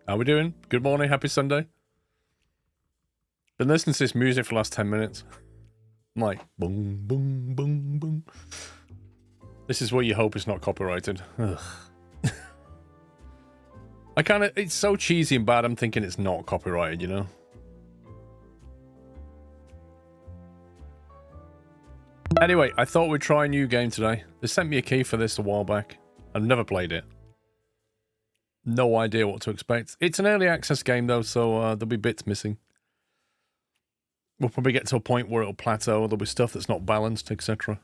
How we doing? Good morning, happy Sunday. Been listening to this music for the last 10 minutes. I'm like, boom, boom, boom, boom. This is where you hope it's not copyrighted. Ugh. It's so cheesy and bad, I'm thinking it's not copyrighted, you know? Anyway, I thought we'd try a new game today. They sent me a key for this a while back. I've never played it. No idea what to expect. It's an early access game though, so there'll be bits missing. We'll probably get to a point where it'll plateau, there'll be stuff that's not balanced, etc.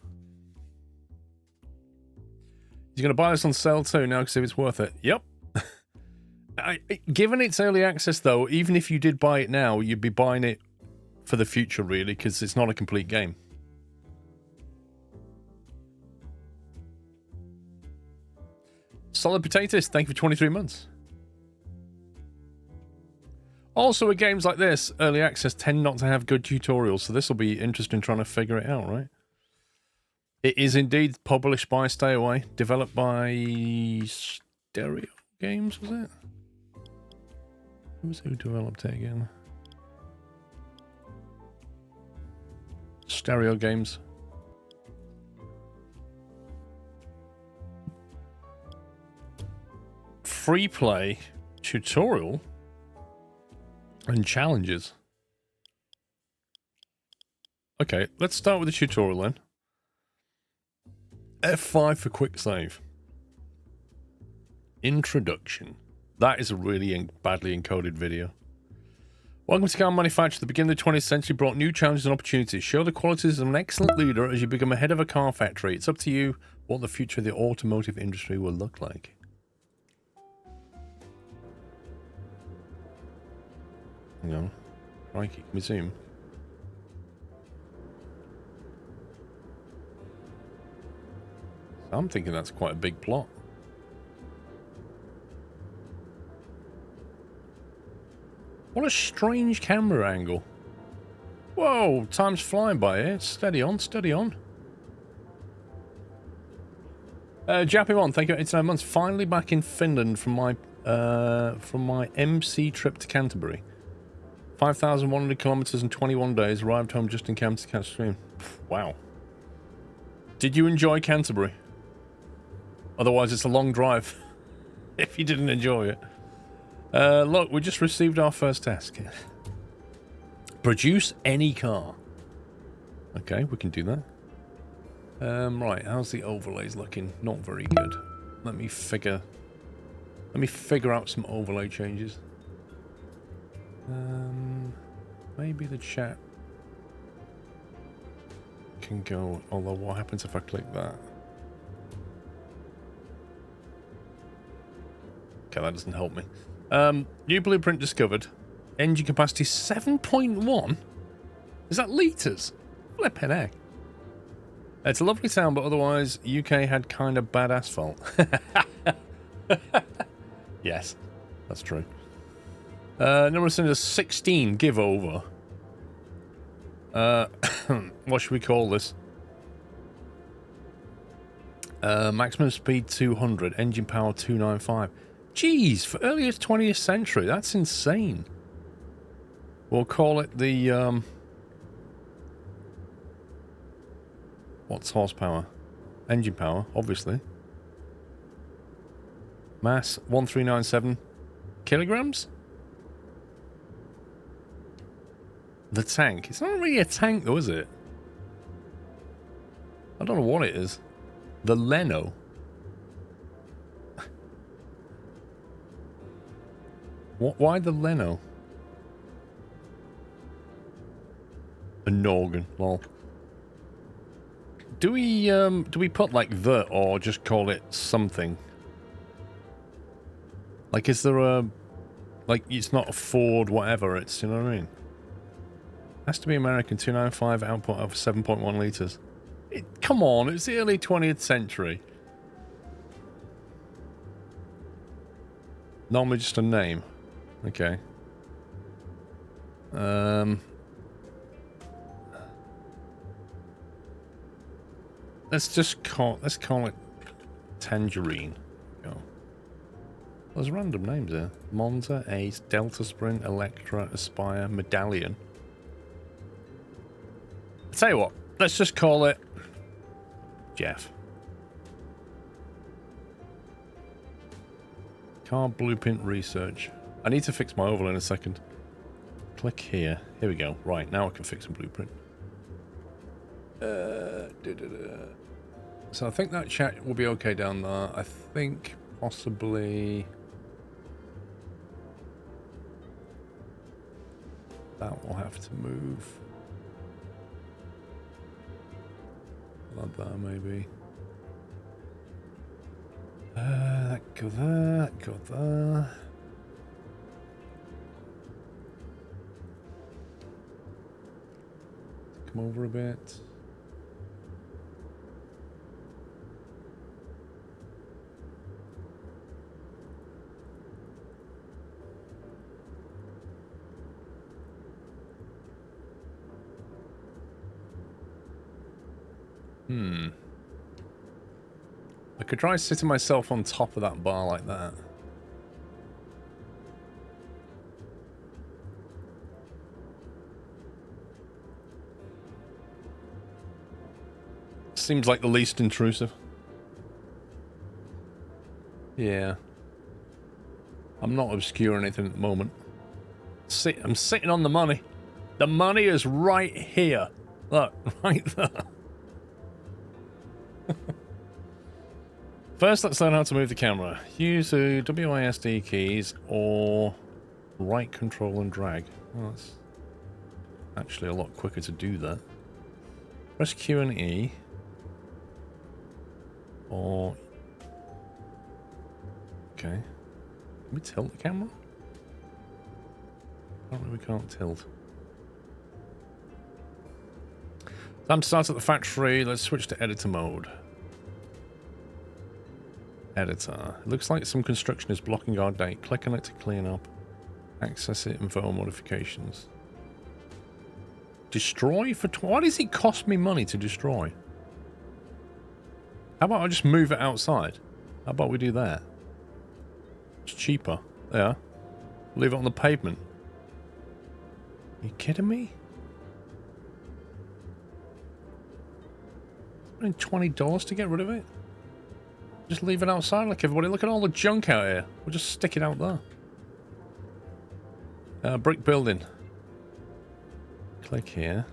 You're going to buy this on sale too now, because if it's worth it. Yep. Given its early access though, even if you did buy it now, you'd be buying it for the future really, because it's not a complete game. Solid Potatoes, thank you for 23 months. Also, with games like this, early access tend not to have good tutorials, so this will be interesting trying to figure it out, right? It is indeed published by Stay Away, developed by Stereo Games, was it? Who developed it again? Stereo Games. Free play tutorial and challenges. Okay, let's start with the tutorial then. F5 for quick save. Introduction. That is a really badly encoded video. Welcome to car manufacture. The beginning of the 20th century brought new challenges and opportunities. Show the qualities of an excellent leader as you become ahead of a car factory. It's up to you what the future of the automotive industry will look like. Hang on. Crikey, can we zoom? I'm thinking that's quite a big plot. What a strange camera angle. Whoa, time's flying by here. Steady on, steady on. Jappy1, thank you. It's 9 months. Finally back in Finland from my MC trip to Canterbury. 5,100 kilometers in 21 days. Arrived home just in time to catch stream. Wow. Did you enjoy Canterbury? Otherwise, it's a long drive. If you didn't enjoy it. Look, we just received our first task. Produce any car. Okay, we can do that. Right, how's the overlays looking? Not very good. Let me figure out some overlay changes. Maybe the chat can go, although what happens if I click that? Okay, that doesn't help me. New blueprint discovered. Engine capacity 7.1? Is that litres? Flippin' heck. It's a lovely town, but otherwise, UK had kind of bad asphalt. Yes, that's true. Number of cylinders 16, give over. What should we call this? Maximum speed 200, engine power 295. Jeez, for earlier 20th century, that's insane. We'll call it the, what's horsepower? Engine power, obviously. Mass, 1397 kilograms? The tank. It's not really a tank though, is it? I don't know what it is. The Leno. Why the Leno? A Norgan, lol. Do we put like the or just call it something? Like is there a like it's not a Ford whatever, it's, you know what I mean? Has to be American, 295 output of 7.1 litres. Come on, it's the early 20th century. Normally just a name. Okay. Let's call it Tangerine. Go. There's random names there. Monza, Ace, Delta Sprint, Electra, Aspire, Medallion. I'll tell you what, let's just call it Jeff. Car blueprint research. I need to fix my oval in a second. Click here. Here we go. Right, now I can fix a blueprint. So I think that chat will be okay down there. I think possibly that will have to move. Like that, maybe. That go there, that go there. Come over a bit. I could try sitting myself on top of that bar like that. Seems like the least intrusive. Yeah. I'm not obscure or anything at the moment. I'm sitting on the money. The money is right here. Look, right there. First, let's learn how to move the camera. Use the WASD keys or right control and drag. Well, that's actually a lot quicker to do that. Press Q and E. Or... Okay. Can we tilt the camera? Apparently we can't tilt. Time to start at the factory. Let's switch to editor mode. Editor. It looks like some construction is blocking our date. Click on it to clean up. Access it, info modifications. Destroy for... Why does it cost me money to destroy? How about I just move it outside? How about we do that? It's cheaper. There. Leave it on the pavement. Are you kidding me? Spending $20 to get rid of it? Just leave it outside like everybody. Look at all the junk out here. We'll just stick it out there. Brick building. Click here.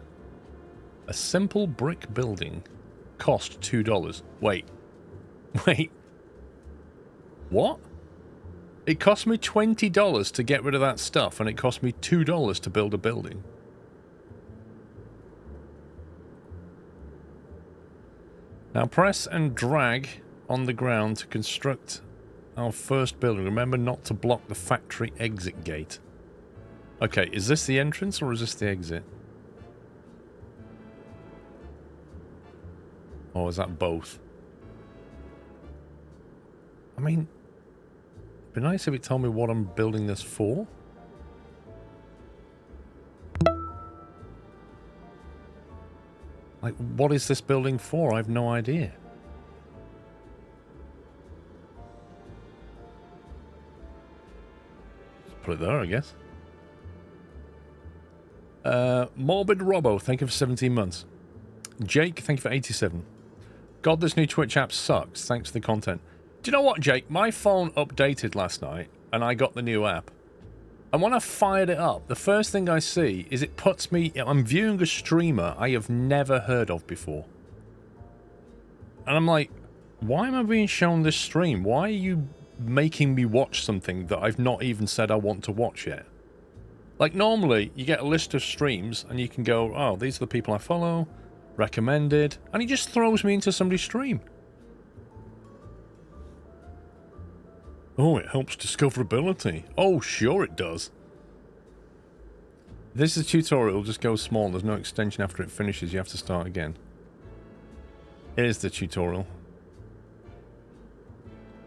A simple brick building. Cost $2. Wait. Wait. What? It cost me $20 to get rid of that stuff, and it cost me $2 to build a building. Now press and drag on the ground to construct our first building. Remember not to block the factory exit gate. Okay, is this the entrance or is this the exit? Or is that both? I mean, it'd be nice if it told me what I'm building this for. Like, what is this building for? I have no idea. Just put it there, I guess. Morbid Robbo, thank you for 17 months. Jake, thank you for 87. God, this new Twitch app sucks. Thanks for the content. Do you know what, Jake? My phone updated last night, and I got the new app. And when I fired it up, the first thing I see is it puts me... I'm viewing a streamer I have never heard of before. And I'm like, why am I being shown this stream? Why are you making me watch something that I've not even said I want to watch yet? Like, normally, you get a list of streams, and you can go, oh, these are the people I follow, recommended, and he just throws me into somebody's stream. Oh, it helps discoverability. Oh, sure it does. This is a tutorial, it'll just go small. There's no extension after it finishes. You have to start again. Here's the tutorial.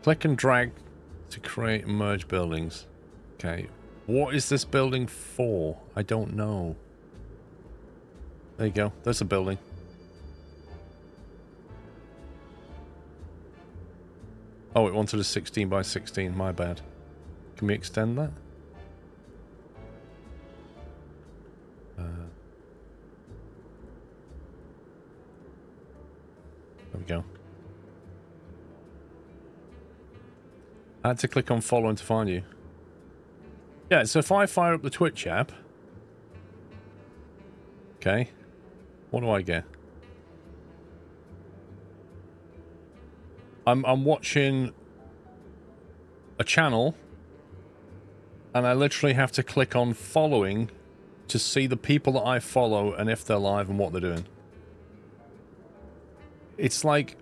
Click and drag to create and merge buildings. Okay. What is this building for? I don't know. There you go. There's a building. Oh, it wanted a 16 by 16. My bad. Can we extend that? There we go. I had to click on following to find you. Yeah, so if I fire up the Twitch app... Okay. What do I get? I'm watching a channel, and I literally have to click on following to see the people that I follow and if they're live and what they're doing. It's like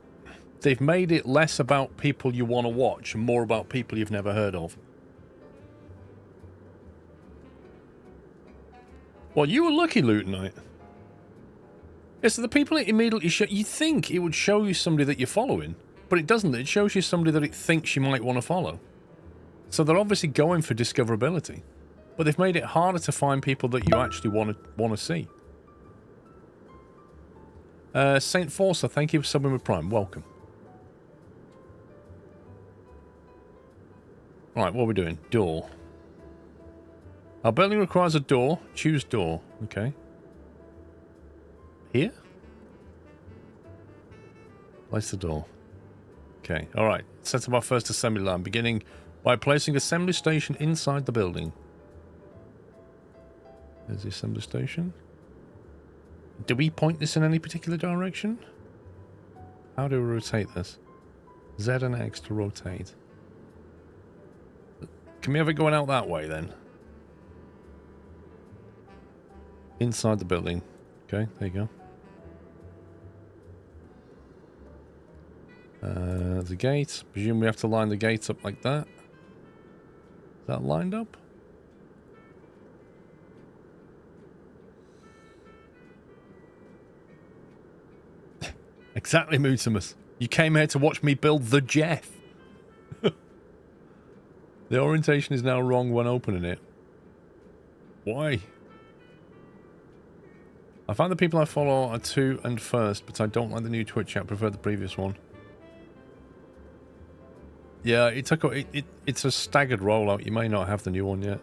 they've made it less about people you want to watch and more about people you've never heard of. Well, you were lucky, Loot Knight. Yeah, so the people it immediately show... You think it would show you somebody that you're following, but it doesn't. It shows you somebody that it thinks you might want to follow. So they're obviously going for discoverability. But they've made it harder to find people that you actually want to see. Saint Forcer, thank you for subbing with Prime. Welcome. Right, what are we doing? Door. Our building requires a door. Choose door. Okay. Here? Place the door. Okay, alright. Set up our first assembly line, beginning by placing assembly station inside the building. There's the assembly station. Do we point this in any particular direction? How do we rotate this? Z and X to rotate. Can we have it going out that way then? Inside the building. Okay, there you go. The gate. Presume we have to line the gates up like that. Is that lined up? Exactly, Mutimus. You came here to watch me build the Jeff. The orientation is now wrong when opening it. Why? I find the people I follow are 2 and first, but I don't like the new Twitch app. I prefer the previous one. Yeah, it's a staggered rollout. You may not have the new one yet.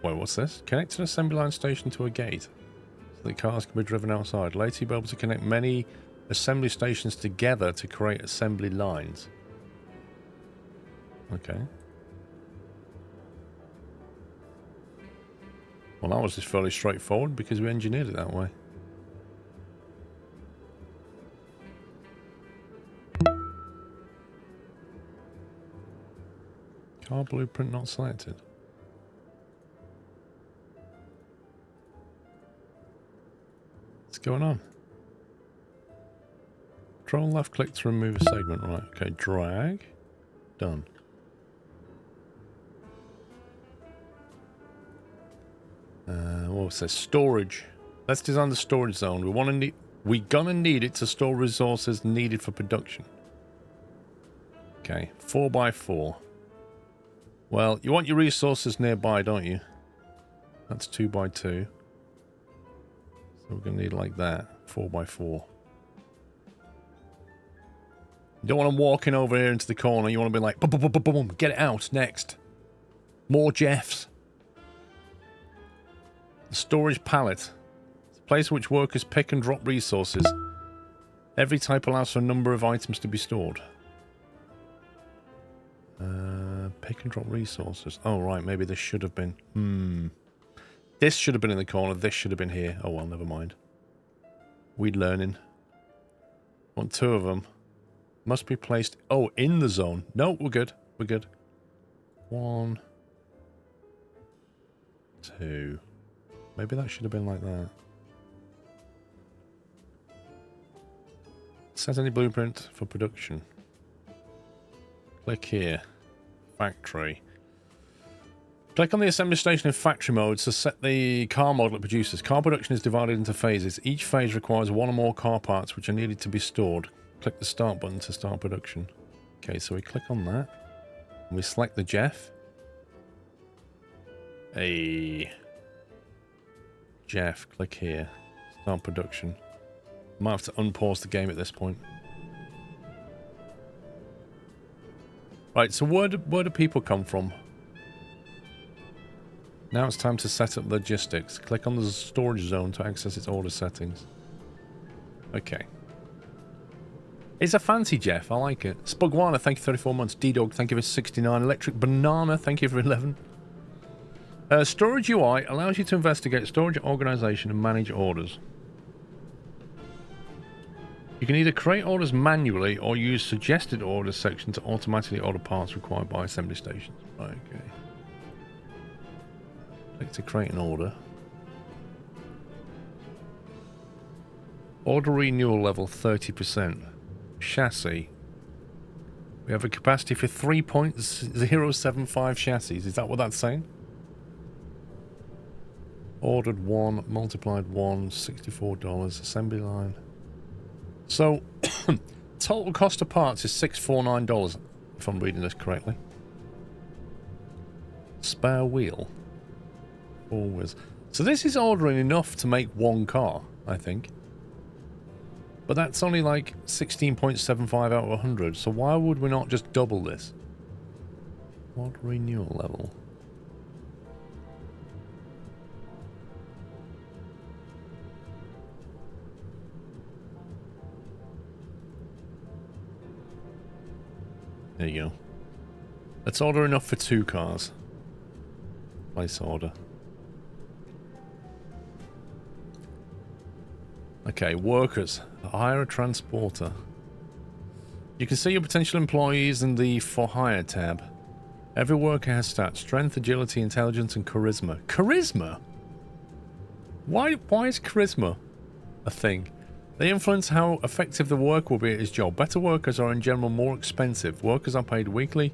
Wait, what's this? Connect an assembly line station to a gate so that cars can be driven outside. Later, you'll be able to connect many assembly stations together to create assembly lines. Okay. Well, that was just fairly straightforward because we engineered it that way. Car blueprint not selected. What's going on? Control left click to remove a segment. Right, okay, drag. Done. What was this? Storage. Let's design the storage zone. We're gonna need it to store resources needed for production. Okay, 4x4. Well, you want your resources nearby, don't you? That's 2x2. So we're gonna need like that. 4x4. You don't want them walking over here into the corner. You want to be like, boom, boom, boom, boom, boom, get it out. Next. More Jeffs. The storage pallet. It's a place which workers pick and drop resources. Every type allows for a number of items to be stored. Pick and drop resources. Oh, right. Maybe this should have been... This should have been in the corner. This should have been here. Oh, well, never mind. We're learning. Want 2 of them. Must be placed... Oh, in the zone. No, we're good. We're good. 1, 2... Maybe that should have been like that. Set any blueprint for production. Click here. Factory. Click on the assembly station in factory mode to set the car model it produces. Car production is divided into phases. Each phase requires 1 or more car parts which are needed to be stored. Click the start button to start production. Okay, so we click on that. And we select the Jeff. Jeff, click here. Start production. Might have to unpause the game at this point. Right, so where do people come from? Now it's time to set up logistics. Click on the storage zone to access its order settings. Okay. It's a fancy Jeff. I like it. Spugwana, thank you for 34 months. D-Dog, thank you for 69. Electric Banana, thank you for 11. Storage UI allows you to investigate storage organization and manage orders. You can either create orders manually or use suggested orders section to automatically order parts required by assembly stations. Right, okay. Click to create an order. Order renewal level 30%. Chassis. We have a capacity for 3.075 chassis. Is that what that's saying? Ordered 1, multiplied 1, $64. Assembly line. So, total cost of parts is $649, if I'm reading this correctly. Spare wheel. 4 wheels. So this is ordering enough to make one car, I think. But that's only like 16.75 out of 100. So why would we not just double this? What renewal level? There you go. Let's order enough for 2 cars. Place order. Okay, workers. Hire a transporter. You can see your potential employees in the For Hire tab. Every worker has stats: strength, agility, intelligence, and charisma. Charisma? Why is charisma a thing? They influence how effective the worker will be at his job. Better workers are in general more expensive. Workers are paid weekly.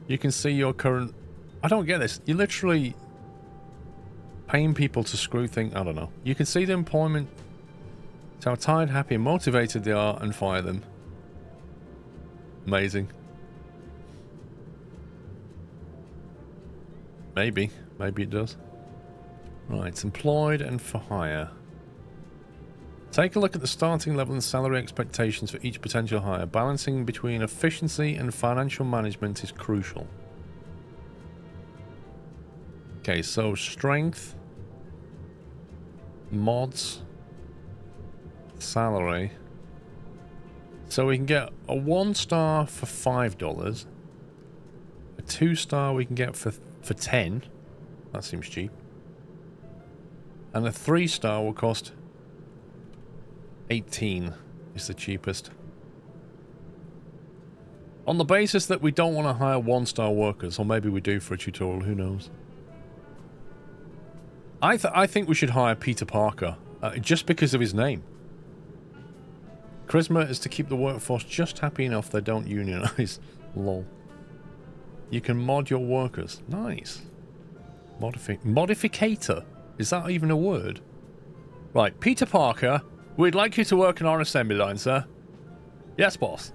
You can see your current... I don't get this. You're literally paying people to screw things... I don't know. You can see the employment... how tired, happy, and motivated they are, and fire them. Amazing. Maybe. Maybe it does. Right, employed and for hire. Take a look at the starting level and salary expectations for each potential hire. Balancing between efficiency and financial management is crucial. Okay, so strength, mods, salary. So we can get a 1-star for $5. A 2-star we can get for 10. That seems cheap. And a 3-star will cost 18 is the cheapest. On the basis that we don't want to hire 1-star workers, or maybe we do for a tutorial, who knows. I think we should hire Peter Parker, just because of his name. Charisma is to keep the workforce just happy enough they don't unionize. Lol. You can mod your workers. Nice. Modificator. Is that even a word? Right, Peter Parker, we'd like you to work on our assembly line, sir. Yes, boss.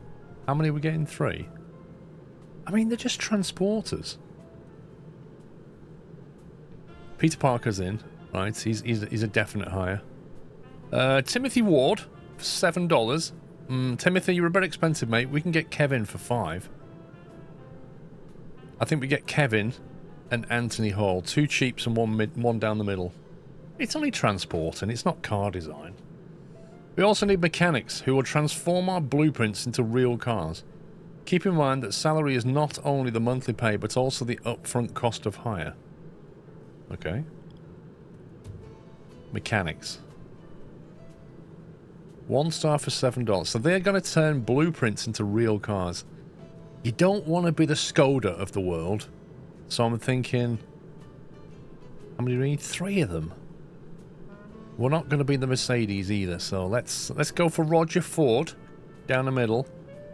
How many are we getting? 3? I mean, they're just transporters. Peter Parker's in. Right, he's a definite hire. Timothy Ward, for $7. Timothy, you're a bit expensive, mate. We can get Kevin for 5. I think we get Kevin and Anthony Hall. 2 cheaps and one down the middle. It's only transport and it's not car design. We also need mechanics who will transform our blueprints into real cars. Keep in mind that salary is not only the monthly pay but also the upfront cost of hire. Okay. Mechanics. 1-star for $7. So they're going to turn blueprints into real cars. You don't want to be the Skoda of the world. So I'm thinking... how many do we need? 3 of them. We're not going to be the Mercedes either. So let's go for Roger Ford down the middle.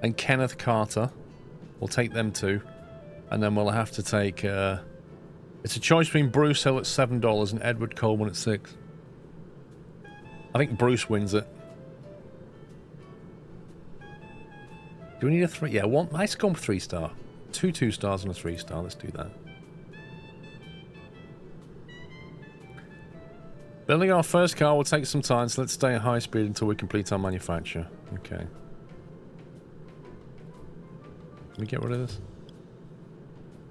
And Kenneth Carter. We'll take them 2. And then we'll have to take... it's a choice between Bruce Hill at $7 and Edward Coleman at 6. I think Bruce wins it. Do we need a 3? Yeah, one. Let's go for 3-star. 2 2-stars and a 3-star. Let's do that. Building our first car will take some time, so let's stay at high speed until we complete our manufacture. Okay. Can we get rid of this?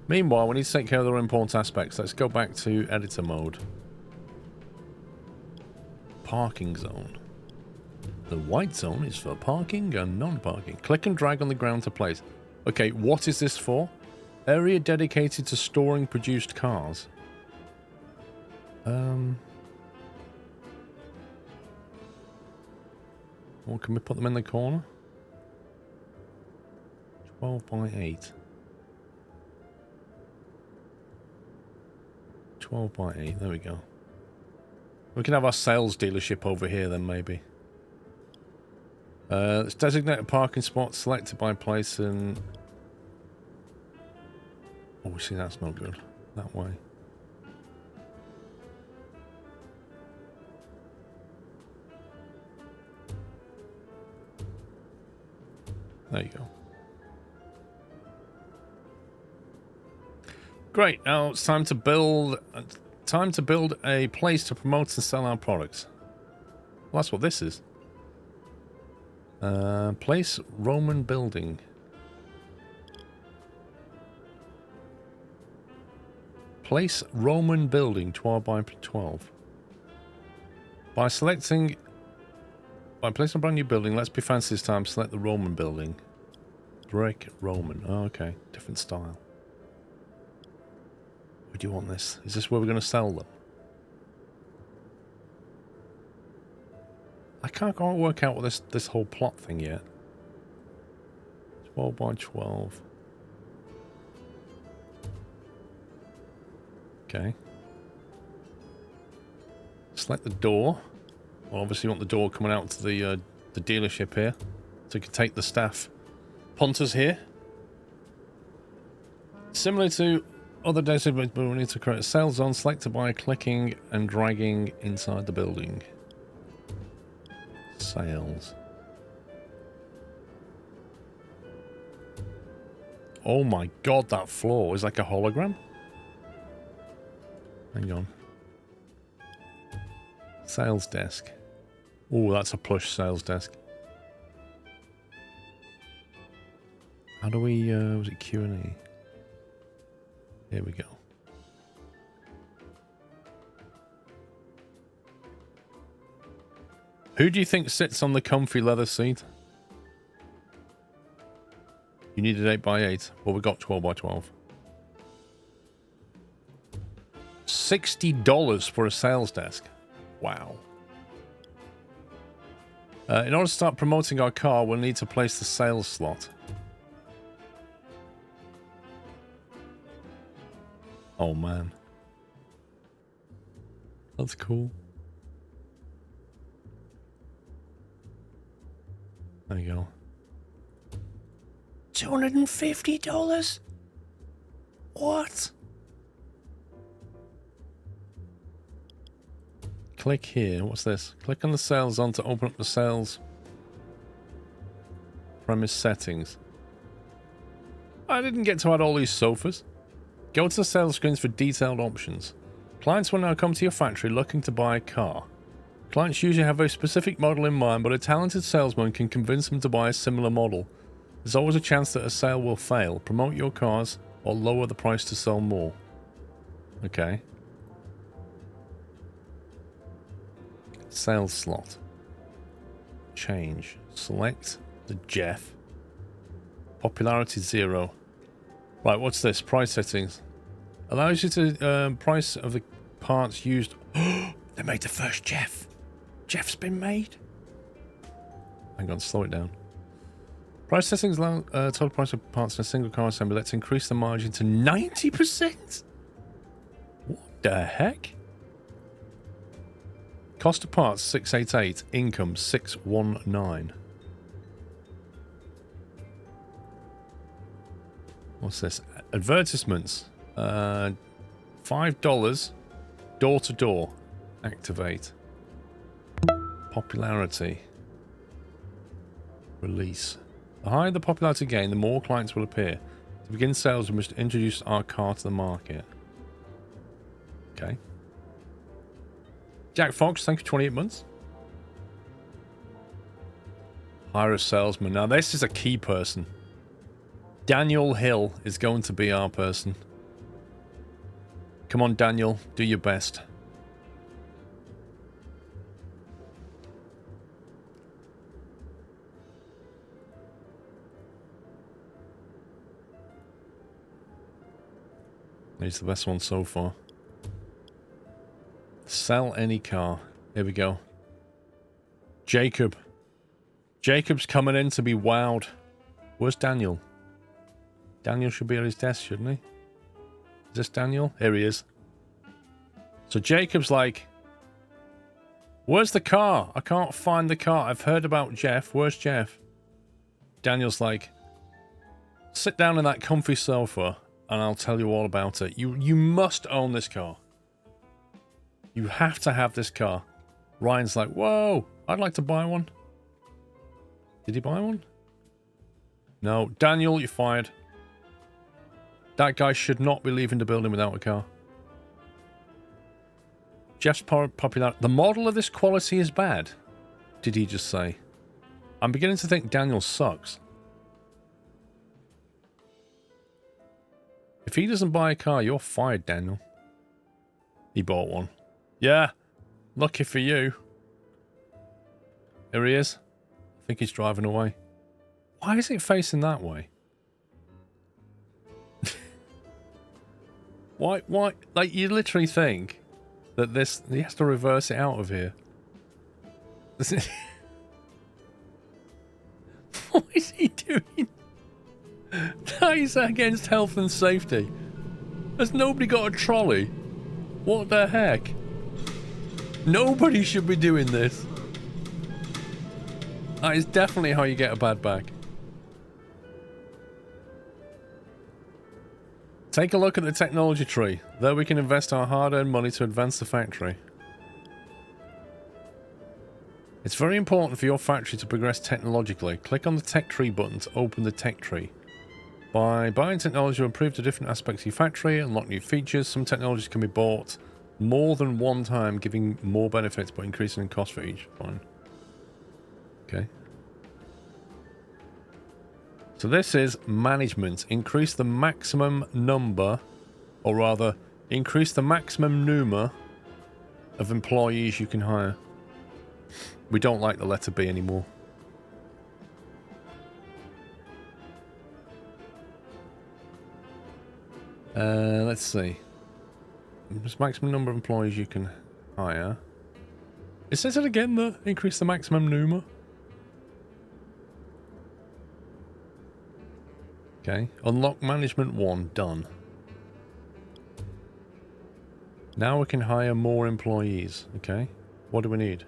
Meanwhile, we need to take care of the important aspects. Let's go back to editor mode. Parking zone. The white zone is for parking and non-parking. Click and drag on the ground to place. Okay, what is this for? Area dedicated to storing produced cars. Well, can we put them in the corner? 12 by 8. 12 by 8, there we go. We can have our sales dealership over here then, maybe. Let's designate a parking spot selected by place and... Oh, we see that's not good. That way. There you go. Great. Now it's time to build a place to promote and sell our products. Well, that's what this is. Place Roman building. Place Roman building 12 by 12. By placing a brand new building, let's be fancy this time, select the Roman building. Brick Roman. Oh, okay. Different style. Where do you want this? Is this where we're going to sell them? I can't work out what this whole plot thing yet. 12 by 12. Okay. Select the door. Well, obviously you want the door coming out to the dealership here. So you can take the staff punters here. Similar to other data, but we need to create a sales zone selected by clicking and dragging inside the building. Sales. Oh my god, that floor is like a hologram. Hang on. Sales desk. Oh, that's a plush sales desk. How do we, was it Q&A? Here we go. Who do you think sits on the comfy leather seat? You needed 8 by 8. Well, we got 12 by 12. $60 for a sales desk. Wow. In order to start promoting our car, we'll need to place the sales slot. Oh, man. That's cool. There you go. $250? What? Click here. What's this? Click on the sales zone to open up the sales premise settings. I didn't get to add all these sofas. Go to the sales screens for detailed options. Clients will now come to your factory looking to buy a car. Clients usually have a specific model in mind, but a talented salesman can convince them to buy a similar model. There's always a chance that a sale will fail. Promote your cars or lower the price to sell more. Okay. Sales slot. Change. Select the Jeff. Popularity 0. Right, what's this? Price settings. Allows you to price of the parts used. They made the first Jeff. Jeff's been made. Hang on, slow it down. Price settings allow total price of parts in a single car assembly. Let's increase the margin to 90%. What the heck? Cost of parts 688. Income 619. What's this? Advertisements. $5. Door to door. Activate. Popularity. Release. The higher the popularity gain, the more clients will appear. To begin sales, we must introduce our car to the market. Okay. Jack Fox, thank you for 28 months. Hire a salesman. Now, this is a key person. Daniel Hill is going to be our person. Come on, Daniel. Do your best. He's the best one so far. Sell any car. Here we go. Jacob. Jacob's coming in to be wowed. Where's Daniel? Daniel should be at his desk, shouldn't he? Is this Daniel? Here he is. So Jacob's like, where's the car? I can't find the car. I've heard about Jeff. Where's Jeff? Daniel's like, sit down in that comfy sofa and I'll tell you all about it. You must own this car. You have to have this car. Ryan's like, whoa, I'd like to buy one. Did he buy one? No. Daniel, you're fired. That guy should not be leaving the building without a car. Jeff's popular. The model of this quality is bad. Did he just say? I'm beginning to think Daniel sucks. If he doesn't buy a car, you're fired, Daniel. He bought one. Yeah. Lucky for you. Here he is. I think he's driving away. Why is it facing that way? Why? Like, you literally think that this... He has to reverse it out of here. What is he doing? That is against health and safety. Has nobody got a trolley? What the heck? Nobody should be doing this. That is definitely how you get a bad back. Take a look at the technology tree. There we can invest our hard-earned money to advance the factory. It's very important for your factory to progress technologically. Click on the tech tree button to open the tech tree. By buying technology, you improve the different aspects of your factory, unlock new features. Some technologies can be bought more than one time, giving more benefits but increasing in cost for each. Fine. Okay. So this is management. Increase the maximum number, or rather, increase the maximum number of employees you can hire. We don't like the letter B anymore. Let's see. Just maximum number of employees you can hire. It says it again, though. Increase the maximum number. Okay. Unlock management 1. Done. Now we can hire more employees. Okay. What do we need?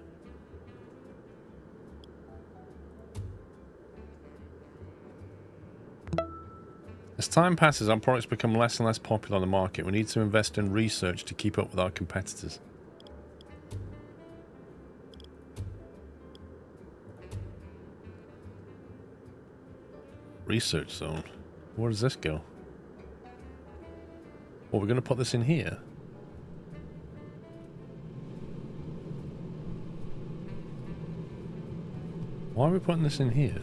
As time passes, our products become less and less popular on the market. We need to invest in research to keep up with our competitors. Research zone. Where does this go? Well, we're going to put this in here. Why are we putting this in here?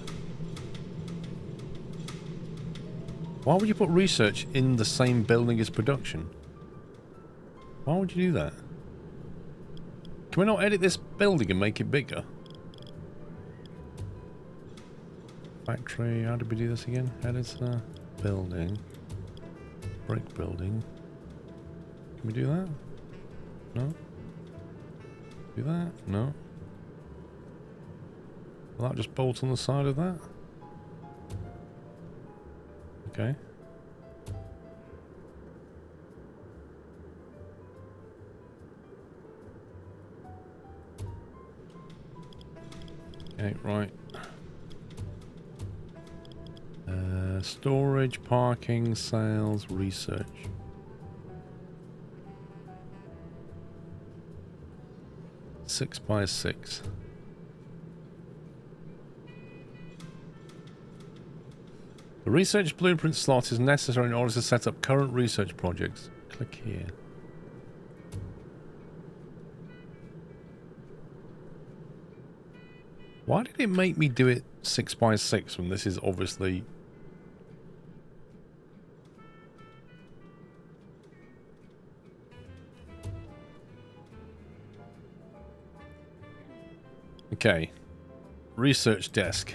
Why would you put research in the same building as production? Why would you do that? Can we not edit this building and make it bigger? Factory, how did we do this again? Editor, building, brick building. Can we do that? No? Do that? No? Will that just bolt on the side of that? Okay. Okay, right. Storage, parking, sales, research. Six by 6. The research blueprint slot is necessary in order to set up current research projects. Click here. Why did it make me do it 6 by 6 when this is obviously... Okay. Research desk.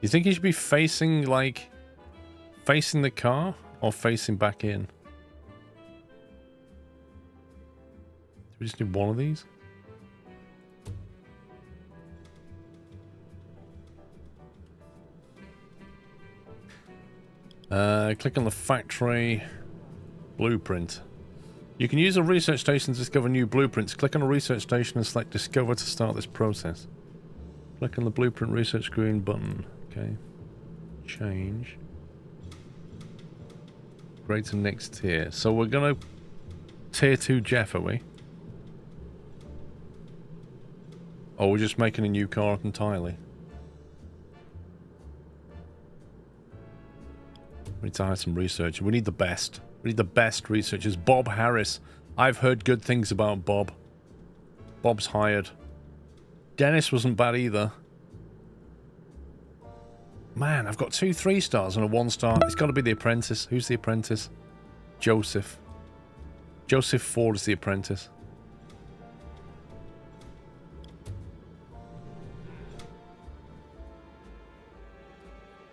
You think he should be facing, like, facing the car or facing back in? Do we just need one of these? Click on the factory blueprint. You can use a research station to discover new blueprints. Click on a research station and select discover to start this process. Click on the blueprint research screen button. Okay. Change. Grade to next tier. So we're gonna tier 2 Jeff, are we? Or we're just making a new car up entirely? We need to hire some researchers. We need the best. We need the best researchers. Bob Harris. I've heard good things about Bob. Bob's hired. Dennis wasn't bad either. Man, I've got 2 3-stars and a 1-star. It's got to be the apprentice. Who's the apprentice? Joseph. Joseph Ford is the apprentice.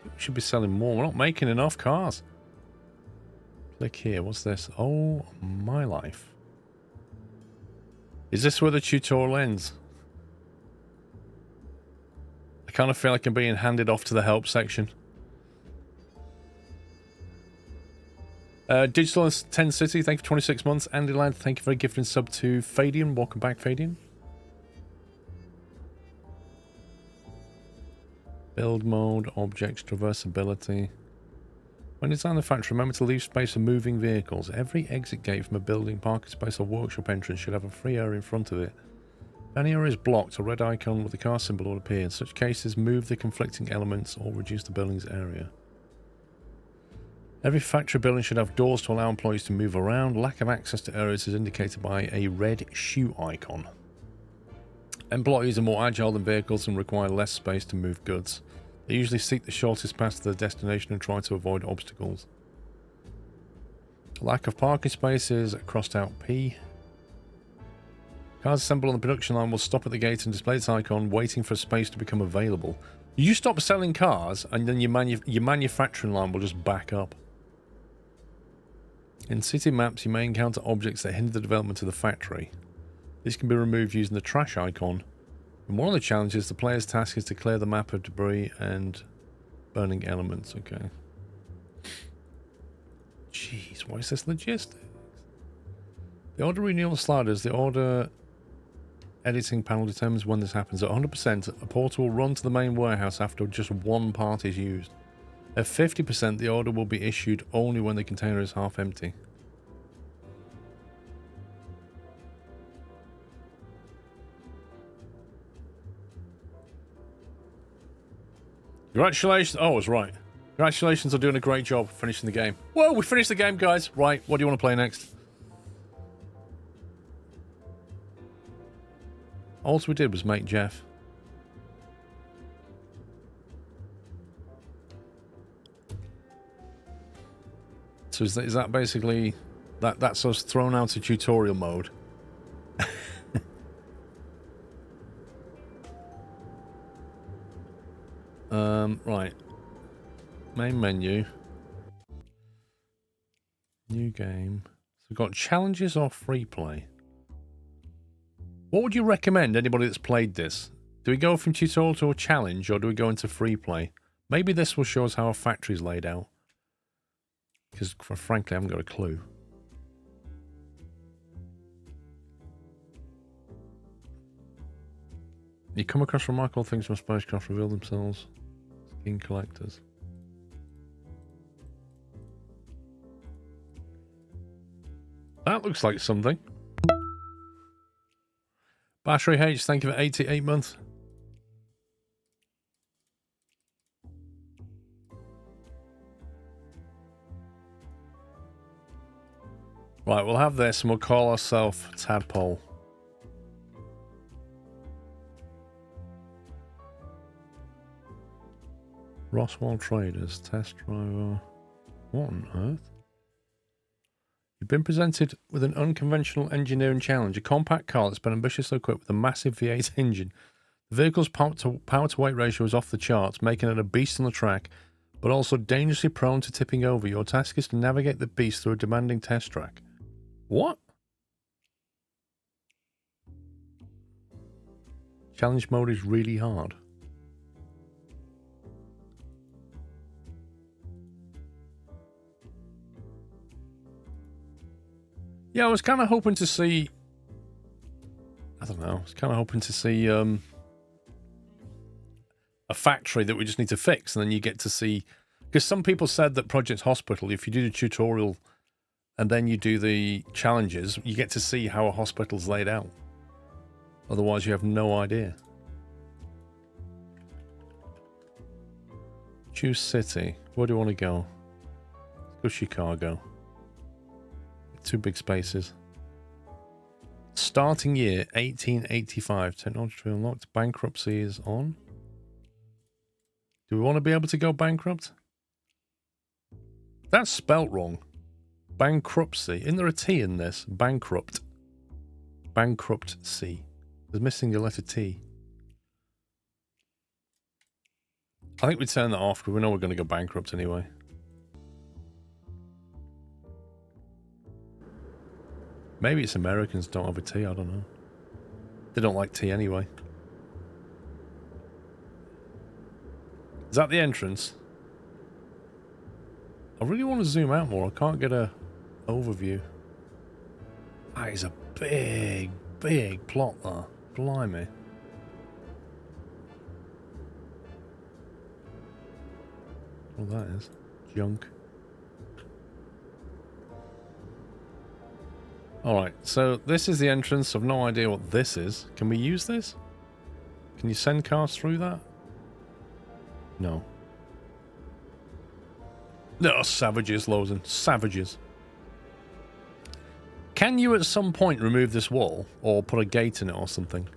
We should be selling more. We're not making enough cars. Click here. What's this? Oh, my life. Is this where the tutorial ends? I kind of feel like I'm being handed off to the help section. Digital 10 City, thank you for 26 months. Andy Lad, thank you for a gift and sub to Fadian. Welcome back, Fadian. Build mode, objects, traversability. When designing the factory, remember to leave space for moving vehicles. Every exit gate from a building, parking space, or workshop entrance should have a free area in front of it. If any area is blocked, a red icon with the car symbol will appear. In such cases, move the conflicting elements or reduce the building's area. Every factory building should have doors to allow employees to move around. Lack of access to areas is indicated by a red shoe icon. Employees are more agile than vehicles and require less space to move goods. They usually seek the shortest path to their destination and try to avoid obstacles. Lack of parking spaces, crossed out P. Cars assembled on the production line will stop at the gate and display its icon, waiting for space to become available. You stop selling cars and then your manufacturing line will just back up. In city maps, you may encounter objects that hinder the development of the factory. This can be removed using the trash icon. And one of the challenges, the player's task is to clear the map of debris and burning elements. Okay. Jeez, why is this logistics? The order renewal sliders, the order editing panel determines when this happens. At 100%, a porter will run to the main warehouse after just one part is used. At 50%, the order will be issued only when the container is half empty. Congratulations. Oh, I was right. Congratulations on doing a great job finishing the game. Whoa, we finished the game, guys. Right, what do you want to play next? All we did was make Jeff. So is that basically... That's us thrown out of tutorial mode? Right. Main menu. New game. So we've got challenges or free play. What would you recommend anybody that's played this? Do we go from tutorial to a challenge or do we go into free play? Maybe this will show us how a factory is laid out. Because frankly, I haven't got a clue. You come across remarkable things from spacecraft reveal themselves. Skin collectors. That looks like something. Battery H, thank you for 88 months. Right, we'll have this and we'll call ourselves Tadpole. Roswell Traders, test driver. What on earth? You've been presented with an unconventional engineering challenge, a compact car that's been ambitiously equipped with a massive V8 engine. The vehicle's power-to-weight ratio is off the charts, making it a beast on the track, but also dangerously prone to tipping over. Your task is to navigate the beast through a demanding test track. What? Challenge mode is really hard. Yeah, I was kind of hoping to see... I don't know. I was kind of hoping to see a factory that we just need to fix, and then you get to see... Because some people said that Project Hospital, if you do the tutorial and then you do the challenges, you get to see how a hospital's laid out. Otherwise, you have no idea. Choose city. Where do you want to go? Let's go Chicago. 2 big spaces. Starting year 1885. Technology tree unlocked. Bankruptcy is on. Do we want to be able to go bankrupt? That's spelt wrong. Bankruptcy. Isn't there a T in this? Bankrupt. Bankruptcy. There's missing the letter T. I think we turn that off because we know we're going to go bankrupt anyway. Maybe it's Americans don't have a T, I don't know. They don't like tea anyway. Is that the entrance? I really want to zoom out more. I can't get a overview. That is a big, big plot there. Blimey. What that is. Junk. Alright, so this is the entrance. I've no idea what this is. Can we use this? Can you send cars through that? No. No, savages, Lozen. Savages. Can you at some point remove this wall? Or put a gate in it or something?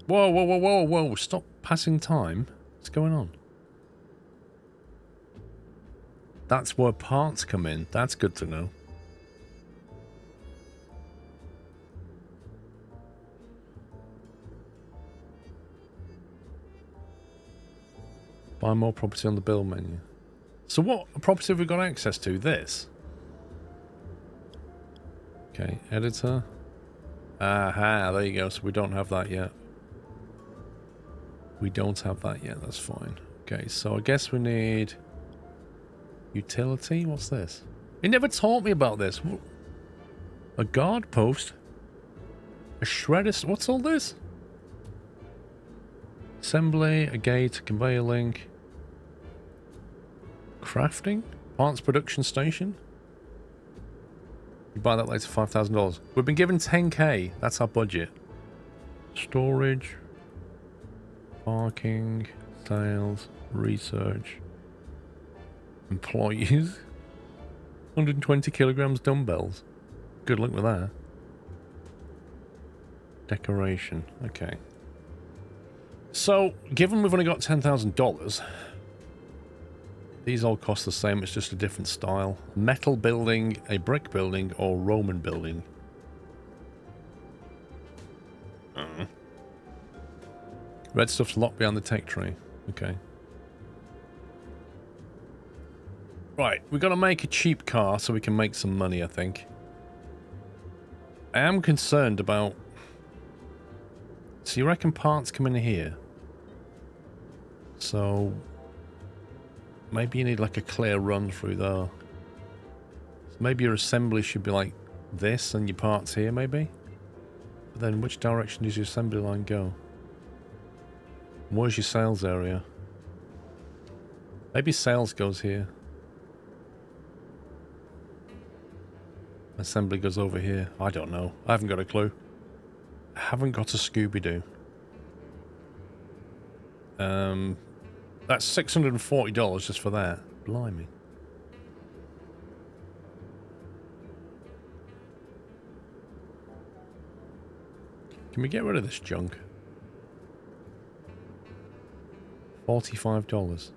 Whoa, whoa, whoa, whoa, whoa. Stop passing time. What's going on? That's where parts come in. That's good to know. Buy more property on the build menu. So what property have we got access to? This. Okay, editor. Aha, there you go. So we don't have that yet. We don't have that yet. That's fine. Okay, so I guess we need... utility? What's this? He never taught me about this. A guard post? A shredder? What's all this? Assembly, a gate, a conveyor link. Crafting? Parts production station? You buy that later, $5,000. We've been given 10k. That's our budget. Storage. Parking. Sales. Research. Employees. 120 kilograms dumbbells. Good luck with that. Decoration. Okay. So, given we've only got $10,000, these all cost the same. It's just a different style. Metal building, a brick building, or Roman building. Red stuff's locked behind the tech tree. Okay. Right, we've got to make a cheap car so we can make some money, I think. I am concerned about... So you reckon parts come in here? So... maybe you need like a clear run through there. So maybe your assembly should be like this and your parts here, maybe? But then which direction does your assembly line go? Where's your sales area? Maybe sales goes here. Assembly goes over here. I don't know. I haven't got a clue. I haven't got a Scooby-Doo. That's $640 just for that. Blimey. Can we get rid of this junk? $45.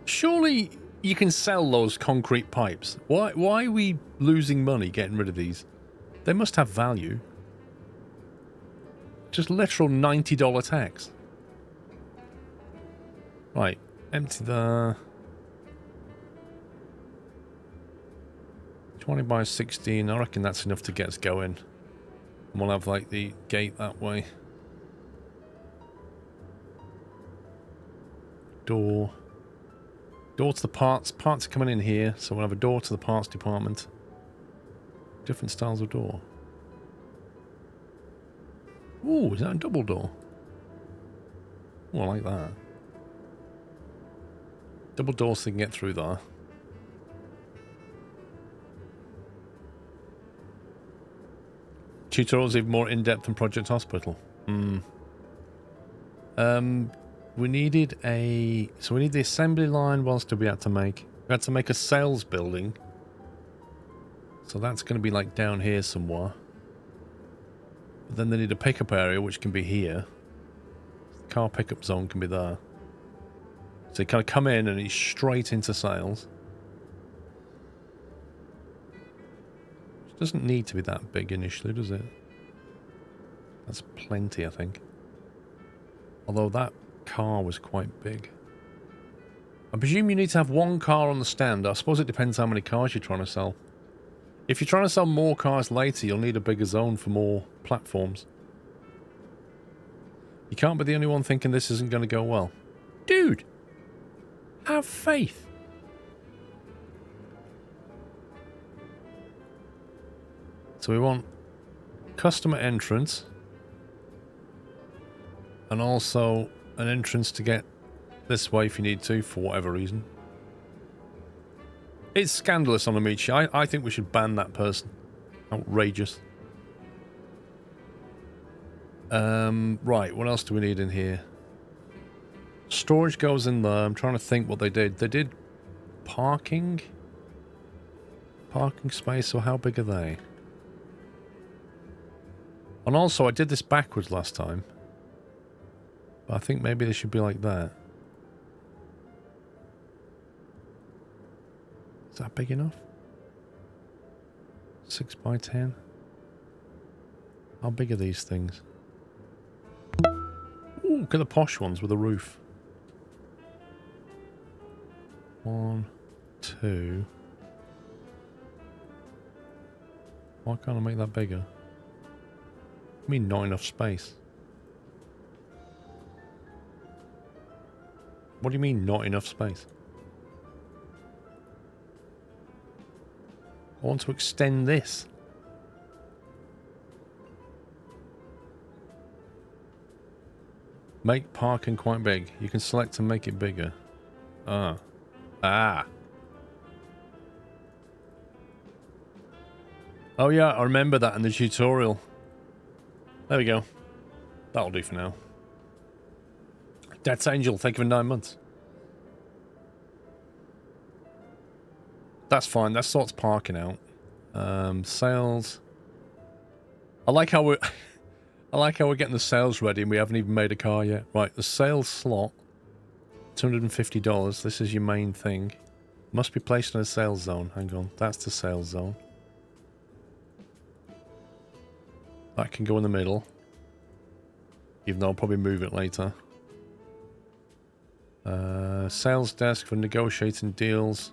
Surely you can sell those concrete pipes. Why are we losing money getting rid of these? They must have value. Just literal $90 tax. Right, empty the 20 by 16. I reckon that's enough to get us going. And we'll have like the gate that way. Door. Door to the parts. Parts are coming in here, so we'll have a door to the parts department. Different styles of door. Ooh, is that a double door? Oh, I like that. Double door so they can get through there. Tutorials even more in-depth than Project Hospital. We needed a... So we need the assembly line. What else did we have to make? We had to make a sales building. So that's going to be like down here somewhere. But then they need a pickup area, which can be here. The car pickup zone can be there. So you kind of come in and it's straight into sales. Which doesn't need to be that big initially, does it? That's plenty, I think. Although that car was quite big. I presume you need to have one car on the stand. I suppose it depends how many cars you're trying to sell. If you're trying to sell more cars later, you'll need a bigger zone for more platforms. You can't be the only one thinking this isn't going to go well. Dude! Have faith! So we want customer entrance. And also an entrance to get this way if you need to, for whatever reason. It's scandalous on Amici. I think we should ban that person. Outrageous. Right, what else do we need in here? Storage goes in there. I'm trying to think what they did. They did parking? Parking space, so how big are they? And also, I did this backwards last time. But I think maybe they should be like that. Is that big enough? 6 by 10? How big are these things? Ooh, look at the posh ones with a roof. 1, 2. Why can't I make that bigger? I mean, not enough space. What do you mean, not enough space? I want to extend this. Make parking quite big. You can select to make it bigger. Ah. Oh yeah, I remember that in the tutorial. There we go. That'll do for now. Death's Angel, thank you for 9 months. That's fine. That sorts parking out. Sales. I like how we're getting the sales ready and we haven't even made a car yet. Right, the sales slot. $250. This is your main thing. Must be placed in a sales zone. Hang on. That's the sales zone. That can go in the middle. Even though I'll probably move it later. Sales desk for negotiating deals.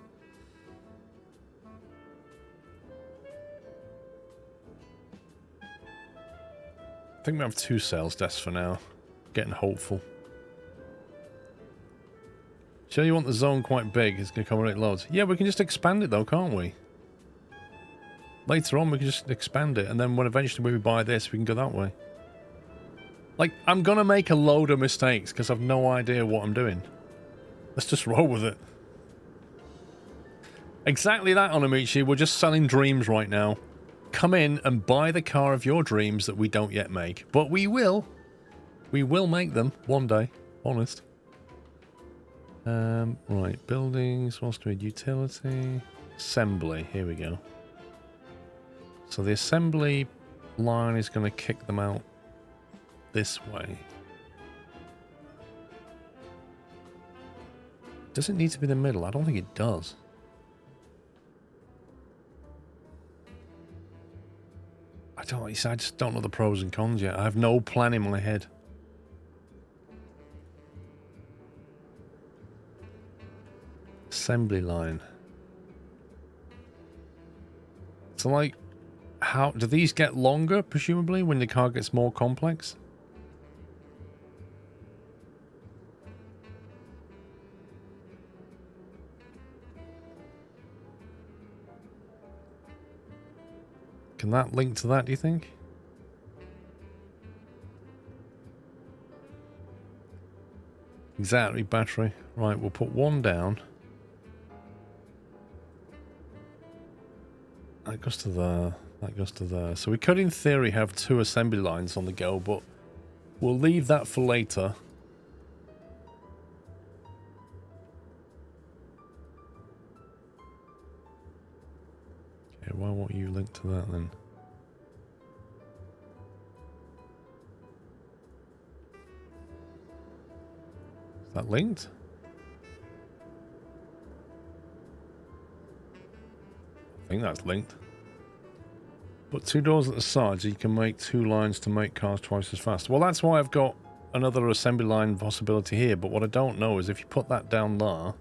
I think we have 2 sales desks for now. Getting hopeful. Sure you want the zone quite big, it's going to accommodate loads. Yeah, we can just expand it though, can't we? Later on we can just expand it, and then when eventually we buy this, we can go that way. Like, I'm going to make a load of mistakes because I've no idea what I'm doing. Let's just roll with it. Exactly that, Onamichi. We're just selling dreams right now. Come in and buy the car of your dreams that we don't yet make. But we will. We will make them one day. Honest. Right. Buildings. What's doing? Utility. Assembly. Here we go. So the assembly line is going to kick them out this way. Does it need to be the middle? I don't think it does. I just don't know the pros and cons yet. I have no plan in my head. Assembly line. So, like, how do these get longer, presumably, when the car gets more complex? Can that link to that, do you think? Exactly, battery. Right, we'll put one down. That goes to there. That goes to there. So we could, in theory, have 2 assembly lines on the go, but we'll leave that for later. Okay, why won't you link to that then? Is that linked? I think that's linked. Put 2 doors at the side so you can make 2 lines to make cars twice as fast. Well, that's why I've got another assembly line possibility here, but what I don't know is if you put that down there,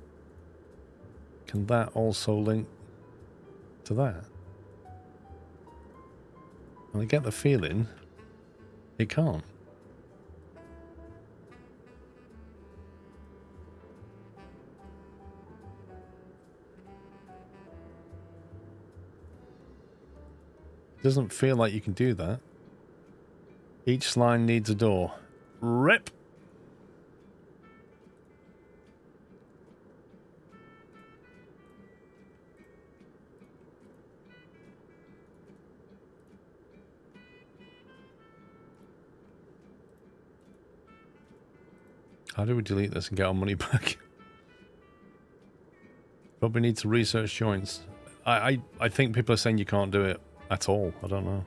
can that also link to that? And I get the feeling it can't. Doesn't feel like you can do that. Each line needs a door. RIP! How do we delete this and get our money back? Probably need to research joints. I think people are saying you can't do it at all. I don't know.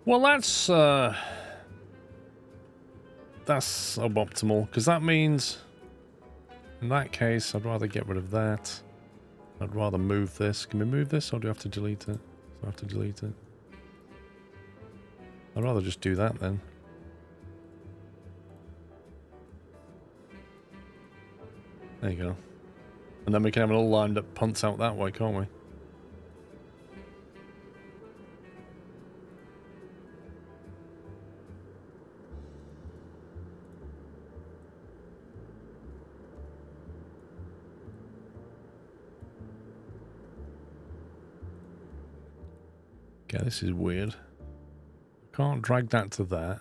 Well, that's suboptimal, because that means, in that case, I'd rather get rid of that. I'd rather move this. Can we move this, or do I have to delete it? Do I have to delete it? I'd rather just do that then. There you go. And then we can have an all line that punts out that way, can't we? Okay, this is weird. Can't drag that to that.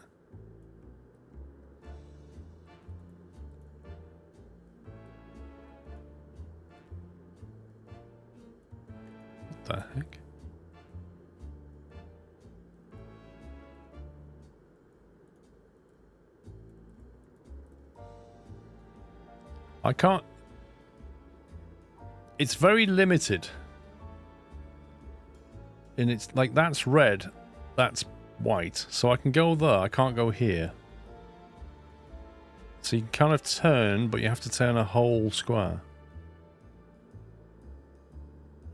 What the heck? I can't. It's very limited. And it's like, that's red, that's white. So I can go there, I can't go here. So you can kind of turn, but you have to turn a whole square.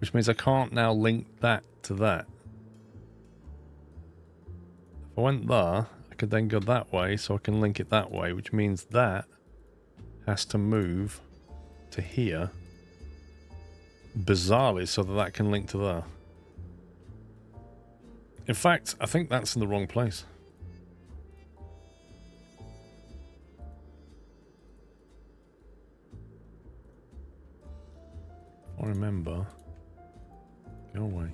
Which means I can't now link that to that. If I went there, I could then go that way, so I can link it that way, which means that has to move to here. Bizarrely, so that that can link to there. In fact, I think that's in the wrong place. If I remember. Go away.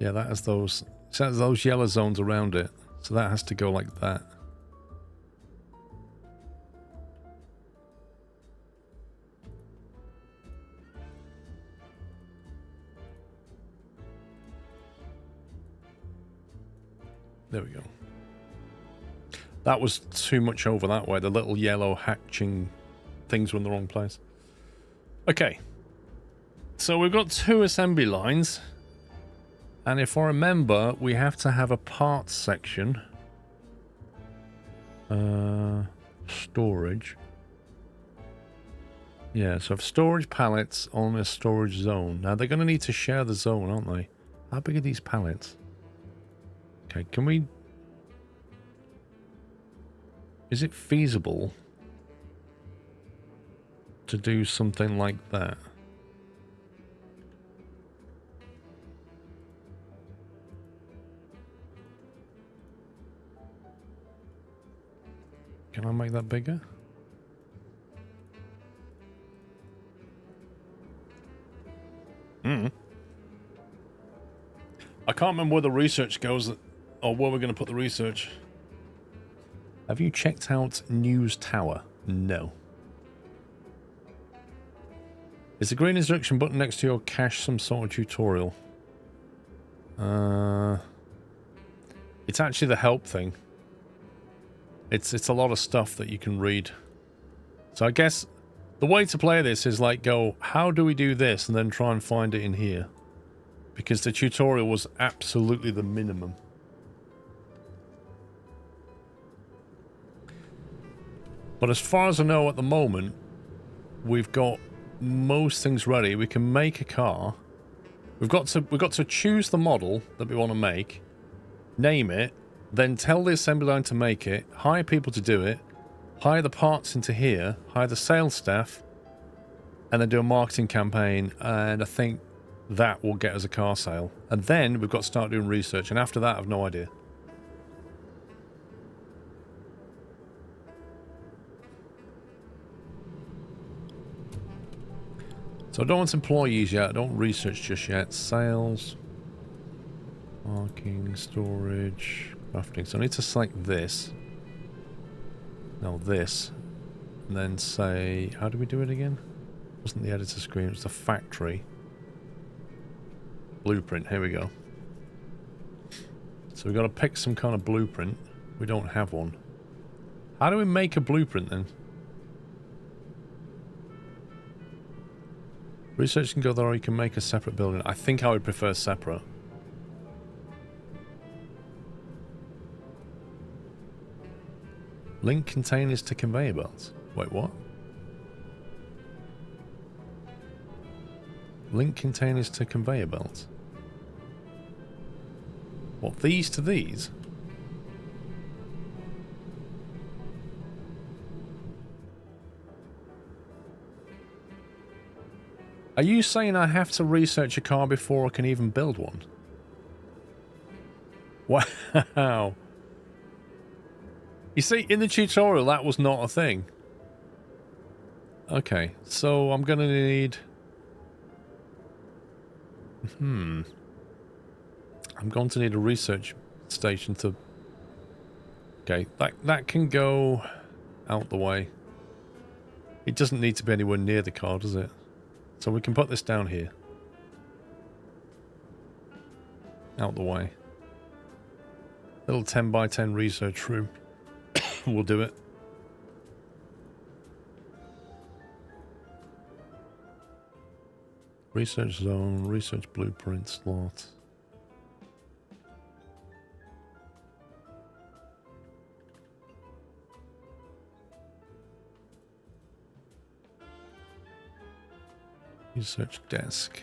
Yeah, that has those. It has those yellow zones around it, so that has to go like that. There we go. That was too much over that way. The little yellow hatching things were in the wrong place. Okay. So we've got 2 assembly lines. And if I remember, we have to have a parts section. Storage. Yeah, so have storage pallets on a storage zone. Now they're going to need to share the zone, aren't they? How big are these pallets? Okay, can we... Is it feasible to do something like that? Can I make that bigger? I can't remember where the research goes, or where we're going to put the research. Have you checked out News Tower? No. Is the green instruction button next to your cache some sort of tutorial? It's actually the help thing. It's a lot of stuff that you can read. So I guess the way to play this is like go, how do we do this? And then try and find it in here. Because the tutorial was absolutely the minimum. But as far as I know at the moment, we've got most things ready. We can make a car. We've got to choose the model that we want to make, name it, then tell the assembly line to make it, hire people to do it, hire the parts into here, hire the sales staff, and then do a marketing campaign, and I think that will get us a car sale. And then we've got to start doing research, and after that, I've no idea. So I don't want employees yet, I don't research just yet. Sales, parking, storage, crafting. So I need to select this. No, this. And then say, how do we do it again? It wasn't the editor screen, it was the factory. Blueprint, here we go. So we've got to pick some kind of blueprint. We don't have one. How do we make a blueprint then? Research can go there, or you can make a separate building. I think I would prefer separate. Link containers to conveyor belts. Wait, what? Link containers to conveyor belts. What, these to these? Are you saying I have to research a car before I can even build one? Wow. You see, in the tutorial, that was not a thing. Okay, so I'm gonna need... I'm going to need a research station to... Okay, that can go out the way. It doesn't need to be anywhere near the car, does it? So we can put this down here. Out the way. Little 10 by 10 research room. We'll do it. Research zone, research blueprint slot. Research desk.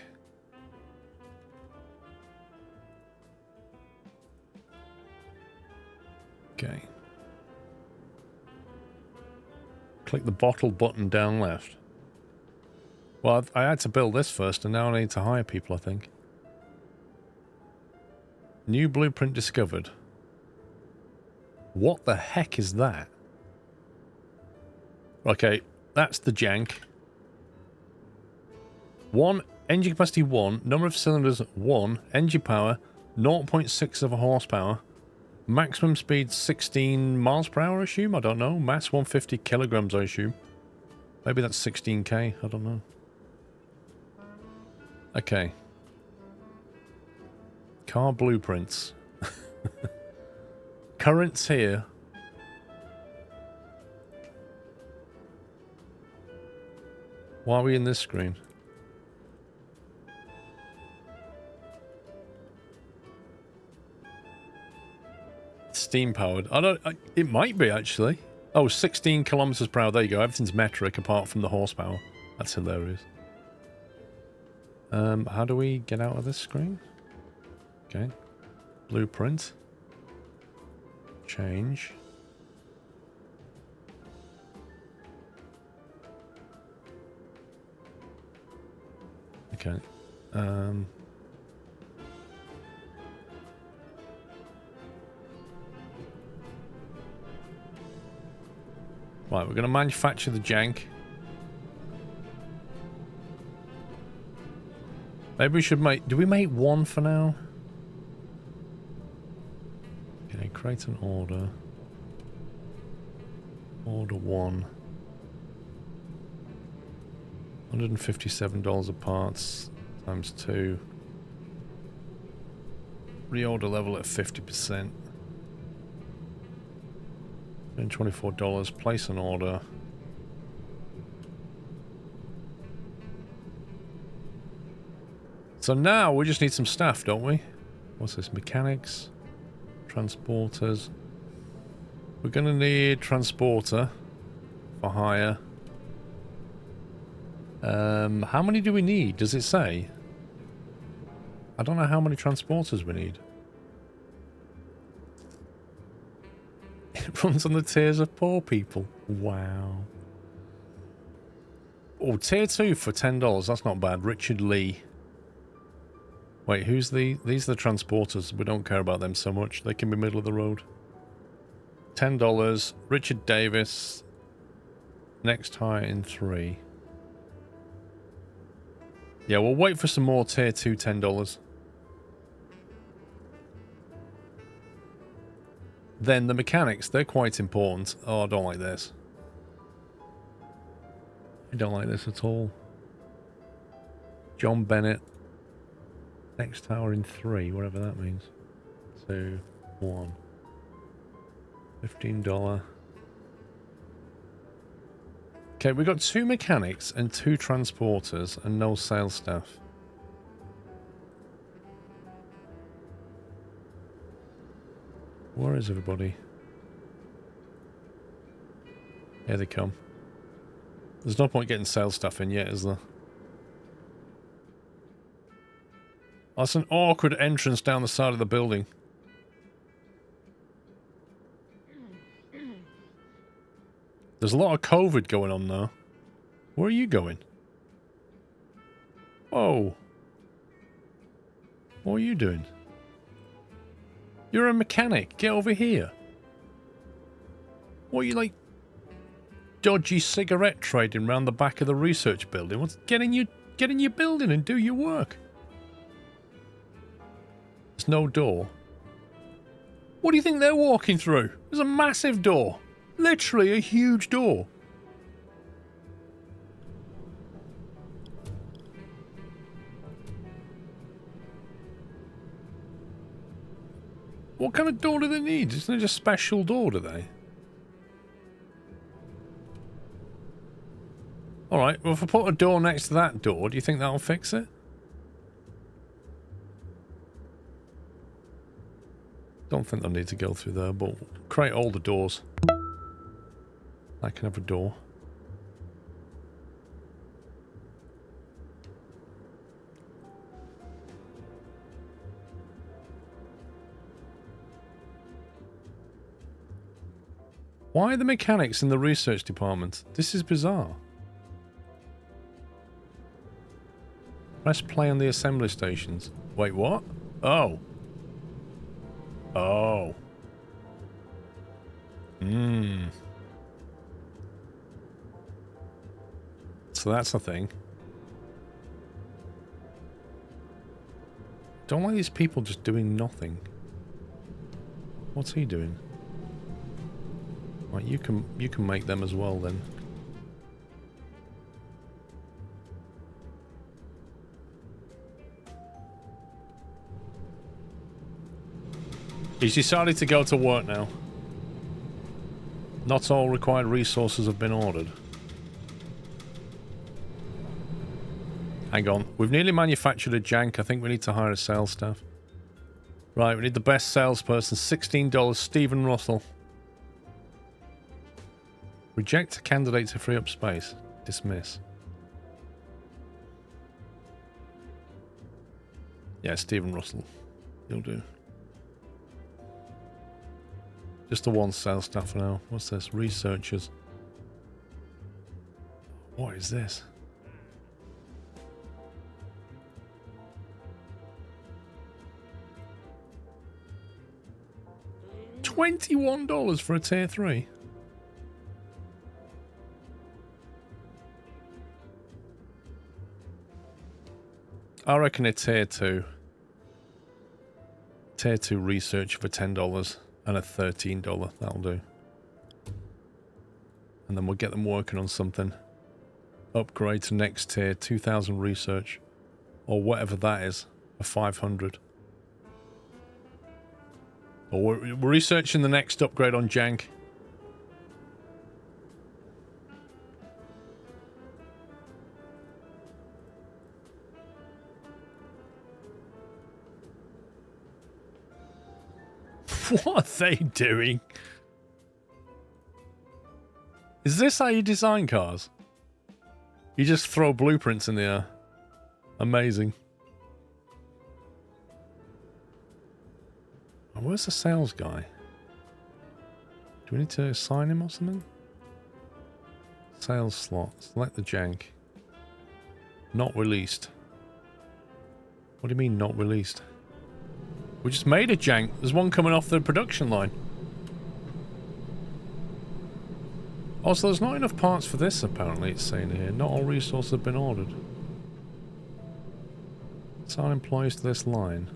Okay. Click the bottle button down left. Well, I had to build this first, and now I need to hire people, I think. New blueprint discovered. What the heck is that? Okay, that's the jank. 1, engine capacity 1, number of cylinders 1, engine power 0.6 of a horsepower, maximum speed 16 miles per hour, I assume? I don't know. Mass 150 kilograms, I assume. Maybe that's 16k, I don't know. Okay. Car blueprints. Currents here. Why are we in this screen? Steam powered. It might be actually. Oh, 16 kilometers per hour. There you go. Everything's metric apart from the horsepower. That's hilarious. How do we get out of this screen? Okay. Blueprint. Change. Okay. Right, we're going to manufacture the jank. Maybe we should make... Do we make one for now? Okay, create an order. Order one. $157 of parts times 2. Reorder level at 50%. $24. Place an order. So now we just need some staff, don't we? What's this? Mechanics, transporters. We're going to need transporter for hire. How many do we need? Does it say? I don't know how many transporters we need. It runs on the tiers of poor people. Wow. Oh, tier 2 for $10. That's not bad. Richard Lee. Wait, who's the... These are the transporters. We don't care about them so much. They can be middle of the road. $10. Richard Davis. Next hire in 3. Yeah, we'll wait for some more tier 2 $10. Then the mechanics, they're quite important. Oh, I don't like this. I don't like this at all. John Bennett. Next tower in 3, whatever that means. 2, 1. $15. Okay, we've got 2 mechanics and 2 transporters and no sales staff. Where is everybody? Here they come. There's no point getting sales staff in yet, is there? Oh, that's an awkward entrance down the side of the building. There's a lot of COVID going on now. Where are you going? Whoa. What are you doing? You're a mechanic. Get over here. What are you, like, dodgy cigarette trading around the back of the research building? What's get in your building and do your work. There's no door. What do you think they're walking through? There's a massive door. Literally a huge door. What kind of door do they need? Isn't it just a special door, do they? Alright, well if I put a door next to that door, do you think that'll fix it? Don't think they'll need to go through there, but create all the doors. I can have a door. Why are the mechanics in the research department? This is bizarre. Press play on the assembly stations. Wait, what? Oh. Oh. So that's the thing. Don't like these people just doing nothing. What's he doing? Right, you can make them as well then. He's decided to go to work now. Not all required resources have been ordered. Hang on. We've nearly manufactured a jank. I think we need to hire a sales staff. Right, we need the best salesperson. $16, Stephen Russell. Reject a candidate to free up space. Dismiss. Yeah, Stephen Russell. He'll do. Just the one sales staff for now. What's this? Researchers. What is this? $21 for a tier 3. I reckon a tier 2. Tier 2 research for $10 and a $13. That'll do. And then we'll get them working on something. Upgrade to next tier, 2000 research. Or whatever that is, a 500. Or we're researching the next upgrade on Jank. What are they doing? Is this how you design cars? You just throw blueprints in the air. Amazing. Oh, where's the sales guy? Do we need to assign him or something? Sales slot. Select the jank. Not released. What do you mean not released? We just made a jank. There's one coming off the production line. Also, there's not enough parts for this, apparently, it's saying here. Not all resources have been ordered. Assign employees to this line.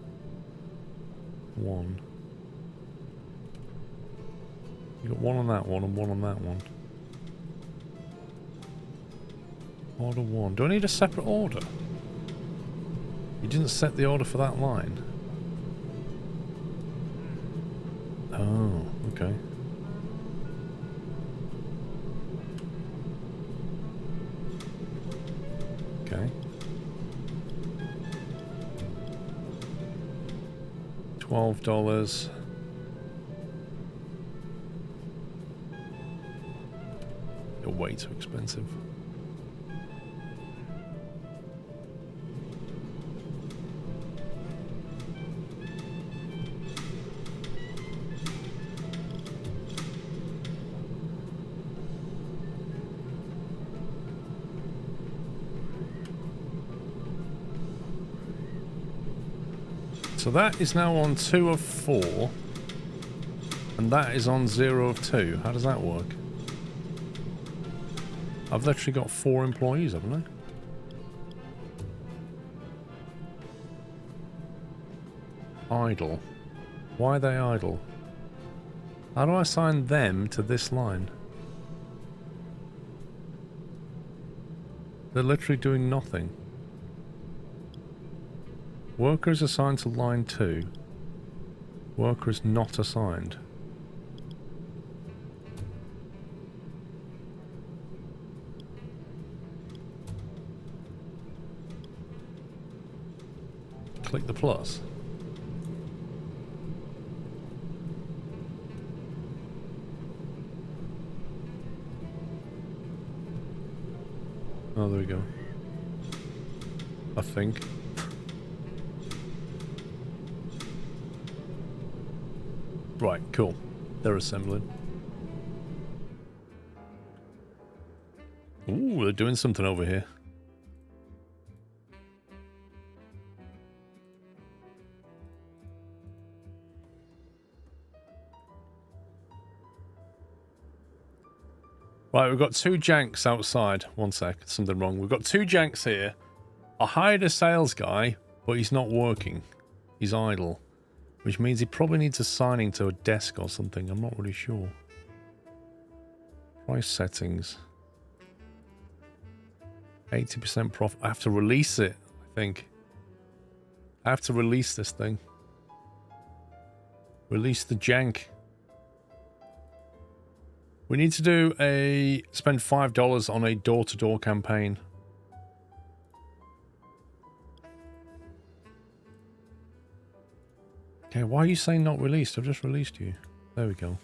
1. You got 1 on that one and 1 on that one. Order 1. Do I need a separate order? You didn't set the order for that line. Oh, okay. Okay. $12. They're way too expensive. So that is now on 2 of 4. And that is on 0 of 2. How does that work? I've literally got 4 employees, haven't I? Idle. Why are they idle? How do I assign them to this line? They're literally doing nothing. Worker is assigned to line 2. Worker is not assigned. Click the plus. Oh, there we go. I think. Right, cool. They're assembling. Ooh, they're doing something over here. Right, we've got 2 janks outside. One sec, something wrong. We've got 2 janks here. I hired a sales guy, but he's not working. He's idle. Which means he probably needs assigning to a desk or something. I'm not really sure. Price settings. 80% profit. I have to release it, I think. I have to release this thing. Release the jank. We need to do spend $5 on a door-to-door campaign. Okay, why are you saying not released? I've just released you. There we go.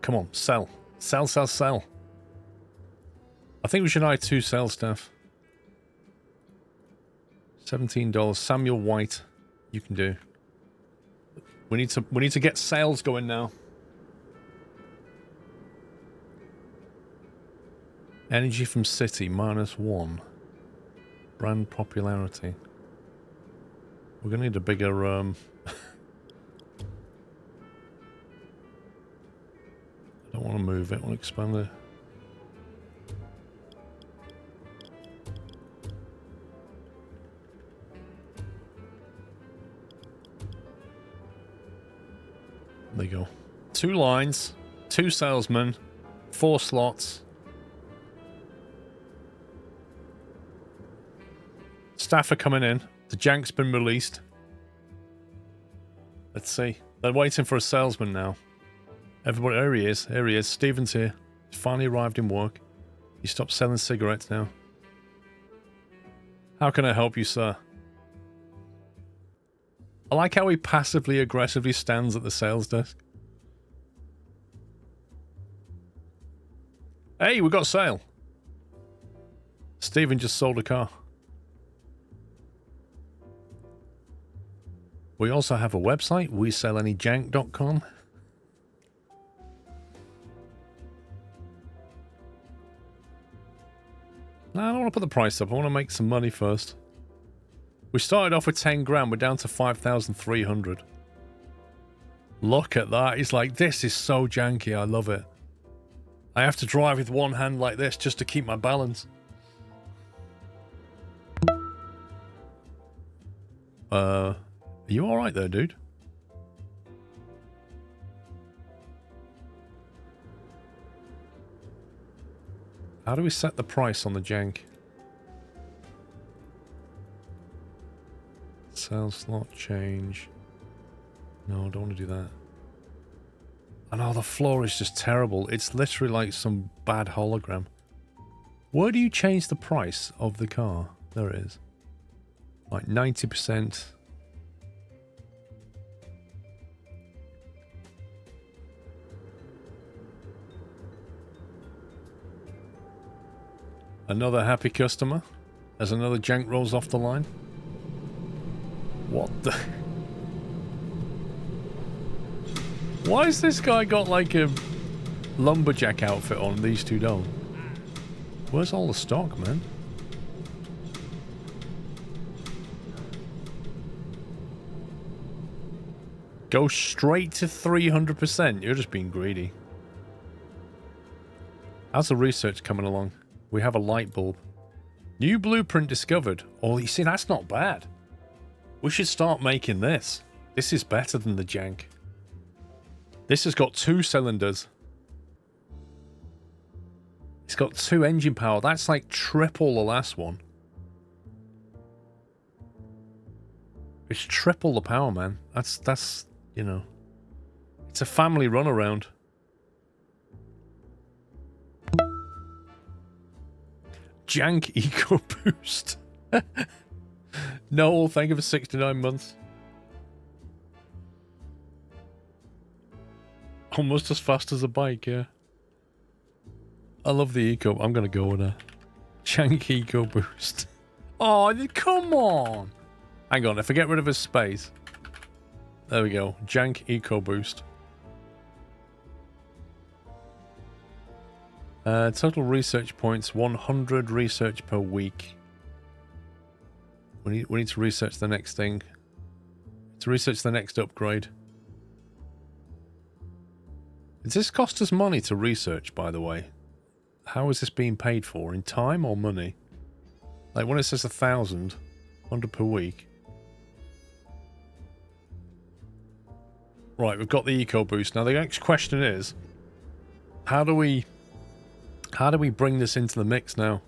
Come on, sell. Sell, sell, sell. I think we should hire 2 sales staff. $17. Samuel White, you can do. We need to get sales going now. Energy from city -1. Brand popularity. We're gonna need a bigger I don't want to move it, I want to expand it. There you go. 2 lines, 2 salesmen, 4 slots. Staff are coming in. The jank's been released. Let's see. They're waiting for a salesman now. Everybody, there he is. There he is. Stephen's here. He's finally arrived in work. He stopped selling cigarettes now. How can I help you, sir? I like how he passively aggressively stands at the sales desk. Hey, we got a sale. Stephen just sold a car. We also have a website, wesellenyjank.com. No, I don't want to put the price up. I want to make some money first. We started off with 10 grand. We're down to 5,300. Look at that. He's like, this is so janky. I love it. I have to drive with one hand like this just to keep my balance. Are you alright there, dude? How do we set the price on the jank? Sales slot change. No, I don't want to do that. And oh, the floor is just terrible. It's literally like some bad hologram. Where do you change the price of the car? There it is. Like 90%. Another happy customer as another jank rolls off the line. What the... Why has this guy got like a lumberjack outfit on, these two don't? Where's all the stock, man? Go straight to 300%. You're just being greedy. How's the research coming along? We have a light bulb. New blueprint discovered. Oh, you see, that's not bad. We should start making this. This is better than the jank. This has got 2 cylinders. It's got 2 engine power. That's like triple the last one. It's triple the power, man. That's, you know. It's a family runaround. Jank Eco Boost. No, thank you for 69 months. Almost as fast as a bike, yeah. I love the Eco. I'm going to go with a Jank Eco Boost. Oh, come on. Hang on, if I get rid of his space. There we go. Jank Eco Boost. Total research points, 100 research per week. We need to research the next thing. To research the next upgrade. Does this cost us money to research, by the way? How is this being paid for? In time or money? Like when it says 1,000, 100 per week. Right, we've got the Eco Boost. Now the next question is, how do we bring this into the mix now?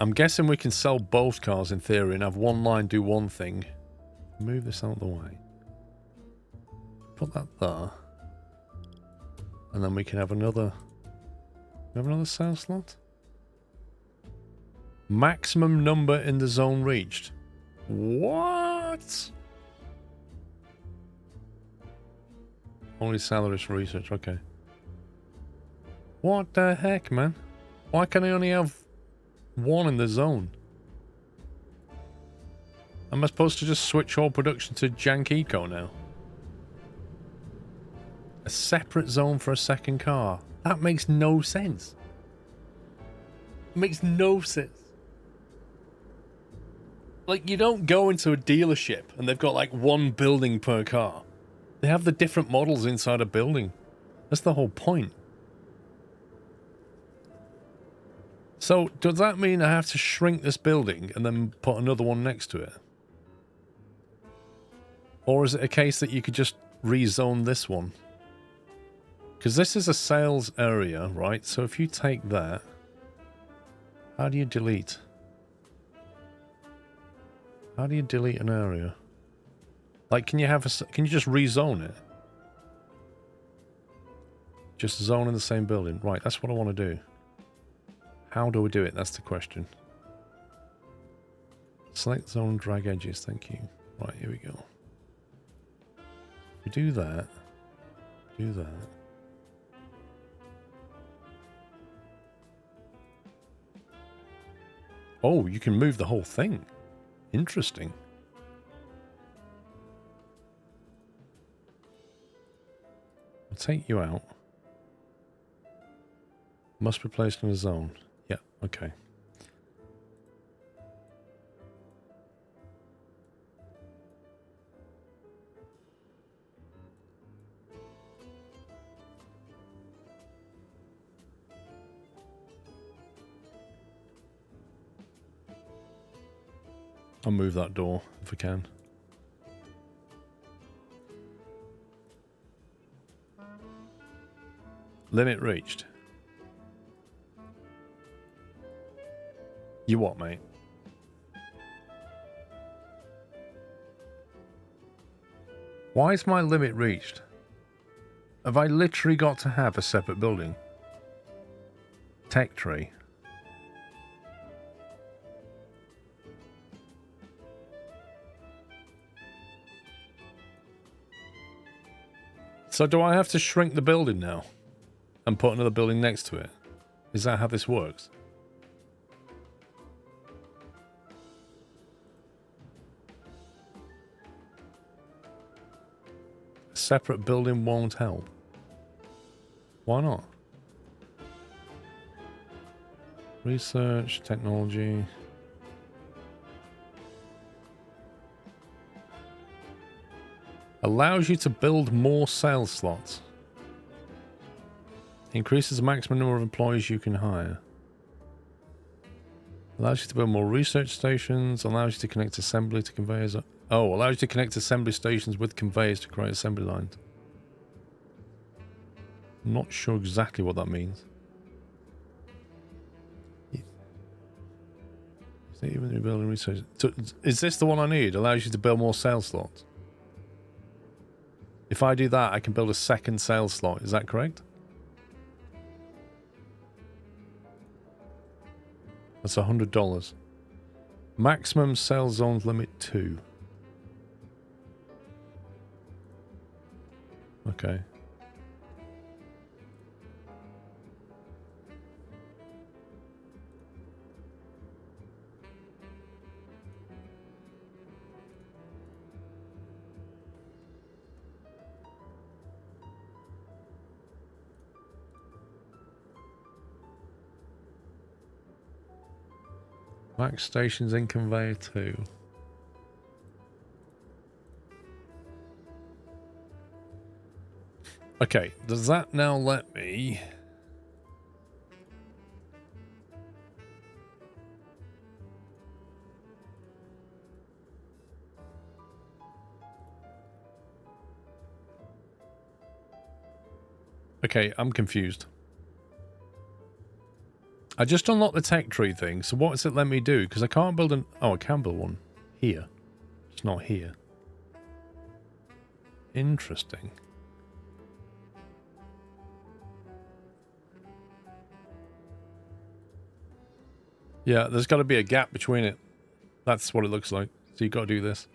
I'm guessing we can sell both cars in theory and have one line do one thing. Move this out of the way. Put that there. And then we can have another... have another sales slot? Maximum number in the zone reached. What? Only salaries for research, okay. What the heck, man? Why can I only have one in the zone? Am I supposed to just switch all production to Jank Eco now? A separate zone for a second car. That makes no sense. It makes no sense. Like, you don't go into a dealership and they've got like one building per car. They have the different models inside a building. That's the whole point. So, does that mean I have to shrink this building and then put another one next to it? Or is it a case that you could just rezone this one? Because this is a sales area, right? So if you take that, how do you delete? How do you delete an area? Like, can you just rezone it? Just zone in the same building. Right, that's what I want to do. How do we do it? That's the question. Select zone, drag edges. Thank you. Right, here we go. If we do that, do that. Oh, you can move the whole thing. Interesting. I'll take you out. Must be placed in a zone. Yeah, okay. I'll move that door if I can. Limit reached. You what, mate? Why is my limit reached? Have I literally got to have a separate building? Tech tree. So do I have to shrink the building now and put another building next to it? Is that how this works? A separate building won't help. Why not? Research, technology. Allows you to build more sales slots. Increases the maximum number of employees you can hire. Allows you to build more research stations. Allows you to connect assembly to conveyors. Oh, allows you to connect assembly stations with conveyors to create assembly lines. I'm not sure exactly what that means. Is it even building research? So, is this the one I need? Allows you to build more sales slots. If I do that, I can build a second sales slot. Is that correct? That's $100. Maximum sales zones limit 2. Okay. Max stations in conveyor 2. Okay, does that now let me... Okay, I'm confused. I just unlocked the tech tree thing, so what does it let me do? Because I can't build an... Oh, I can build one here. It's not here. Interesting. Yeah, there's got to be a gap between it. That's what it looks like. So you've got to do this.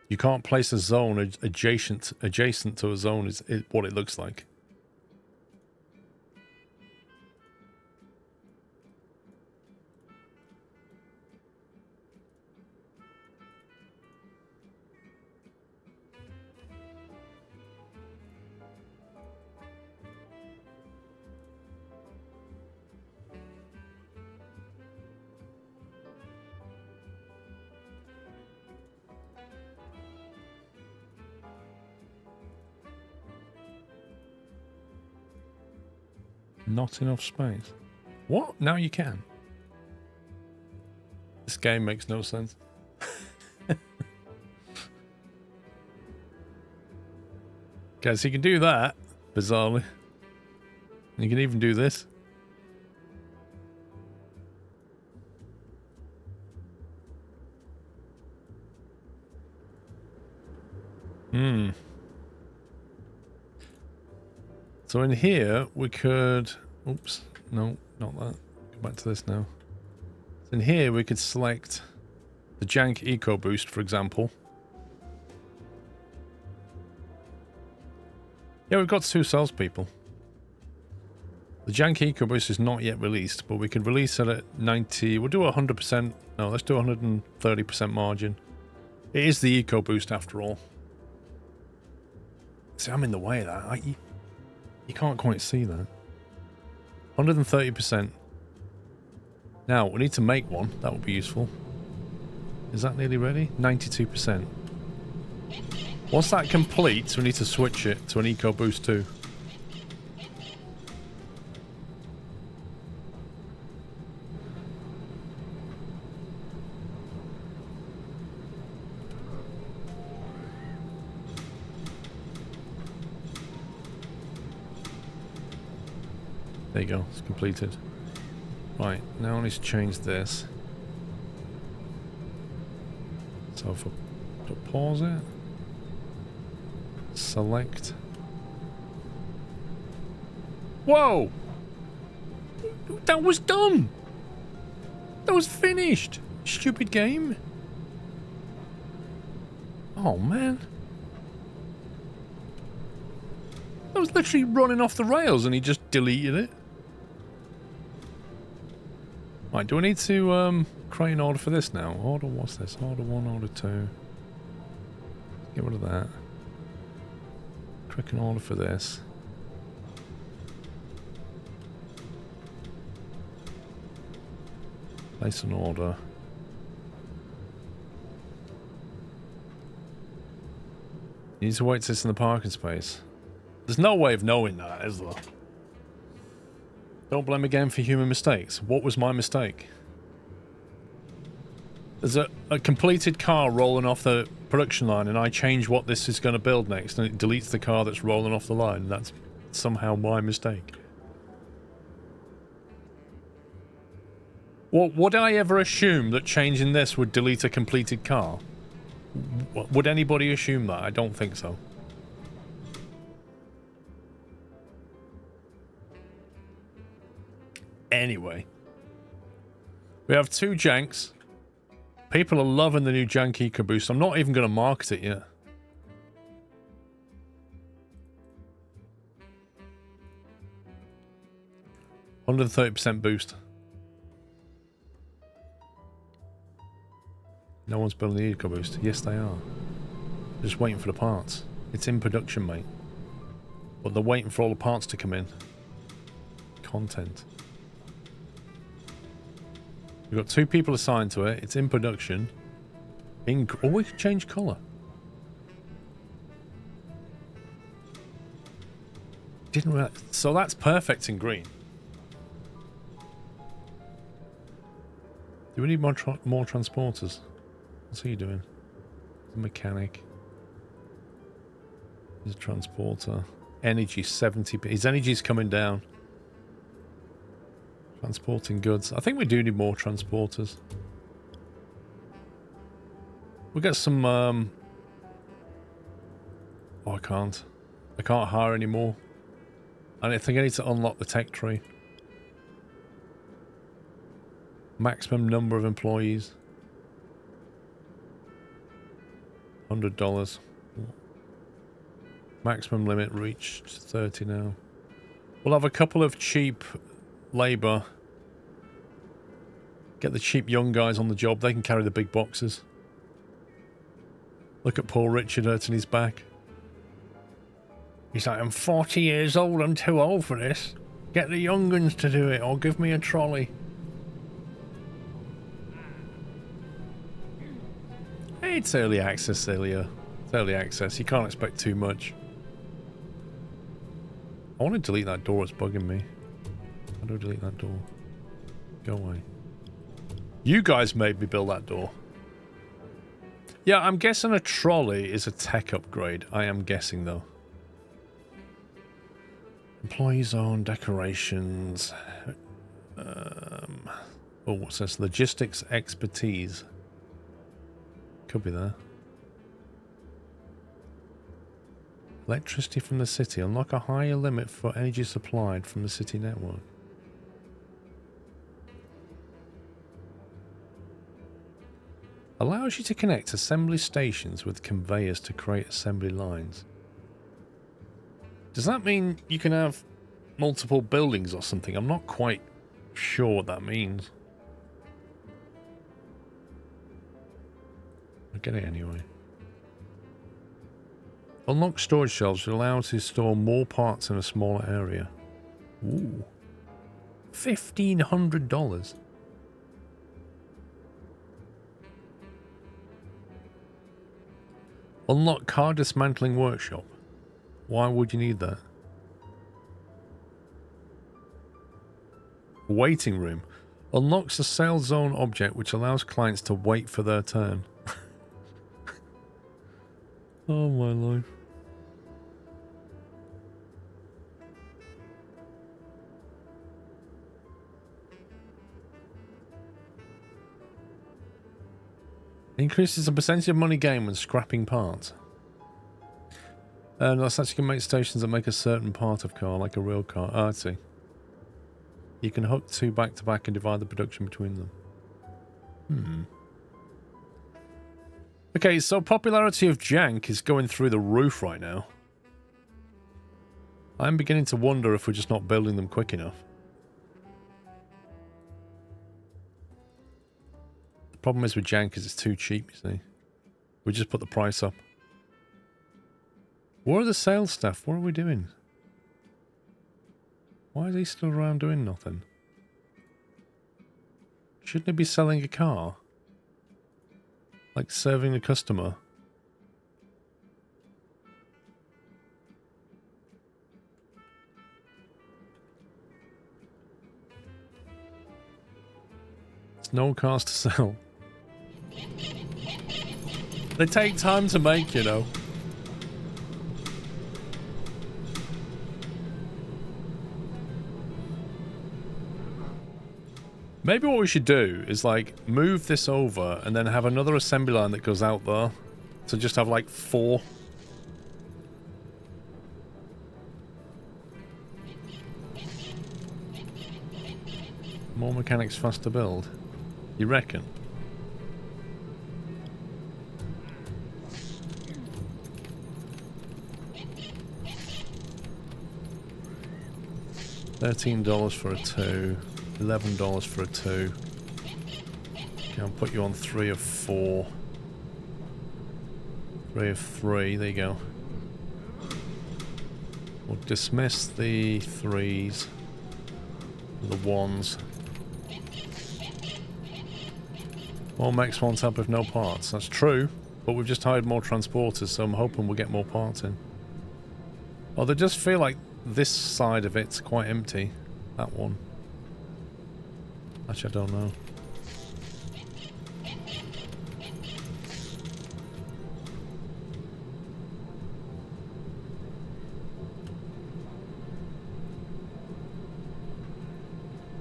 You can't place a zone adjacent to a zone is what it looks like. Not enough space. What? Now you can. This game makes no sense. Okay, so you can do that, bizarrely. And you can even do this. So in here, we could... Oops. No, not that. Go back to this now. So in here, we could select the Jank EcoBoost, for example. Yeah, we've got 2 salespeople. The Jank EcoBoost is not yet released, but we could release it at 90... We'll do 100%. No, let's do 130% margin. It is the EcoBoost after all. See, I'm in the way of that. You can't quite see that. 130%. Now, we need to make one. That would be useful. Is that nearly ready? 92%. Once that completes, we need to switch it to an EcoBoost 2. There you go, it's completed. Right, now I need to change this. So if I pause it, select. Whoa! That was done! That was finished! Stupid game. Oh man. That was literally running off the rails and he just deleted it. Right, do I need to create an order for this now? Order, what's this? Order 1, order 2. Get rid of that. Create an order for this. Place an order. You need to wait till it's in the parking space. There's no way of knowing that, is there? Don't blame a game for human mistakes. What was my mistake? There's a completed car rolling off the production line and I change what this is going to build next and it deletes the car that's rolling off the line. That's somehow my mistake. Well, would I ever assume that changing this would delete a completed car? Would anybody assume that? I don't think so. Anyway, we have 2 Janks. People are loving the new Jank EcoBoost. I'm not even going to market it yet. $130% boost. No one's building the EcoBoost. Yes, they are. They're just waiting for the parts. It's in production, mate. But they're waiting for all the parts to come in. Content. We've got 2 people assigned to it. It's in production. Oh, we can change colour. Didn't realize. So that's perfect in green. Do we need more transporters? What's he doing? The mechanic. He's a transporter. Energy 70. His energy's coming down. Transporting goods. I think we do need more transporters. We'll get some... Oh, I can't. I can't hire anymore. And I think I need to unlock the tech tree. Maximum number of employees. $100. Maximum limit reached 30 now. We'll have a couple of cheap labour. Get the cheap young guys on the job. They can carry the big boxes. Look at poor Richard hurting his back. He's like, I'm 40 years old. I'm too old for this. Get the young guns to do it or give me a trolley. Hey, it's early access, Ilya. It's early access. You can't expect too much. I want to delete that door. It's bugging me. How do I delete that door? Go away. You guys made me build that door. Yeah, I'm guessing a trolley is a tech upgrade. I am guessing, though. Employee zone, decorations. Oh, what's this? Logistics expertise. Could be there. Electricity from the city. Unlock a higher limit for energy supplied from the city network. Allows you to connect assembly stations with conveyors to create assembly lines. Does that mean you can have multiple buildings or something? I'm not quite sure what that means. I get it anyway. Unlock storage shelves to allow to store more parts in a smaller area. Ooh. $1,500. Unlock car dismantling workshop. Why would you need that? Waiting room. Unlocks a sales zone object which allows clients to wait for their turn. Oh my life. Increases the percentage of money gained when scrapping parts. That's actually can make stations that make a certain part of car, like a real car. Oh, I see. You can hook two back to back and divide the production between them. Okay, so popularity of Jank is going through the roof right now. I'm beginning to wonder if we're just not building them quick enough. The problem is with Jank is it's too cheap, you see. We just put the price up. Where are the sales staff? What are we doing? Why is he still around doing nothing? Shouldn't he be selling a car? Like serving the customer? There's no cars to sell. They take time to make, you know. Maybe what we should do is like move this over and then have another assembly line that goes out there. So just have like 4. More mechanics, faster build. You reckon? $13 for a 2. $11 for a 2. Okay, I'll put you on 3 of 4. 3 of 3, there you go. We'll dismiss the 3s. The 1s. More mechs won't help with no parts. That's true, but we've just hired more transporters, so I'm hoping we'll get more parts in. Oh, they just feel like this side of it's quite empty. That one. Actually, I don't know.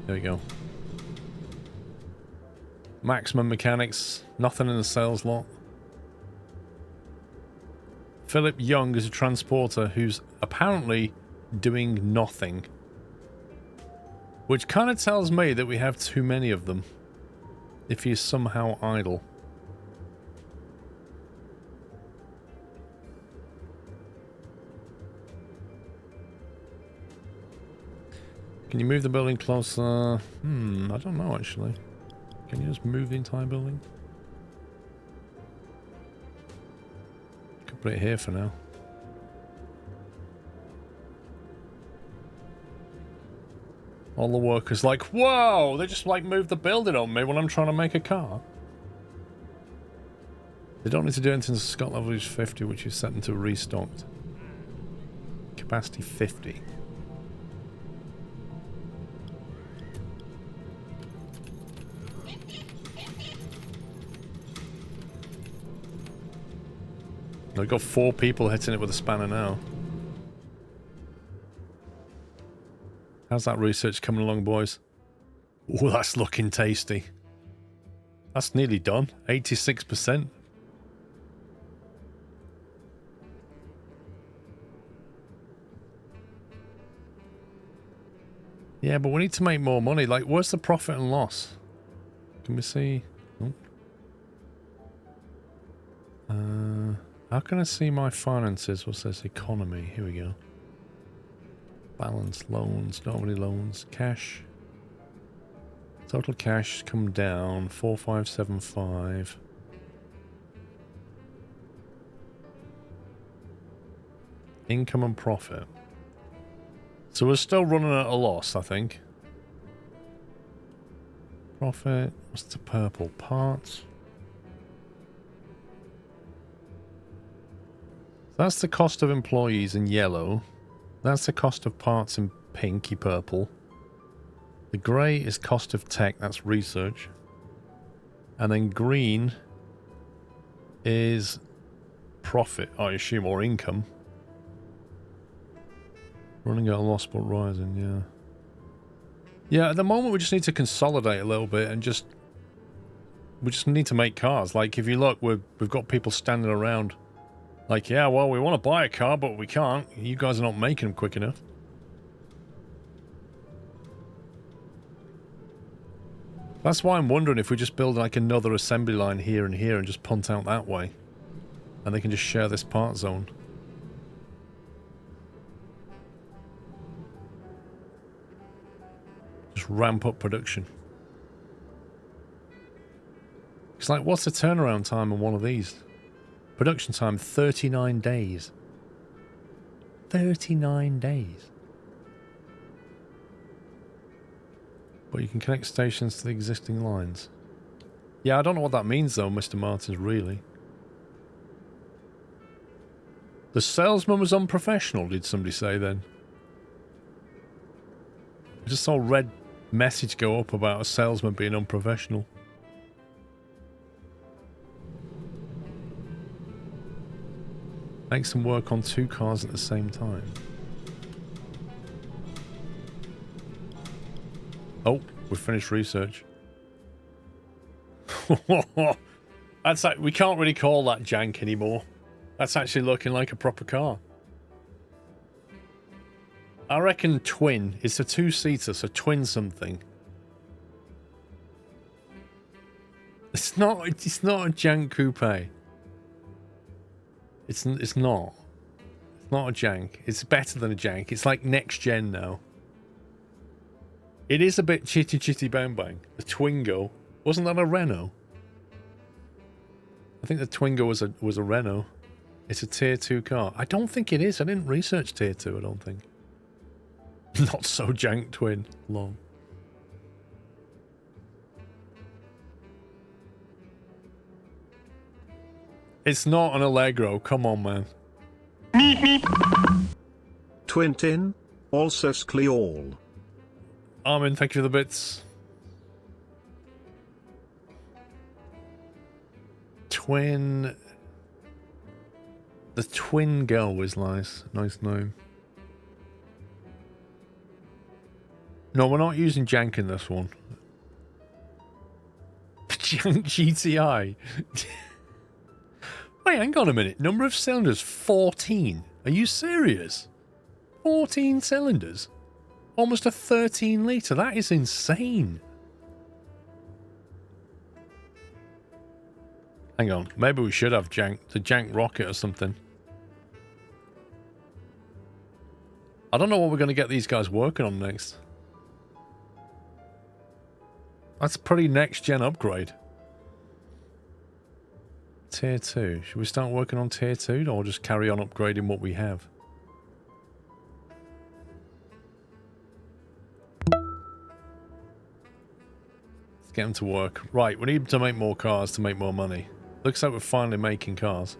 There we go. Maximum mechanics. Nothing in the sales lot. Philip Young is a transporter who's apparently doing nothing. Which kind of tells me that we have too many of them. If he's somehow idle. Can you move the building closer? I don't know actually. Can you just move the entire building? Could put it here for now. All the workers like, whoa! They just like moved the building on me when I'm trying to make a car. They don't need to do anything until Scott level is 50, which is set into restocked. Capacity 50. I've got 4 people hitting it with a spanner now. How's that research coming along, boys? Oh, that's looking tasty. That's nearly done. 86%. Yeah, but we need to make more money. Like, where's the profit and loss? Can we see? Oh. How can I see my finances? What's this? Economy. Here we go. Balance, loans, not many loans. Cash. Total cash come down. 4575. Income and profit. So we're still running at a loss, I think. Profit. What's the purple? Parts. That's the cost of employees in yellow. That's the cost of parts in pinky purple. The grey is cost of tech. That's research. And then green is profit, I assume, or income. Running at a loss but rising, yeah. Yeah, at the moment we just need to consolidate a little bit and just... We just need to make cars. Like, if you look, we've got people standing around like, yeah, well, we want to buy a car, but we can't. You guys are not making them quick enough. That's why I'm wondering if we just build like another assembly line here and here and just punt out that way. And they can just share this part zone. Just ramp up production. It's like, what's the turnaround time on one of these? Production time, 39 days. 39 days. But you can connect stations to the existing lines. Yeah, I don't know what that means though, Mr. Martins, really. The salesman was unprofessional, did somebody say then? I just saw a red message go up about a salesman being unprofessional. Make some work on 2 cars at the same time. Oh, we finished research. That's like, we can't really call that jank anymore. That's actually looking like a proper car. I reckon twin. It's a 2-seater, so twin something. It's not a jank coupe. It's not. It's not a jank. It's better than a jank. It's like next gen now. It is a bit chitty chitty bang bang. The Twingo. Wasn't that a Renault? I think the Twingo was a Renault. It's a tier 2 car. I don't think it is. I didn't research tier 2, I don't think. Not so jank twin. Long. It's not an Allegro. Come on, man. Twintin. Also Skleall. Armin, thank you for the bits. Twin. The Twin Girl was nice. Nice name. No, we're not using jank in this one. Jank GTI. Wait, hang on a minute. Number of cylinders, 14. Are you serious? 14 cylinders? Almost a 13 litre. That is insane. Hang on. Maybe we should have jank. The jank rocket or something. I don't know what we're going to get these guys working on next. That's a pretty next-gen upgrade. Tier 2. Should we start working on Tier 2 or just carry on upgrading what we have? Let's get them to work. Right, we need to make more cars to make more money. Looks like we're finally making cars.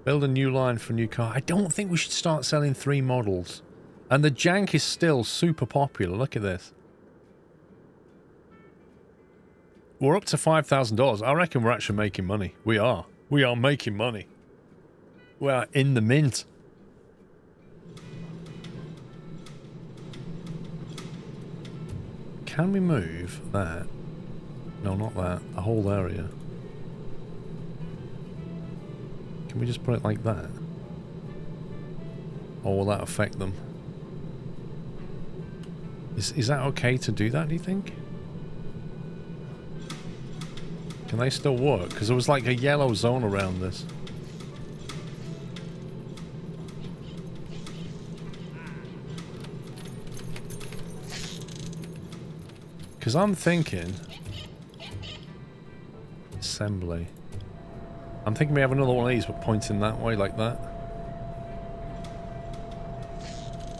Build a new line for a new car. I don't think we should start selling 3 models. And the jank is still super popular. Look at this. We're up to $5,000. I reckon we're actually making money. We are. We are making money. We're in the mint. Can we move that? No, not that. A whole area. Can we just put it like that? Or will that affect them? Is that okay to do that, do you think? Can they still work? Because there was like a yellow zone around this. Because I'm thinking... Assembly. I'm thinking we have another one of these, but pointing that way, like that.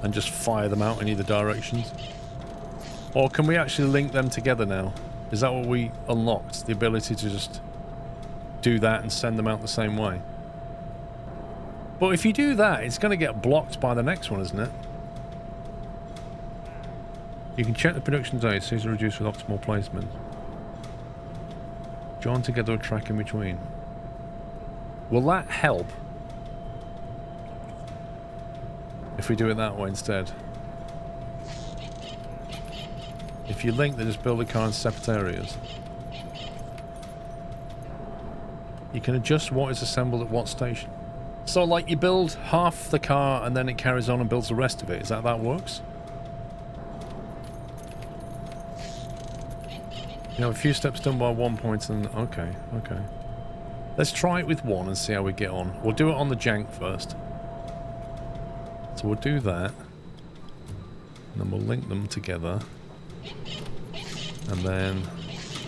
And just fire them out in either directions. Or can we actually link them together now? Is that what we unlocked? The ability to just do that and send them out the same way? But if you do that, it's going to get blocked by the next one, isn't it? You can check the production date, so it's reduced with optimal placement. Join together a track in between. Will that help? If we do it that way instead. If you link, they just build a car in separate areas. You can adjust what is assembled at what station. So like you build half the car and then it carries on and builds the rest of it. Is that how that works? You know, a few steps done by 1 point and... Okay, okay. Let's try it with one and see how we get on. We'll do it on the jank first. So we'll do that. And then we'll link them together. And then...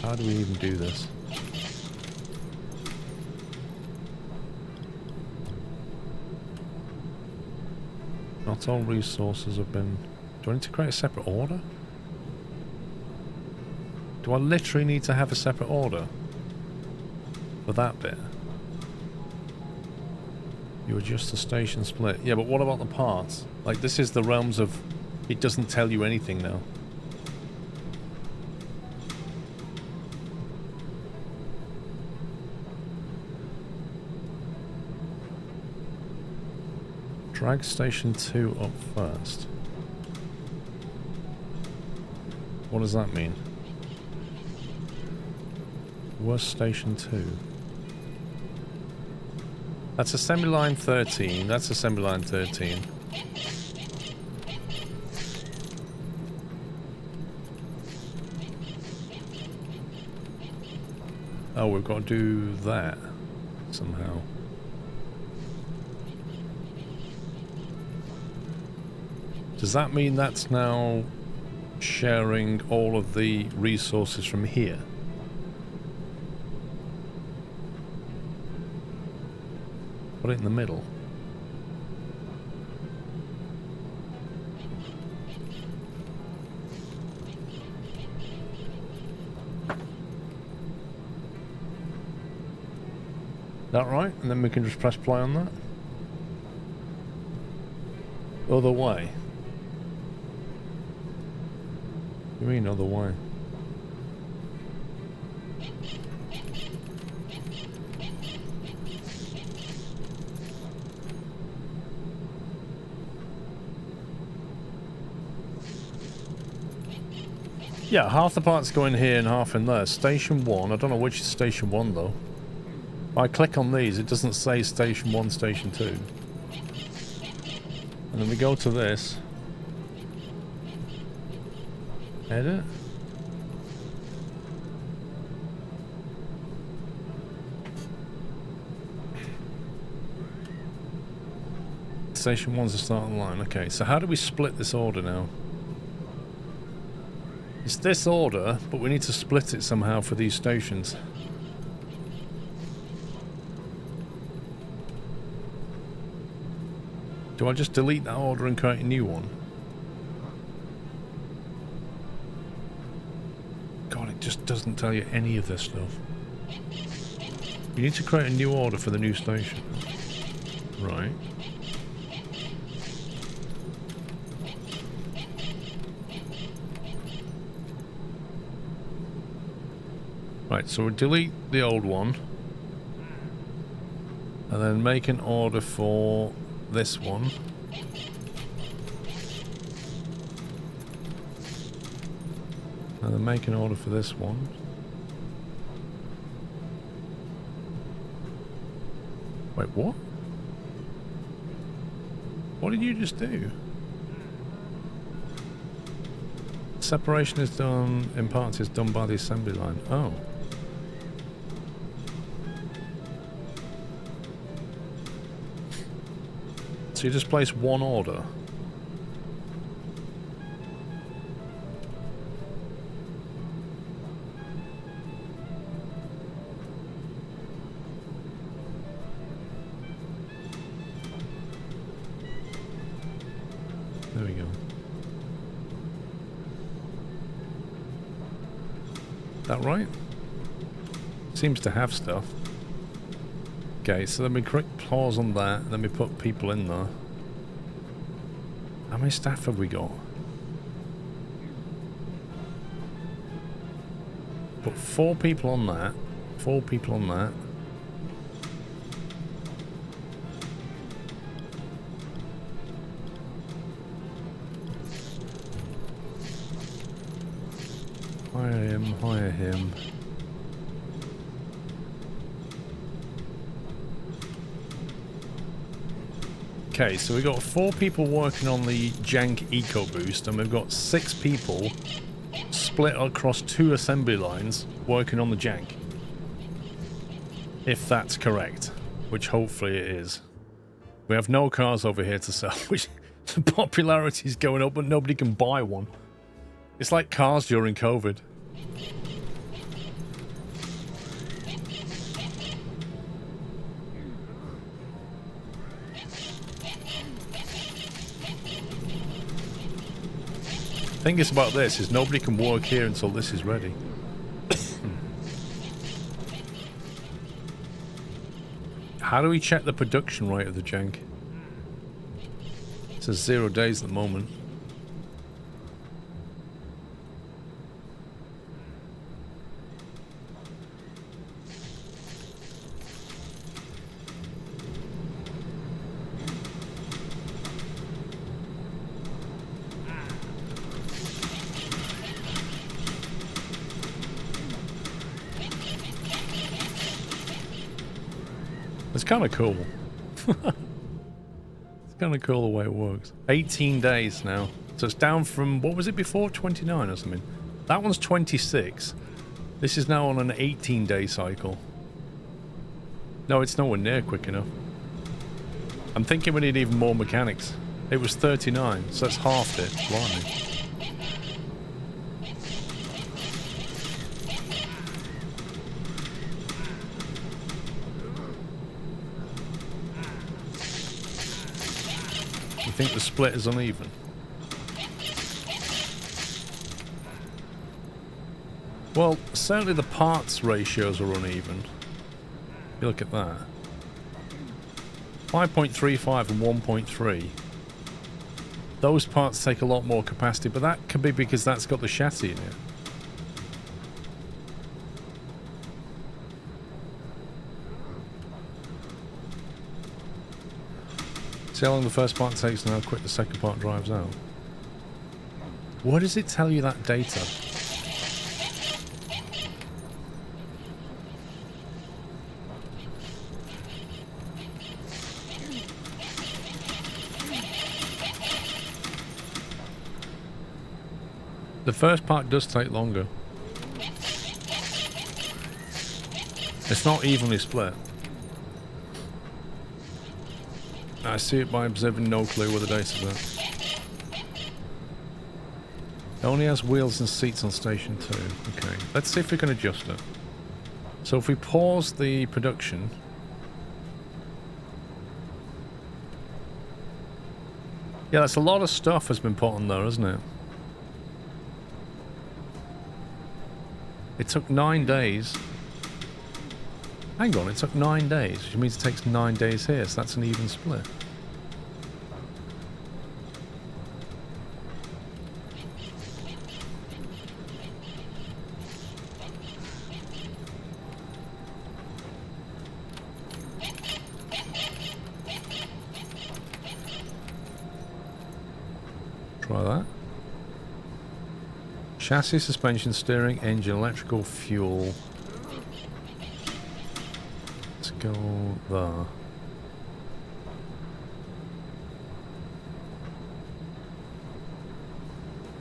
How do we even do this? Not all resources have been... Do I need to create a separate order? Do I literally need to have a separate order for that bit? You adjust the station split. Yeah, but what about the parts? Like, this is the realms of... It doesn't tell you anything now. Drag station 2 up first. What does that mean? Where's station 2? That's assembly line 13. That's assembly line 13. Oh, we've got to do that somehow. Does that mean that's now sharing all of the resources from here? Put it in the middle. That right? And then we can just press play on that? Other way? What do you mean other way? Yeah, half the parts go in here and half in there. Station 1, I don't know which is station 1 though. I click on these, it doesn't say station 1, station 2. And then we go to this. Edit. Station 1's the starting line. Okay, so how do we split this order now? It's this order, but we need to split it somehow for these stations. Do I just delete that order and create a new one? God, it just doesn't tell you any of this stuff. You need to create a new order for the new station. Right. Right, so we'll delete the old one. And then make an order for this one. And then make an order for this one. Wait, what? What did you just do? Separation is done, in parts is done by the assembly line. Oh. So you just place one order. There we go. That right? Seems to have stuff. Okay, so then we click pause on that, then we put people in there. How many staff have we got? Put 4 people on that, 4 people on that. Hire him, hire him. Okay, so we've got 4 people working on the Jank EcoBoost, and we've got 6 people split across 2 assembly lines working on the Jank. If that's correct, which hopefully it is. We have no cars over here to sell, which the popularity is going up, but nobody can buy one. It's like cars during COVID. The thing is about this is nobody can work here until this is ready. How do we check the production rate of the Jank? It says 0 days at the moment. It's kind of cool. It's kind of cool the way it works. 18 days now. So it's down from, what was it before? 29 or something. That one's 26. This is now on an 18-day cycle. No, it's nowhere near quick enough. I'm thinking we need even more mechanics. It was 39, so that's halved it. Blimey. I think the split is uneven. Well, certainly the parts ratios are uneven. If you look at that. 5.35 and 1.3. Those parts take a lot more capacity, but that could be because that's got the chassis in it. See how long the first part takes and how quick the second part drives out. Why does it tell you that data? The first part does take longer. It's not evenly split. I see it by observing, no clue where the data's at. It only has wheels and seats on station 2. Okay, let's see if we can adjust it. So if we pause the production... Yeah, that's a lot of stuff has been put on there, isn't it? It took 9 days. Hang on, it took 9 days, which means it takes 9 days here, so that's an even split. try that. Chassis, suspension, steering, engine, electrical, fuel. Let's go there.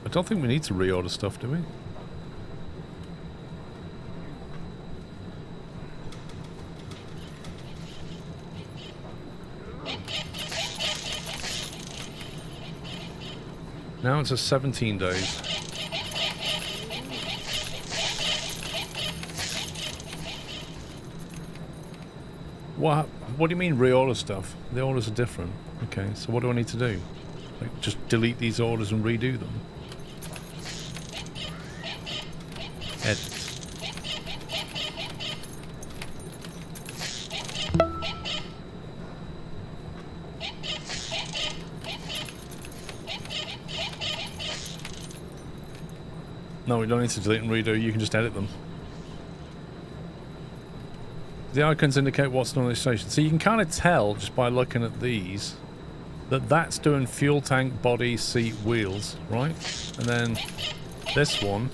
I don't think we need to reorder stuff, do we? Now it's 17 days. What do you mean reorder stuff? The orders are different. Okay, so what do I need to do? Like just delete these orders and redo them? Edit. No, we don't need to delete and redo, you can just edit them. The icons indicate what's on the station. So you can kind of tell just by looking at these that that's doing fuel tank, body, seat, wheels, right? And then this one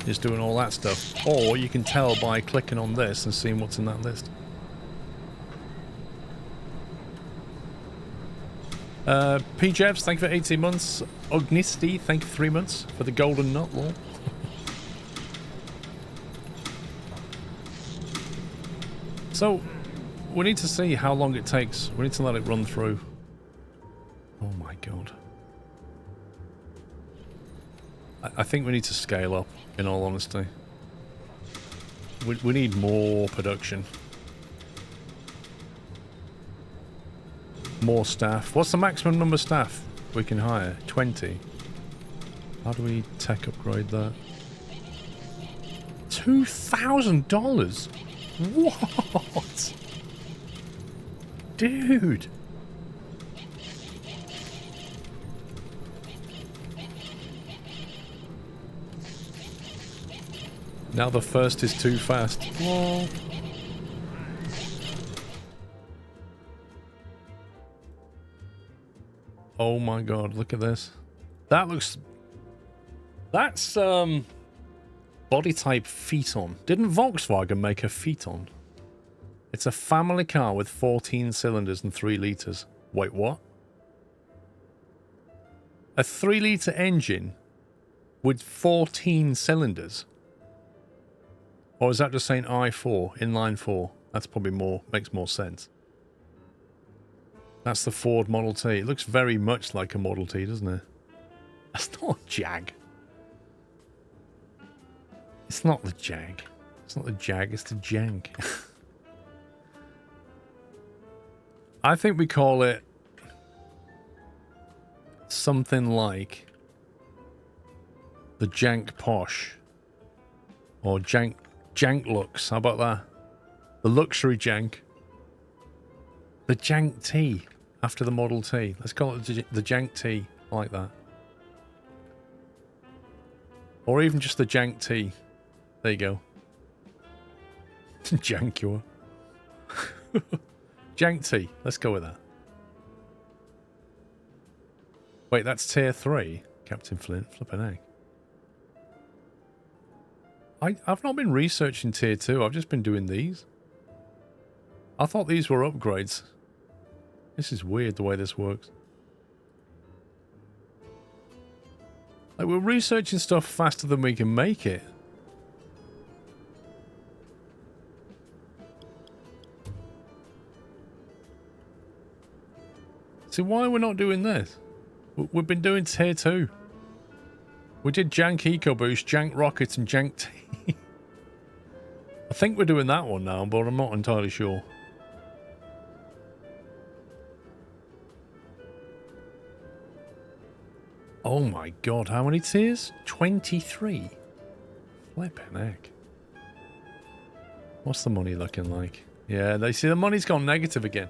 is doing all that stuff. Or you can tell by clicking on this and seeing what's in that list. PJevs, thank you for 18 months. Ognisti, thank you for 3 months for the golden nut lol. So, we need to see how long it takes. We need to let it run through. Oh my god. I think we need to scale up, in all honesty. We need more production. More staff. What's the maximum number of staff we can hire? 20. How do we tech upgrade that? $2,000? What? Dude. Now the first is too fast. Whoa. Oh my god, look at this. That looks... That's, body type Phaeton. Didn't Volkswagen make a Phaeton? It's a family car with 14 cylinders and 3 litres. Wait, what? A 3-litre engine with 14 cylinders? Or is that just saying I4, inline 4? That's probably more, makes more sense. That's the Ford Model T. It looks very much like a Model T, doesn't it? That's not a Jag. It's not the Jag. It's not the Jag, it's the Jank. I think we call it something like the Jank Posh. Or Jank Lux. How about that? The luxury Jank. The Jank T after the Model T. Let's call it the Jank T, like that. Or even just the Jank T. There you go. Jankure. Jank T. Let's go with that. Wait, that's tier 3? Captain Flint. Flippin' egg. I've not been researching tier 2. I've just been doing these. I thought these were upgrades. This is weird the way this works. Like, we're researching stuff faster than we can make it. See, why we're not doing this? We've been doing tier 2. We did Jank EcoBoost, Jank Rockets, and Jank T. I think we're doing that one now, but I'm not entirely sure. Oh my god, how many tiers? 23. Flippin' heck. What's the money looking like? Yeah, they see the money's gone negative again.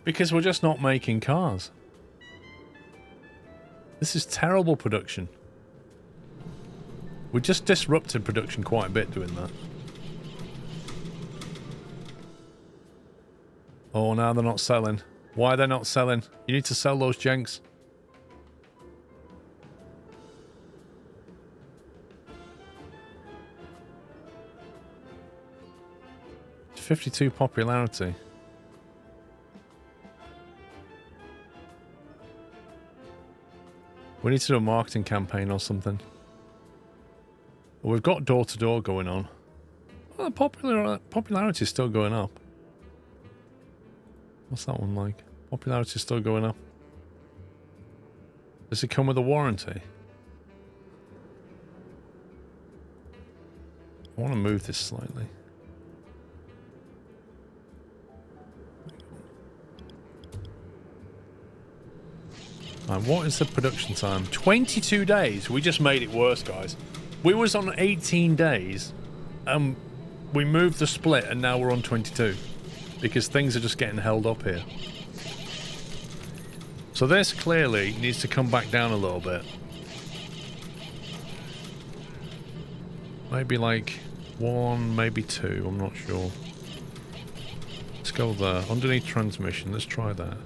Because we're just not making cars. This is terrible production. We just disrupted production quite a bit doing that. Oh, now they're not selling. Why are they not selling? You need to sell those Janks. 52 popularity. We need to do a marketing campaign or something. Well, we've got door-to-door going on. Well, the popularity is still going up. What's that one like? Popularity is still going up. Does it come with a warranty? I want to move this slightly. And what is the production time? 22 days. We just made it worse, guys. We was on 18 days. We moved the split and now we're on 22. Because things are just getting held up here. So this clearly needs to come back down a little bit. Maybe like 1, maybe 2, I'm not sure. Let's go there. Underneath transmission, let's try that.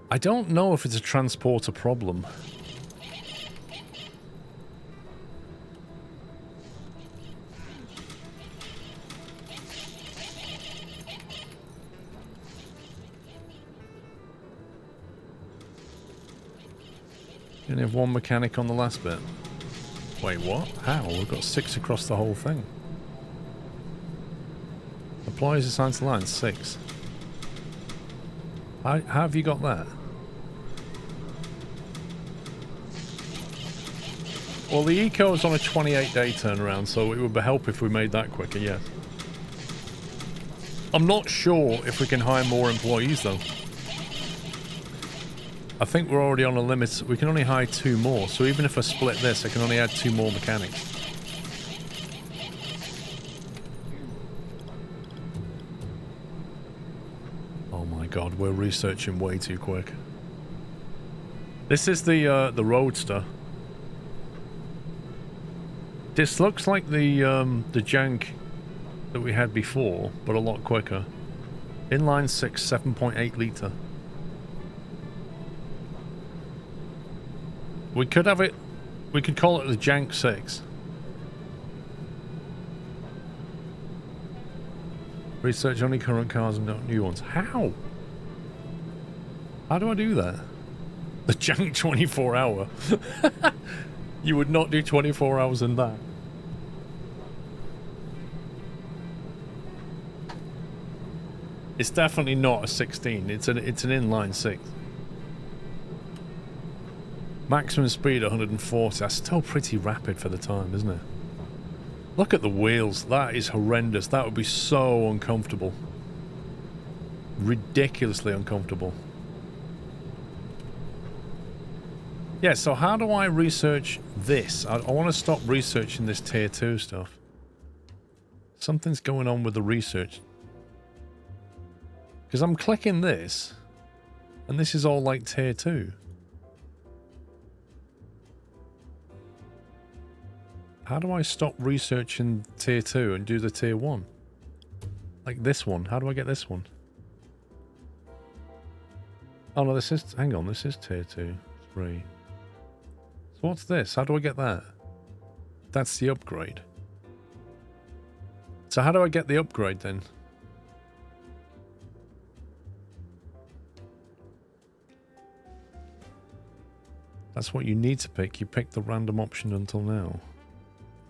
I don't know if it's a transporter problem. You only have 1 mechanic on the last bit. Wait, what? How? We've got 6 across the whole thing. Employees assigned to line, 6. How have you got that? Well, the eco is on a 28-day turnaround, so it would help if we made that quicker, yes. I'm not sure if we can hire more employees, though. I think we're already on a limit. We can only hire 2 more, so even if I split this, I can only add 2 more mechanics. Oh my god, we're researching way too quick. This is the Roadster. This looks like the jank that we had before, but a lot quicker. Inline 6, 7.8 litre. We could have it, we could call it the Jank 6. Research only current cars and not new ones. How? How do I do that? The Jank 24 hour. You would not do 24 hours in that. It's definitely not a 16. It's an inline 6. Maximum speed 140. That's still pretty rapid for the time, isn't it? Look at the wheels. That is horrendous. That would be so uncomfortable. Ridiculously uncomfortable. Yeah, so how do I research this? I want to stop researching this tier 2 stuff. Something's going on with the research. Because I'm clicking this, and this is all like tier 2. How do I stop researching tier 2 and do the tier 1? Like this one. How do I get this one? Oh no, this is... Hang on, this is tier 2. 3. So what's this? How do I get that? That's the upgrade. So how do I get the upgrade then? That's what you need to pick. You picked the random option until now.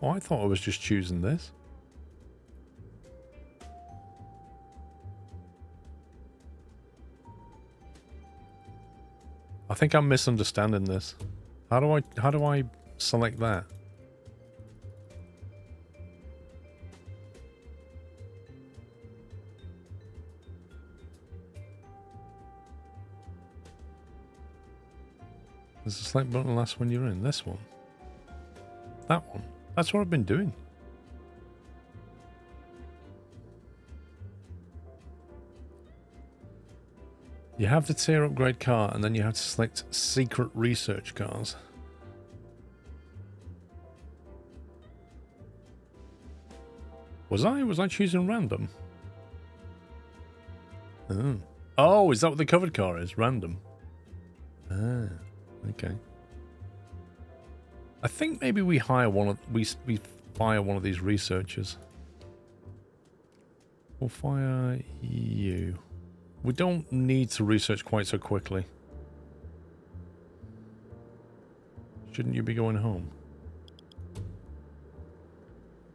Oh, I thought I was just choosing this. I think I'm misunderstanding this. How do I select that? There's a select button the last one you're in. This one. That one. That's what I've been doing. You have the tier upgrade car, and then you have to select secret research cars. Was I choosing random? Oh. Oh, is that what the covered car is? Random. Ah. Ah, okay. I think maybe we hire one of we fire one of these researchers. We'll fire you. We don't need to research quite so quickly. Shouldn't you be going home?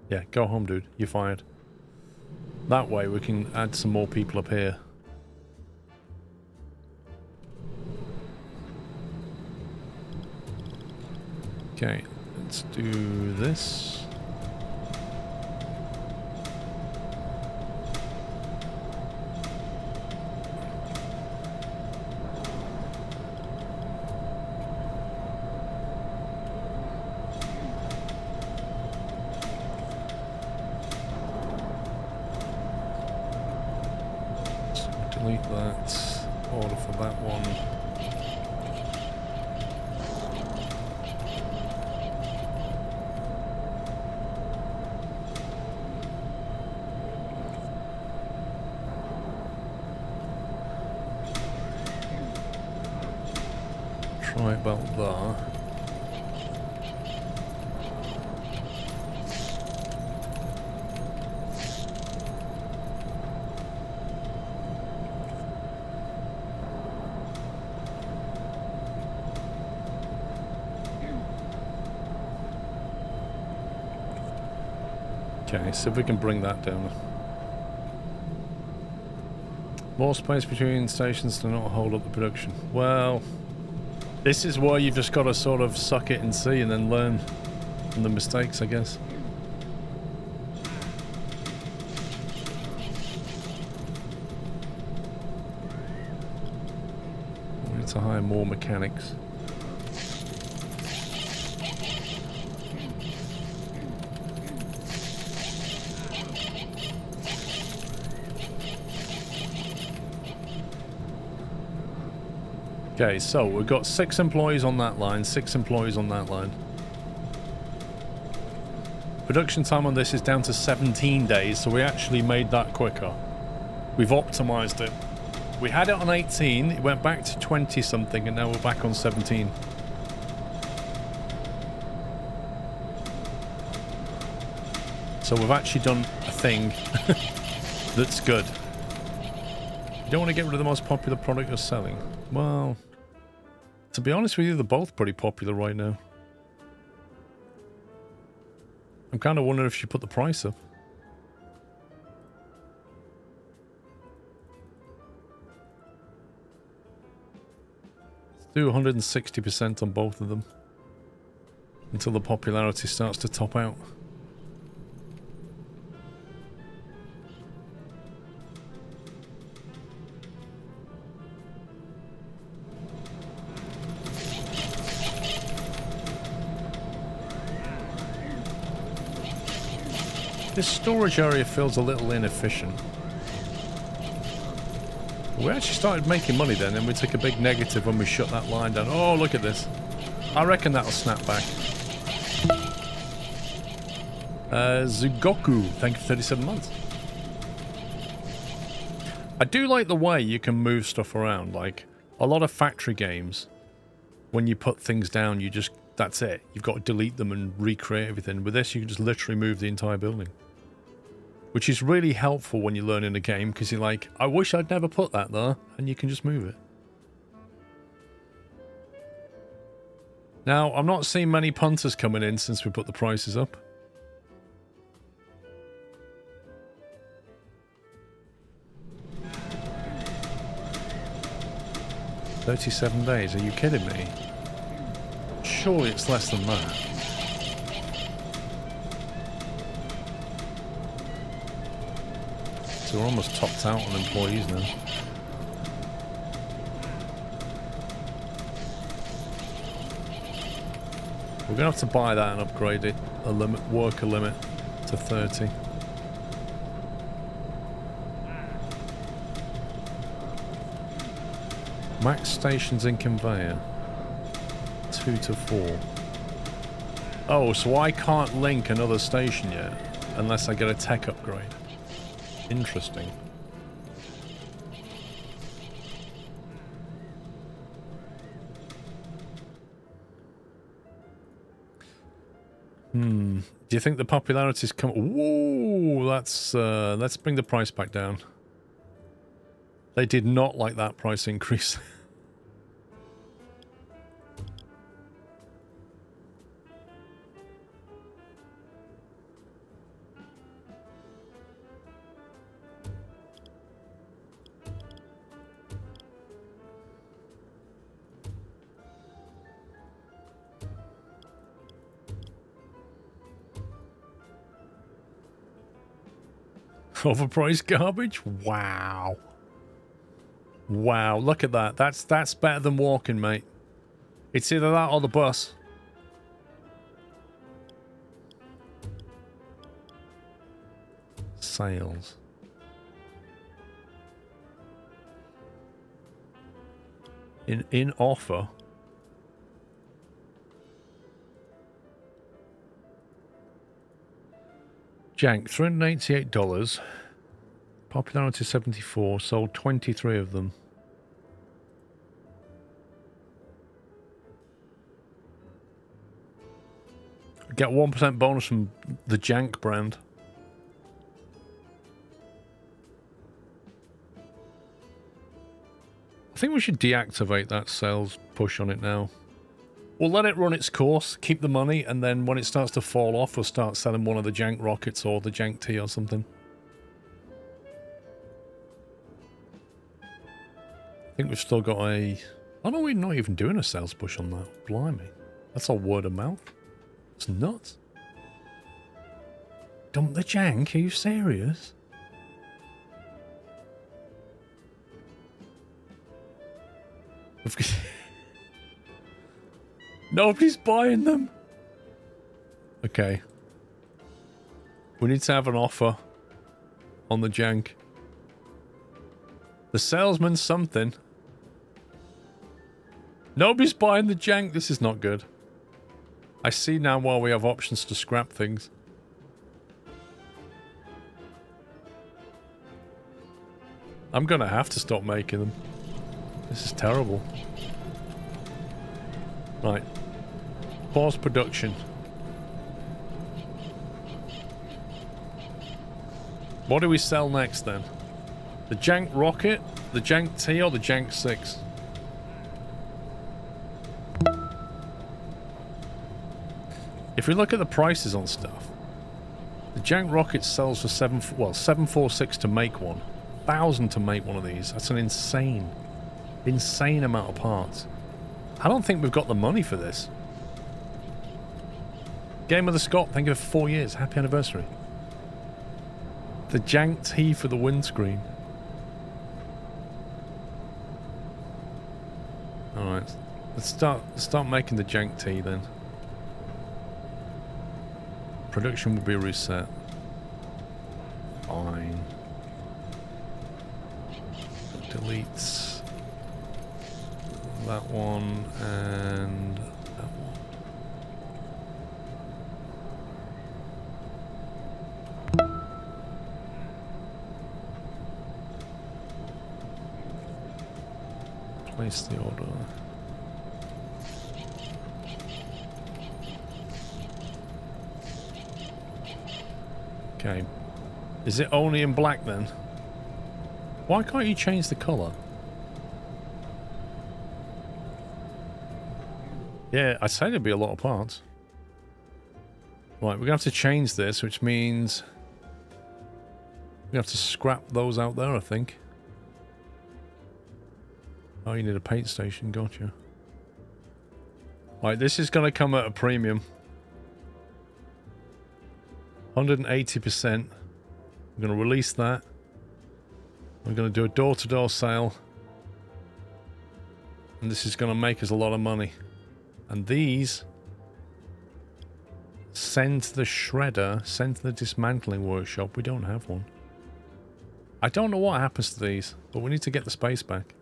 Yeah, go home, dude. You're fired. That way we can add some more people up here. Okay, let's do this. Delete that. Order for that one. Try about there. Okay, see if we can bring that down. More space between stations to not hold up the production. Well, this is where you've just got to sort of suck it and see and then learn from the mistakes, I guess. We need to hire more mechanics. Okay, so we've got 6 employees on that line, 6 employees on that line. Production time on this is down to 17 days, so we actually made that quicker. We've optimized it. We had it on 18, it went back to 20 something, and now we're back on 17. So we've actually done a thing that's good. You don't want to get rid of the most popular product you're selling. Well, to be honest with you, they're both pretty popular right now. I'm kind of wondering if you should put the price up. Let's do 160% on both of them until the popularity starts to top out. This storage area feels a little inefficient. We actually started making money then, and we took a big negative when we shut that line down. Oh, look at this. I reckon that'll snap back. Zugoku, thank you for 37 months. I do like the way you can move stuff around. Like, a lot of factory games, when you put things down, you just... that's it. You've got to delete them and recreate everything. With this, you can just literally move the entire building. Which is really helpful when you're learning a game, because you're like, I wish I'd never put that there, and you can just move it. Now, I'm not seeing many punters coming in since we put the prices up. $37 days, are you kidding me? Surely it's less than that. So we're almost topped out on employees now. We're going to have to buy that and upgrade it. A limit, worker limit to 30. Max stations in conveyor. 2 to 4. Oh, so I can't link another station yet unless I get a tech upgrade. Interesting. Do you think the popularity's come? Whoa, let's bring the price back down. They did not like that price increase. Overpriced garbage? Wow. Wow, look at that. That's better than walking, mate. It's either that or the bus. Sales. In offer. Jank, $388. Popularity 74. Sold 23 of them. Get 1% bonus from the Jank brand. I think we should deactivate that sales push on it now. We'll let it run its course, keep the money, and then when it starts to fall off, we'll start selling one of the Jank rockets or the Jank T or something. I think we've still got a... Oh no, we're not even doing a sales push on that. Blimey. That's all word of mouth. It's nuts. Dump the Jank? Are you serious? Nobody's buying them. Okay. We need to have an offer on the Jank. The salesman's something. Nobody's buying the Jank. This is not good. I see now why we have options to scrap things. I'm gonna have to stop making them. This is terrible. Right. Pause production. What do we sell next then? The Jank rocket, the Jank T, or the Jank 6? If we look at the prices on stuff, the Jank rocket sells for 746 to make one. 1,000 to make one of these. That's an insane amount of parts. I don't think we've got the money for this. Game of the Scott, thank you for 4 years. Happy anniversary. The Jank T for the windscreen. Alright. Let's start making the Jank T then. Production will be reset. Fine. Deletes that one and that one. Place the order. Okay. Is it only in black then? Why can't you change the colour? Yeah, I'd say there'd be a lot of parts. Right, we're going to have to change this, which means... we have to scrap those out there, I think. Oh, you need a paint station, gotcha. Right, this is going to come at a premium. 180%. I'm going to release that. I'm going to do a door-to-door sale. And this is going to make us a lot of money. And these... send to the shredder, send to the dismantling workshop. We don't have one. I don't know what happens to these, but we need to get the space back.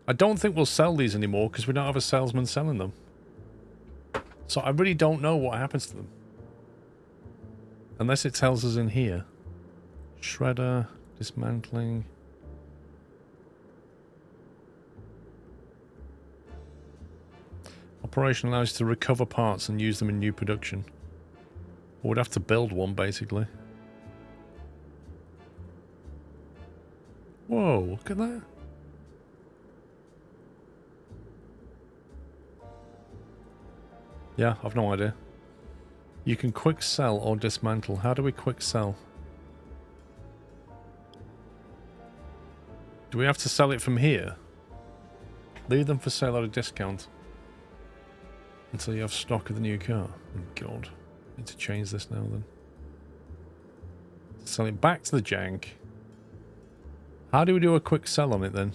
I don't think we'll sell these anymore because we don't have a salesman selling them. So I really don't know what happens to them. Unless it tells us in here. Shredder, dismantling. Operation allows you to recover parts and use them in new production. We'd have to build one, basically. Whoa, look at that. Yeah, I've no idea. You can quick sell or dismantle. How do we quick sell? Do we have to sell it from here? Leave them for sale at a discount. Until you have stock of the new car. Oh god. Need to change this now then. Sell it back to the jank. How do we do a quick sell on it then?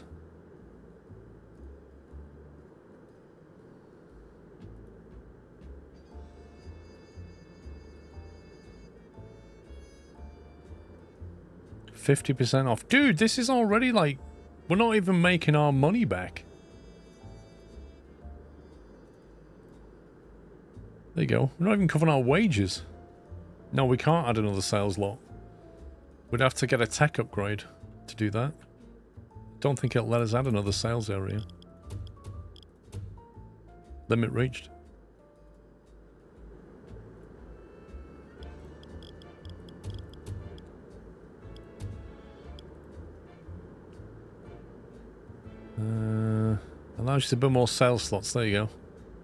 $50% off. Dude, this is already like... We're not even making our money back. There you go. We're not even covering our wages. No, we can't add another sales lot. We'd have to get a tech upgrade to do that. Don't think it'll let us add another sales area. Limit reached. Allows you to build more sales slots. There you go.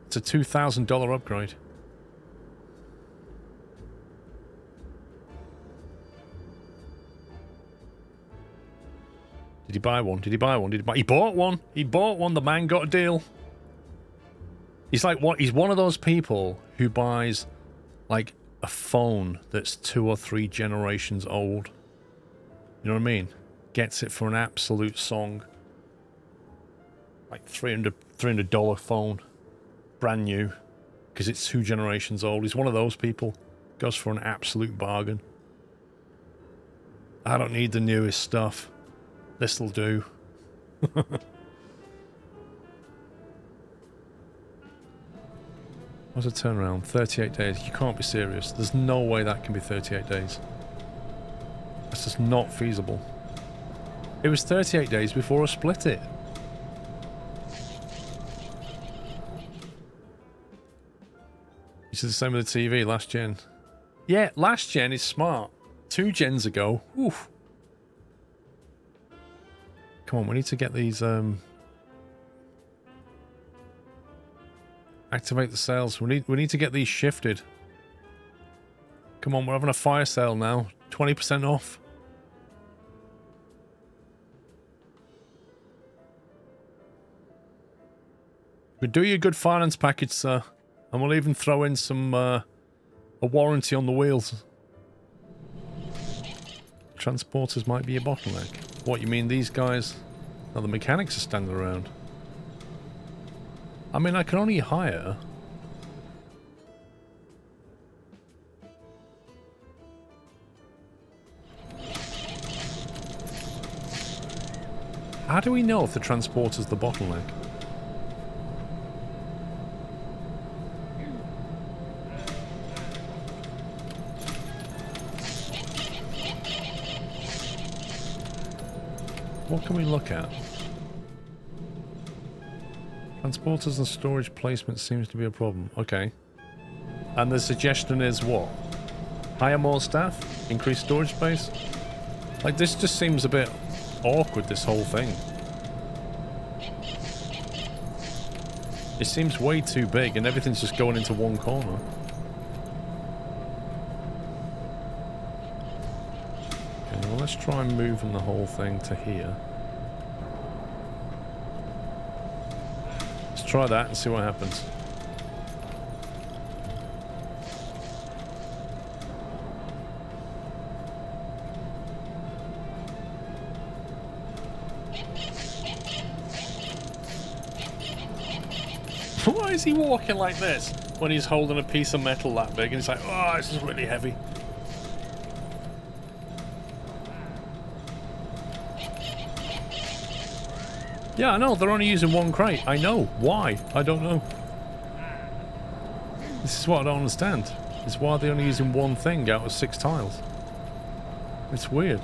It's a $2,000 upgrade. Did he buy one? Did he buy one? Did he buy? He bought one. He bought one. The man got a deal. He's like what? He's one of those people who buys like a phone that's 2 or 3 generations old. You know what I mean? Gets it for an absolute song. Like $300 phone. Brand new. Because it's 2 generations old. He's one of those people. Goes for an absolute bargain. I don't need the newest stuff. This'll do. What's a turnaround? 38 days. You can't be serious. There's no way that can be 38 days. That's just not feasible. It was 38 days before I split it. It's the same with the TV, last gen. Yeah, last gen is smart. 2 gens ago, oof. Come on, we need to get these, activate the sales. We need to get these shifted. Come on, we're having a fire sale now. 20% off. We do you a good finance package, sir. And we'll even throw in some, a warranty on the wheels. Transporters might be a bottleneck. What, you mean these guys? No, the mechanics are standing around. I mean, I can only hire... How do we know if the transporter's the bottleneck? What can we look at? Transporters and storage placement seems to be a problem. Okay. And the suggestion is what? Hire more staff? Increase storage space? Like, this just seems a bit awkward, this whole thing. It seems way too big and everything's just going into one corner. Okay, well, let's try and move the whole thing to here. Let's try that and see what happens. Why is he walking like this when he's holding a piece of metal that big and he's like, oh, this is really heavy. Yeah, I know, they're only using one crate. I know. Why? I don't know. This is what I don't understand. It's why they're only using one thing out of 6 tiles. It's weird.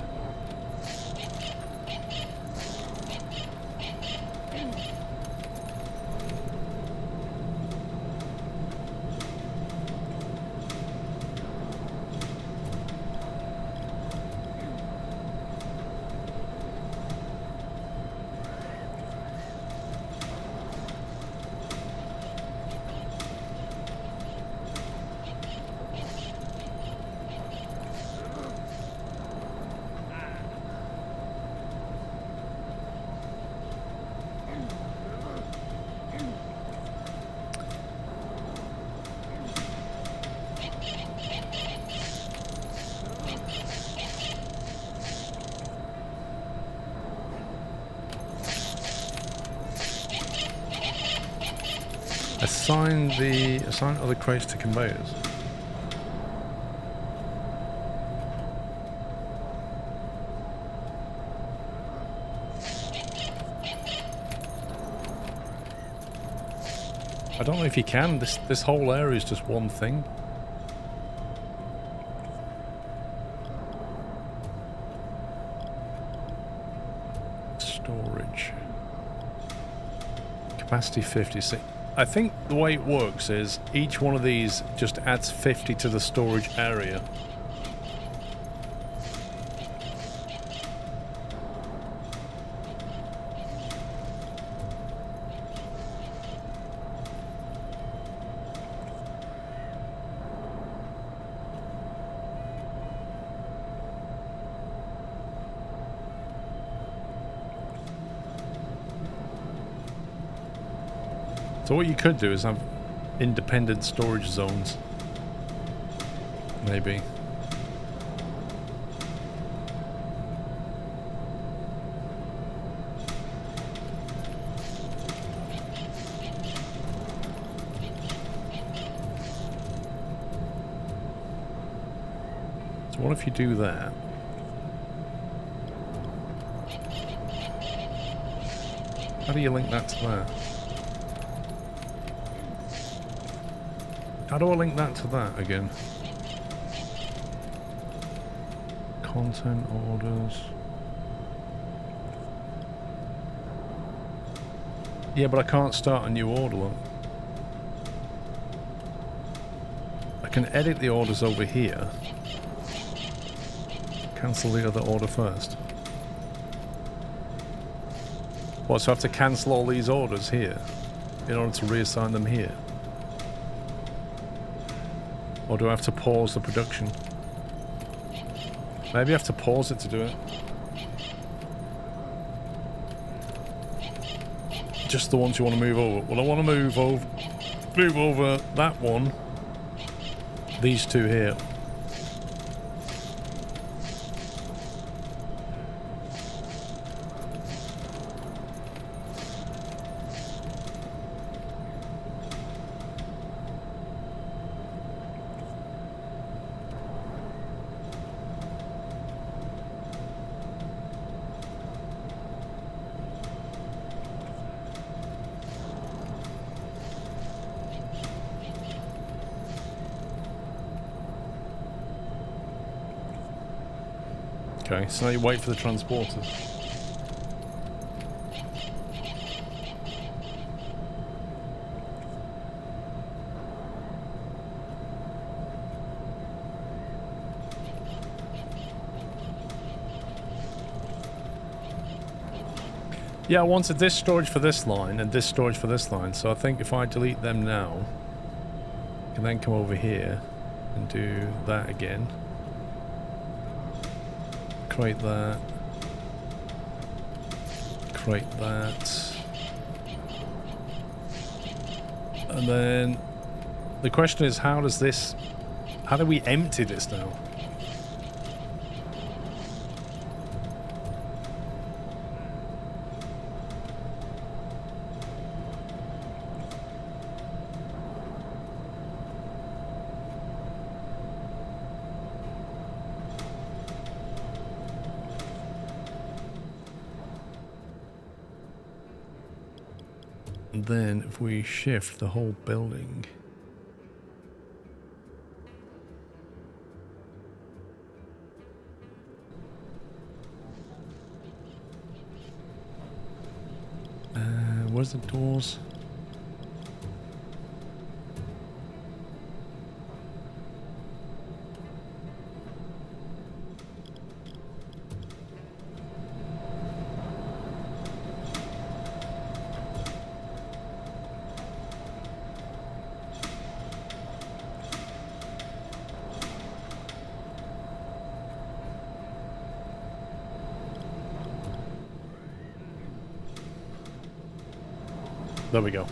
Assign other crates to conveyors. I don't know if you can. This whole area is just one thing. Storage. Capacity 50. See, I think the way it works is each one of these just adds 50 to the storage area. So what you could do is have independent storage zones. Maybe. So what if you do that? How do you link that to that? How do I link that to that again? Content orders. Yeah, but I can't start a new order. Look. I can edit the orders over here. Cancel the other order first. What, so I have to cancel all these orders here in order to reassign them here? Or do I have to pause the production? Maybe I have to pause it to do it. Just the ones you want to move over. Well, I want to move over that one. These two here. Okay, so now you wait for the transporter. Yeah, I wanted this storage for this line and this storage for this line, so I think if I delete them now, I can then come over here and do that again. Create that. Create that. And then the question is, how do we empty this now? And then if we shift the whole building, where's the doors? There we go.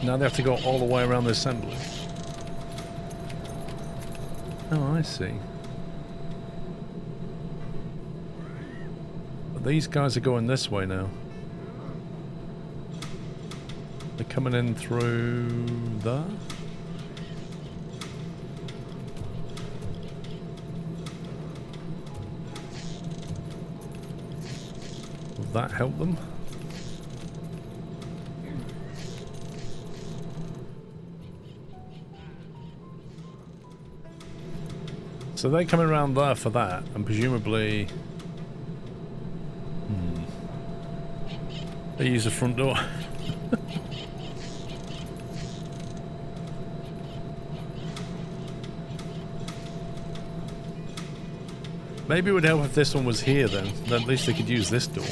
Now they have to go all the way around the assembly. Oh, I see. But these guys are going this way now. They're coming in through there. Will that help them? So they're coming around there for that, and presumably... They use the front door. Maybe it would help if this one was here then at least they could use this door.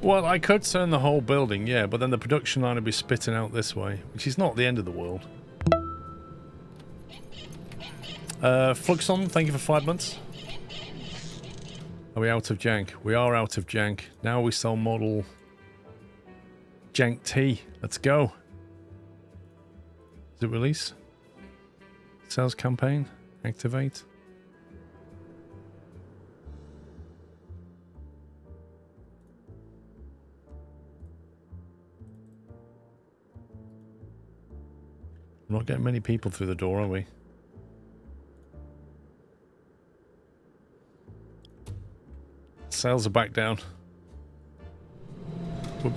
Well, I could turn the whole building, yeah, but then the production line would be spitting out this way, which is not the end of the world. Fluxon, thank you for 5 months. Are we out of jank? We are out of jank. Now we sell model jank T. Let's go. Does it release? Sales campaign. Activate. We're not getting many people through the door, are we? Sales are back down.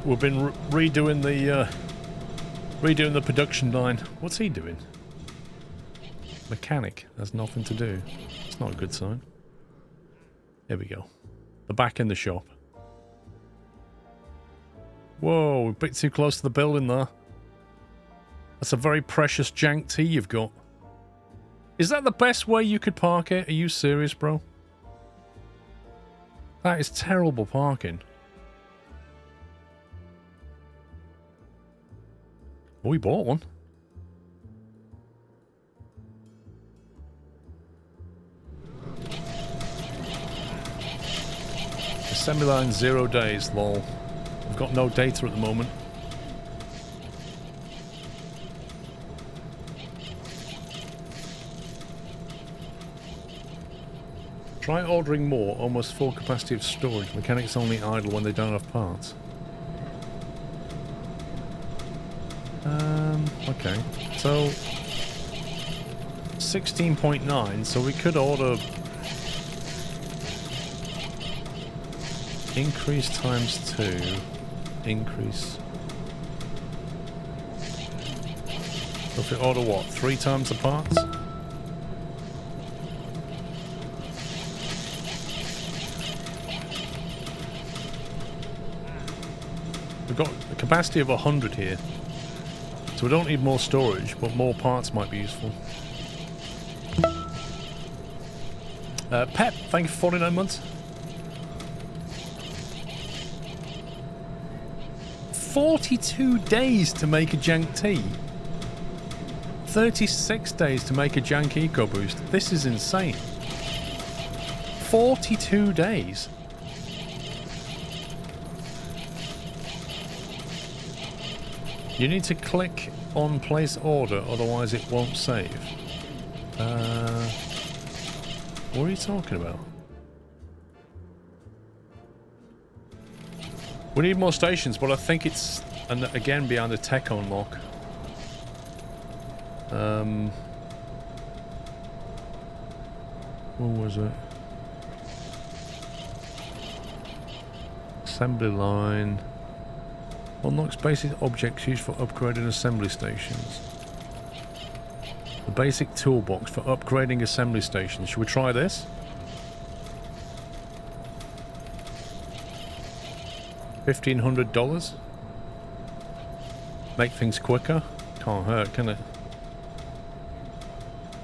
We've been redoing the production line. What's he doing? Mechanic. Has nothing to do. It's not a good sign. Here we go. They're back in the shop. Whoa, we're a bit too close to the building there. That's a very precious jank T you've got. Is that the best way you could park it? Are you serious, bro? That is terrible parking. Oh, we bought one. Assembly line 0 days, lol. I've got no data at the moment. Try ordering more, almost full capacity of storage. Mechanics only idle when they don't have parts. Okay. So 16.9, so we could order increase times 2. Increase. So if we order what? 3 times the parts? We've got a capacity of 100 here. So we don't need more storage, but more parts might be useful. Pep, thank you for 49 months. 42 days to make a jank T. 36 days to make a jank EcoBoost. This is insane. 42 days. You need to click on place order, otherwise it won't save. What are you talking about? We need more stations, but I think it's, and again, behind the tech unlock. What was it? Assembly line. Unlocks basic objects used for upgrading assembly stations. The basic toolbox for upgrading assembly stations. Should we try this? $1,500? Make things quicker? Can't hurt, can it?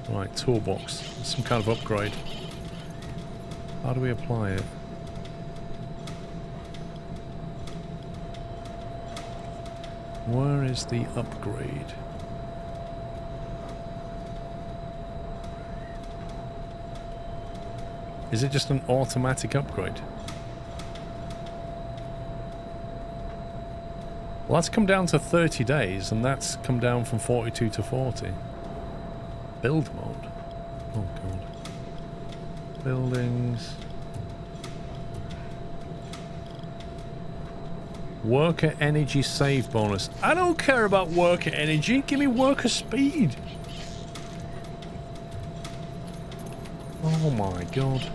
Right, toolbox. Some kind of upgrade. How do we apply it? Where is the upgrade? Is it just an automatic upgrade? Well, that's come down to 30 days, and that's come down from 42 to 40. Build mode. Oh, God. Buildings. Worker energy save bonus. I don't care about worker energy. Give me worker speed. Oh, my God.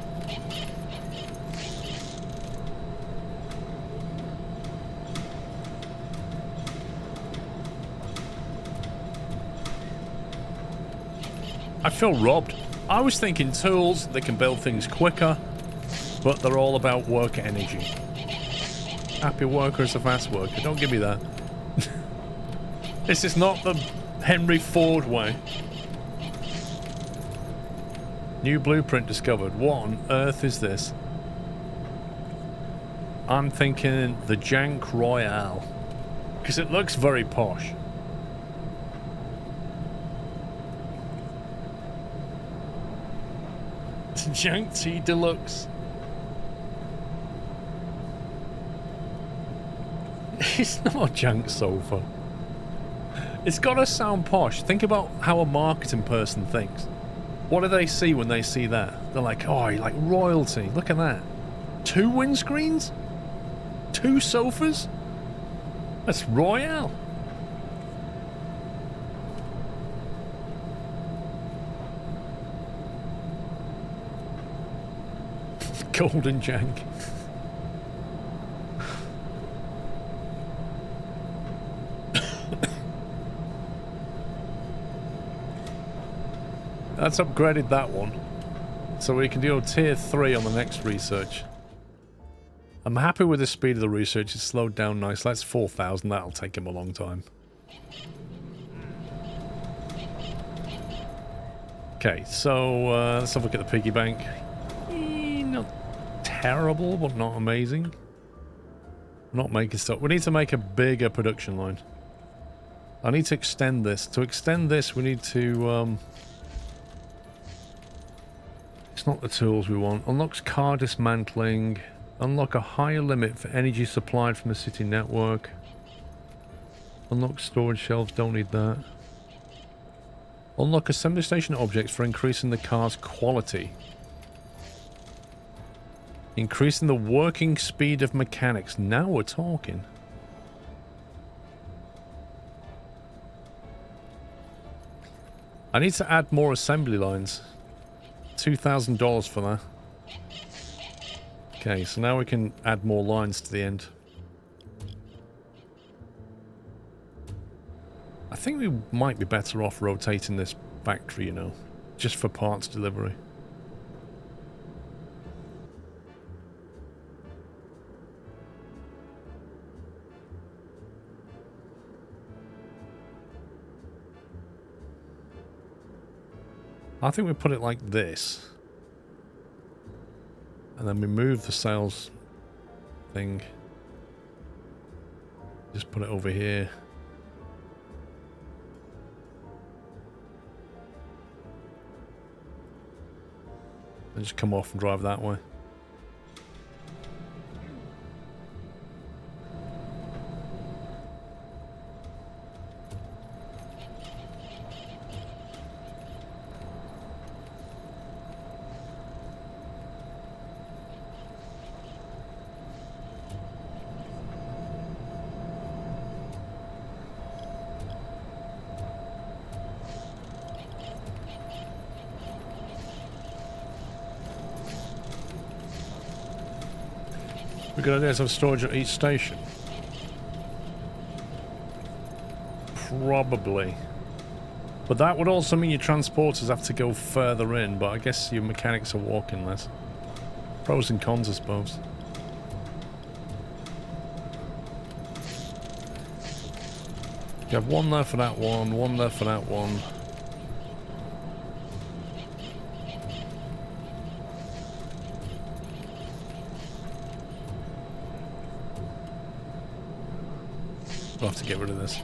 I feel robbed. I was thinking tools, they can build things quicker, but they're all about worker energy. Happy worker is a fast worker. Don't give me that. This is not the Henry Ford way. New blueprint discovered. What on earth is this? I'm thinking the Jank Royale. Because it looks very posh. Jank T Deluxe. It's not a jank sofa. It's gotta sound posh. Think about how a marketing person thinks. What do they see when they see that? They're like, oh, you're like royalty. Look at that. 2 windscreens? 2 sofas? That's royal. Golden jank. That's upgraded that one. So we can do tier 3 on the next research. I'm happy with the speed of the research. It's slowed down nice. That's 4,000. That'll take him a long time. Okay, so let's have a look at the piggy bank. Not terrible, but not amazing. Not making stuff. We need to make a bigger production line. I need to extend this. To extend this, we need to... It's not the tools we want. Unlocks car dismantling. Unlock a higher limit for energy supplied from the city network. Unlock storage shelves. Don't need that. Unlock assembly station objects for increasing the car's quality. Increasing the working speed of mechanics. Now we're talking. I need to add more assembly lines. $2,000 for that. Okay, so now we can add more lines to the end. I think we might be better off rotating this factory, you know, just for parts delivery. I think we put it like this. And then we move the sales thing. Just put it over here. And just come off and drive that way. A good idea to have storage at each station. Probably. But that would also mean your transporters have to go further in, but I guess your mechanics are walking less. Pros and cons, I suppose. You have one there for that one there for that one. We'll have to get rid of this.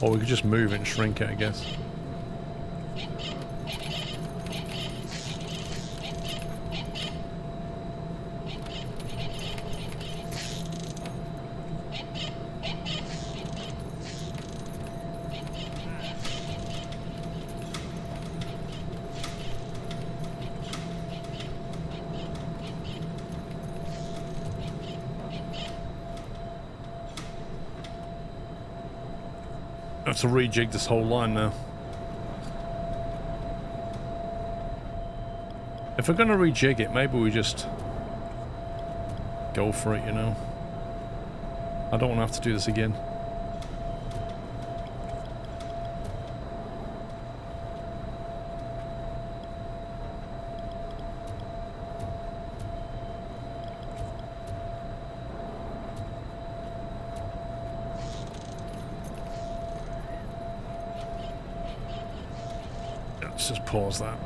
Or we could just move it and shrink it, I guess. I have to rejig this whole line now. If we're going to rejig it, maybe we just go for it, you know. I don't want to have to do this again. Let's just pause that.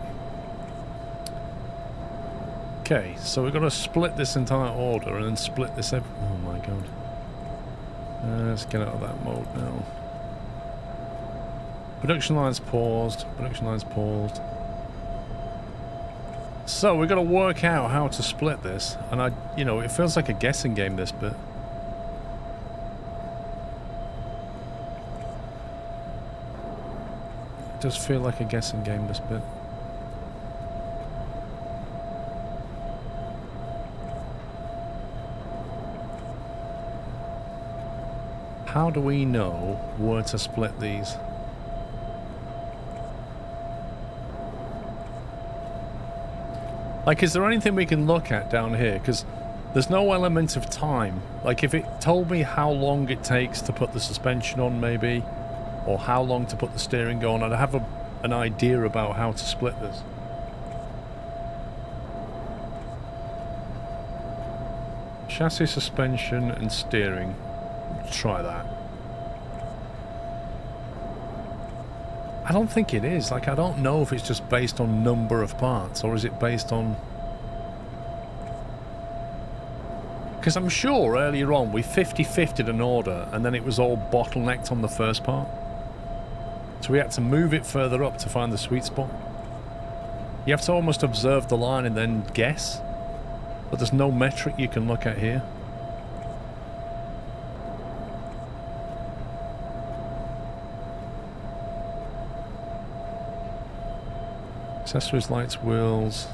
Okay, so we're going to split this entire order and then split this oh my god. Let's get out of that mode now. Production line's paused. Production line's paused. So we've got to work out how to split this. And you know, it feels like a guessing game, this bit. It does feel like a guessing game, this bit. How do we know where to split these? Like, is there anything we can look at down here? Because there's no element of time. Like, if it told me how long it takes to put the suspension on, maybe, or how long to put the steering on, I'd have an idea about how to split this. Chassis, suspension, and steering. Try that. I don't think it is. Like, I don't know if it's just based on number of parts, or is it based on... Because I'm sure earlier on we 50-50'd an order and then it was all bottlenecked on the first part. So we had to move it further up to find the sweet spot. You have to almost observe the line and then guess. But there's no metric you can look at here. Accessories, lights, wheels.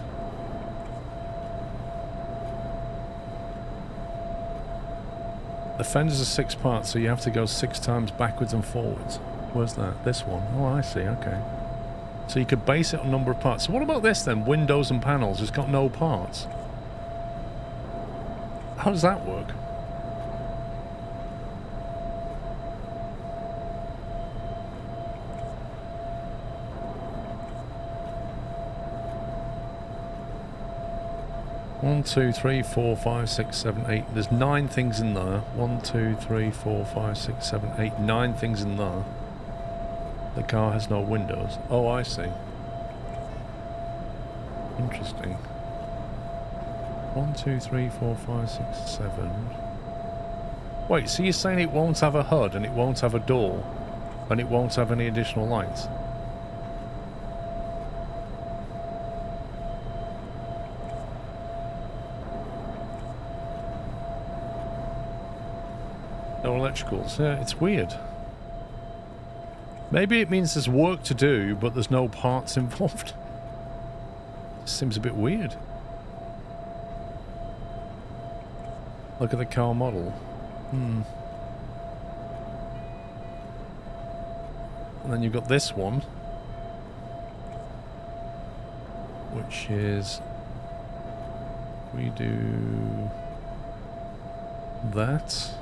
The fenders are 6 parts, so you have to go 6 times backwards and forwards. Where's that? This one. Oh, I see. Okay. So you could base it on number of parts. So what about this then? Windows and panels. It's got no parts. How does that work? One, two, three, 4, 5, 6, 7, 8. There's 9 things in there. 1, 2, 3, 4, 5, 6, 7, 8. 9 things in there. The car has no windows. Oh, I see. Interesting. 1, 2, 3, 4, 5, 6, 7. Wait, so you're saying it won't have a HUD and it won't have a door and it won't have any additional lights? No electricals. Yeah, it's weird. Maybe it means there's work to do, but there's no parts involved. Seems a bit weird. Look at the car model. And then you've got this one, which is... we do... that.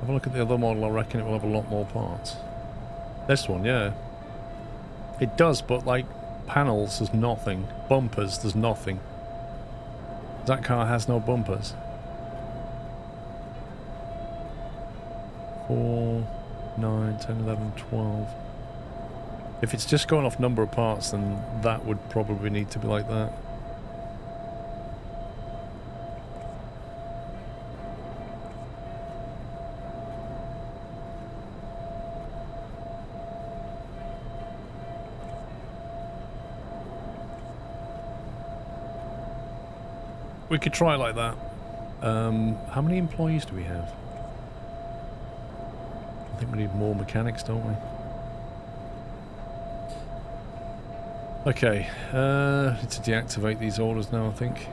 Have a look at the other model, I reckon it will have a lot more parts. This one, yeah. It does, but like panels, there's nothing. Bumpers, there's nothing. That car has no bumpers. 4, 9, 10, 11, 12. If it's just going off number of parts, then that would probably need to be like that. We could try like that. How many employees do we have? I think we need more mechanics, don't we? Okay, need to deactivate these orders now, I think.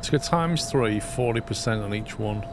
Let's go times 3, 40% on each one.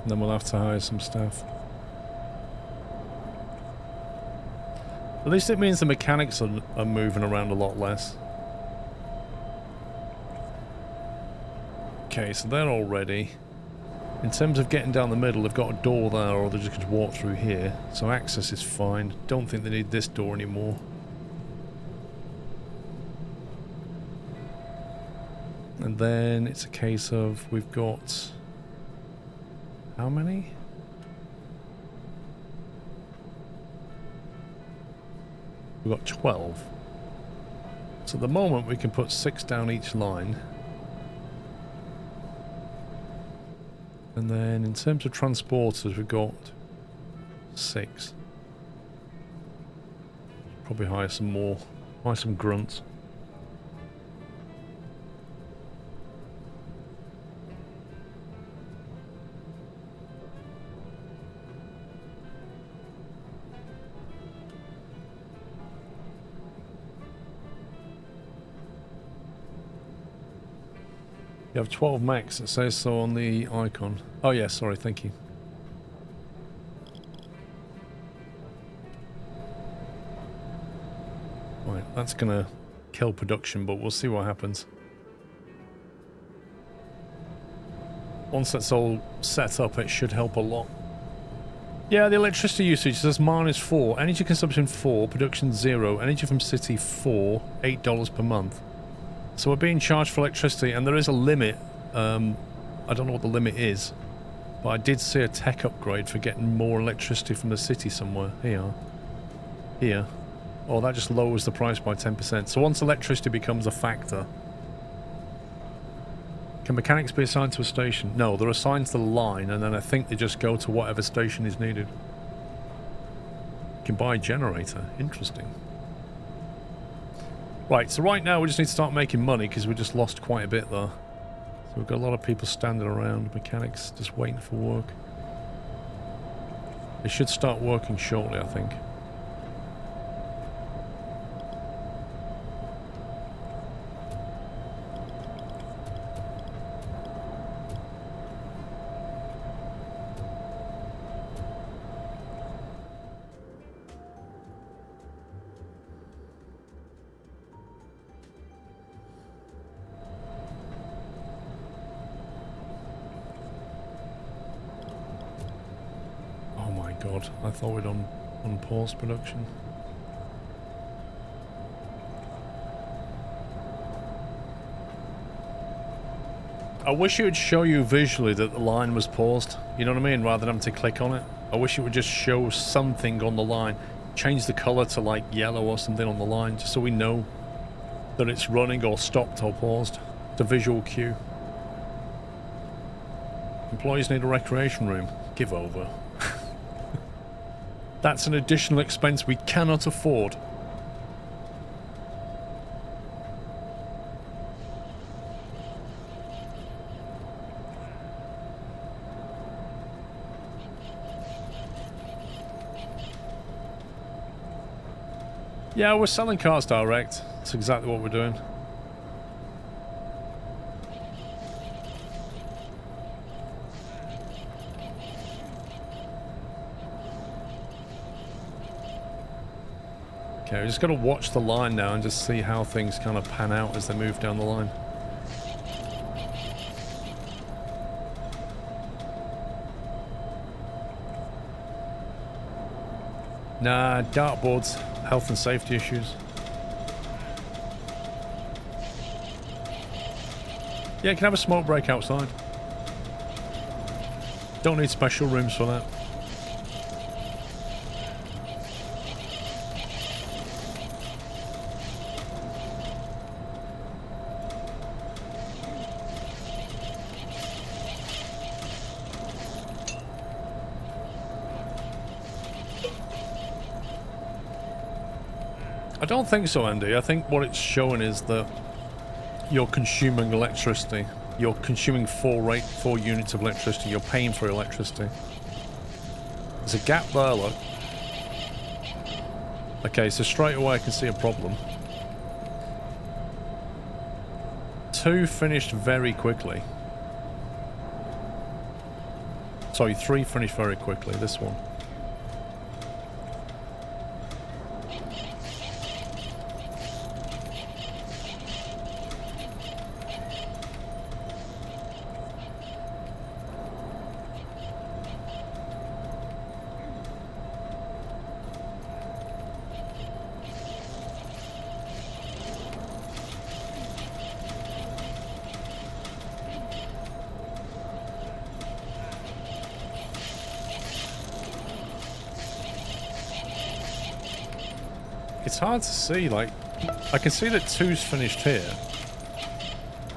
And then we'll have to hire some staff. At least it means the mechanics are moving around a lot less. Okay, so they're all ready. In terms of getting down the middle, they've got a door there, or they're just going to walk through here. So access is fine. Don't think they need this door anymore. And then it's a case of we've got... how many? We've got 12. So at the moment we can put 6 down each line. And then in terms of transporters we've got 6. Probably hire some more. Hire some grunts. You have 12 max, it says so on the icon. Oh yeah, sorry, thank you. Right, that's gonna kill production, but we'll see what happens. Once that's all set up, it should help a lot. Yeah, the electricity usage says -4, energy consumption 4, production 0, energy from city 4, $8 per month. So we're being charged for electricity, and there is a limit. I don't know what the limit is, but I did see a tech upgrade for getting more electricity from the city somewhere. Here. Here. Oh, that just lowers the price by 10%. So once electricity becomes a factor... Can mechanics be assigned to a station? No, they're assigned to the line, and then I think they just go to whatever station is needed. You can buy a generator. Interesting. Right, so right now we just need to start making money because we just lost quite a bit there. So we've got a lot of people standing around, mechanics just waiting for work. They should start working shortly, I think. God, I thought we'd unpaused production. I wish it would show you visually that the line was paused, you know what I mean, rather than having to click on it. I wish it would just show something on the line. Change the colour to like yellow or something on the line, just so we know that it's running or stopped or paused. It's a visual cue. Employees need a recreation room. Give over. That's an additional expense we cannot afford. Yeah, we're selling cars direct. That's exactly what we're doing. Okay, we just got to watch the line now and just see how things kind of pan out as they move down the line. Nah, dartboards, health and safety issues. Yeah, you can have a smoke break outside. Don't need special rooms for that. I don't think so, Andy. I think what it's showing is that you're consuming electricity. You're consuming 4 units of electricity. You're paying for electricity. There's a gap there, look. Okay, so straight away I can see a problem. 2 finished very quickly. Sorry, 3 finished very quickly. This one. It's hard to see, like, I can see that 2's finished here,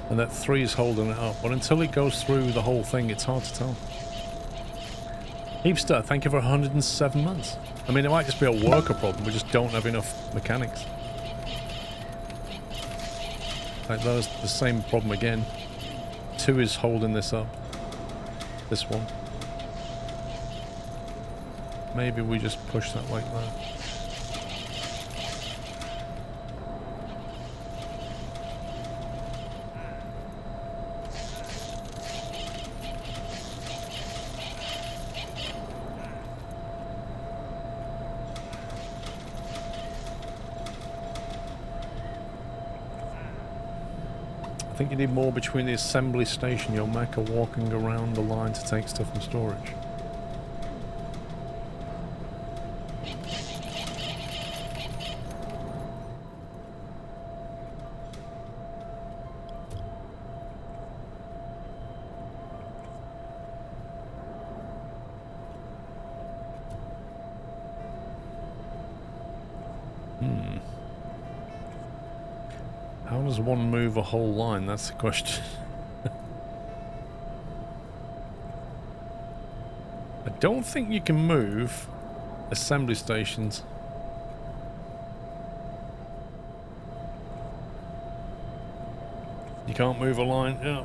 and that 3's holding it up, but until it goes through the whole thing, it's hard to tell. Heapster, thank you for 107 months. I mean, it might just be a worker problem, we just don't have enough mechanics. Like, that was the same problem again. 2 is holding this up. This one. Maybe we just push that like that. I think you need more between the assembly station, your mech, or walking around the line to take stuff from storage. How does one move a whole line? That's the question. I don't think you can move assembly stations. You can't move a line, yeah.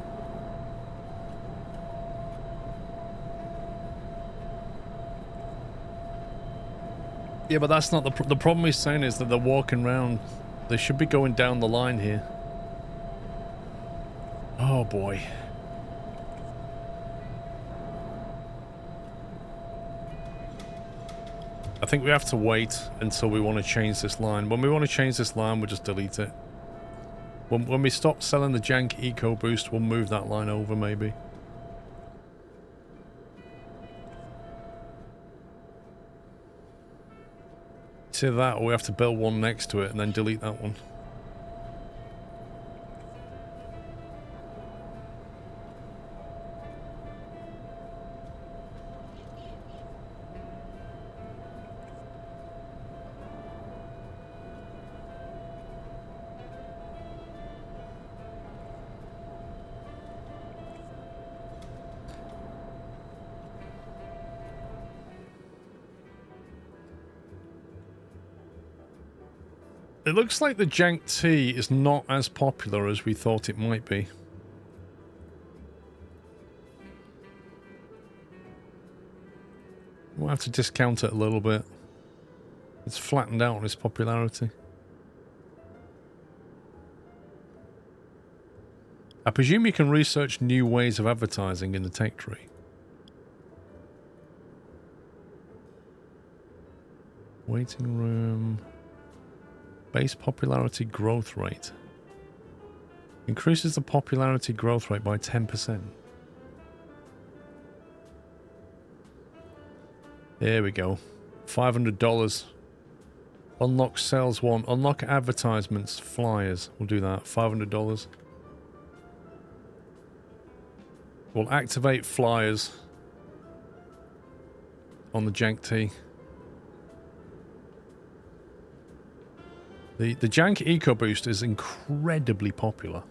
Yeah, but that's not the problem he's saying is that they're walking around. They should be going down the line here. Oh boy. I think we have to wait until we want to change this line. When we want to change this line, we'll just delete it. When we stop selling the jank EcoBoost, we'll move that line over maybe. Either that, or we have to build one next to it and then delete that one. It looks like the Jank T is not as popular as we thought it might be. We'll have to discount it a little bit. It's flattened out on its popularity. I presume you can research new ways of advertising in the tech tree. Waiting room. Base popularity growth rate. Increases the popularity growth rate by 10%. There we go. $500. Unlock sales one. Unlock advertisements. Flyers. We'll do that. $500. We'll activate flyers on the Jank T. The Jank EcoBoost is incredibly popular.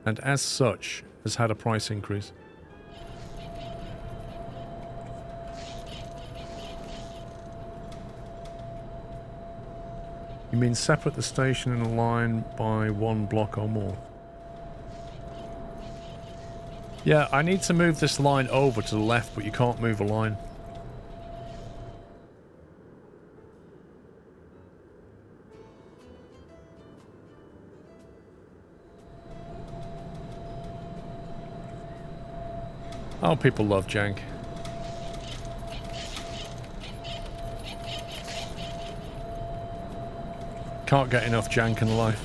And as such, has had a price increase. You mean separate the station in a line by 1 block or more? Yeah, I need to move this line over to the left, but you can't move a line. Oh, people love Jank. Can't get enough Jank in life.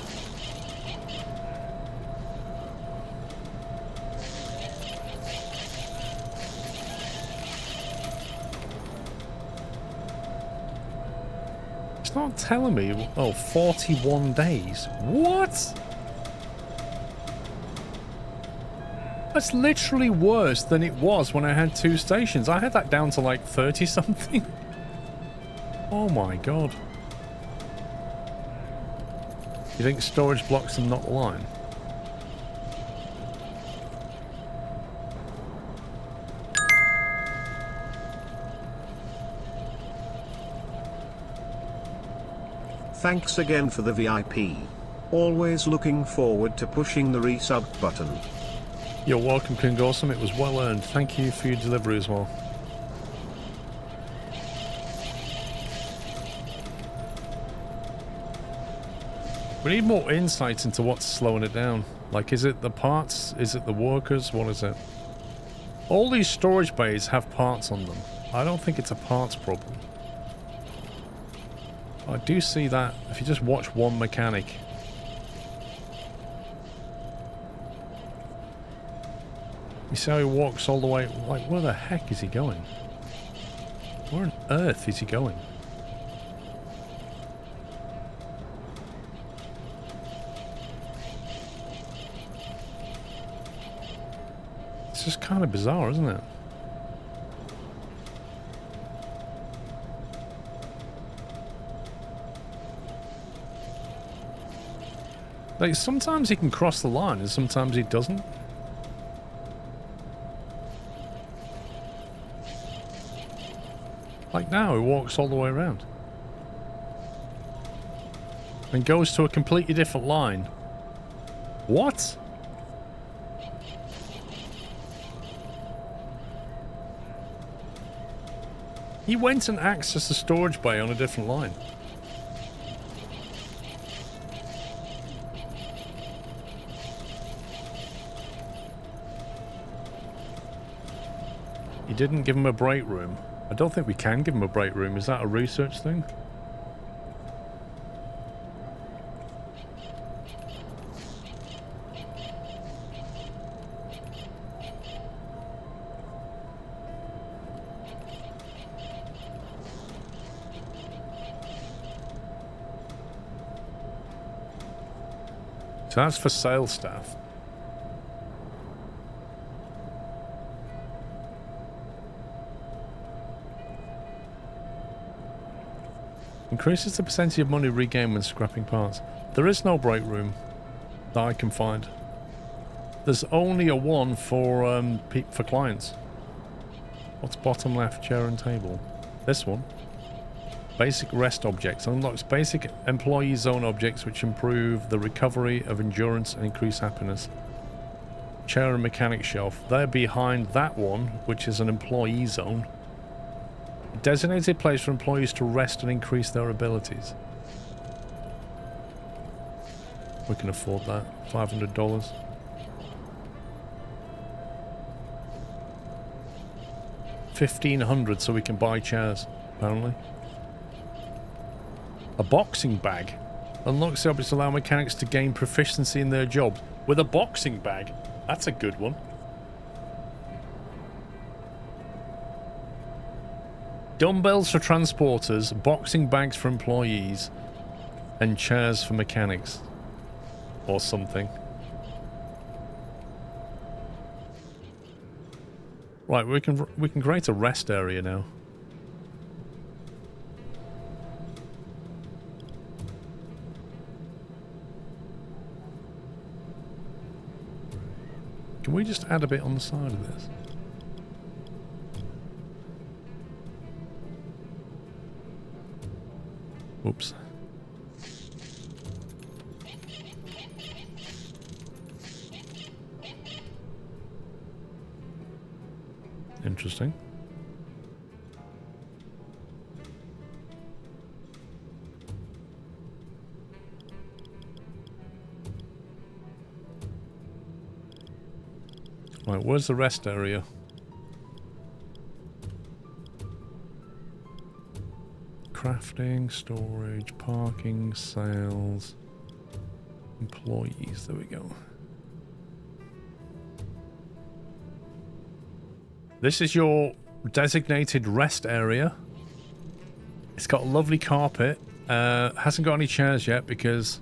It's not telling me. Oh, 41 days. What? That's literally worse than it was when I had 2 stations. I had that down to like 30 something. Oh my god. You think storage blocks them, not the line? Thanks again for the VIP. Always looking forward to pushing the resub button. You're welcome, King Awesome. It was well earned. Thank you for your delivery as well. We need more insight into what's slowing it down. Like, is it the parts? Is it the workers? What is it? All these storage bays have parts on them. I don't think it's a parts problem. I do see that if you just watch one mechanic. You see how he walks all the way? Like, where the heck is he going? Where on earth is he going? It's just kind of bizarre, isn't it? Like, sometimes he can cross the line and sometimes he doesn't. Like now, he walks all the way around. And goes to a completely different line. What? He went and accessed the storage bay on a different line. You didn't give him a break room. I don't think we can give him a break room. Is that a research thing? So that's for sales staff. Increases the percentage of money regained when scrapping parts. There is no break room that I can find. There's only a one for clients. What's bottom left, chair and table? This one. Basic rest objects. Unlocks basic employee zone objects which improve the recovery of endurance and increase happiness. Chair and mechanic shelf. They're behind that one, which is an employee zone. A designated place for employees to rest and increase their abilities. We can afford that. $500. $1,500 so we can buy chairs, apparently. A boxing bag. Unlocks the objects to allow mechanics to gain proficiency in their job. With a boxing bag. That's a good one. Dumbbells for transporters, boxing bags for employees, and chairs for mechanics. Or something. Right, we can create a rest area now. Can we just add a bit on the side of this? Oops. Interesting. Right, where's the rest area? Crafting, storage, parking, sales, employees. There we go. This is your designated rest area. It's got a lovely carpet. Hasn't got any chairs yet because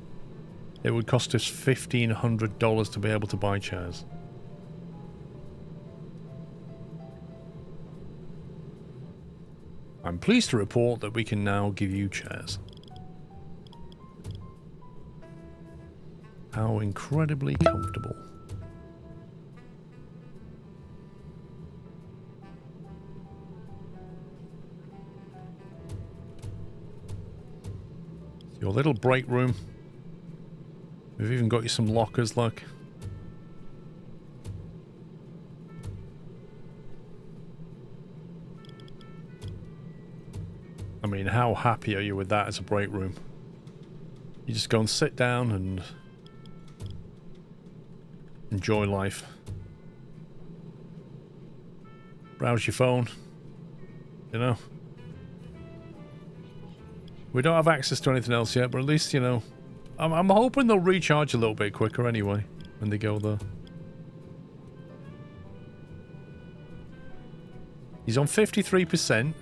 it would cost us $1,500 to be able to buy chairs. I'm pleased to report that we can now give you chairs. How incredibly comfortable. Your little break room. We've even got you some lockers, look. I mean, how happy are you with that as a break room? You just go and sit down and enjoy life. Browse your phone. You know. We don't have access to anything else yet, but at least, you know, I'm hoping they'll recharge a little bit quicker anyway when they go there. He's on 53%.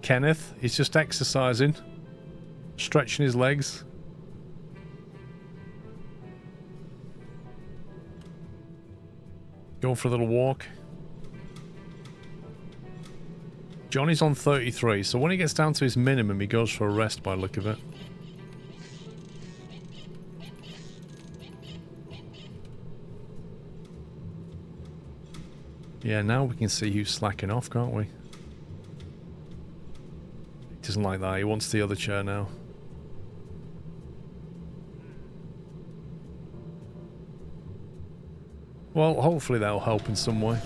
Kenneth, he's just exercising, stretching his legs. Going for a little walk. Johnny's on 33, so when he gets down to his minimum, he goes for a rest by the look of it. Yeah, now we can see who's slacking off, can't we? He doesn't like that. He wants the other chair now. Well, hopefully that'll help in some way.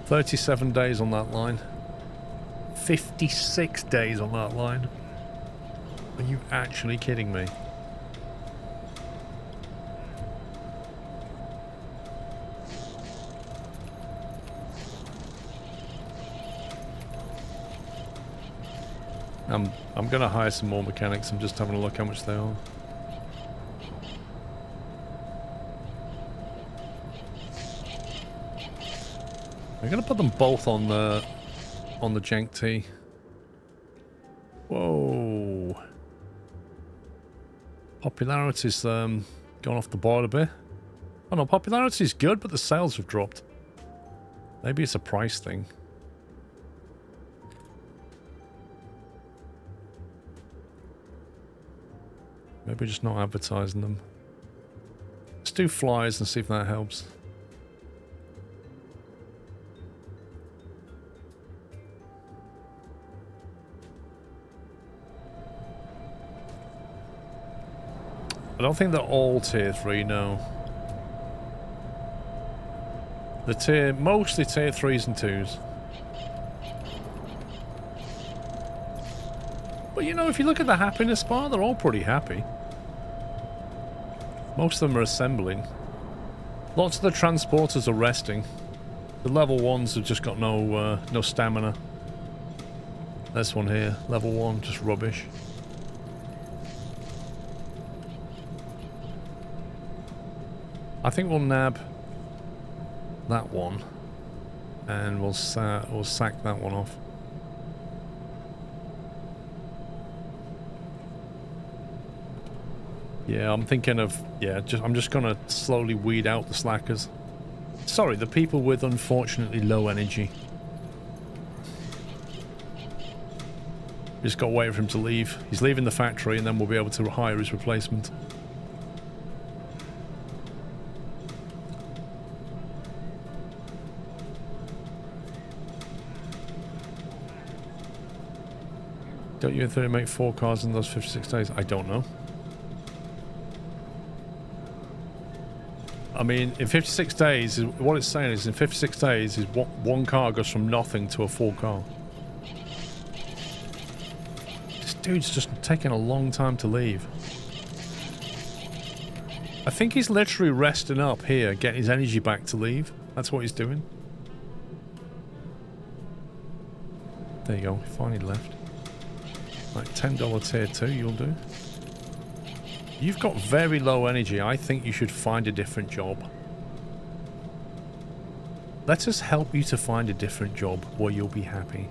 37 days on that line. 56 days on that line. Are you actually kidding me? I'm gonna hire some more mechanics. I'm just having a look how much they are. I'm gonna put them both on the Jank T. Whoa. Popularity's gone off the board a bit. Oh no, popularity's good, but the sales have dropped. Maybe it's a price thing. Maybe just not advertising them. Let's do flyers and see if that helps. I don't think they're all tier 3, no. Mostly tier 3s and 2s. But you know, if you look at the happiness bar, they're all pretty happy. Most of them are assembling. Lots of the transporters are resting. The level 1s have just got no stamina. This one here, level 1, just rubbish. I think we'll nab that one, and we'll sack that one off. Yeah, I'm thinking of, I'm just gonna slowly weed out the slackers. Sorry, the people with unfortunately low energy. Just gotta wait for him to leave. He's leaving the factory, and then we'll be able to hire his replacement. Don't you in theory make 4 cars in those 56 days? I don't know. I mean, in 56 days, what it's saying is in 56 days is one car goes from nothing to a full car. This dude's just taking a long time to leave. I think he's literally resting up here, getting his energy back to leave. That's what he's doing. There you go, he finally left. Like $10 tier 2, you'll do. You've got very low energy. I think you should find a different job. Let us help you to find a different job where you'll be happy.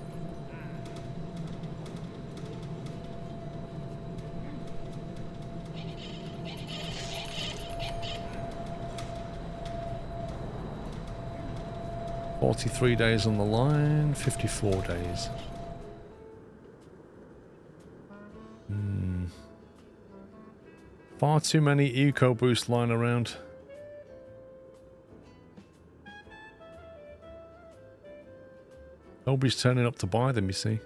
$43 days on the line, 54 days. Far too many EcoBoost lying around. Nobody's turning up to buy them, you see.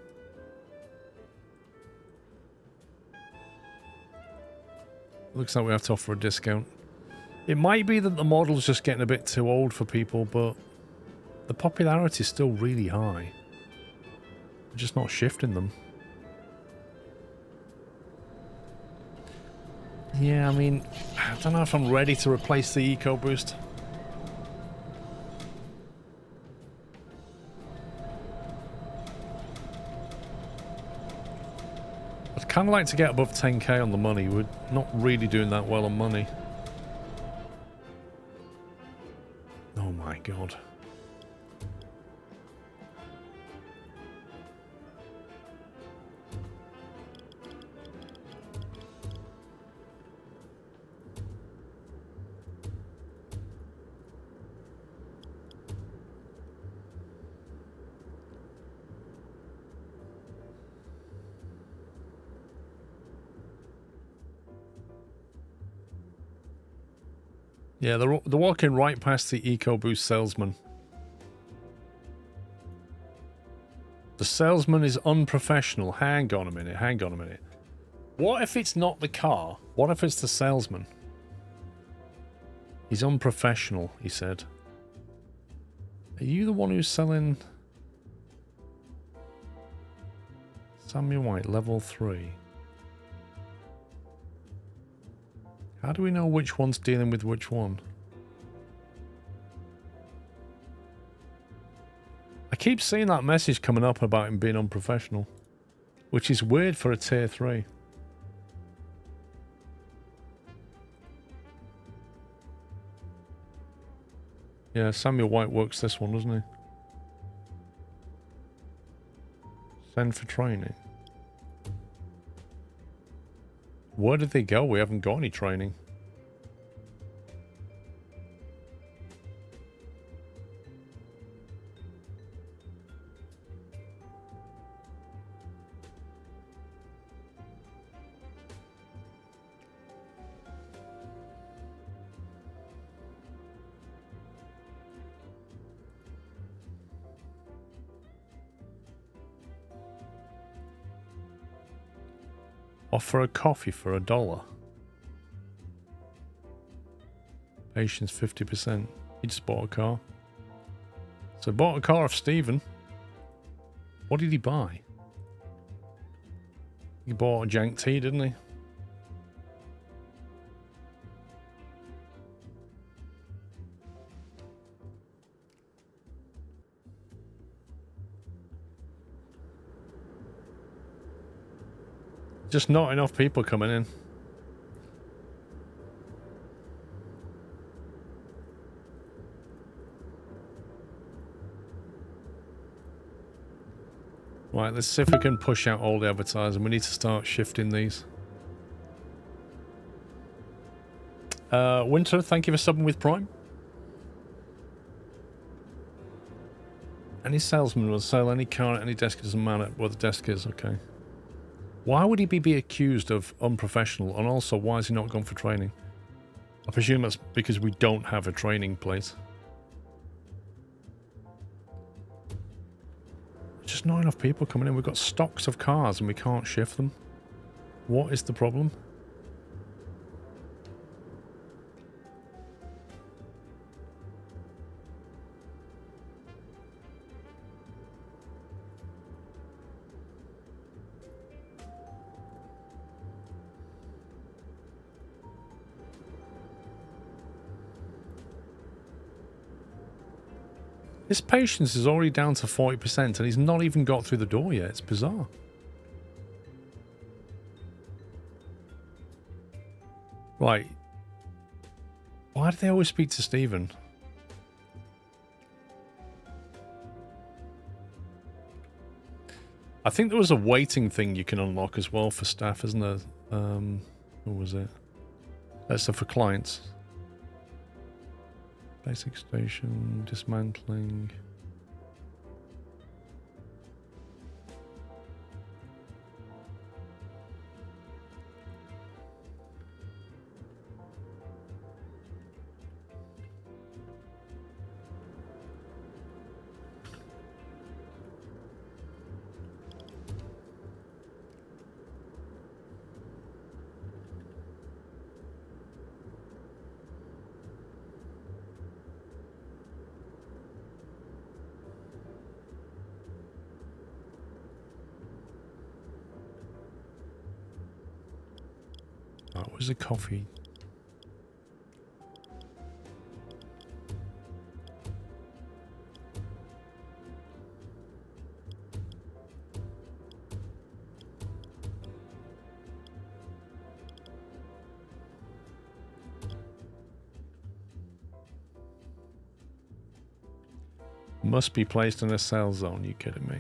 Looks like we have to offer a discount. It might be that the model's just getting a bit too old for people, but the popularity is still really high. We're just not shifting them. Yeah, I mean, I don't know if I'm ready to replace the EcoBoost. I'd kind of like to get above 10k on the money. We're not really doing that well on money. Oh my god. Yeah, they're walking right past the EcoBoost salesman. The salesman is unprofessional. Hang on a minute, hang on a minute. What if it's not the car? What if it's the salesman? He's unprofessional, he said. Are you the one who's selling... Samuel White, level 3. How do we know which one's dealing with which one? I keep seeing that message coming up about him being unprofessional, which is weird for a tier 3. Yeah, Samuel White works this one, doesn't he? Send for training. Where did they go? We haven't got any training. Offer a coffee for $1. Patience 50%. He just bought a car. So bought a car off Stephen. What did he buy? He bought a jank tea, didn't he? Just not enough people coming in. Right, let's see if we can push out all the advertising. We need to start shifting these. Winter, thank you for subbing with Prime. Any salesman will sell any car at any desk. It doesn't matter what the desk is. Okay. Why would he be accused of unprofessional? And also, why has he not gone for training? I presume that's because we don't have a training place. Just not enough people coming in. We've got stocks of cars and we can't shift them. What is the problem? His patience is already down to 40% and he's not even got through the door yet. It's bizarre. Right. Why do they always speak to Stephen? I think there was a waiting thing you can unlock as well for staff, isn't there? What was it? That's for clients. Basic station, dismantling. Oh, where's the coffee? Must be placed in a sales zone, you kidding me?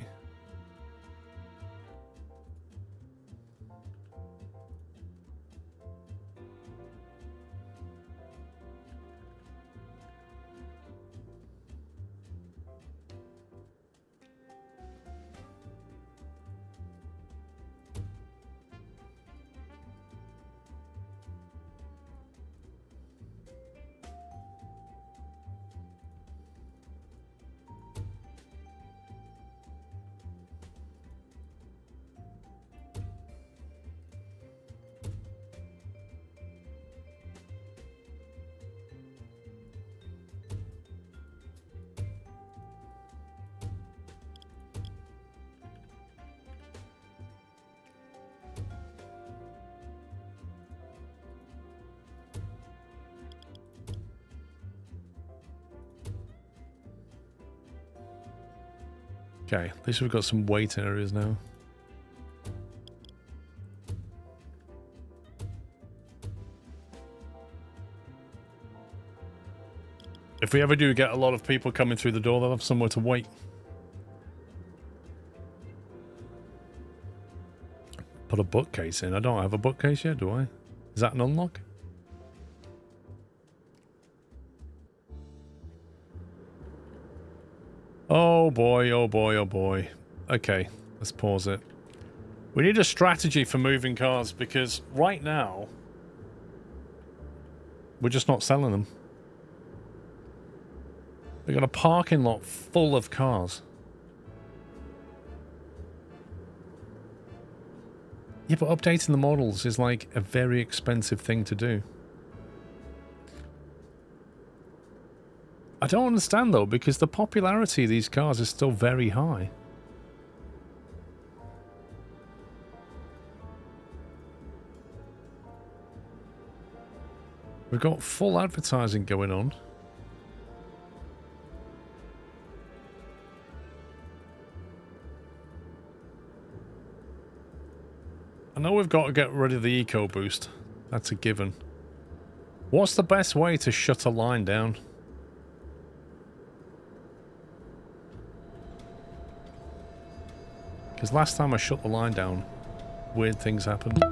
Okay, at least we've got some wait areas now. If we ever do get a lot of people coming through the door, they'll have somewhere to wait. Put a bookcase in. I don't have a bookcase yet, do I? Is that an unlock? Oh boy, oh boy, oh boy. Okay, let's pause it. We need a strategy for moving cars because right now we're just not selling them. We've got a parking lot full of cars. Yeah, but updating the models is like a very expensive thing to do. I don't understand though, because the popularity of these cars is still very high. We've got full advertising going on. I know we've got to get rid of the eco boost. That's a given. What's the best way to shut a line down? Because last time I shut the line down, weird things happened.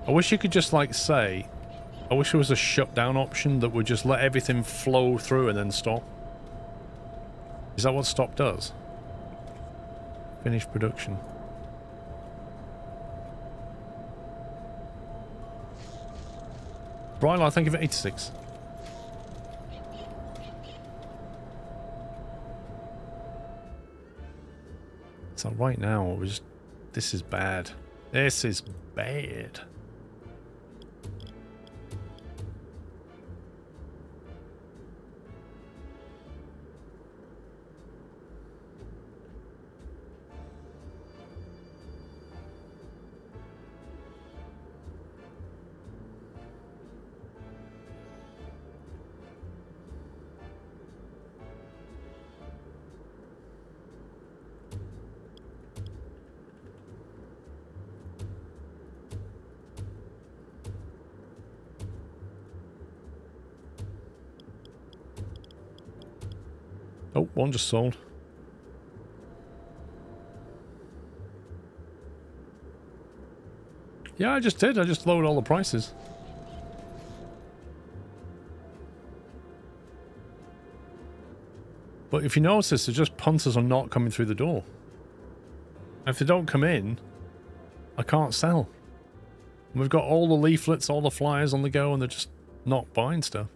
I wish you could just like say, I wish there was a shutdown option that would just let everything flow through and then stop. Is that what stop does? Finish production. Brylar, thank you for 86. So right now, this is bad. This is bad. Oh, one just sold. Yeah, I just did. I just lowered all the prices. But if you notice, the just punters are not coming through the door. If they don't come in, I can't sell. And we've got all the leaflets, all the flyers on the go, and they're just not buying stuff.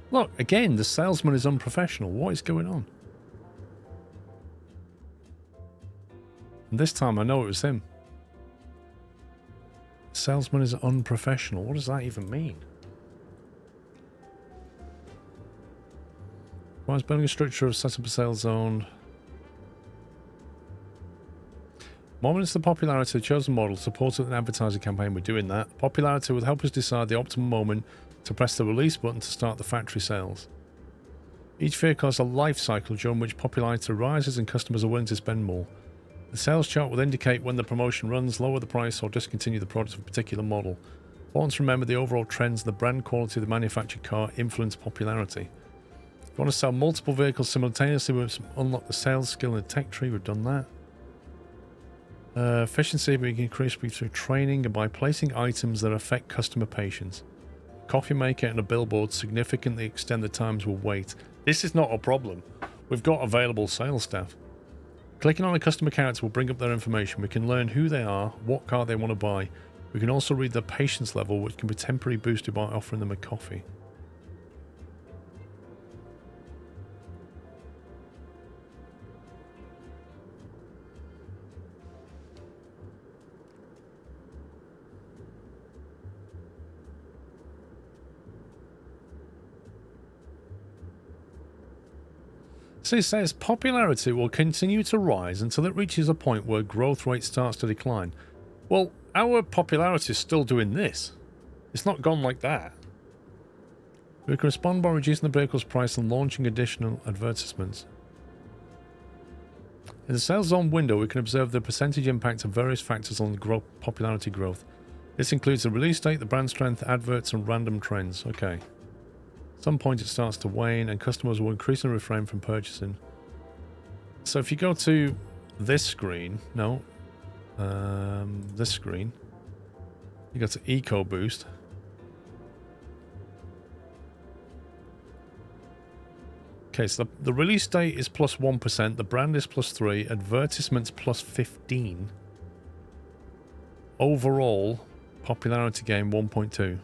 Look, again, the salesman is unprofessional. What is going on? And this time I know it was him. Salesman is unprofessional. What does that even mean? Why is building a structure of set up a sales zone? Moments the popularity of the chosen model supported an advertising campaign. We're doing that. Popularity will help us decide the optimal moment to press the release button to start the factory sales. Each vehicle has a life cycle during which popularity rises and customers are willing to spend more. The sales chart will indicate when the promotion runs, lower the price, or discontinue the product of a particular model. Important to remember the overall trends and the brand quality of the manufactured car influence popularity. If you want to sell multiple vehicles simultaneously, we unlock the sales skill in the tech tree. We've done that. Efficiency we can increase through training and by placing items that affect customer patience. Coffee maker and a billboard significantly extend the times we'll wait. This is not a problem. We've got available sales staff. Clicking on a customer character will bring up their information. We can learn who they are, what car they want to buy. We can also read their patience level, which can be temporarily boosted by offering them a coffee. So it says popularity will continue to rise until it reaches a point where growth rate starts to decline. Well, our popularity is still doing this. It's not gone like that. We can respond by reducing the vehicle's price and launching additional advertisements. In the sales zone window, we can observe the percentage impact of various factors on popularity growth. This includes the release date, the brand strength, adverts, and random trends. Okay. At some point it starts to wane and customers will increasingly refrain from purchasing. So if you go to this screen, this screen, you go to EcoBoost. Okay, so the release date is plus 1%, the brand is plus 3, advertisements plus 15. Overall, popularity gain 1.2.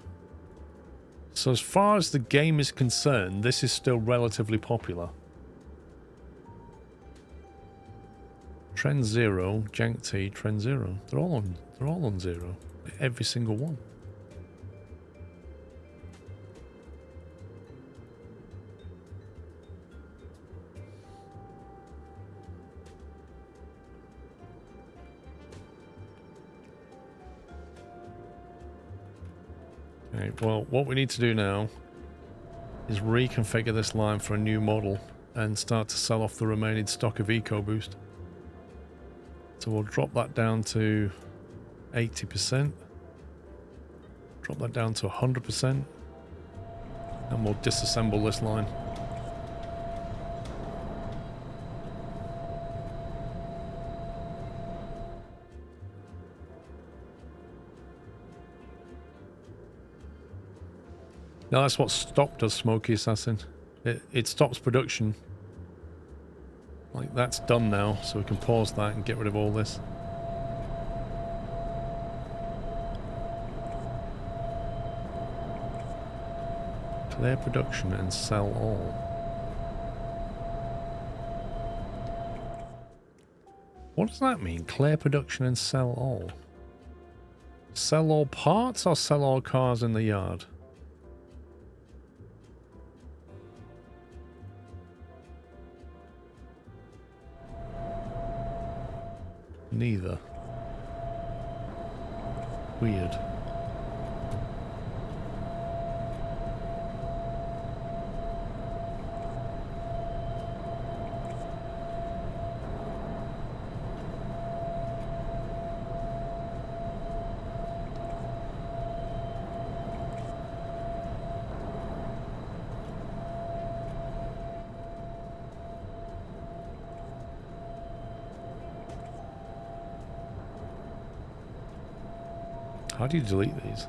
So as far as the game is concerned, this is still relatively popular. Trend 0, Jank T, Trend 0. They're all on 0. Every single one. Okay, well, what we need to do now is reconfigure this line for a new model and start to sell off the remaining stock of EcoBoost. So we'll drop that down to 80%. Drop that down to 100%. And we'll disassemble this line. Now that's what stopped us, Smoky Assassin. It stops production. Like, that's done now, so we can pause that and get rid of all this. Clear production and sell all. What does that mean? Clear production and sell all? Sell all parts or sell all cars in the yard? Neither. Weird. How do you delete these?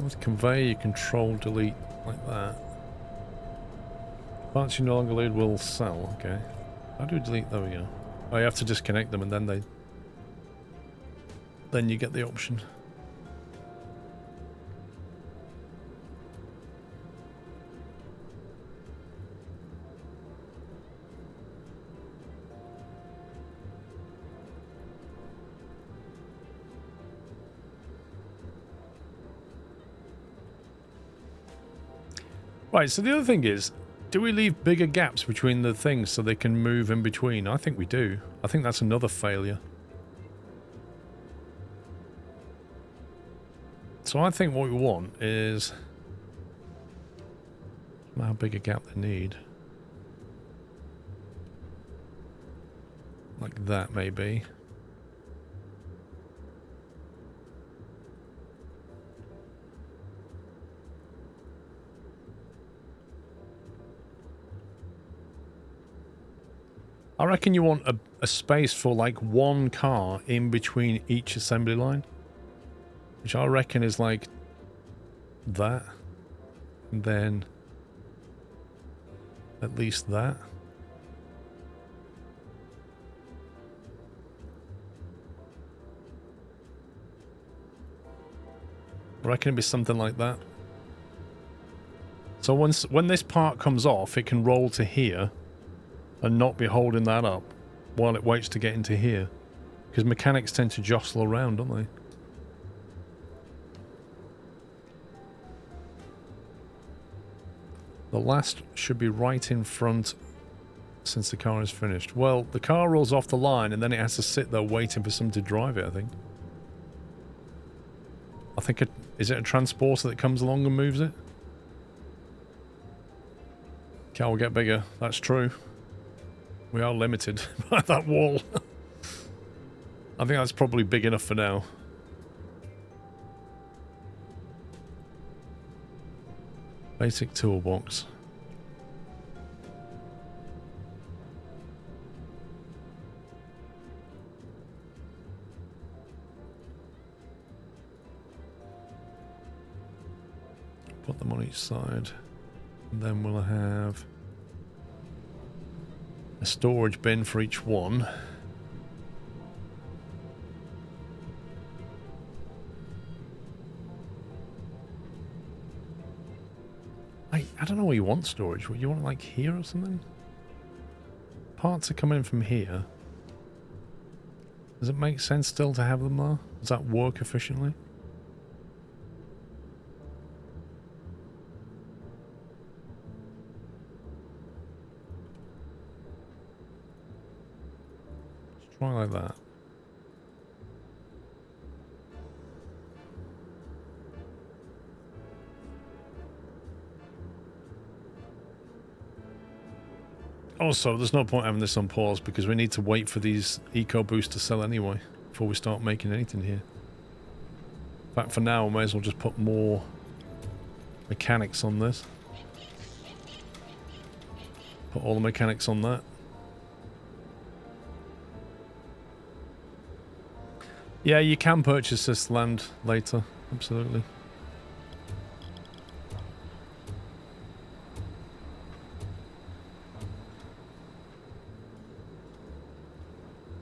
With conveyor, you control delete like that. Parts you no longer load will sell. Okay. How do we delete? There we go. Oh, you have to disconnect them and then you get the option. Right, so the other thing is, do we leave bigger gaps between the things so they can move in between? I think we do. I think that's another failure. So I think what we want is... how big a gap they need. Like that, maybe. I reckon you want a space for like one car in between each assembly line. Which I reckon is like that. And then at least that. I reckon it'd be something like that. So when this part comes off, it can roll to here and not be holding that up while it waits to get into here. Because mechanics tend to jostle around, don't they? The last should be right in front since the car is finished. Well, the car rolls off the line and then it has to sit there waiting for someone to drive it, I think. Is it a transporter that comes along and moves it? Car will get bigger, that's true. We are limited by that wall. I think that's probably big enough for now. Basic toolbox. Put them on each side. And then we'll have a storage bin for each one. I don't know where you want storage. Would you want it like here or something? parts are coming in from here. Does it make sense still to have them there? Does that work efficiently? Let's try like that. Also, there's no point having this on pause because we need to wait for these eco boosts to sell anyway before we start making anything here. In fact, for now, we may as well just put more mechanics on this. Put all the mechanics on that. Yeah, you can purchase this land later. Absolutely.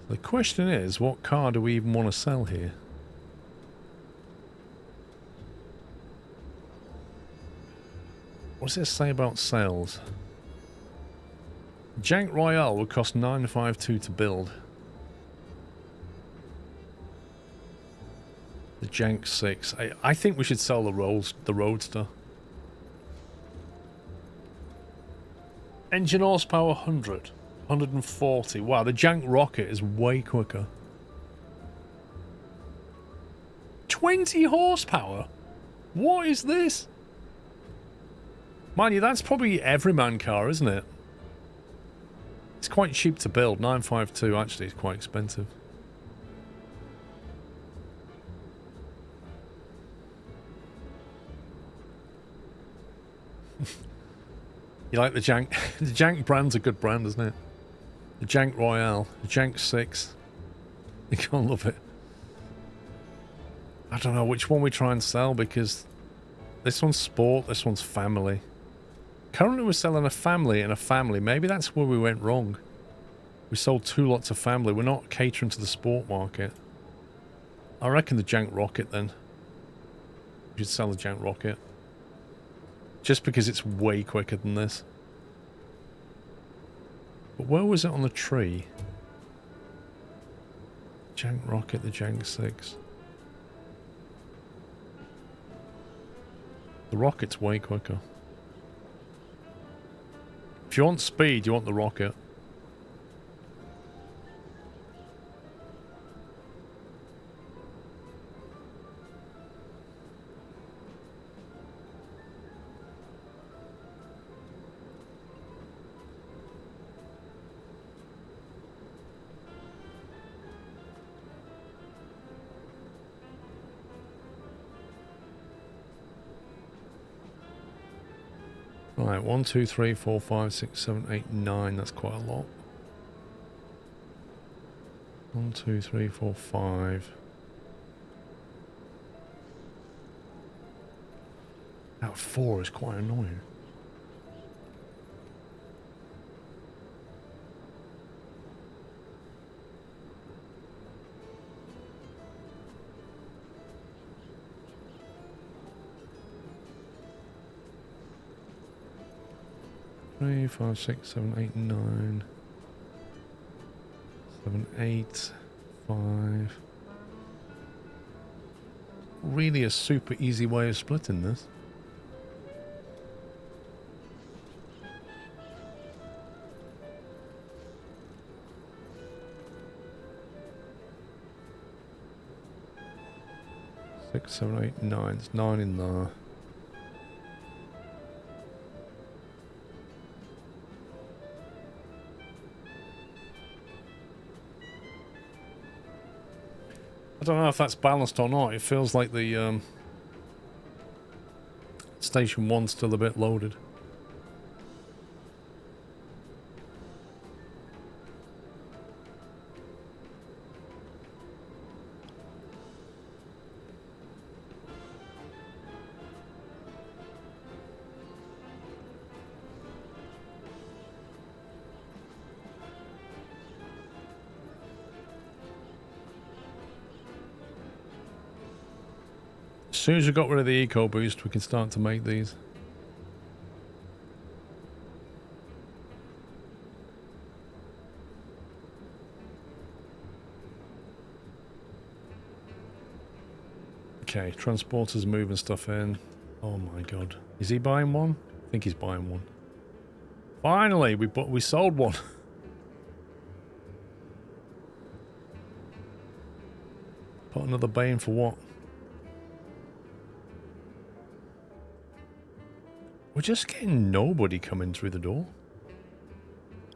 The question is, what car do we even want to sell here? What does it say about sales? Jank Royale would cost 952 to build. The Jank 6. I think we should sell the Roadster. Engine horsepower 100. 140. Wow, the Jank Rocket is way quicker. 20 horsepower? What is this? Mind you, that's probably everyman car, isn't it? It's quite cheap to build. 952 actually is quite expensive. You like the Jank? The Jank brand's a good brand, isn't it? The Jank Royale, the Jank 6. You can't love it. I don't know which one we try and sell because this one's sport, this one's family. Currently we're selling a family and a family. Maybe that's where we went wrong. We sold 2 lots of family. We're not catering to the sport market. I reckon the Jank Rocket then. We should sell the Jank Rocket. Just because it's way quicker than this. But where was it on the tree? Jank Rocket, the Jank 6. The Rocket's way quicker. If you want speed, you want the Rocket. Right, 1, 2, 3, 4, 5, 6, 7, 8, 9. That's quite a lot. 1, 2, 3, 4, 5. That 4 is quite annoying. Three, 5, 6, 7, 8, 9. 7, 8, 5. Really a super easy way of splitting this. Six, 7, 8, 9. It's 9 in there. I don't know if that's balanced or not. It feels like the station 1's still a bit loaded. As soon as we got rid of the eco boost, we can start to make these. Okay, transporter's moving stuff in. Oh my god. Is he buying one? I think he's buying one. Finally, we sold one. Put another bay in for what? We're just getting nobody coming through the door.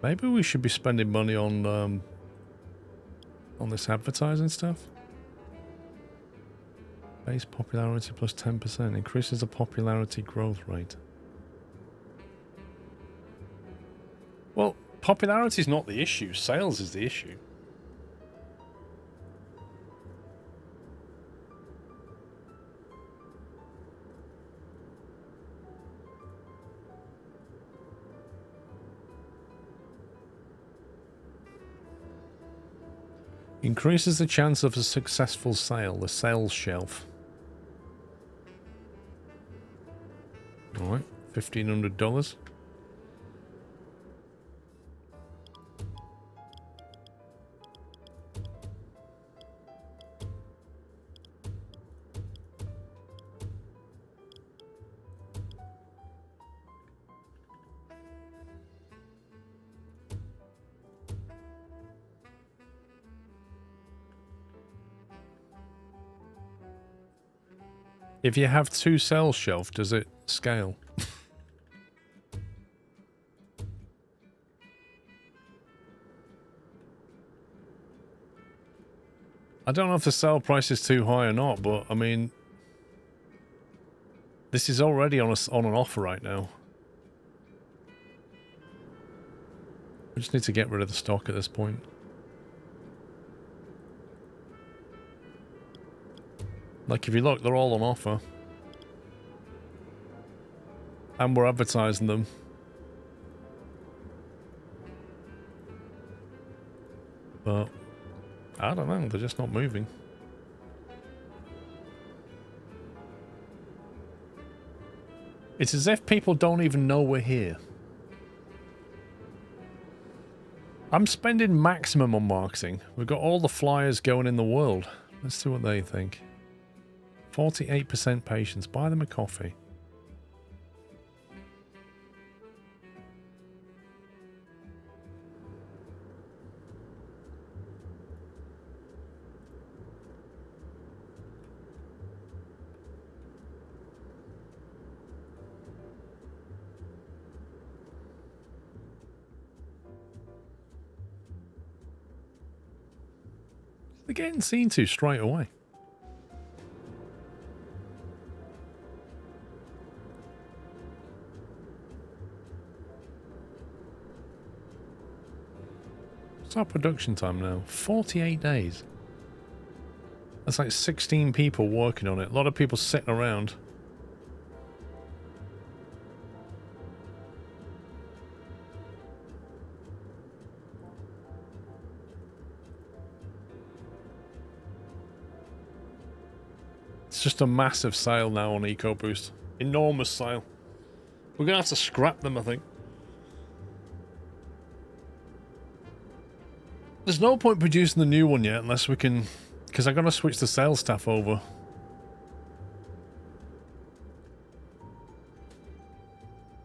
Maybe we should be spending money on this advertising stuff. Base popularity plus 10%. Increases the popularity growth rate. Well, popularity is not the issue. Sales is the issue. Increases the chance of a successful sale, the sales shelf. Alright, $1,500. If you have 2 sales shelf, does it scale? I don't know if the sale price is too high or not, but I mean, this is already on an offer right now. We just need to get rid of the stock at this point. Like, if you look, they're all on offer. And we're advertising them. But, I don't know, they're just not moving. It's as if people don't even know we're here. I'm spending maximum on marketing. We've got all the flyers going in the world. Let's see what they think. 48% patience. Buy them a coffee. They're getting seen to straight away. What's our production time now? 48 days. That's like 16 people working on it. A lot of people sitting around. It's just a massive sale now on EcoBoost. Enormous sale. We're going to have to scrap them, I think. There's no point producing the new one yet unless we can... Because I'm going to switch the sales staff over.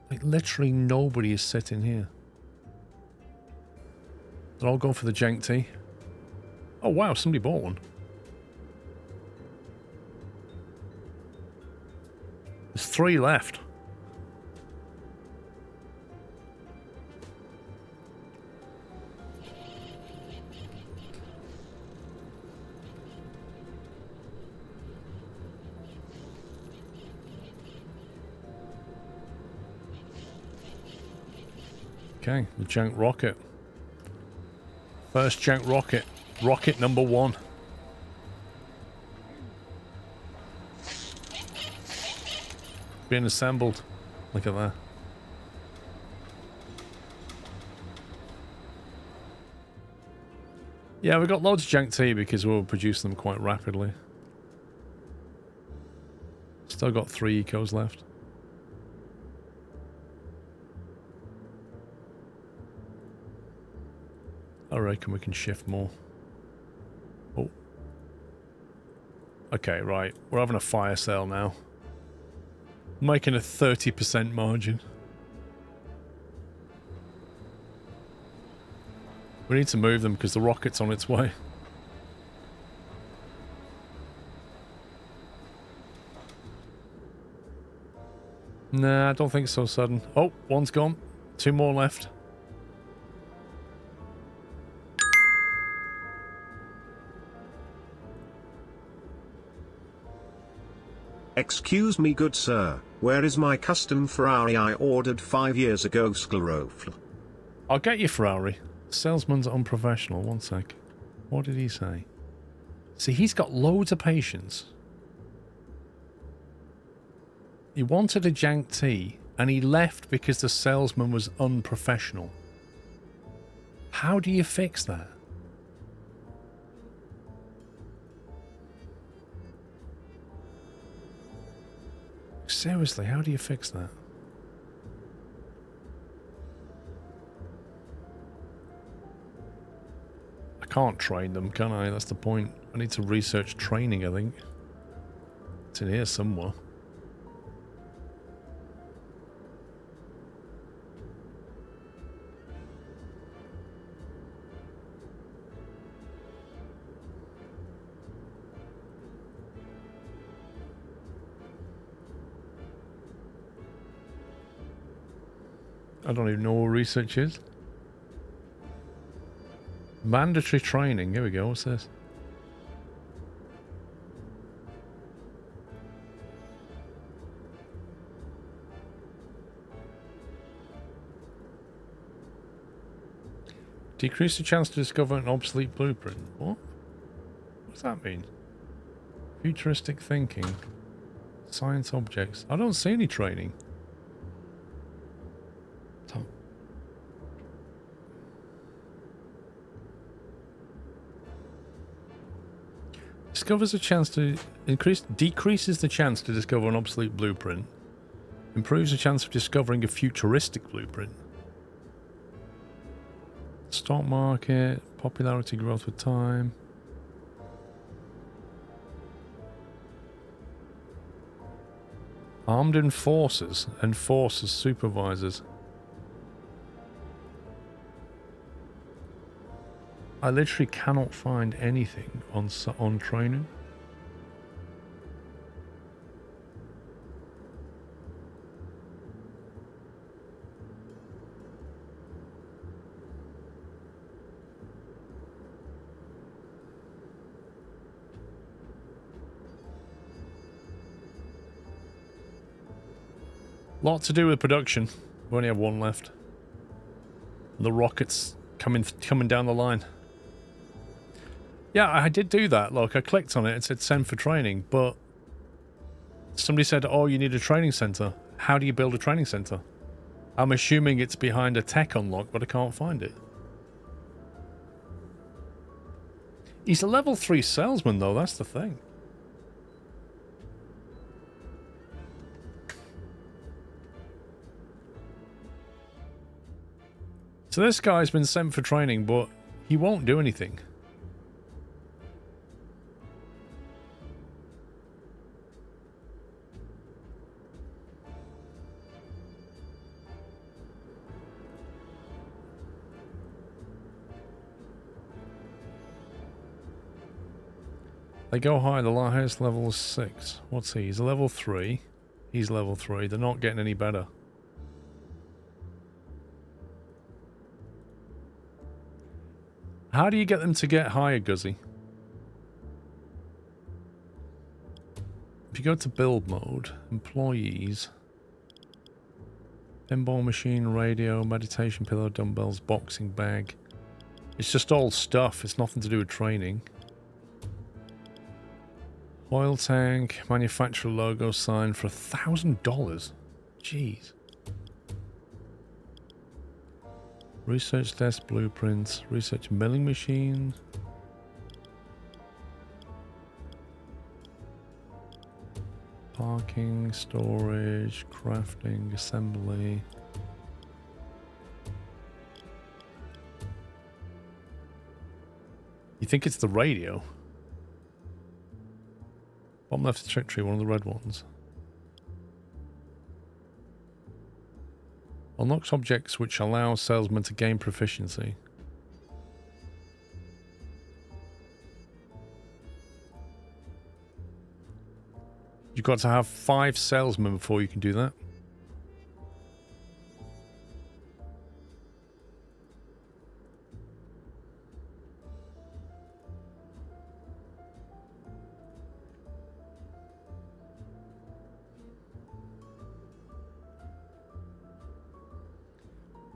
Like, literally nobody is sitting here. They're all going for the jank tea. Oh, wow, somebody bought one. There's 3 left. Okay, the jank rocket. First jank rocket. Rocket number 1. Being assembled. Look at that. Yeah, we got loads of jank tea because we'll produce them quite rapidly. Still got 3 ecos left. I reckon we can shift more. Oh. Okay, right. We're having a fire sale now. Making a 30% margin. We need to move them because the rocket's on its way. Nah, I don't think so sudden. Oh, one's gone. 2 more left. Excuse me, good sir, where is my custom Ferrari I ordered 5 years ago, SquirrelPlus? I'll get you Ferrari. Salesman's unprofessional. 1 sec. What did he say? See, he's got loads of patience. He wanted a jank tea, and he left because the salesman was unprofessional. How do you fix that? Seriously, how do you fix that? I can't train them, can I? That's the point. I need to research training, I think. It's in here somewhere. I don't even know what research is. Mandatory training. Here we go. What's this? Decrease the chance to discover an obsolete blueprint. What? What does that mean? Futuristic thinking. Science objects. I don't see any training. Discovers a chance to decreases the chance to discover an obsolete blueprint. Improves the chance of discovering a futuristic blueprint. Stock market, popularity growth with time. Armed enforcers, enforcers, supervisors. I literally cannot find anything on training. Lot to do with production. We only have 1 left. The rockets coming down the line. Yeah, I did do that. Look, I clicked on it and said send for training, but somebody said, oh, you need a training center. How do you build a training center? I'm assuming it's behind a tech unlock, but I can't find it. He's a level 3 salesman, though. That's the thing. So this guy's been sent for training, but he won't do anything. They go high. The highest level is 6. What's he? He's a level 3. He's level 3. They're not getting any better. How do you get them to get higher, Guzzy? If you go to build mode, employees, pinball machine, radio, meditation pillow, dumbbells, boxing bag. It's just all stuff. It's nothing to do with training. Oil tank, manufacturer logo sign for $1,000. Jeez. Research desk blueprints, research milling machine. Parking, storage, crafting, assembly. You think it's the radio? Bottom left of the trick tree, one of the red ones. Unlocks objects which allow salesmen to gain proficiency. You've got to have 5 salesmen before you can do that.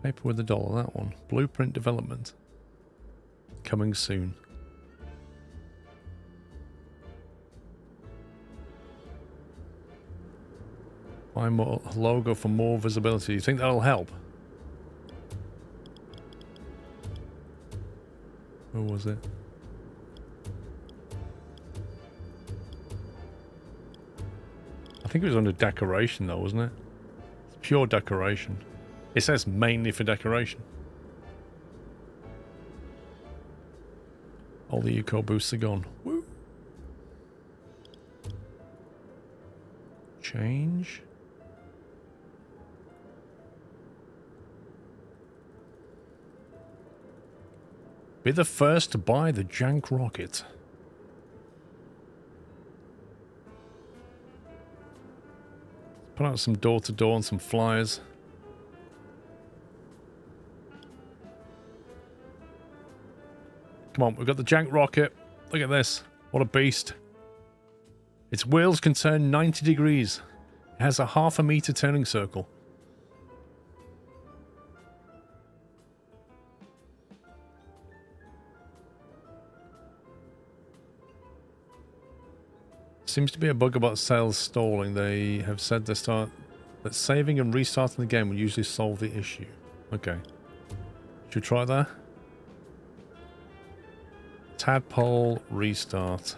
Paper with $1, that one. Blueprint development. Coming soon. Find more logo for more visibility. You think that'll help? Where was it? I think it was under decoration though, wasn't it? It's pure decoration. It says mainly for decoration. All the eco boosts are gone. Woo. Change. Be the first to buy the jank rocket. Put out some door-to-door and some flyers. Come on, we've got the jank rocket. Look at this. What a beast. Its wheels can turn 90 degrees. It has a 1/2 meter turning circle. Seems to be a bug about sales stalling. They have said that saving and restarting the game will usually solve the issue. Okay. Should we try that? Tadpole restart.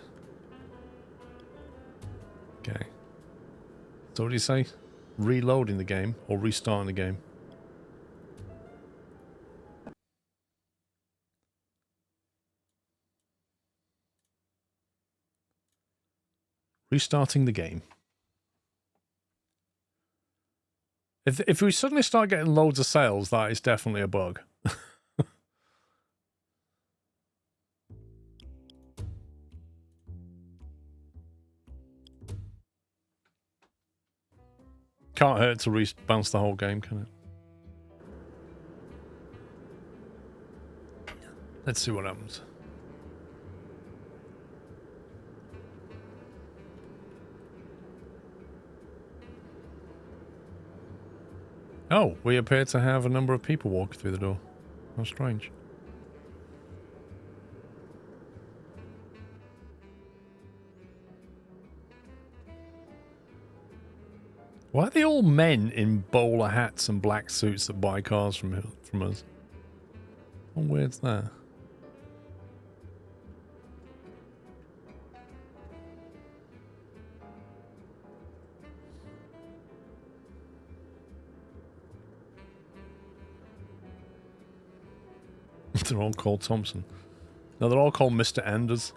Okay. So what do you say? Reloading the game or restarting the game? Restarting the game. If we suddenly start getting loads of sales, that is definitely a bug. Can't hurt to bounce the whole game, can it? Let's see what happens. Oh, we appear to have a number of people walking through the door. How strange. Why are they all men in bowler hats and black suits that buy cars from us? How weird's that? They're all called Thompson. No, they're all called Mr. Anders.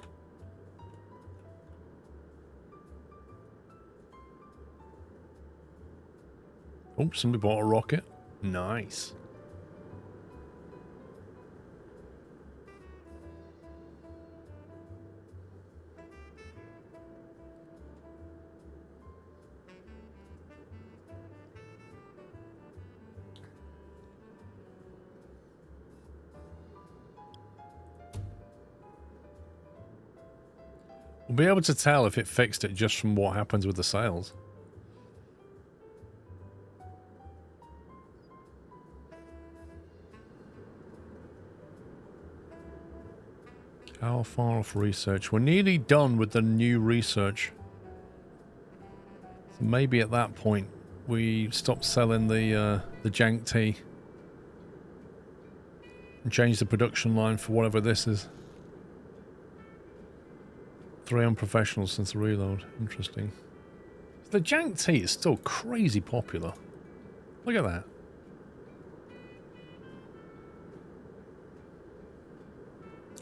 Oh, somebody bought a rocket. Nice. We'll be able to tell if it fixed it just from what happens with the sales. How far off research? We're nearly done with the new research. So maybe at that point we stop selling the jank tea and change the production line for whatever this is. 3 unprofessionals since the reload. Interesting. The jank tea is still crazy popular. Look at that.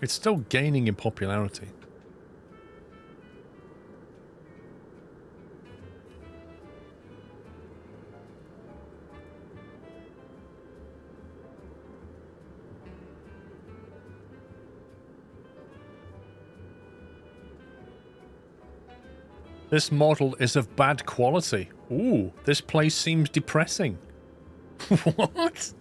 It's still gaining in popularity. This model is of bad quality. Ooh, this place seems depressing. What?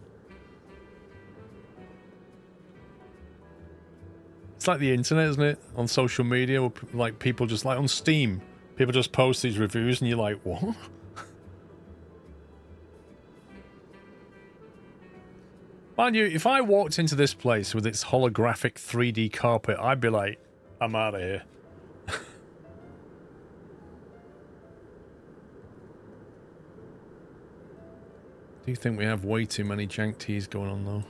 It's like the internet, isn't it? On social media, where like people just like on Steam, people just post these reviews and you're like, what? Mind you, if I walked into this place with its holographic 3D carpet, I'd be like, I'm out of here. Do you think we have way too many jank teas going on though?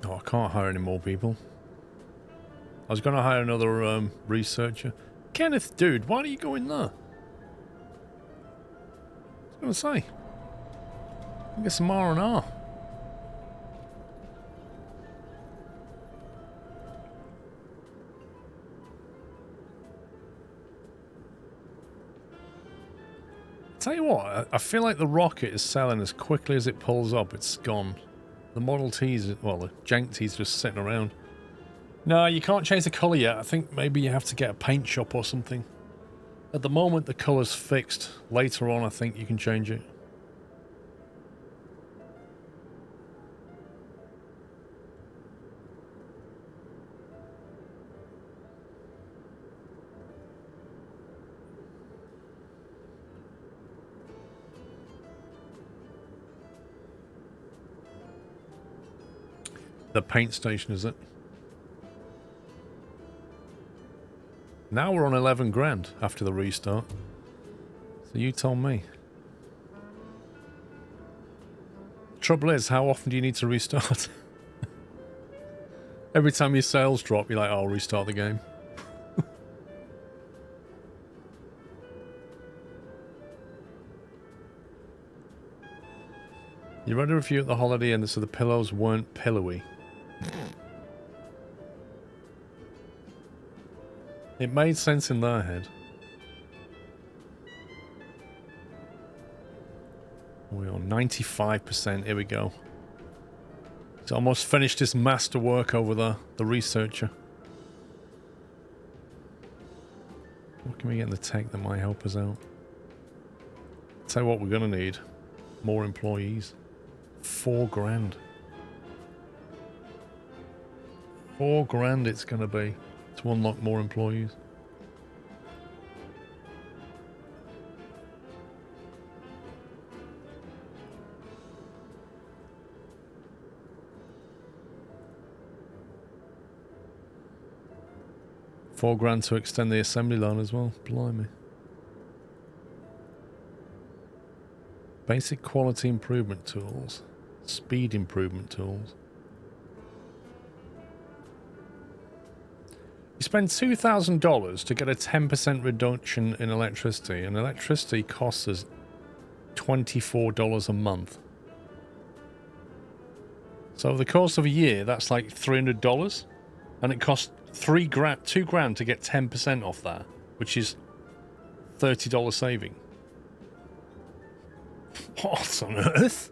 Oh, I can't hire any more people. I was going to hire another researcher. Kenneth, dude, why don't you go in there? I was going to say. Get some R&R. Tell you what, I feel like the rocket is selling as quickly as it pulls up. It's gone. The Model T's, well, the jank T's just sitting around. No, you can't change the colour yet. I think maybe you have to get a paint shop or something. At the moment, the colour's fixed. Later on, I think you can change it. The paint station, is it? Now we're on 11 grand after the restart. So you told me. Trouble is, how often do you need to restart? Every time your sales drop, you're like, oh, I'll restart the game. You read a review at the Holiday Inn, so the pillows weren't pillowy. It made sense in their head. We're on 95%. Here we go. He's almost finished his master work over there, the researcher. What can we get in the tech that might help us out? Tell you what we're going to need. More employees. 4 grand. 4 grand it's going to be to unlock more employees. £4 to extend the assembly line as well. Blimey. Basic quality improvement tools. Speed improvement tools. You spend $2,000 to get a 10% reduction in electricity, and electricity costs us $24 a month. So over the course of a year, that's like $300, and it costs $2 grand to get 10% off that, which is $30 saving. What on earth?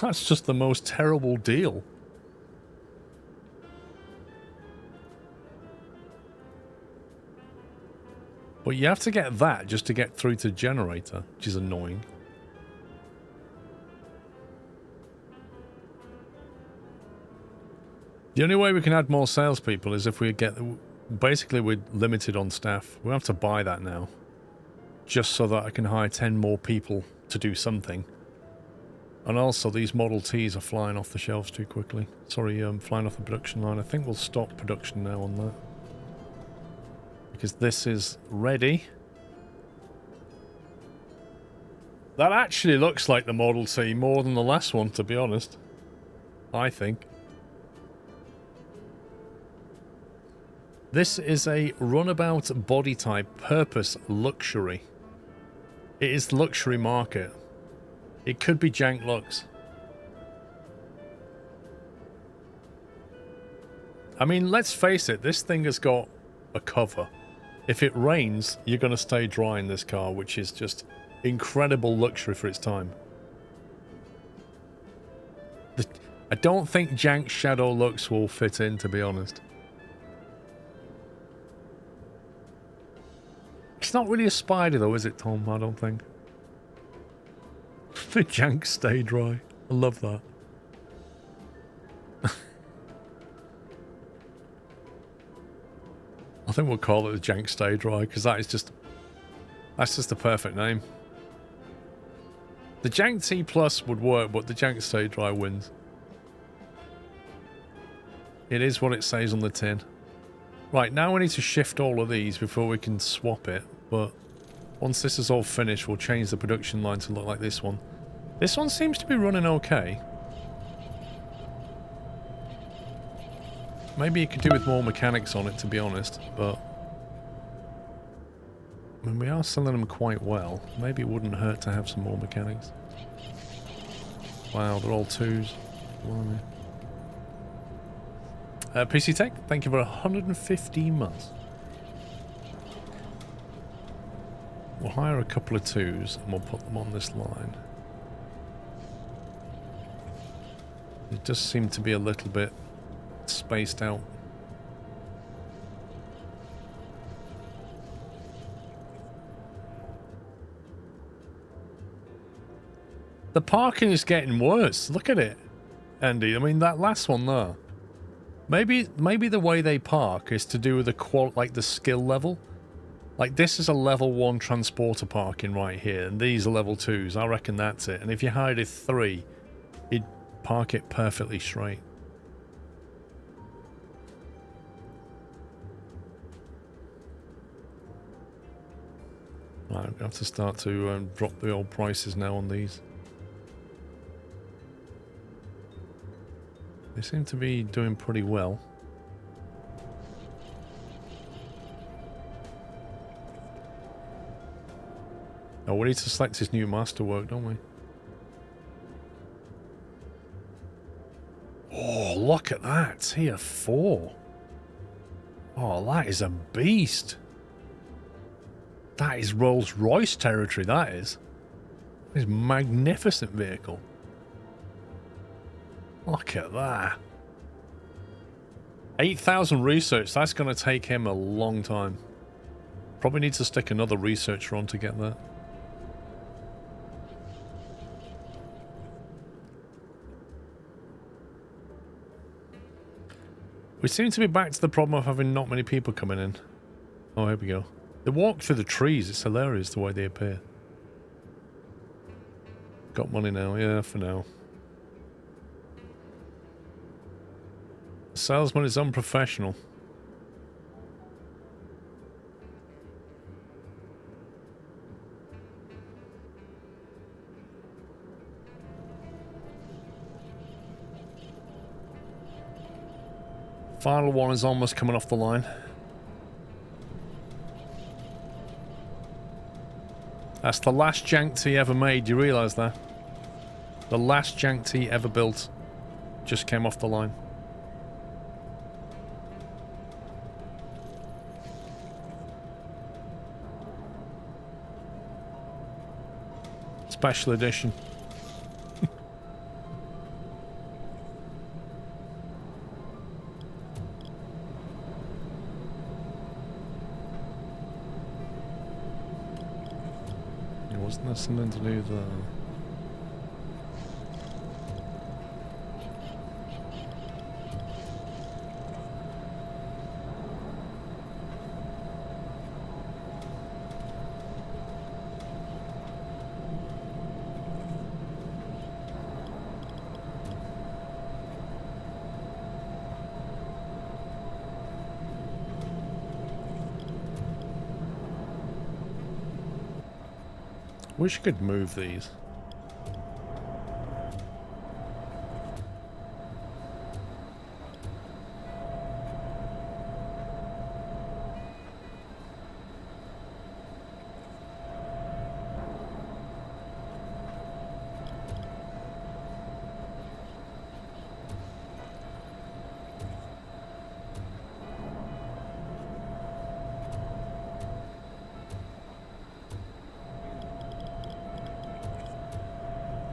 That's just the most terrible deal. But you have to get that just to get through to the generator, which is annoying. The only way we can add more salespeople is if we get... Basically, we're limited on staff. We have to buy that now. Just so that I can hire 10 more people to do something. And also, these Model Ts are flying off the shelves too quickly. Sorry, flying off the production line. I think we'll stop production now on that. Because this is ready. That actually looks like the Model T more than the last one, to be honest. I think. This is a runabout body type, purpose luxury. It is luxury market. It could be jank looks. I mean, let's face it, this thing has got a cover. If it rains, you're going to stay dry in this car, which is just incredible luxury for its time. I don't think Jank's Shadow Lux will fit in, to be honest. It's not really a spider though, is it, Tom? I don't think. The Jank Stay Dry. I love that. I think we'll call it the Jank Stay Dry because that's just the perfect name. The Jank T Plus would work, but the Jank Stay Dry wins. It is what it says on the tin. Right, now we need to shift all of these before we can swap it, but once this is all finished, we'll change the production line to look like this one. This one seems to be running okay. Maybe it could do with more mechanics on it, to be honest, but I mean, we are selling them quite well. Maybe it wouldn't hurt to have some more mechanics. Wow, they're all 2s. Blimey. PC Tech, thank you for 115 months. We'll hire a couple of 2s and we'll put them on this line. It does seem to be a little bit spaced out. The parking is getting worse. Look at it, Andy. I mean, that last one there. Maybe the way they park is to do with the skill level. Like this is a level 1 transporter parking right here, and these are level 2s. I reckon that's it. And if you hired a 3, you'd park it perfectly straight. Right, I'm going to have to start to drop the old prices now on these. They seem to be doing pretty well. Oh, we need to select his new masterwork, don't we? Oh, look at that. Tier 4. Oh, that is a beast. That is Rolls-Royce territory, that is. That is a magnificent vehicle. Look at that. 8,000 research. That's going to take him a long time. Probably need to stick another researcher on to get that. We seem to be back to the problem of having not many people coming in. Oh, here we go. They walk through the trees. It's hilarious the way they appear. Got money now. Yeah, for now. The salesman is unprofessional. Final one is almost coming off the line. That's the last jank he ever made, you realise that? The last jank he ever built just came off the line. Special edition. Wasn't there something to do there? Wish I could move these.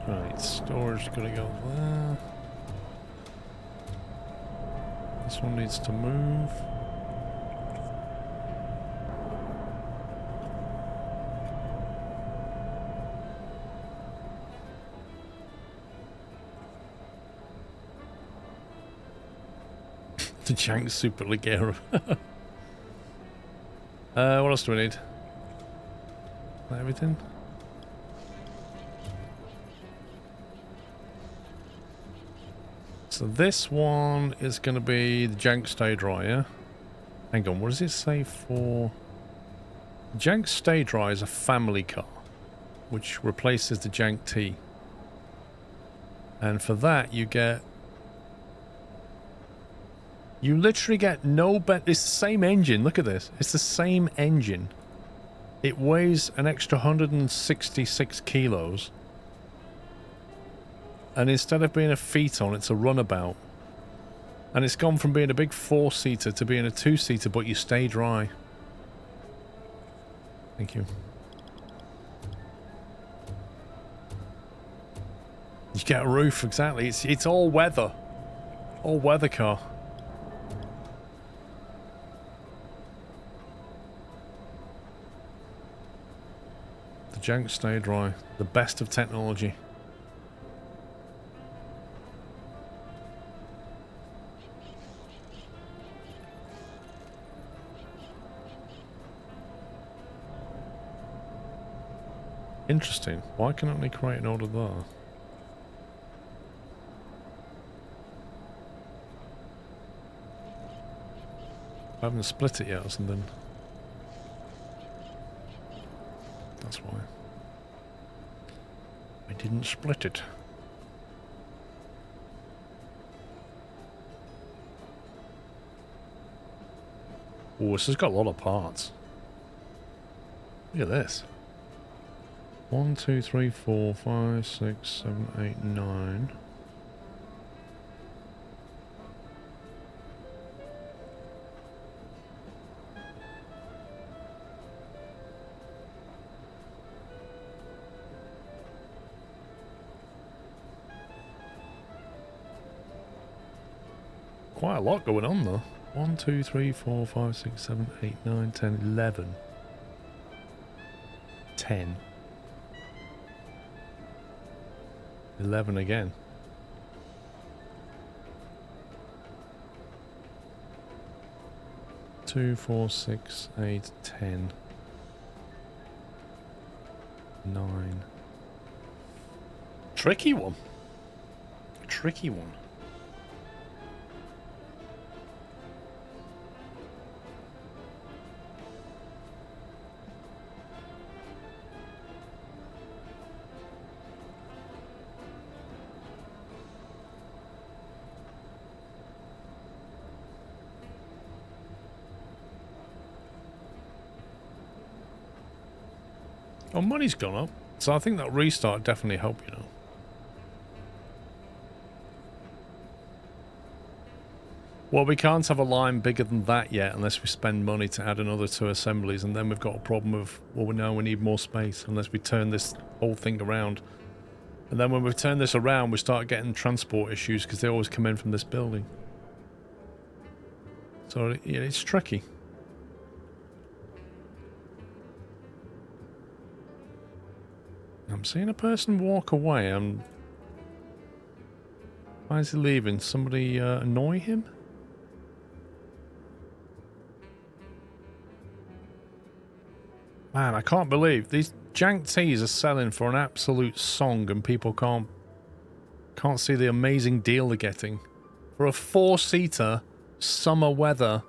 Right, storage gotta go there. This one needs to move. The Jank Super Ligero. What else do we need? Is that everything? So this one is going to be the Jank Stay Dry, yeah? Hang on, what does it say for... Jank Stay Dry is a family car, which replaces the Jank T. And for that, you get... You literally get no... It's the same engine, look at this. It's the same engine. It weighs an extra 166 kilos. And instead of being a Phaeton, it's a runabout. And it's gone from being a big 4-seater to being a 2-seater, but you stay dry. Thank you. You get a roof, exactly. It's all weather. All weather car. The Jank Stay Dry. The best of technology. Interesting. Why can I only create an order there? I haven't split it yet or something. That's why. I didn't split it. Oh, this has got a lot of parts. Look at this. 1, 2, 3, 4, 5, 6, 7, 8, 9. Quite a lot going on though. 1, 2, 3, 4, 5, 6, 7, 8, 9, 10, 11. 10. 11 again. Two, 4, 6, 8, 10. 9. Tricky one. Tricky one. Oh, money's gone up. So I think that restart definitely helped, you know. Well, we can't have a line bigger than that yet unless we spend money to add another 2 assemblies, and then we've got a problem of, well, now we need more space unless we turn this whole thing around. And then when we turn this around, we start getting transport issues because they always come in from this building. So, yeah, it's tricky. I'm seeing a person walk away. Why is he leaving? Somebody annoy him? Man, I can't believe these Jank Tees are selling for an absolute song, and people can't see the amazing deal they're getting for a 4-seater summer weather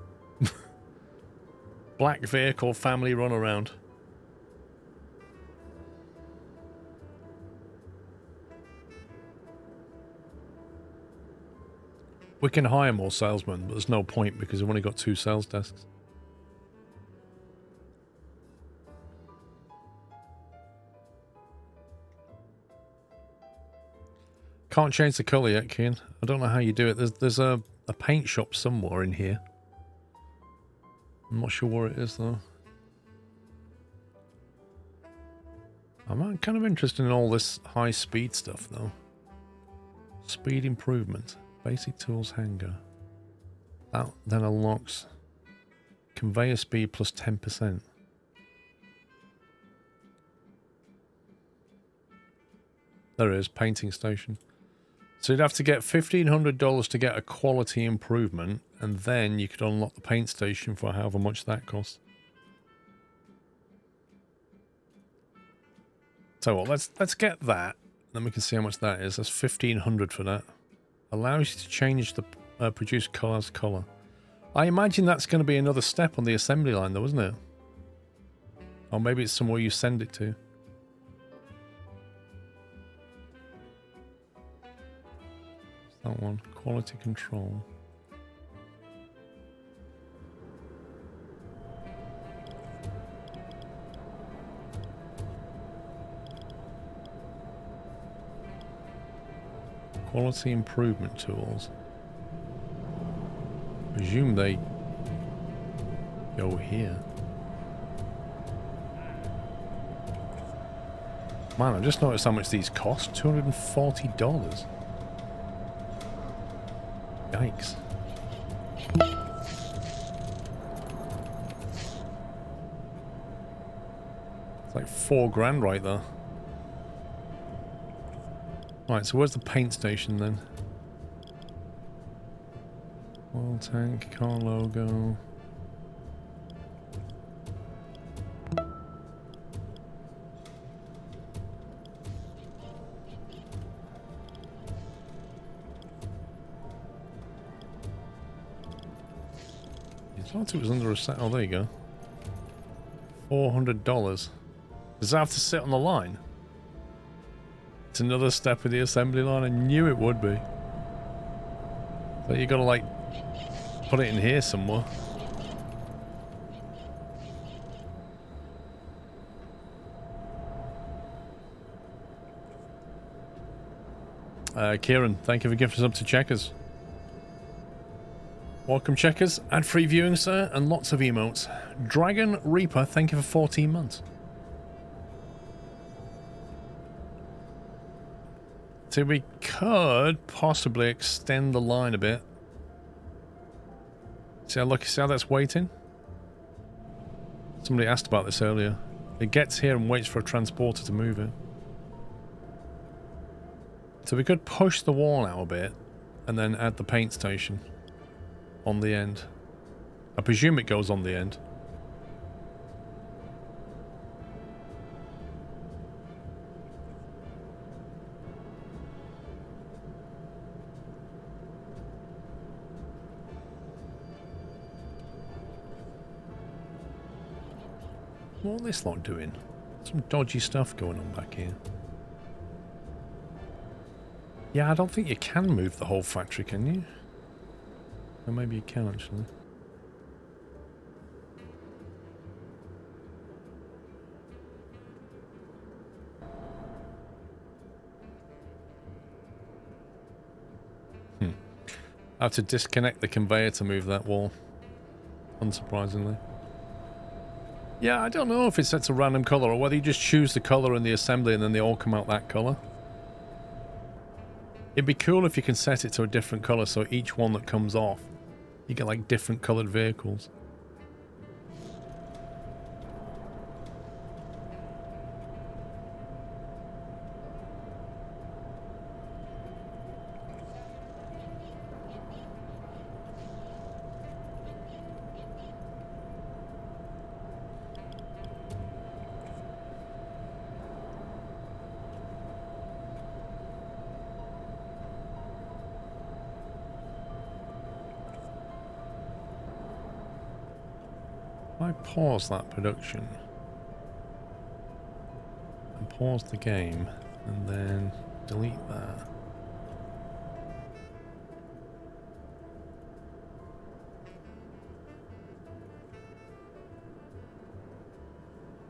black vehicle family runaround. We can hire more salesmen, but there's no point because we've only got 2 sales desks. Can't change the colour yet, Kian. I don't know how you do it. There's a paint shop somewhere in here. I'm not sure where it is, though. I'm kind of interested in all this high speed stuff though. Speed improvement. Basic tools hanger. That then unlocks conveyor speed plus 10%. There it is, painting station. So you'd have to get $1,500 to get a quality improvement, and then you could unlock the paint station for however much that costs. So well, let's get that. Then we can see how much that is. That's $1,500 for that. Allows you to change the produce color as color. I imagine that's going to be another step on the assembly line, though, isn't it? Or maybe it's somewhere you send it to. That one, quality control. Quality improvement tools. Presume they go here. Man, I just noticed how much these cost. $240. Yikes. It's like $4,000 right there. Right, so where's the paint station then? Oil tank, car logo. I thought it was under a set. Oh, there you go. $400. Does that have to sit on the line? It's another step of the assembly line. I knew it would be. So you gotta like put it in here somewhere. Kieran, thank you for gifting us up to Checkers. Welcome, Checkers. Ad-free viewing, sir, and lots of emotes. Dragon Reaper, thank you for 14 months. So we could possibly extend the line a bit. See how that's waiting? Somebody asked about this earlier. It gets here and waits for a transporter to move it. So we could push the wall out a bit and then add the paint station on the end. I presume it goes on the end. What are this lot doing? Some dodgy stuff going on back here. Yeah, I don't think you can move the whole factory, can you? Or maybe you can, actually. I have to disconnect the conveyor to move that wall. Unsurprisingly. Yeah, I don't know if it sets a random color or whether you just choose the color in the assembly and then they all come out that color. It'd be cool if you can set it to a different color so each one that comes off, you get like different colored vehicles. I pause that production and pause the game and then delete that.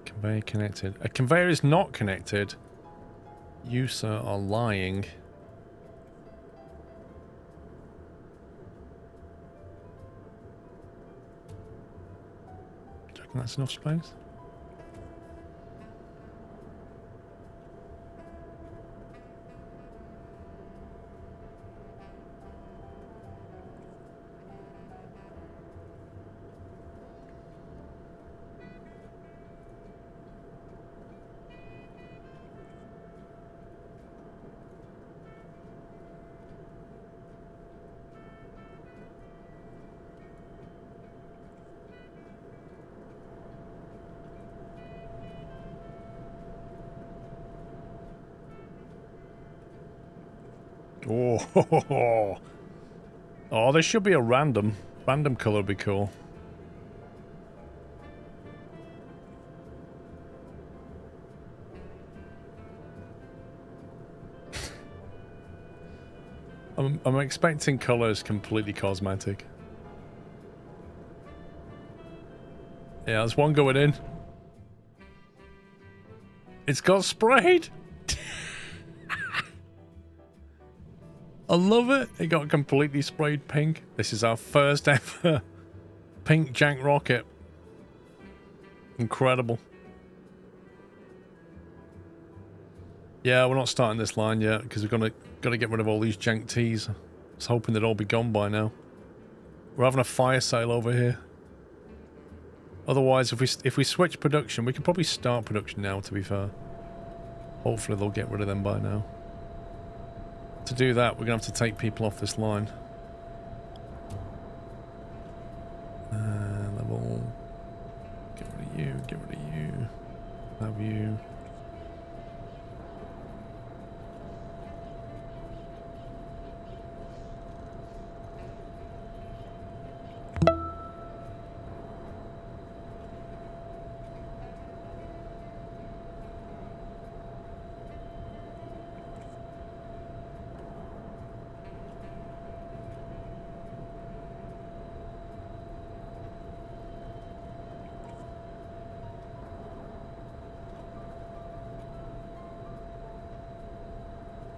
Conveyor connected. A conveyor is not connected. You, sir, are lying. That's enough space. Oh, oh, there should be a random color would be cool. I'm expecting colors completely cosmetic. Yeah, there's one going in. It's got sprayed. I love it. It got completely sprayed pink. This is our first ever pink jank rocket. Incredible. Yeah, we're not starting this line yet because we've got to get rid of all these jank tees. I was hoping they'd all be gone by now. We're having a fire sale over here. Otherwise, if we switch production, we can probably start production now, to be fair. Hopefully they'll get rid of them by now. To do that, we're going to have to take people off this line. Level. Get rid of you, get rid of you. Have you.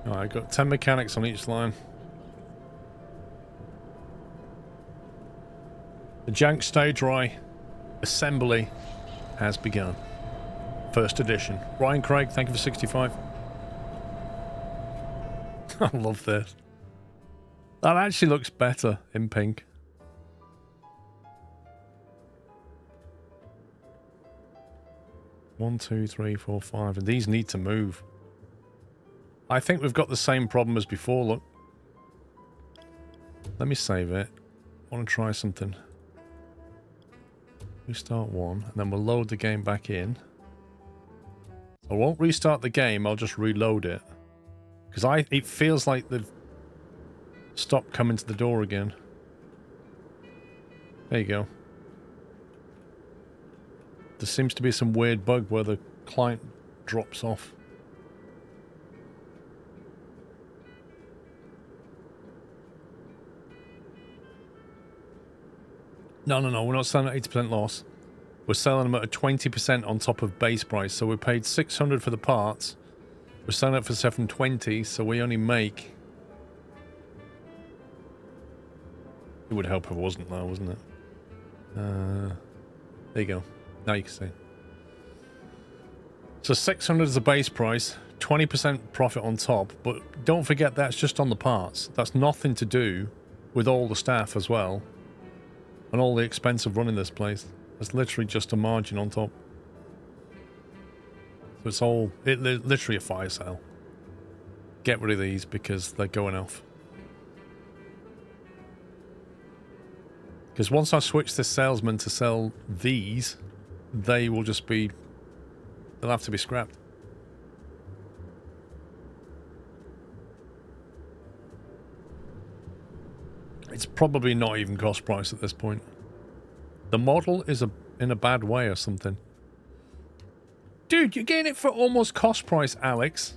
Alright, got 10 mechanics on each line. The jank stay dry assembly has begun. First edition. Ryan Craig, thank you for 65. I love this. That actually looks better in pink. One, two, three, four, five. And these need to move. I think we've got the same problem as before, look. Let me save it. I want to try something. Restart one, and then we'll load the game back in. I won't restart the game, I'll just reload it. Because it feels like they've stopped coming to the door again. There you go. There seems to be some weird bug where the client drops off. No, we're not selling at 80% loss. We're selling them at a 20% on top of base price. So we paid 600 for the parts. We're selling it for 720, so we only make... It would help if it wasn't though, wouldn't it? There you go. Now you can see. So 600 is the base price, 20% profit on top, but don't forget that's just on the parts. That's nothing to do with all the staff as well. And all the expense of running this place. It's literally just a margin on top. So it's all... literally a fire sale. Get rid of these because they're going off. Because once I switch this salesman to sell these, they will just be... They'll have to be scrapped. It's probably not even cost price at this point. The model is in a bad way or something. Dude, you're getting it for almost cost price, Alex.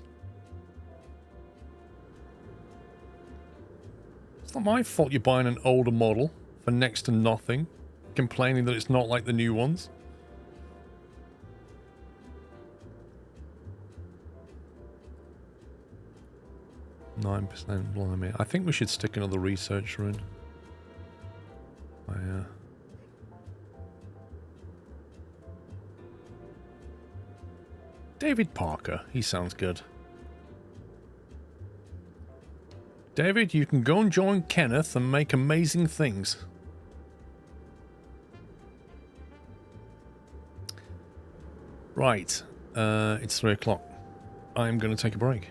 It's not my fault you're buying an older model for next to nothing, complaining that it's not like the new ones. %, blimey. I think we should stick another researcher in. David Parker, he sounds good. David, you can go and join Kenneth and make amazing things. Right, it's 3 o'clock. I'm going to take a break.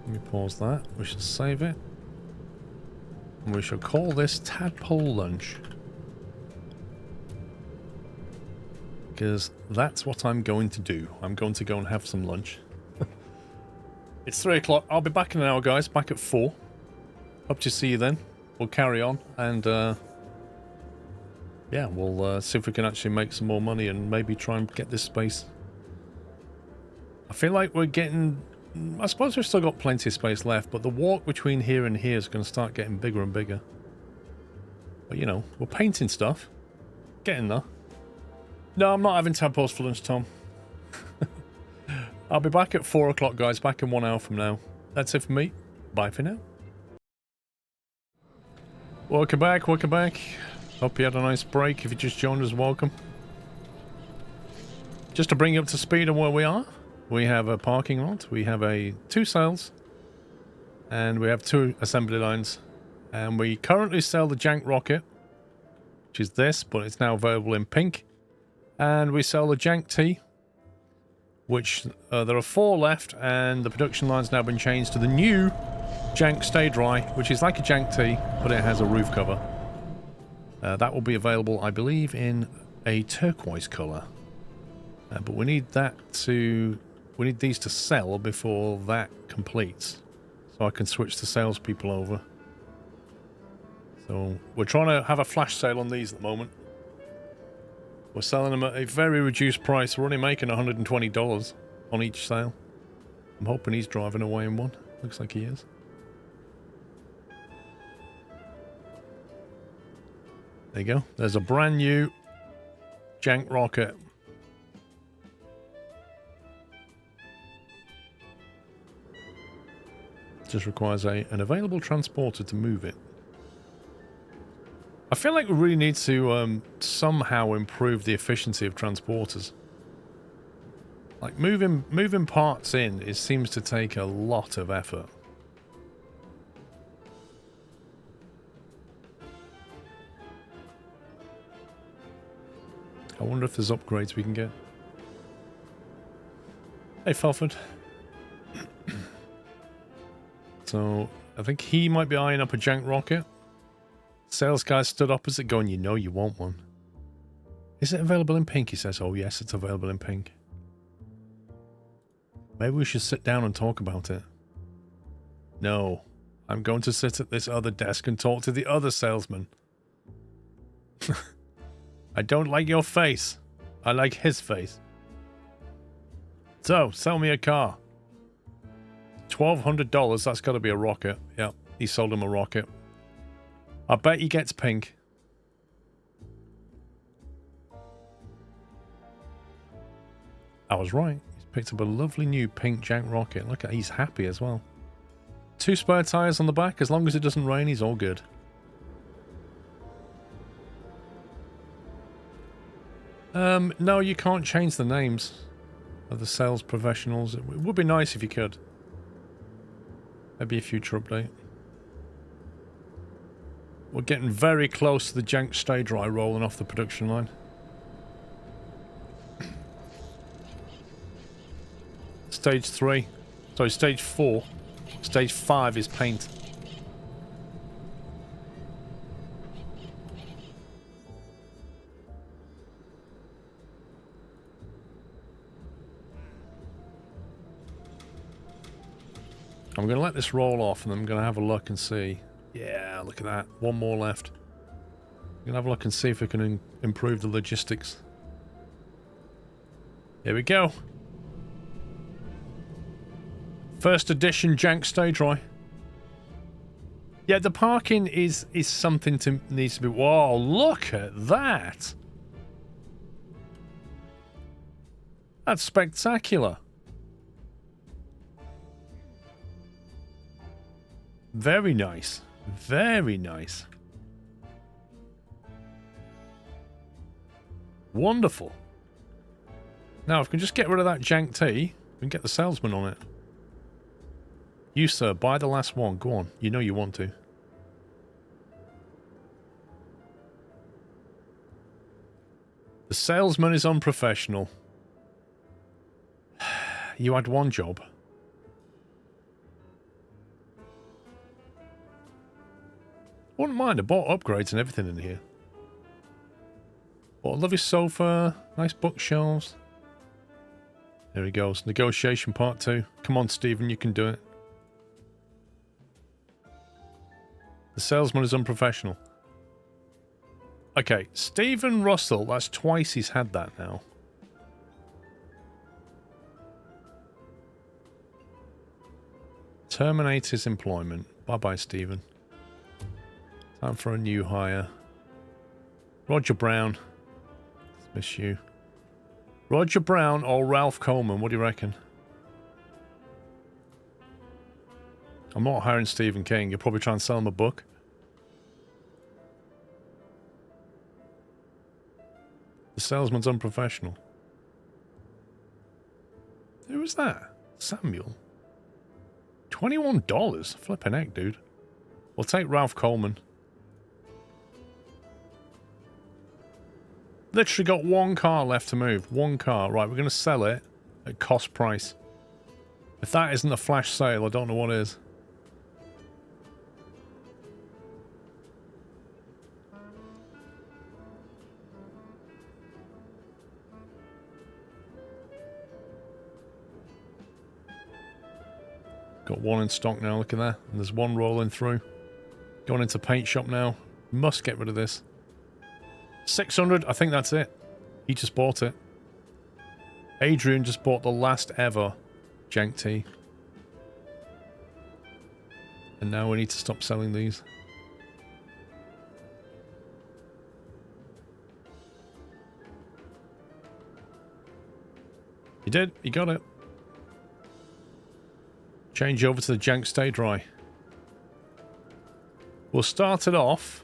Let me pause that. We shall save it. And we shall call this Tadpole Lunch. Because that's what I'm going to do. I'm going to go and have some lunch. It's 3 o'clock. I'll be back in an hour, guys. Back at 4. Hope to see you then. We'll carry on and yeah, we'll see if we can actually make some more money and maybe try and get this space. I feel like we're getting... I suppose we've still got plenty of space left, but the walk between here and here is going to start getting bigger and bigger. But, you know, we're painting stuff. Getting there. No, I'm not having tadpoles for lunch, Tom. I'll be back at 4 o'clock, guys. Back in 1 hour from now. That's it for me. Bye for now. Welcome back, welcome back. Hope you had a nice break. If you just joined us, welcome. Just to bring you up to speed on where we are, we have a parking lot, we have 2 sales, and we have 2 assembly lines. And we currently sell the Jank Rocket, which is this, but it's now available in pink. And we sell the Jank T, which there are 4 left, and the production line's now been changed to the new Jank Stay Dry, which is like a Jank T, but it has a roof cover. That will be available, I believe, in a turquoise colour. But we need these to sell before that completes, so I can switch the salespeople over. So we're trying to have a flash sale on these at the moment. We're selling them at a very reduced price. We're only making $120 on each sale. I'm hoping he's driving away in one. Looks like he is. There you go. There's a brand new Jank Rocket. Just requires an available transporter to move it. I feel like we really need to somehow improve the efficiency of transporters. Like moving parts in, it seems to take a lot of effort. I wonder if there's upgrades we can get. Hey, Felford. So, I think he might be eyeing up a Jank Rocket. Sales guy stood opposite going, you know you want one. Is it available in pink? He says, oh yes, it's available in pink. Maybe we should sit down and talk about it. No. I'm going to sit at this other desk and talk to the other salesman. I don't like your face. I like his face. So, sell me a car. $1,200, that's got to be a rocket. Yeah, he sold him a rocket. I bet he gets pink. I was right. He's picked up a lovely new pink Jank Rocket. Look at, he's happy as well. 2 spare tires on the back. As long as it doesn't rain, he's all good. No, you can't change the names of the sales professionals. It would be nice if you could. Maybe a future update. We're getting very close to the Jank Stay Dry rolling off the production line. Stage 3. Sorry, stage 4. Stage 5 is paint. I'm going to let this roll off and I'm going to have a look and see. Yeah, look at that. 1 more left. I'm going to have a look and see if we can improve the logistics. Here we go. First edition Jank Stay Dry. Yeah, the parking is something to needs to be... Whoa, look at that. That's spectacular. Very nice. Very nice. Wonderful. Now, if we can just get rid of that Jank T, we can get the salesman on it. You, sir, buy the last one. Go on. You know you want to. The salesman is unprofessional. You had one job. Wouldn't mind. I bought upgrades and everything in here. Bought a lovely sofa, nice bookshelves. There he goes. Negotiation part 2. Come on, Stephen, you can do it. The salesman is unprofessional. Okay, Stephen Russell, that's twice he's had that now. Terminate his employment. Bye-bye, Stephen. Time for a new hire. Roger Brown. Miss you. Roger Brown or Ralph Coleman, what do you reckon? I'm not hiring Stephen King. You'll probably try and sell him a book. The salesman's unprofessional. Who was that? Samuel. $21? Flipping heck, dude. We'll take Ralph Coleman. Literally got one car left to move. One car. Right, we're going to sell it at cost price. If that isn't a flash sale, I don't know what is. Got one in stock now, look at that. And there's one rolling through. Going into paint shop now. Must get rid of this. 600, I think that's it. He just bought it. Adrian just bought the last ever Jank Tea. And now we need to stop selling these. You did, you got it. Change over to the Jank Stay Dry. We'll start it off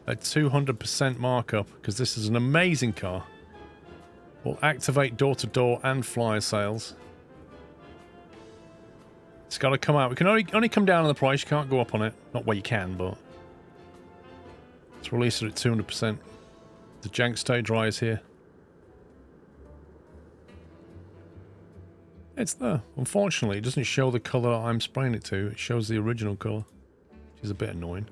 at 200% markup because this is an amazing car. We'll activate door-to-door and flyer sales. It's got to come out. We can only come down on the price. You can't go up on it. Not well, you can, but let's release it at 200%. The Jank Stay Dry is here. It's there. Unfortunately, it doesn't show the colour I'm spraying it to. It shows the original colour, which is a bit annoying.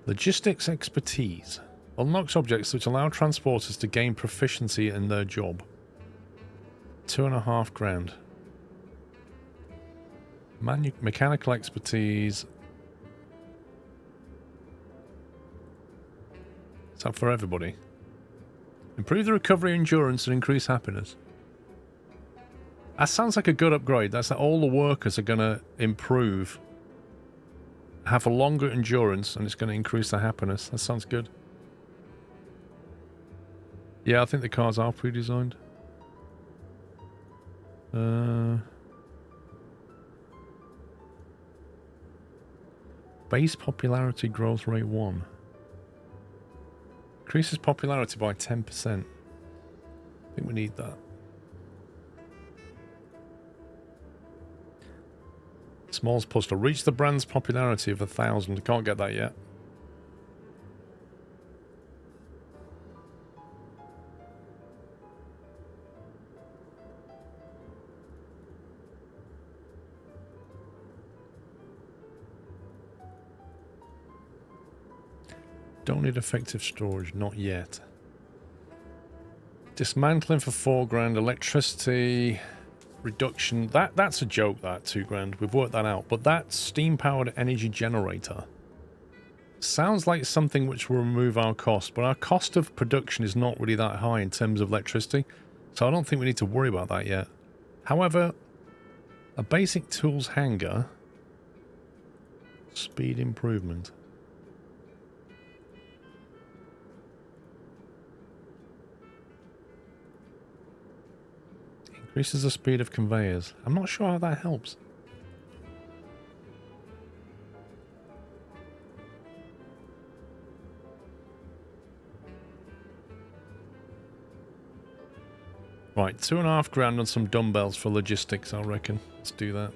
Logistics expertise. Unlocks objects which allow transporters to gain proficiency in their job. 2.5 grand. Mechanical expertise. It's up for everybody. Improve the recovery endurance and increase happiness. That sounds like a good upgrade. That's that all the workers are going to improve. Have a longer endurance and it's going to increase their happiness. That sounds good. Yeah, I think the cars are pre-designed. Base popularity growth rate 1. Increases popularity by 10%. I think we need that. Smalls poster. Reach the brand's popularity of 1,000. Can't get that yet. Don't need effective storage, not yet. Dismantling for 4 grand, electricity reduction. That's a joke, that 2 grand. We've worked that out. But that steam-powered energy generator sounds like something which will remove our cost. But our cost of production is not really that high in terms of electricity. So I don't think we need to worry about that yet. However, a basic tools hanger. Speed improvement. Increases the speed of conveyors. I'm not sure how that helps. Right, 2.5 grand on some dumbbells for logistics, I reckon. Let's do that.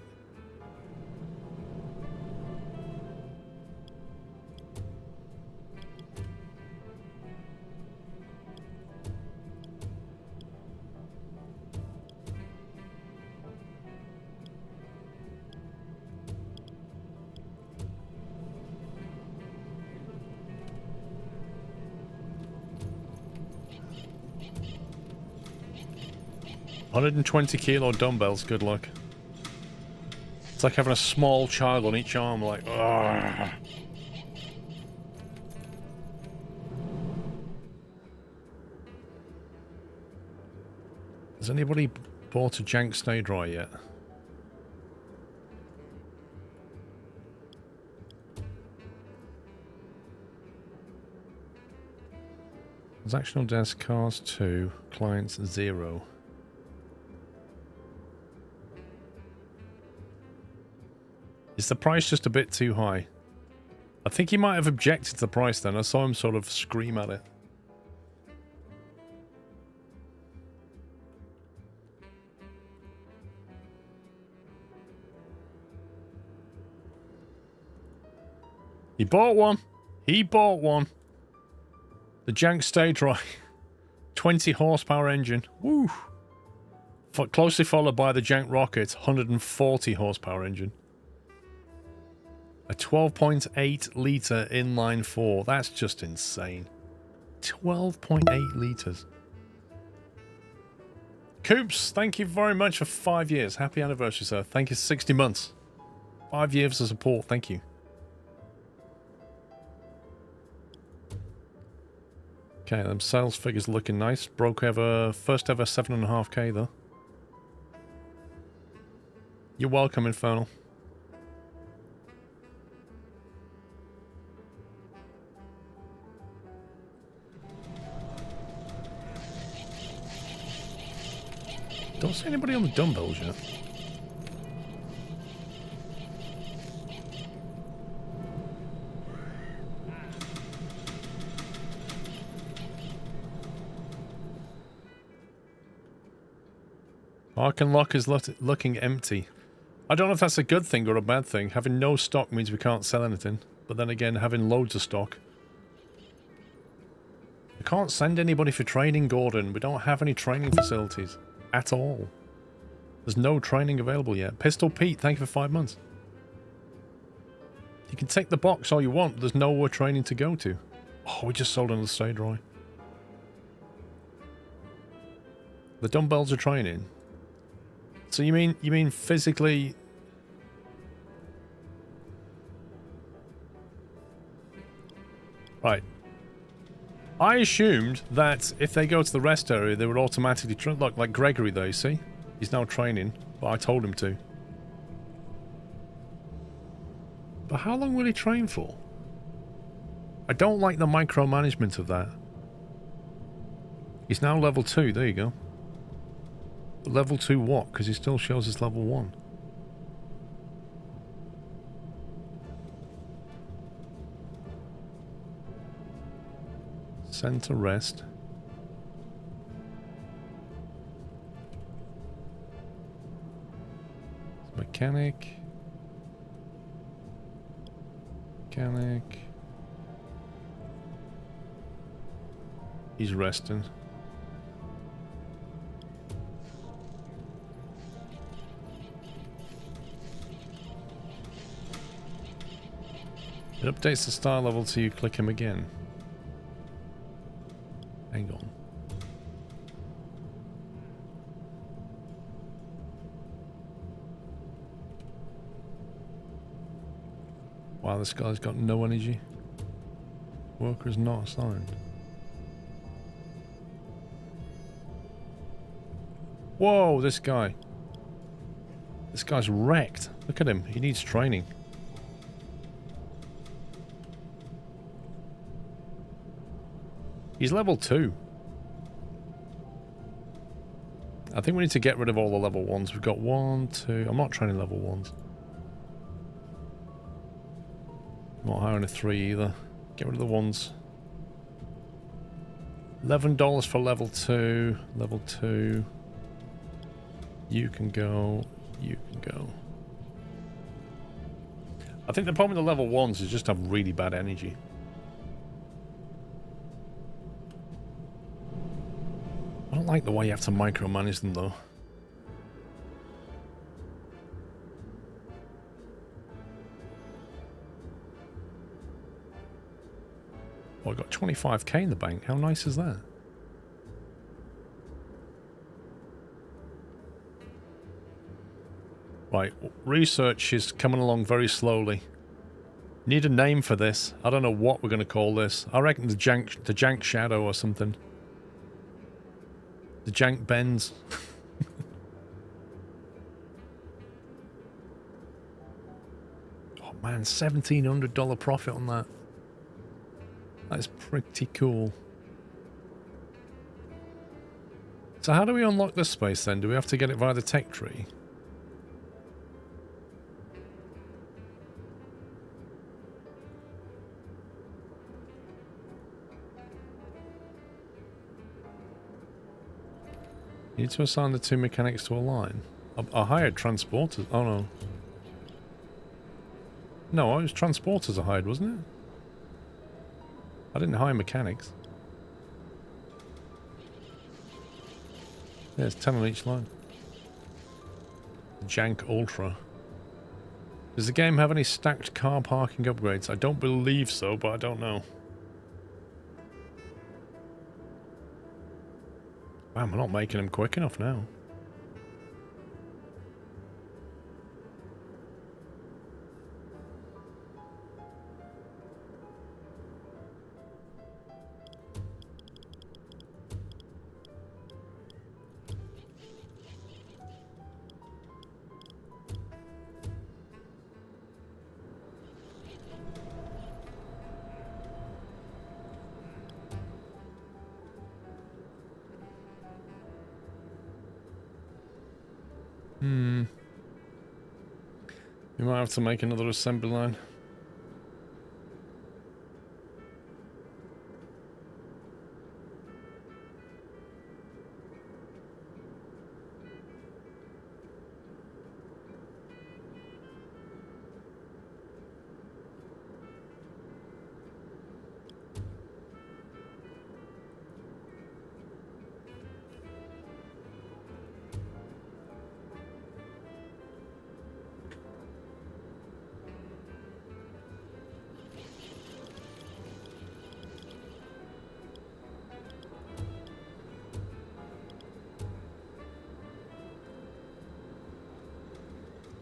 120 kilo dumbbells, good luck. It's like having a small child on each arm, like, ugh. Has anybody bought a jank stay dry yet? Transactional desk cars 2, clients 0. Is the price just a bit too high? I think he might have objected to the price then. I saw him sort of scream at it. He bought one. He bought one. The jank stay dry. 20 horsepower engine. Woo. Closely followed by the jank rocket. 140 horsepower engine. A 12.8 litre inline 4. That's just insane. 12.8 litres. Coops, thank you very much for 5 years. Happy anniversary, sir. Thank you. 60 months. 5 years of support. Thank you. Okay, them sales figures looking nice. Broke ever, first ever 7.5k though. You're welcome, Infernal. Don't see anybody on the dumbbells yet. Park and lock is looking empty. I don't know if that's a good thing or a bad thing. Having no stock means we can't sell anything. But then again, having loads of stock. We can't send anybody for training, Gordon. We don't have any training facilities. At all. There's no training available yet. Pistol Pete, thank you for 5 months. You can take the box all you want, but there's nowhere training to go to. Oh, we just sold another stay dry. The dumbbells are training. So you mean physically? Right. I assumed that if they go to the rest area, they would automatically train. Look, like Gregory though, you see? He's now training, but I told him to. But how long will he train for? I don't like the micromanagement of that. He's now level 2, there you go. Level 2 what? Because he still shows us level 1. Send to rest. Mechanic. Mechanic. He's resting. It updates the star level till you click him again. Hang on. Wow, this guy's got no energy. Worker is not assigned. Whoa, this guy. This guy's wrecked. Look at him. He needs training. He's level 2. I think we need to get rid of all the level 1s. We've got 1, 2... I'm not training level 1s. Not hiring a 3 either. Get rid of the 1s. $11 for level 2. Level 2. You can go. You can go. I think the problem with the level 1s is just have really bad energy. I don't like the way you have to micromanage them though. Oh, I got 25k in the bank. How nice is that? Right, research is coming along very slowly. Need a name for this. I don't know what we're going to call this. I reckon the jank shadow or something. The jank bends. Oh man, $1,700 profit on that. That's pretty cool. So how do we unlock this space then? Do we have to get it via the tech tree? You need to assign the 2 mechanics to a line. I hired transporters. Oh no. No, it was transporters I hired, wasn't it? I didn't hire mechanics. Yeah, it's 10 on each line. Jank Ultra. Does the game have any stacked car parking upgrades? I don't believe so, but I don't know. Man, we're not making them quick enough now. We might have to make another assembly line.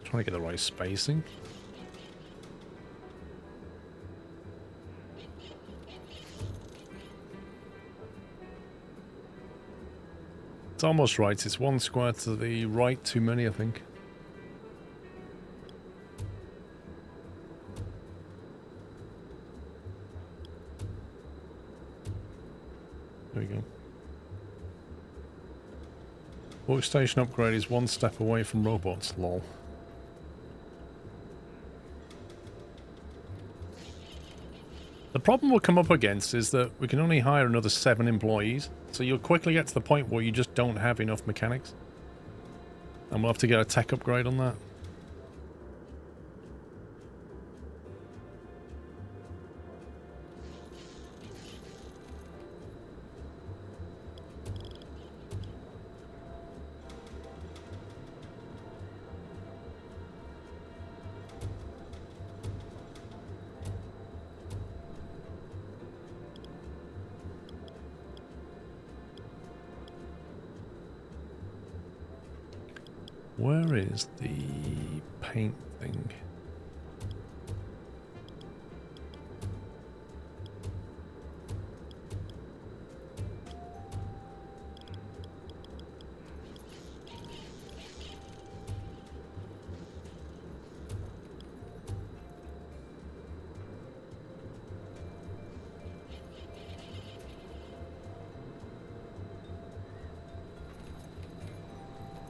Trying to get the right spacing. It's almost right. It's 1 square to the right too many, I think. There we go. Workstation upgrade is 1 step away from robots, lol. The problem we'll come up against is that we can only hire another 7 employees, so you'll quickly get to the point where you just don't have enough mechanics. And we'll have to get a tech upgrade on that. Where is the paint thing?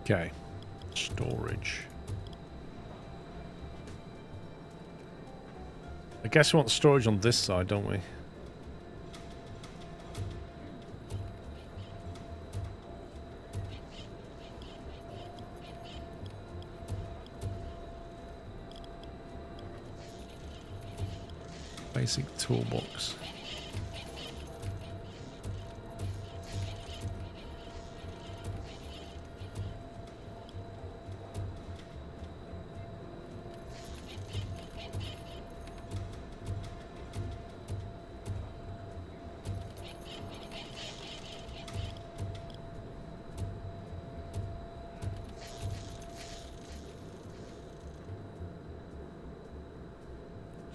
Okay. Storage. I guess we want storage on this side, don't we? Basic toolbox.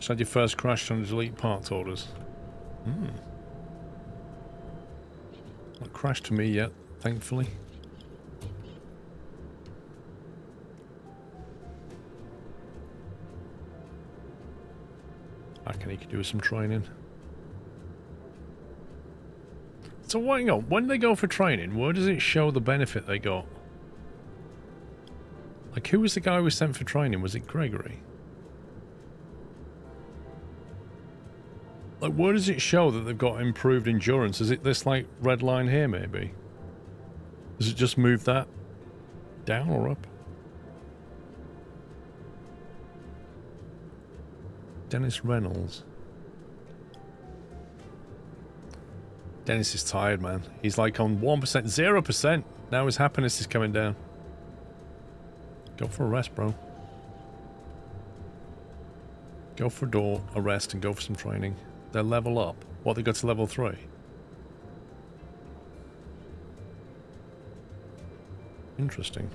Just had your first crash trying to delete parts orders. Not crashed to me yet, thankfully. I reckon he could do with some training. So hang on, when they go for training, where does it show the benefit they got? Like, who was the guy who was sent for training? Was it Gregory? Like, where does it show that they've got improved endurance? Is it this, like, red line here, maybe? Does it just move that down or up? Dennis Reynolds. Dennis is tired, man. He's like on 1%, 0%. Now his happiness is coming down. Go for a rest, bro. Go for a rest and go for some training. They'll level up. What, they got to level 3? Interesting.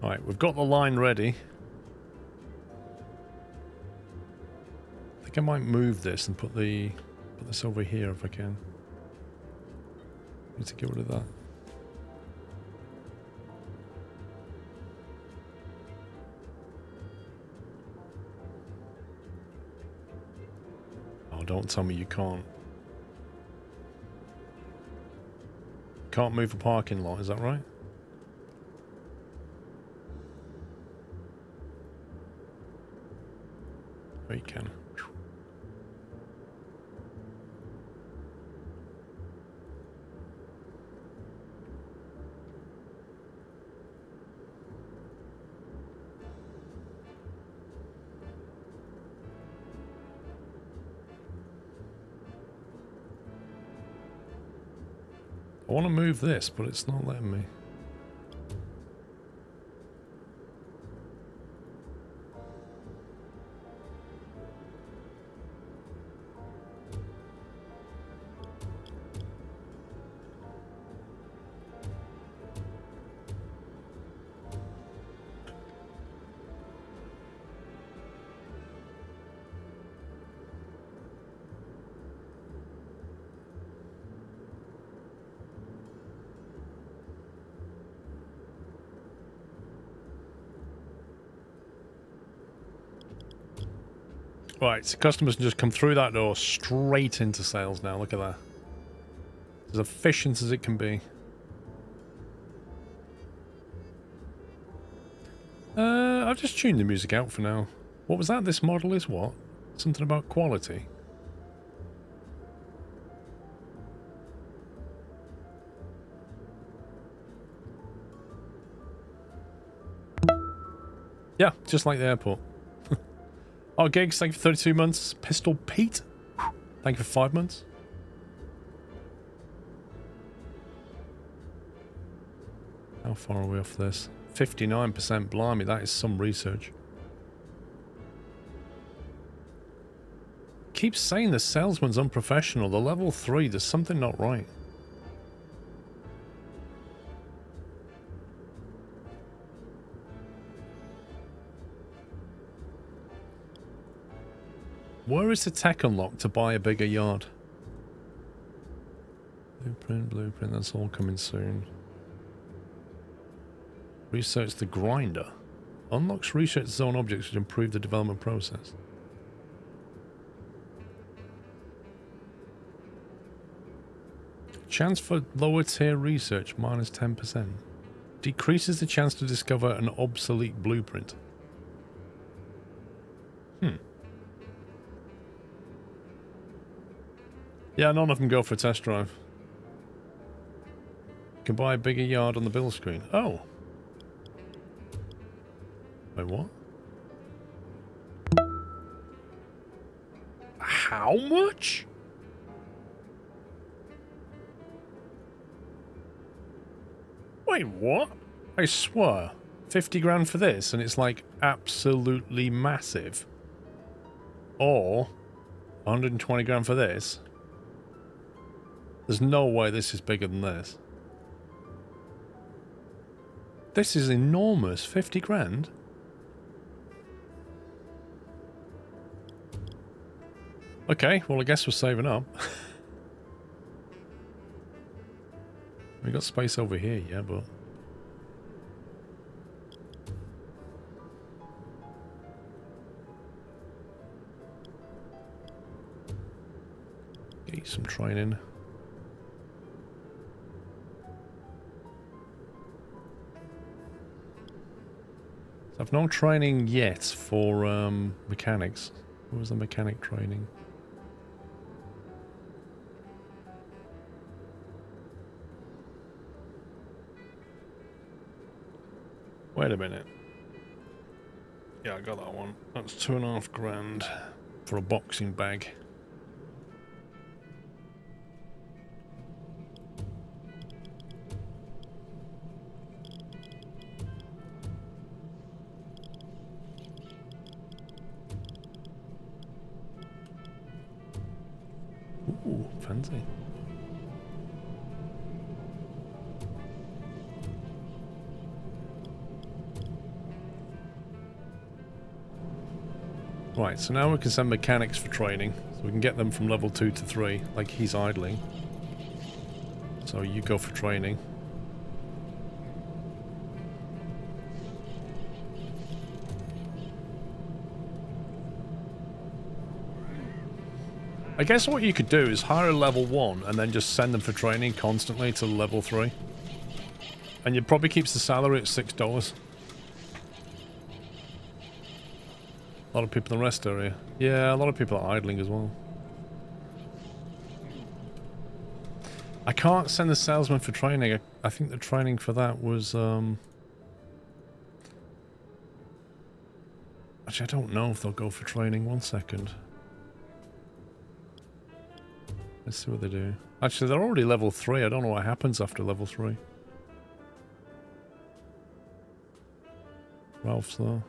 Alright, we've got the line ready. I think I might move this and put this over here if I can. Need to get rid of that. Oh, don't tell me you can't. Can't move a parking lot, is that right? Oh, you can. I want to move this, but it's not letting me. Right, so customers can just come through that door straight into sales now. Look at that. As efficient as it can be. I've just tuned the music out for now. What was that? This model is what? Something about quality. Yeah, just like the airport. Oh, Gigs, thank you for 32 months. Pistol Pete, thank you for 5 months. How far are we off this? 59%, blimey, that is some research. Keeps saying the salesman's unprofessional. The level 3, there's something not right. Where is the tech unlock to buy a bigger yard? Blueprint, that's all coming soon. Research the grinder. Unlocks research zone objects which improve the development process. Chance for lower tier research minus 10%. Decreases the chance to discover an obsolete blueprint. Yeah, none of them go for a test drive. You can buy a bigger yard on the bill screen. Oh. Wait, what? How much? Wait, what? I swear. 50 grand for this, and it's like absolutely massive. Or 120 grand for this. There's no way this is bigger than this. This is enormous. 50 grand. Okay, well I guess we're saving up. We got space over here, yeah, but... Get you some training. So I've no training yet for mechanics. What was the mechanic training? Wait a minute. Yeah, I got that one. That's 2.5 grand for a boxing bag. Ooh, fancy. Right, so now we can send mechanics for training. So we can get them from level 2 to 3, like he's idling. So you go for training. I guess what you could do is hire a level 1 and then just send them for training constantly to level 3. And it probably keeps the salary at $6. A lot of people in the rest area. Yeah, a lot of people are idling as well. I can't send the salesman for training. I think the training for that was... Actually, I don't know if they'll go for training. 1 second. Let's see what they do. Actually, they're already level 3. I don't know what happens after level 3. Ralph's there.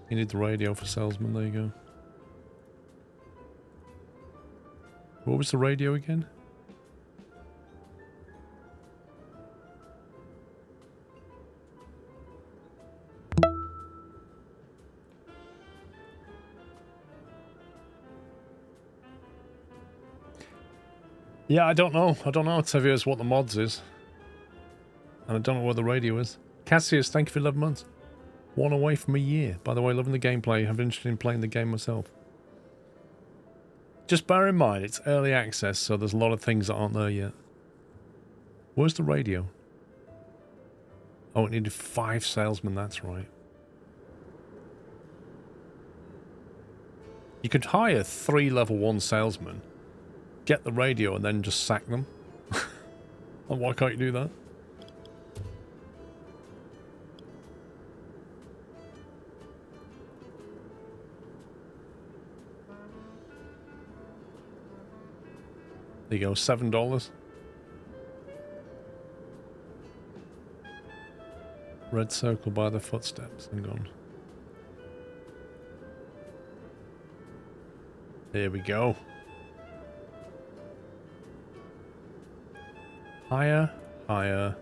You need the radio for salesman, there you go. What was the radio again? Yeah, I don't know. I don't know, Tevius, what the mods is. And I don't know where the radio is. Cassius, thank you for 11 months. 1 away from a year. By the way, loving the gameplay. I'm interested in playing the game myself. Just bear in mind, it's early access, so there's a lot of things that aren't there yet. Where's the radio? Oh, it needed 5 salesmen, that's right. You could hire 3 level 1 salesmen, get the radio, and then just sack them. And why can't you do that? There you go, $7. Red circle by the footsteps. Hang on. There we go. Hire, hire,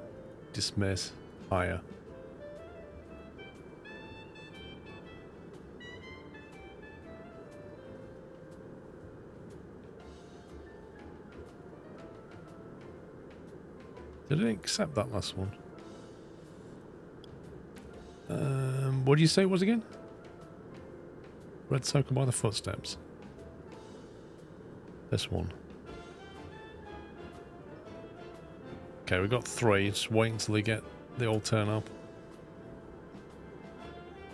dismiss, hire. Did it accept that last one? What do you say it was again? Red circle by the footsteps. This one. Okay, we've got 3. Just wait until they all turn up.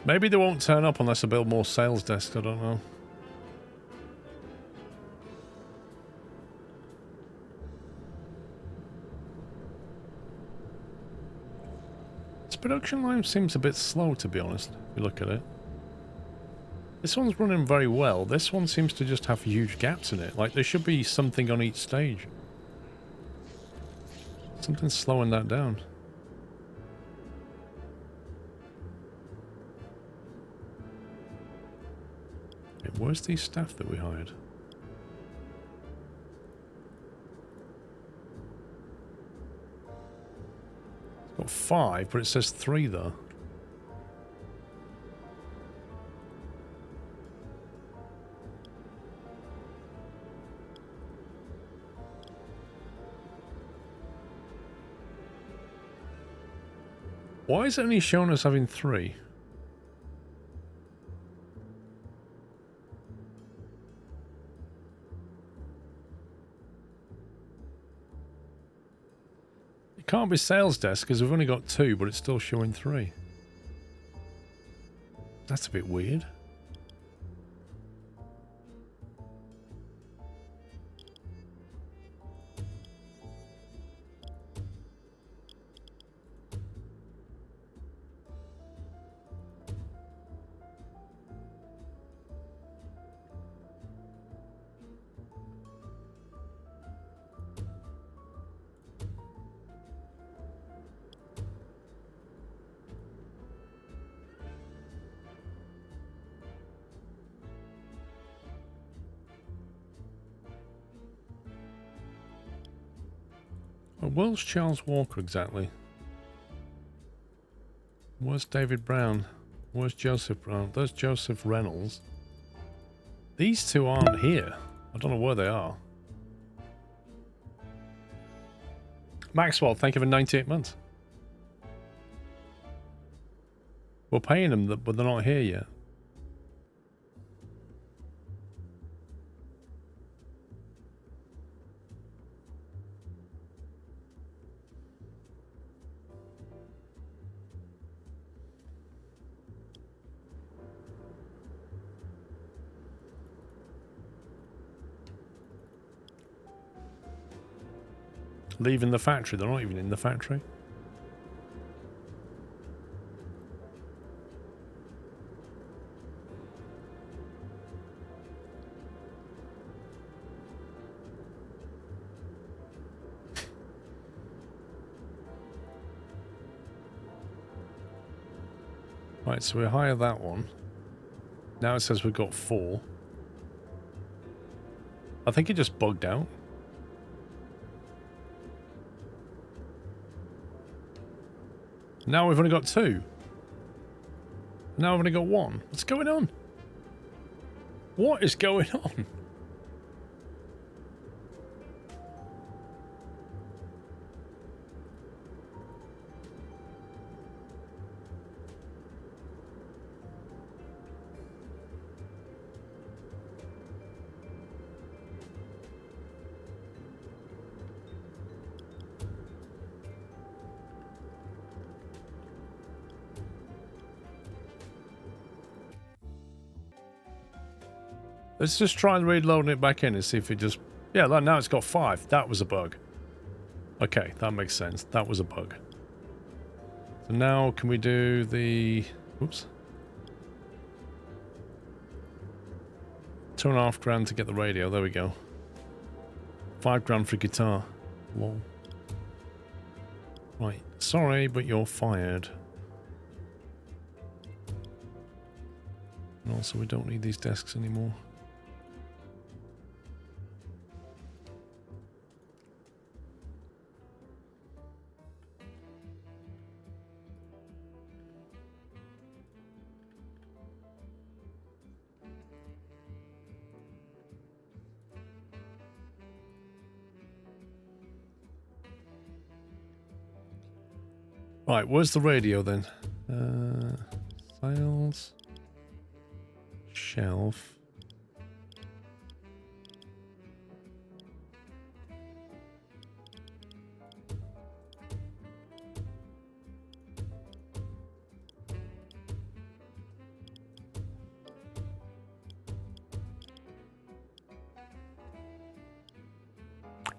Maybe they won't turn up unless I build more sales desks, I don't know. Production line seems a bit slow, to be honest, if you look at it. This one's running very well. This one seems to just have huge gaps in it. Like, there should be something on each stage. Something's slowing that down. Okay, where's the staff that we hired? It's got 5, but it says 3 though. Why is it only showing us having 3? It can't be sales desk because we've only got 2, but it's still showing 3. That's a bit weird. Where's Charles Walker exactly? Where's David Brown? Where's Joseph Brown? There's Joseph Reynolds. These two aren't here. I don't know where they are. Maxwell, thank you for 98 months. We're paying them, but they're not here yet. Leaving the factory. They're not even in the factory. Right, so we hire that one. Now it says we've got 4. I think it just bugged out. Now we've only got 2. Now we've only got 1. What's going on? What is going on? Let's just try and reloading it back in and see if it just... Yeah, now it's got 5. That was a bug. Okay, that makes sense. That was a bug. So now can we do the... Oops. $2.5 grand to get the radio. There we go. $5 grand for guitar. Whoa. Right. Sorry, but you're fired. And also, we don't need these desks anymore. Right, where's the radio then? Sales. Shelf.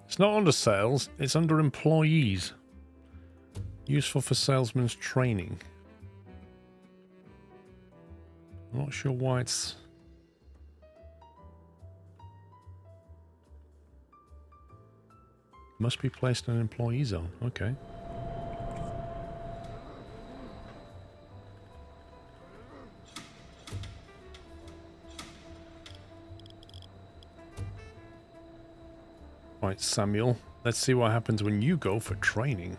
It's not under sales, it's under employees. Useful for salesmen's training. I'm not sure why it's... Must be placed in an employee zone. Okay. Right, Samuel. Let's see what happens when you go for training.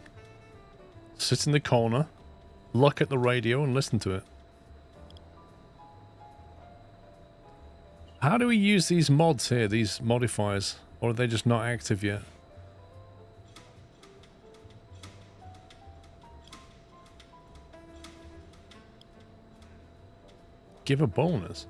Sit in the corner, look at the radio and listen to it. How do we use these mods here, these modifiers? Or are they just not active yet? Give a bonus.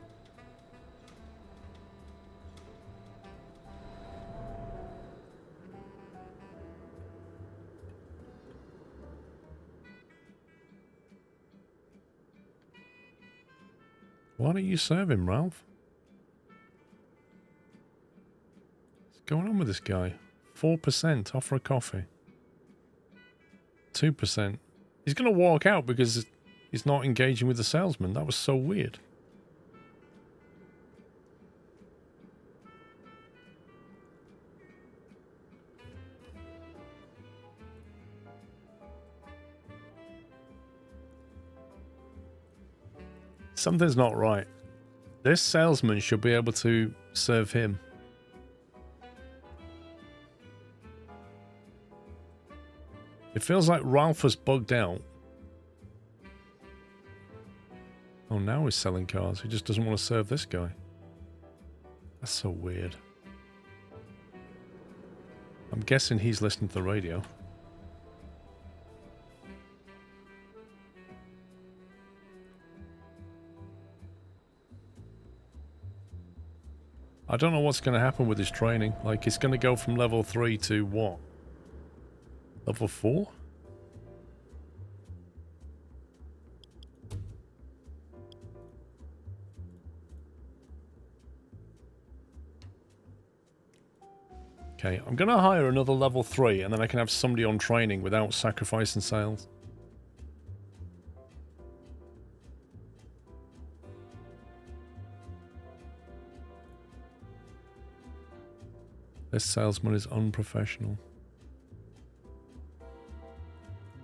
Why don't you serve him, Ralph? What's going on with this guy? 4%, offer a coffee. 2%. He's going to walk out because he's not engaging with the salesman. That was so weird. Something's not right. This salesman should be able to serve him. It feels like Ralph was bugged out. Oh, now he's selling cars. He just doesn't want to serve this guy. That's so weird. I'm guessing he's listening to the radio. I don't know what's going to happen with his training. Like, it's going to go from level 3 to what? Level 4? Okay, I'm going to hire another level 3 and then I can have somebody on training without sacrificing sales. This salesman is unprofessional.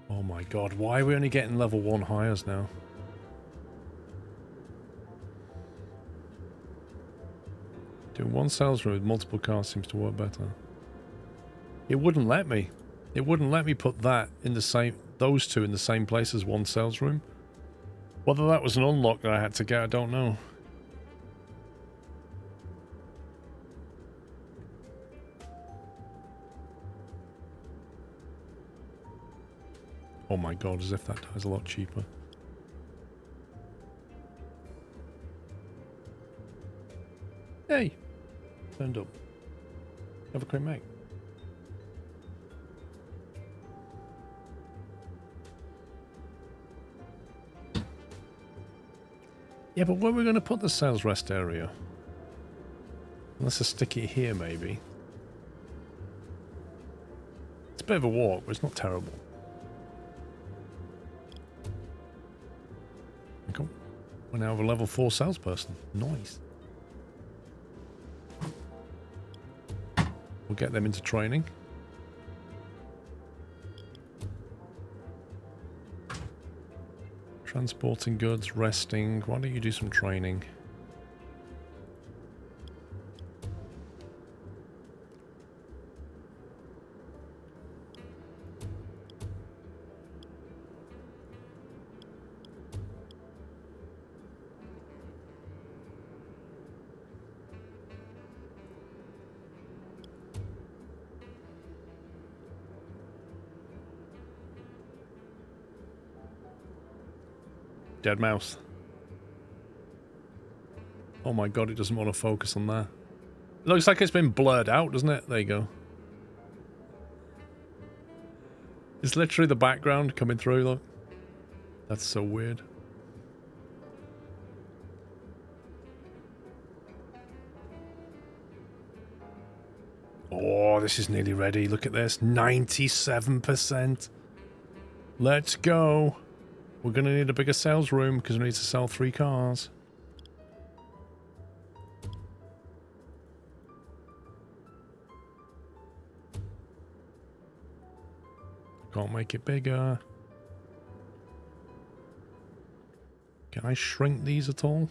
Oh my god, why are we only getting level 1 hires now? Doing one sales room with multiple cars seems to work better. It wouldn't let me. It wouldn't let me put that in the same, those two in the same place as one sales room. Whether that was an unlock that I had to get, I don't know. Oh my god, as if that dies a lot cheaper. Hey! Turned up. Have a quick mate. Yeah, but where are we going to put the sales rest area? Unless I stick it here, maybe. It's a bit of a walk, but it's not terrible. Cool. We now have a level 4 salesperson. Nice. We'll get them into training. Transporting goods, resting. Why don't you do some training? Dead mouse. Oh my god, it doesn't want to focus on that. It looks like it's been blurred out, doesn't it? There you go. It's literally the background coming through, look. That's so weird. Oh, this is nearly ready. Look at this. 97%. Let's go. We're going to need a bigger sales room because we need to sell 3 cars. Can't make it bigger. Can I shrink these at all?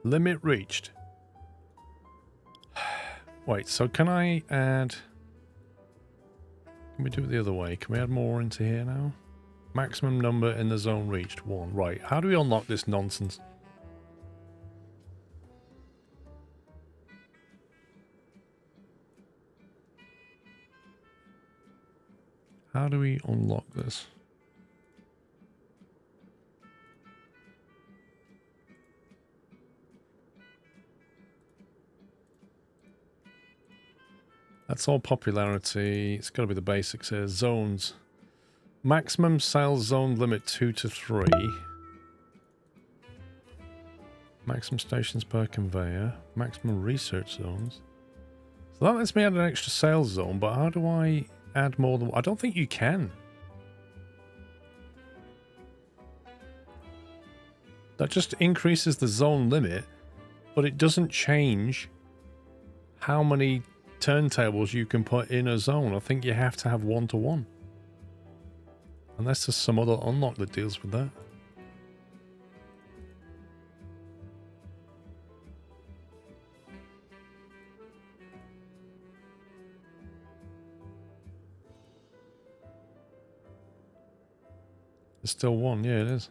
Limit reached. Wait, so can I add... Can we do it the other way? Can we add more into here now? Maximum number in the zone reached, 1. Right, how do we unlock this nonsense? How do we unlock this? That's all popularity. It's got to be the basics here. Zones. Maximum sales zone limit 2 to 3. Maximum stations per conveyor. Maximum research zones. So that lets me add an extra sales zone, but how do I add more than... I don't think you can. That just increases the zone limit, but it doesn't change how many turntables you can put in a zone. I think you have to have 1-to-1. Unless there's some other unlock that deals with that. There's still one, yeah it is.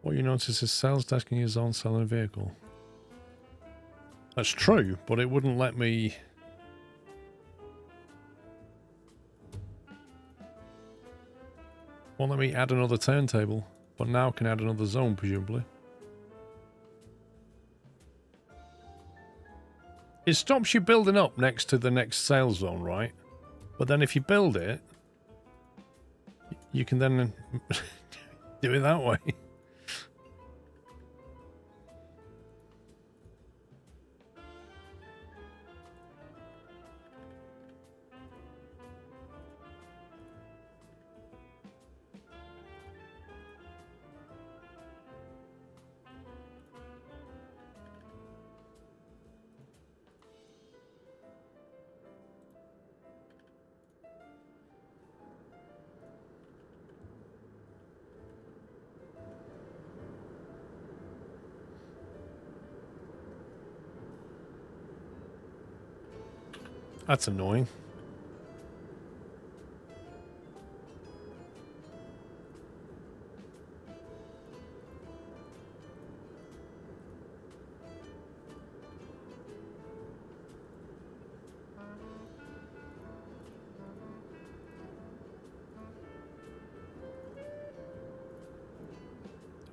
What you notice is sales desk in your zone selling a vehicle. That's true, but it wouldn't let me... Won't let me add another turntable, but now can add another zone, presumably. It stops you building up next to the next sales zone, right? But then if you build it, you can then do it that way. That's annoying.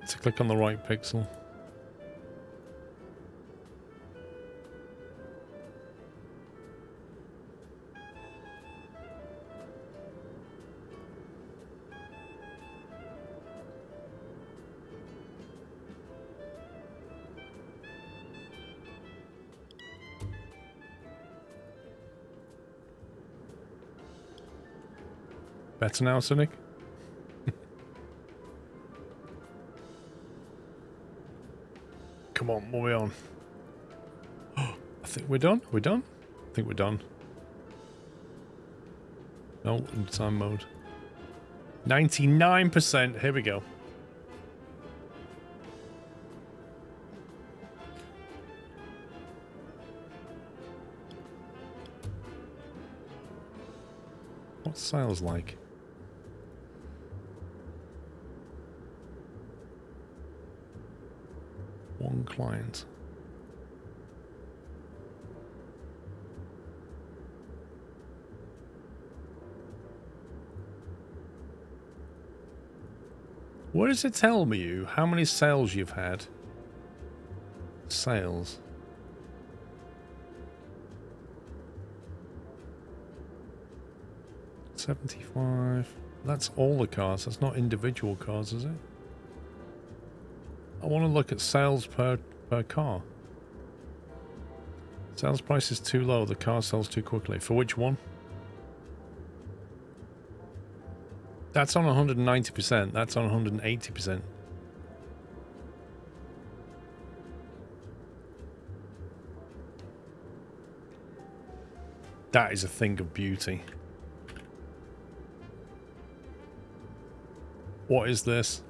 To click on the right pixel. Better now, Sonic? Come on, what are we on? I think we're done. We're done? I think we're done. No, in time mode. 99%. Here we go. What's sales like? One client. What does it tell me you? How many sales you've had? Sales. $75. That's all the cars. That's not individual cars, is it? I want to look at sales per car. Sales price is too low. The car sells too quickly. For which one? That's on 190%. That's on 180%. That is a thing of beauty. What is this?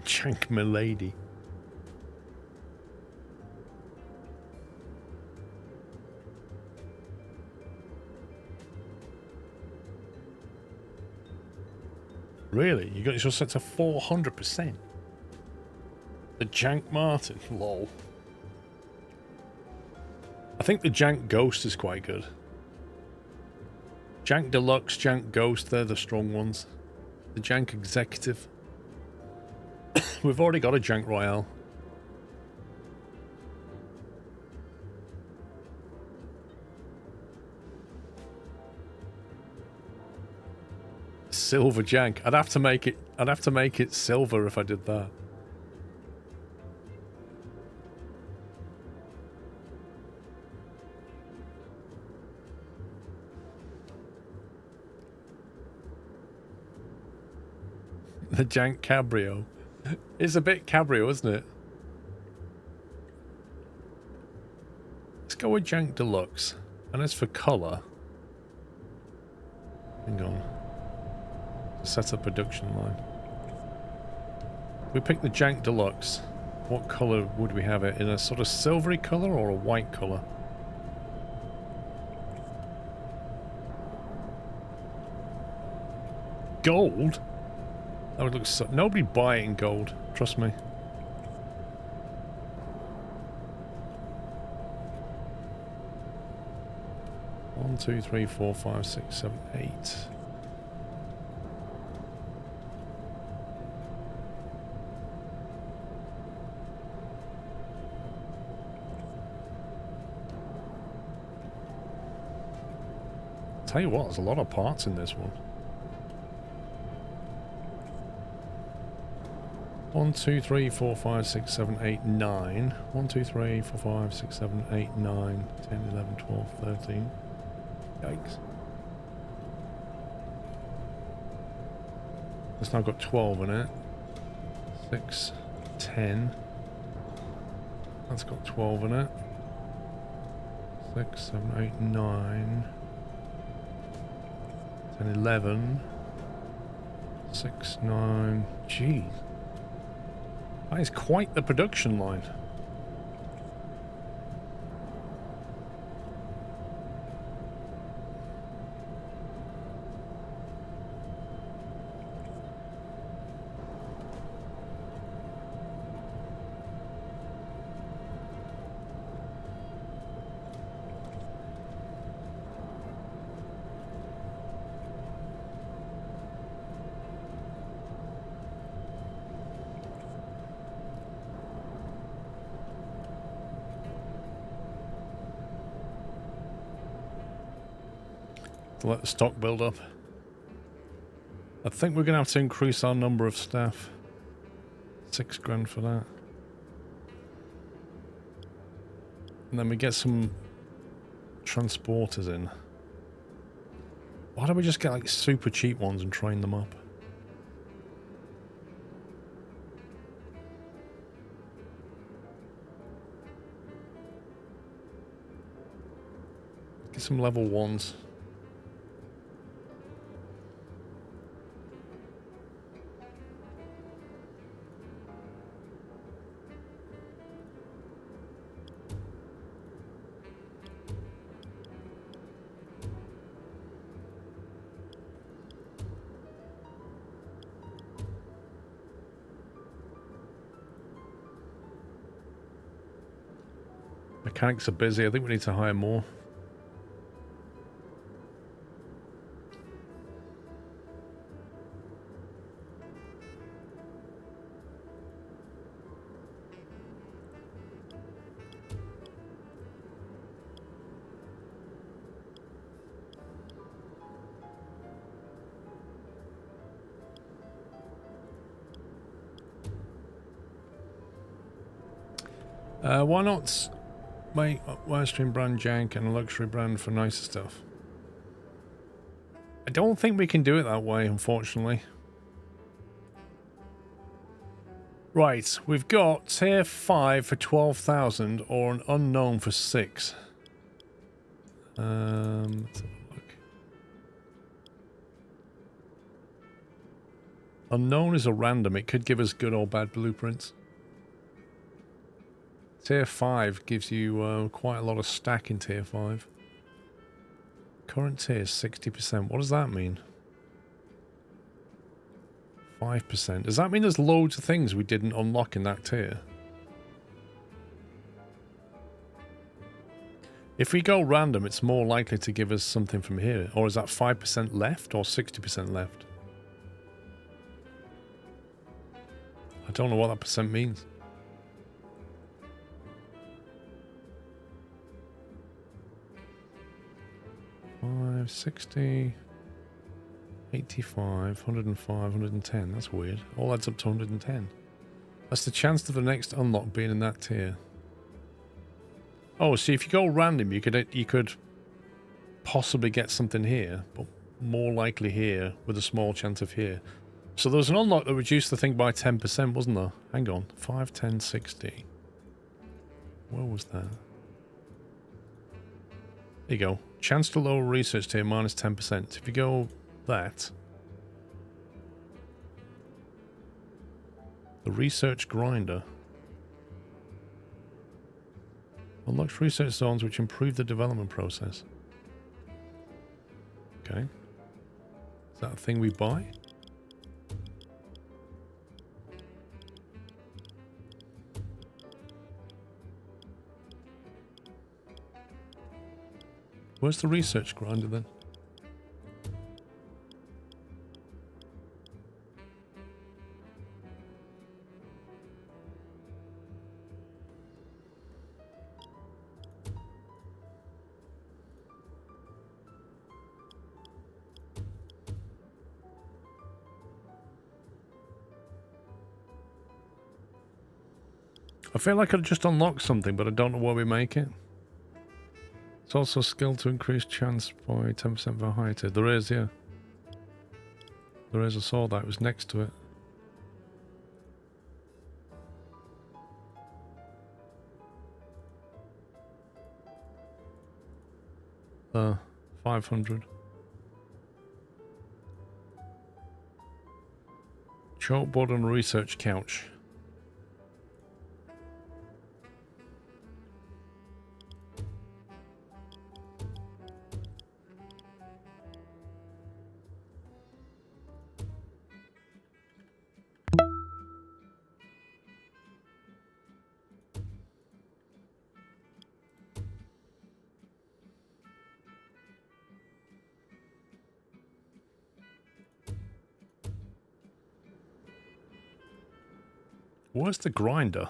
Jank milady. Really? You got yourself set to 400%? The Jank Martin? Lol. I think the Jank Ghost is quite good. Jank Deluxe, Jank Ghost, they're the strong ones. The Jank Executive. We've already got a Jank Royale. Silver Jank. I'd have to make it silver if I did that. The Jank Cabrio. It's a bit Cabrio, isn't it? Let's go with Jank Deluxe. And as for colour... Hang on. Set up production line. We pick the Jank Deluxe. What colour would we have it? In a sort of silvery colour or a white colour? Gold? That would look so... Nobody buy it in gold. Trust me. One, two, three, four, five, six, seven, eight. Tell you what, there's a lot of parts in this one. 1, 2, 3, 4, 5, 6, 7, 8, 9. 1, 2, 3, 4, 5, 6, 7, 8, 9, 10, 11, 12, 13. Yikes. It's now got 12 in it. 6, 10. That's got 12 in it. 6, 7, 8, 9. 10, 11. 6, 9. Jeez. That is quite the production line. To let the stock build up. I think we're going to have to increase our number of staff. 6 grand for that. And then we get some transporters in. Why don't we just get like super cheap ones and train them up? Get some level 1s. Mechanics are busy. I think we need to hire more. Why not make a Western brand jank and a luxury brand for nicer stuff? I don't think we can do it that way, unfortunately. Right, we've got tier 5 for 12,000 or an unknown for 6. Let's have a look. Unknown is a random. It could give us good or bad blueprints. Tier 5 gives you quite a lot of stack in Tier 5. Current tier is 60%. What does that mean? 5%. Does that mean there's loads of things we didn't unlock in that tier? If we go random, it's more likely to give us something from here. Or is that 5% left or 60% left? I don't know what that percent means. Five, 60, 85, 105, 110. That's weird. All adds up to 110. That's the chance of the next unlock being in that tier. Oh, see, if you go random, you could possibly get something here, but more likely here with a small chance of here. So there was an unlock that reduced the thing by 10%, wasn't there? Hang on. 5, 10, 60. Where was that? There you go. Chance to lower research tier minus 10%. If you go that, the research grinder unlocks research zones which improve the development process. Okay. Is that a thing we buy? Where's the research grinder then? I feel like I just unlocked something, but I don't know where we make it. It's also a skill to increase chance by 10% for higher tier. There is, yeah. There is, I saw that. It was next to it. 500. Chalkboard and research couch. Where's the grinder?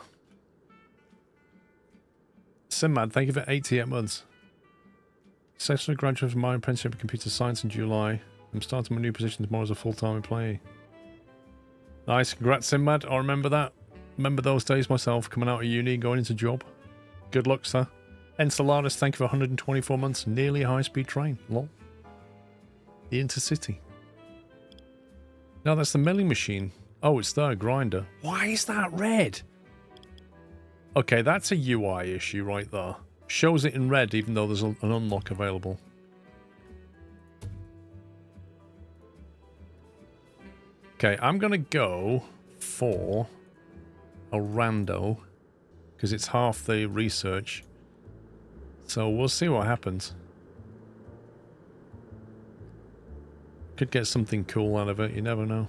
Simmad, thank you for 88 months. Successfully graduated from my apprenticeship in computer science in July. I'm starting my new position tomorrow as a full-time employee. Nice, congrats Simmad. I remember that. Remember those days myself, coming out of uni, going into job. Good luck, sir. Enceladus, thank you for 124 months. Nearly a high-speed train. Lol. The Intercity. No, that's the milling machine. Oh, it's the grinder. Why is that red? Okay, that's a UI issue right there. Shows it in red even though there's an unlock available. Okay, I'm going to go for a rando because it's half the research. So we'll see what happens. Could get something cool out of it, you never know.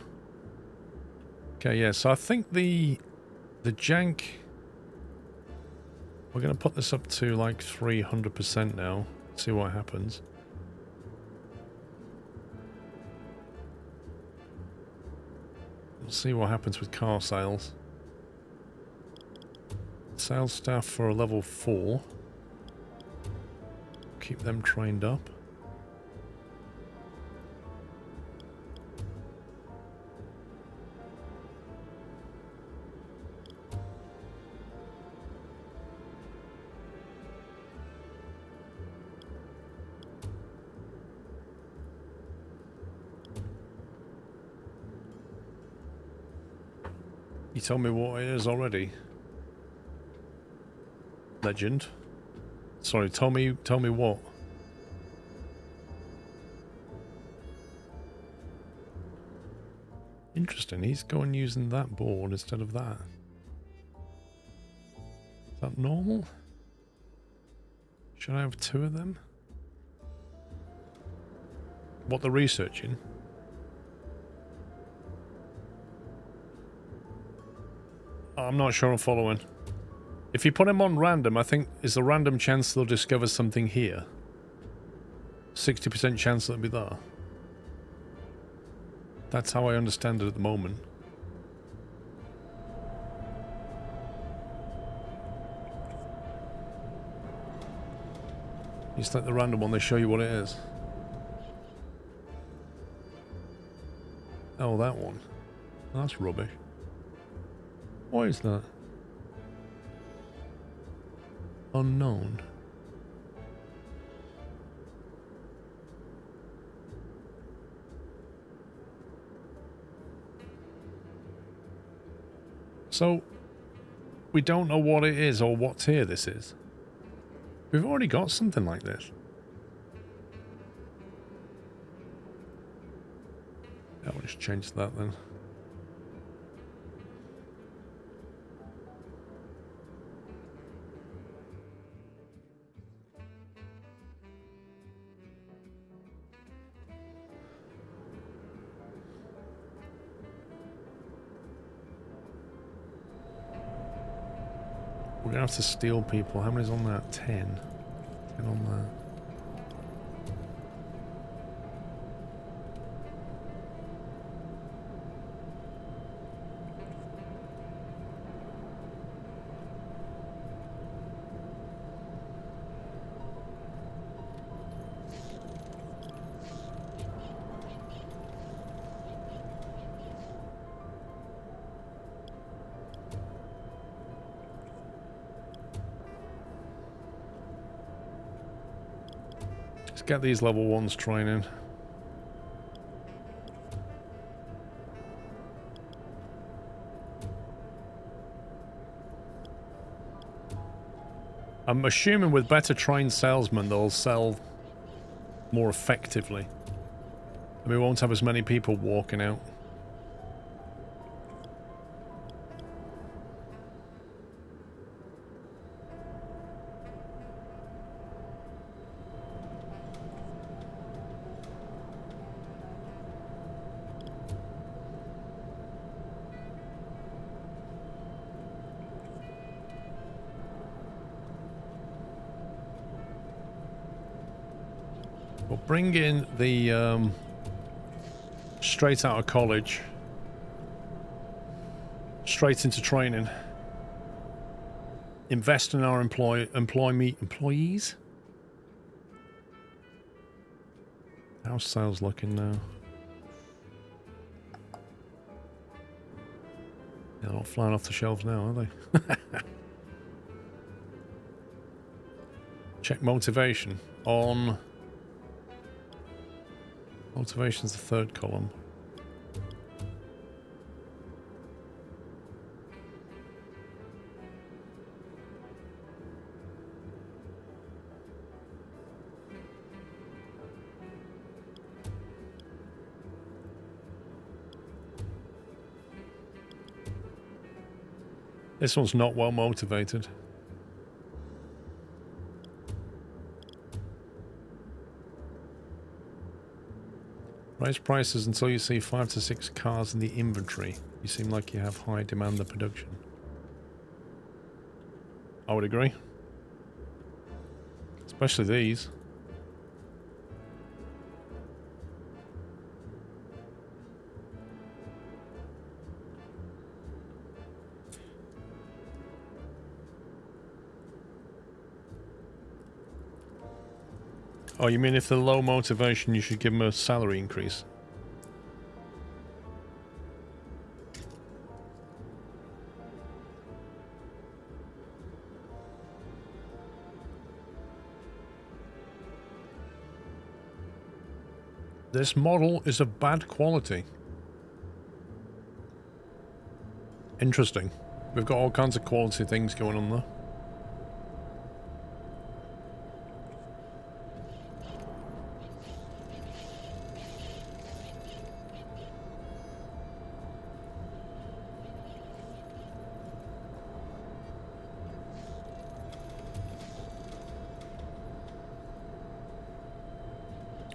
Okay, yeah, so I think the jank, we're going to put this up to like 300% now, see what happens. We'll see what happens with car sales. Sales staff for a level 4. Keep them trained up. You told me what it is already. Legend. Sorry, tell me what. interesting. He's going using that board instead of that. Is that normal? Should I have 2 of them? What they're researching? I'm not sure I'm following. If you put them on random, I think is a random chance they'll discover something here. 60% chance they'll be there. That's how I understand it at the moment. You select the random one, they show you what it is. Oh, that one. That's rubbish. Why is that? Unknown. So, we don't know what it is or what tier this is. We've already got something like this. Yeah, we'll just change that then. We're gonna have to steal people. How many's on that? 10. 10 on that. Get these level 1s training. I'm assuming with better trained salesmen they'll sell more effectively. And we won't have as many people walking out. We'll bring in the straight out of college, straight into training. Invest in our employees. How's sales looking now? They're not flying off the shelves now, are they? Check motivation on. Motivation's the 3rd column. This one's not well motivated. Raise prices until you see 5 to 6 cars in the inventory. You seem like you have high demand of production. I would agree. Especially these. Oh, you mean if they're low motivation, you should give them a salary increase? This model is of bad quality. Interesting. We've got all kinds of quality things going on there.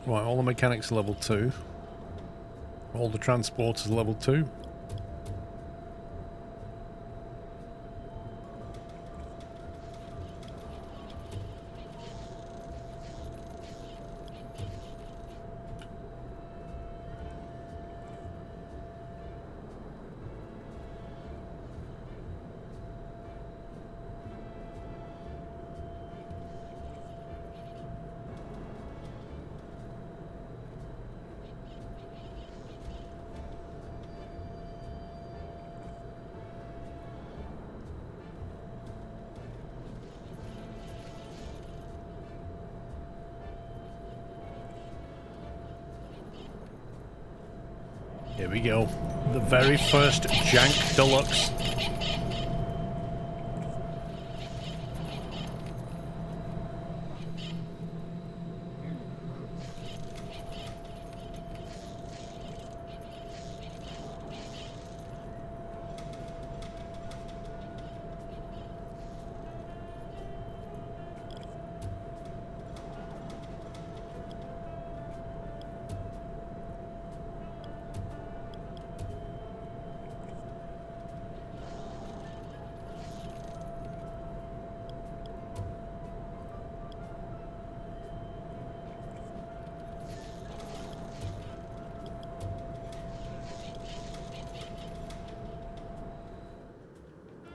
Right, all the mechanics are level 2. All the transporters are level 2. Here we go. The very first Jank Deluxe.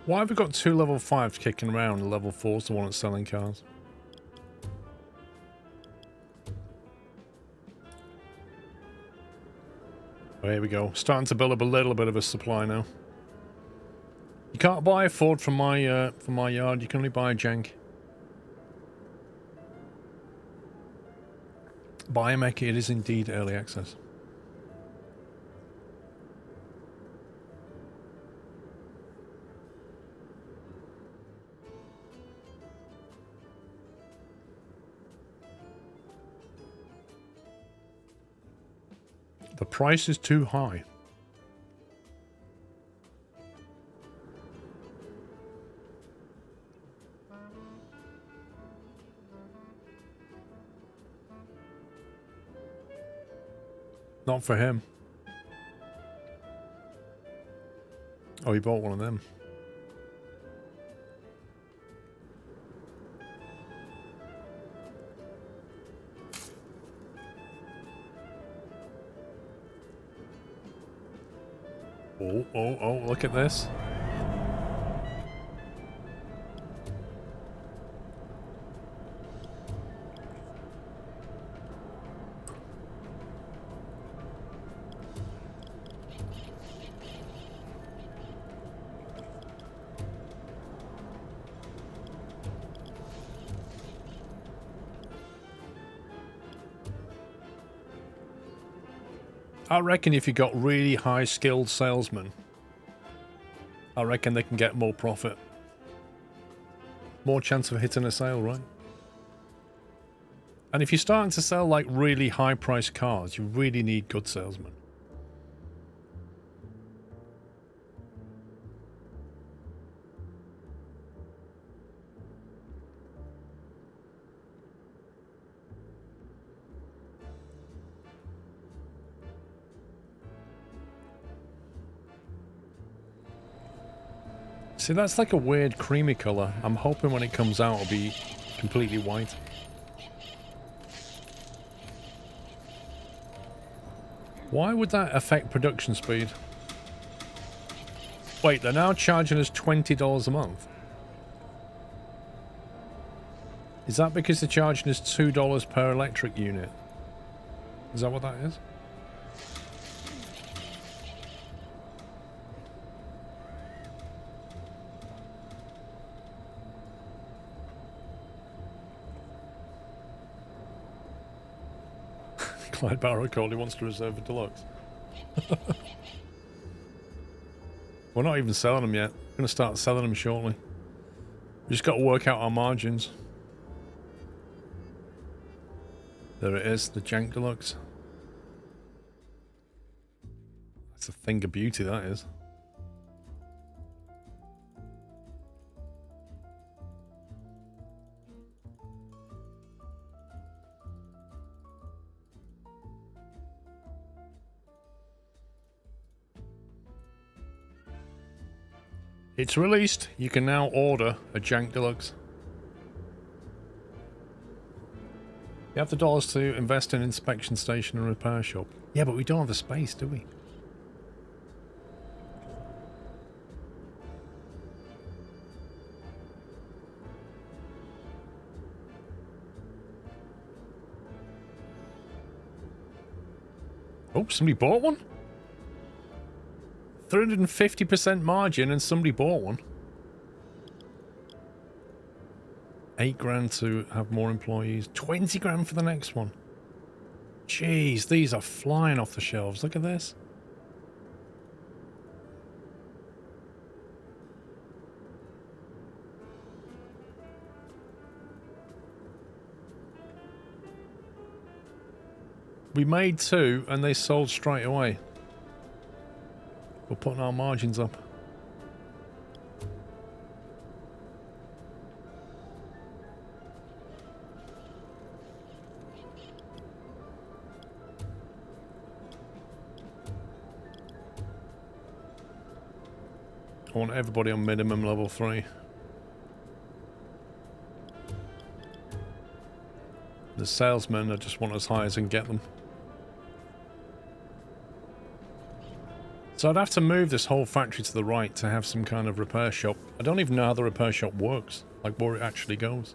Why have we got 2 level 5s kicking around and level 4's the one that's selling cars? Oh, here we go. Starting to build up a little bit of a supply now. You can't buy a Ford from my yard. You can only buy a Jank. Buy a mech. It is indeed early access. The price is too high. Not for him. Oh, he bought one of them. Oh, look at this. I reckon if you got really high skilled salesmen, I reckon they can get more profit. More chance of hitting a sale, right? And if you're starting to sell like really high priced cars, you really need good salesmen. See, that's like a weird creamy colour. I'm hoping when it comes out it'll be completely white. Why would that affect production speed? Wait, they're now charging us $20 a month. Is that because they're charging us $2 per electric unit? Is that what that is? Clyde Barrow Coley wants to reserve a deluxe. We're not even selling them yet. We're going to start selling them shortly. We just got to work out our margins. There it is, the Jank Deluxe. That's a thing of beauty, that is. It's released. You can now order a Jank Deluxe. You have the dollars to invest in inspection station and repair shop. Yeah, but we don't have the space, do we? Oh, somebody bought one? 350% margin and somebody bought one. 8 grand to have more employees. 20 grand for the next one. Jeez, these are flying off the shelves. Look at this. We made 2 and they sold straight away. We're putting our margins up. I want everybody on minimum level 3. The salesmen, I just want as high as I can get them. So I'd have to move this whole factory to the right to have some kind of repair shop. I don't even know how the repair shop works, like where it actually goes.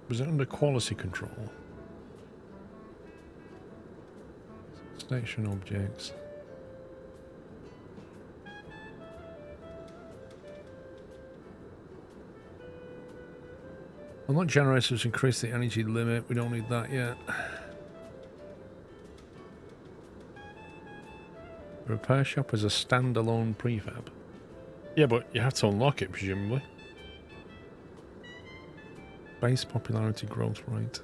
Was it under quality control? Station objects. Unlock generators to increase the energy limit. We don't need that yet. The repair shop is a standalone prefab. Yeah, but you have to unlock it, presumably. Base popularity growth rate.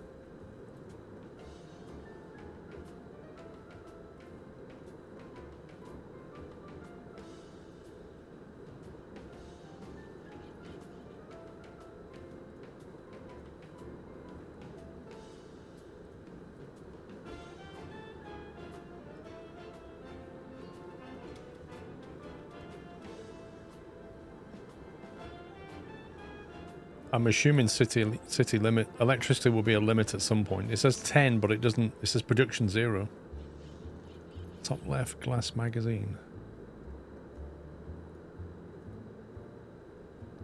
I'm assuming city limit. Electricity will be a limit at some point. It says 10, but it doesn't. It says production 0. Top left, glass magazine.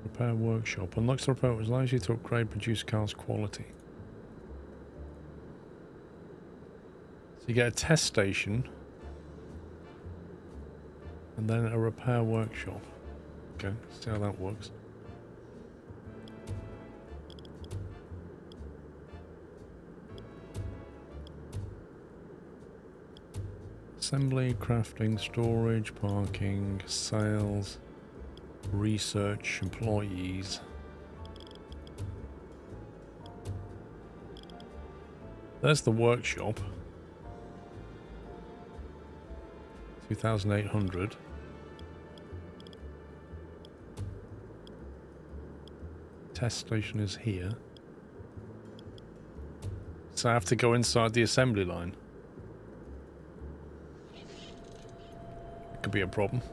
Repair workshop. Unlocks the repair, which allows you to upgrade produce cars quality. So you get a test station. And then a repair workshop. Okay, see how that works. Assembly, crafting, storage, parking, sales, research, employees. There's the workshop. 2,800. Test station is here. So I have to go inside the assembly line. Could be a problem.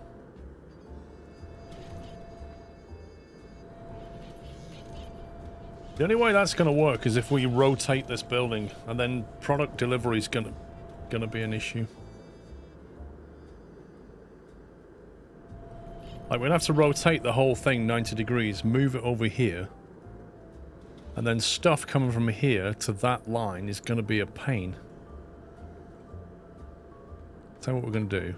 The only way that's going to work is if we rotate this building, and then product delivery is going to be an issue. Like, we'd have to rotate the whole thing 90 degrees, move it over here, and then stuff coming from here to that line is going to be a pain. Tell you what we're going to do.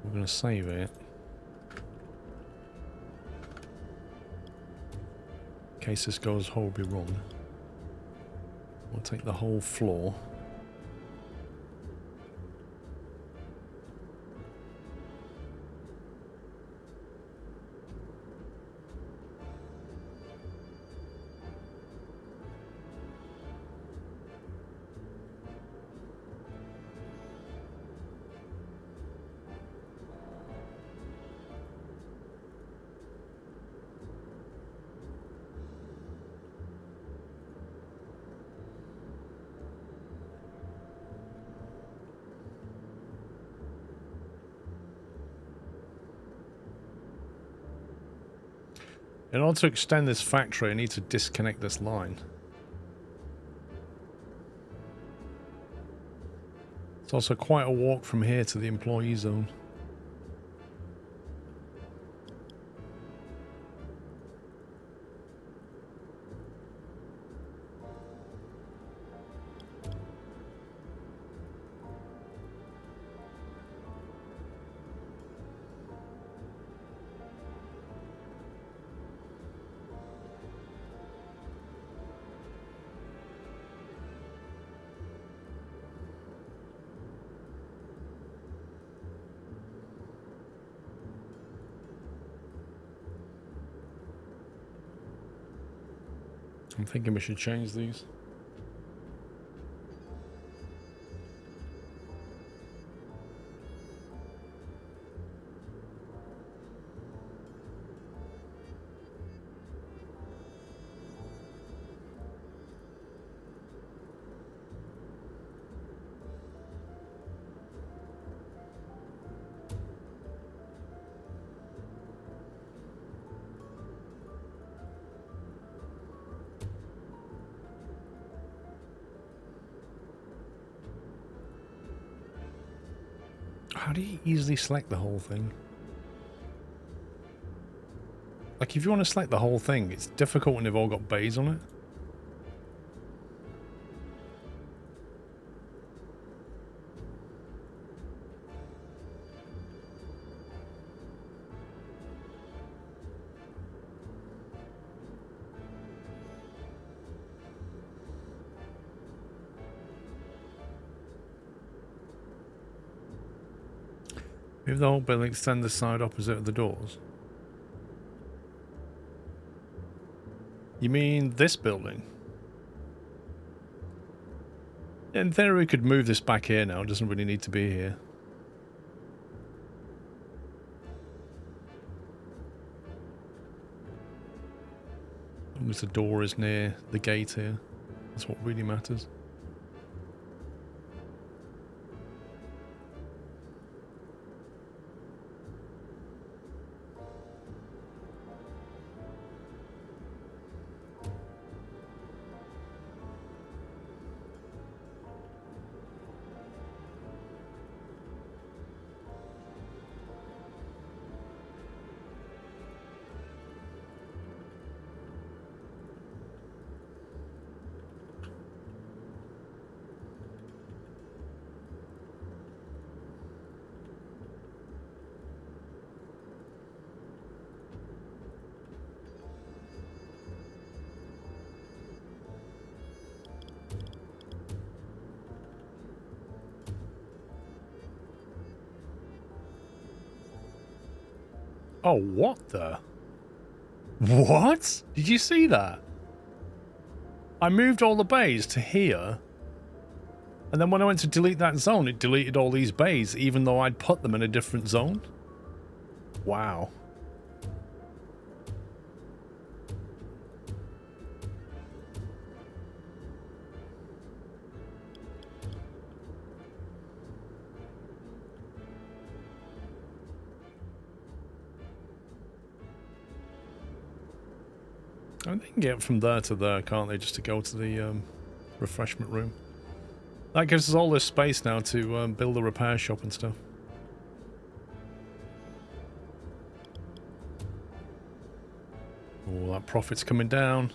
We're going to save it. In case this goes horribly wrong. We'll take the whole floor. In order to extend this factory, I need to disconnect this line. It's also quite a walk from here to the employee zone. I'm thinking we should change these. How do you easily select the whole thing? Like, if you want to select the whole thing, it's difficult when they've all got bays on it. Move the whole building, extend the side opposite of the doors. You mean this building? In theory, we could move this back here now. It doesn't really need to be here. As long as the door is near the gate here. That's what really matters. Oh, what the? What? Did you see that? I moved all the bays to here. And then when I went to delete that zone, it deleted all these bays, even though I'd put them in a different zone. Wow. I mean, they can get from there to there, can't they, just to go to the refreshment room. That gives us all this space now to build a repair shop and stuff. Oh, that profit's coming down.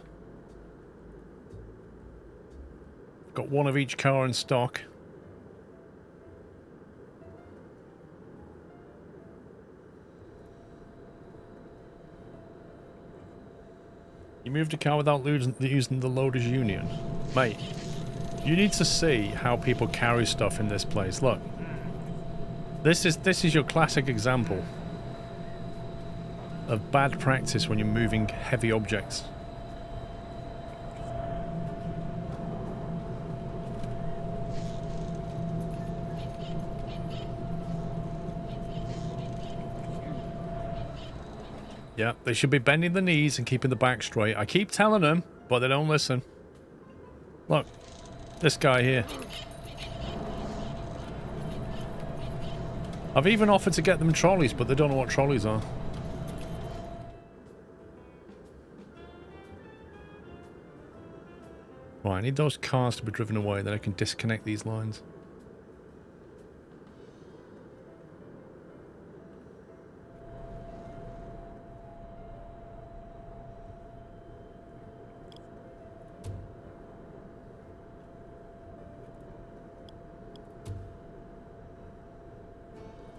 Got one of each car in stock. You moved a car without using the loaders union. Mate, you need to see how people carry stuff in this place. Look. This is your classic example of bad practice when you're moving heavy objects. Yeah, they should be bending the knees and keeping the back straight. I keep telling them, but they don't listen. Look, this guy here. I've even offered to get them trolleys, but they don't know what trolleys are. Right, I need those cars to be driven away, then I can disconnect these lines.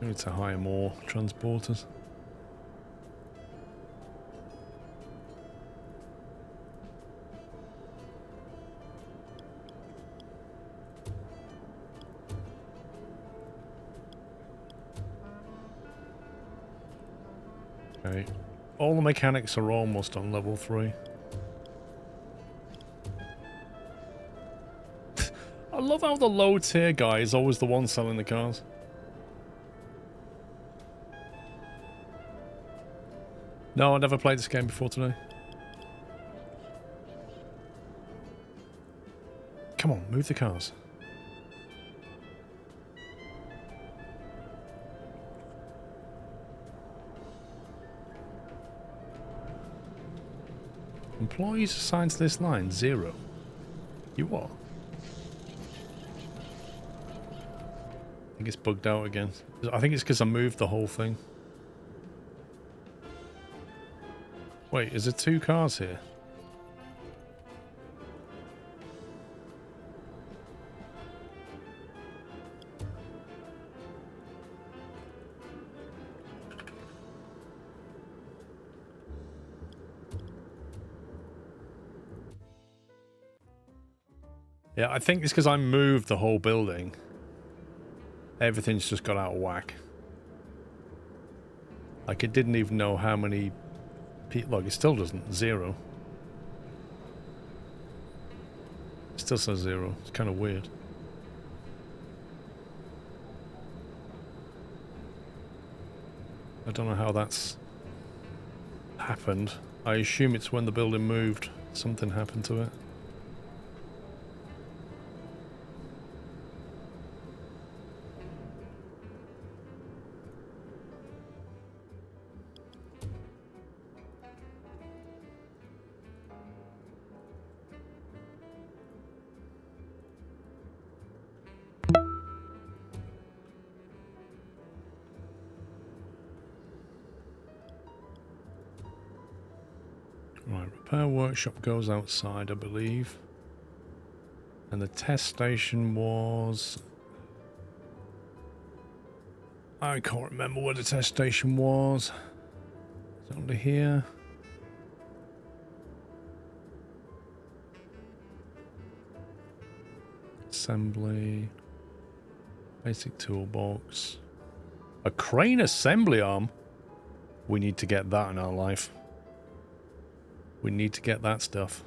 I need to hire more transporters. Okay. All the mechanics are almost on level 3. I love how the low tier guy is always the one selling the cars. No, I never played this game before today. Come on, move the cars. Employees assigned to this line, 0. You what? I think it's bugged out again. I think it's because I moved the whole thing. Wait, is there 2 cars here? Yeah, I think it's because I moved the whole building. Everything's just got out of whack. Like, it didn't even know how many people... Look, it still doesn't. 0. It still says 0. It's kind of weird. I don't know how that's happened. I assume it's when the building moved. Something happened to it. Right, repair workshop goes outside, I believe. And the test station was... I can't remember where the test station was. Is it under here? Assembly. Basic toolbox. A crane assembly arm? We need to get that in our life. We need to get that stuff.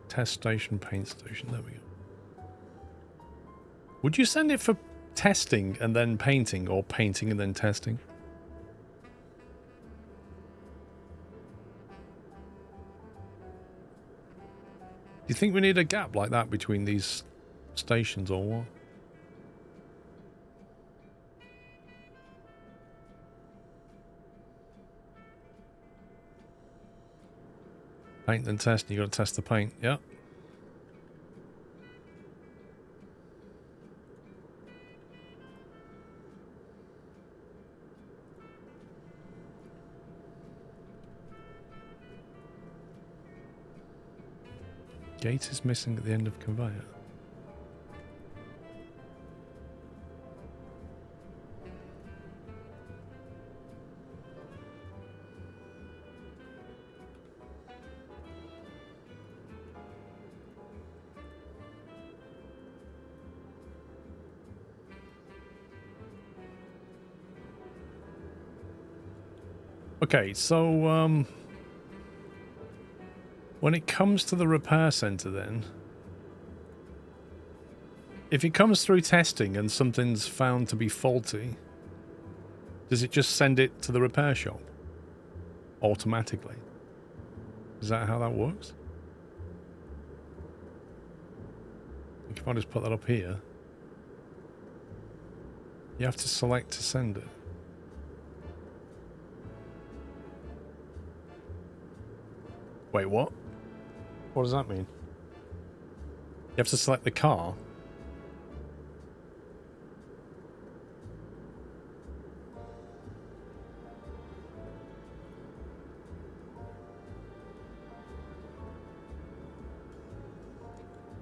Test station, paint station. There we go. Would you send it for testing and then painting, or painting and then testing? Do you think we need a gap like that between these stations or what? Paint then test, you got to test the paint, yeah. Gate is missing at the end of conveyor. Okay, so when it comes to the repair center then, if it comes through testing and something's found to be faulty, does it just send it to the repair shop automatically? Is that how that works? If I just put that up here, you have to select to send it. Wait, what? What does that mean? have to select the car.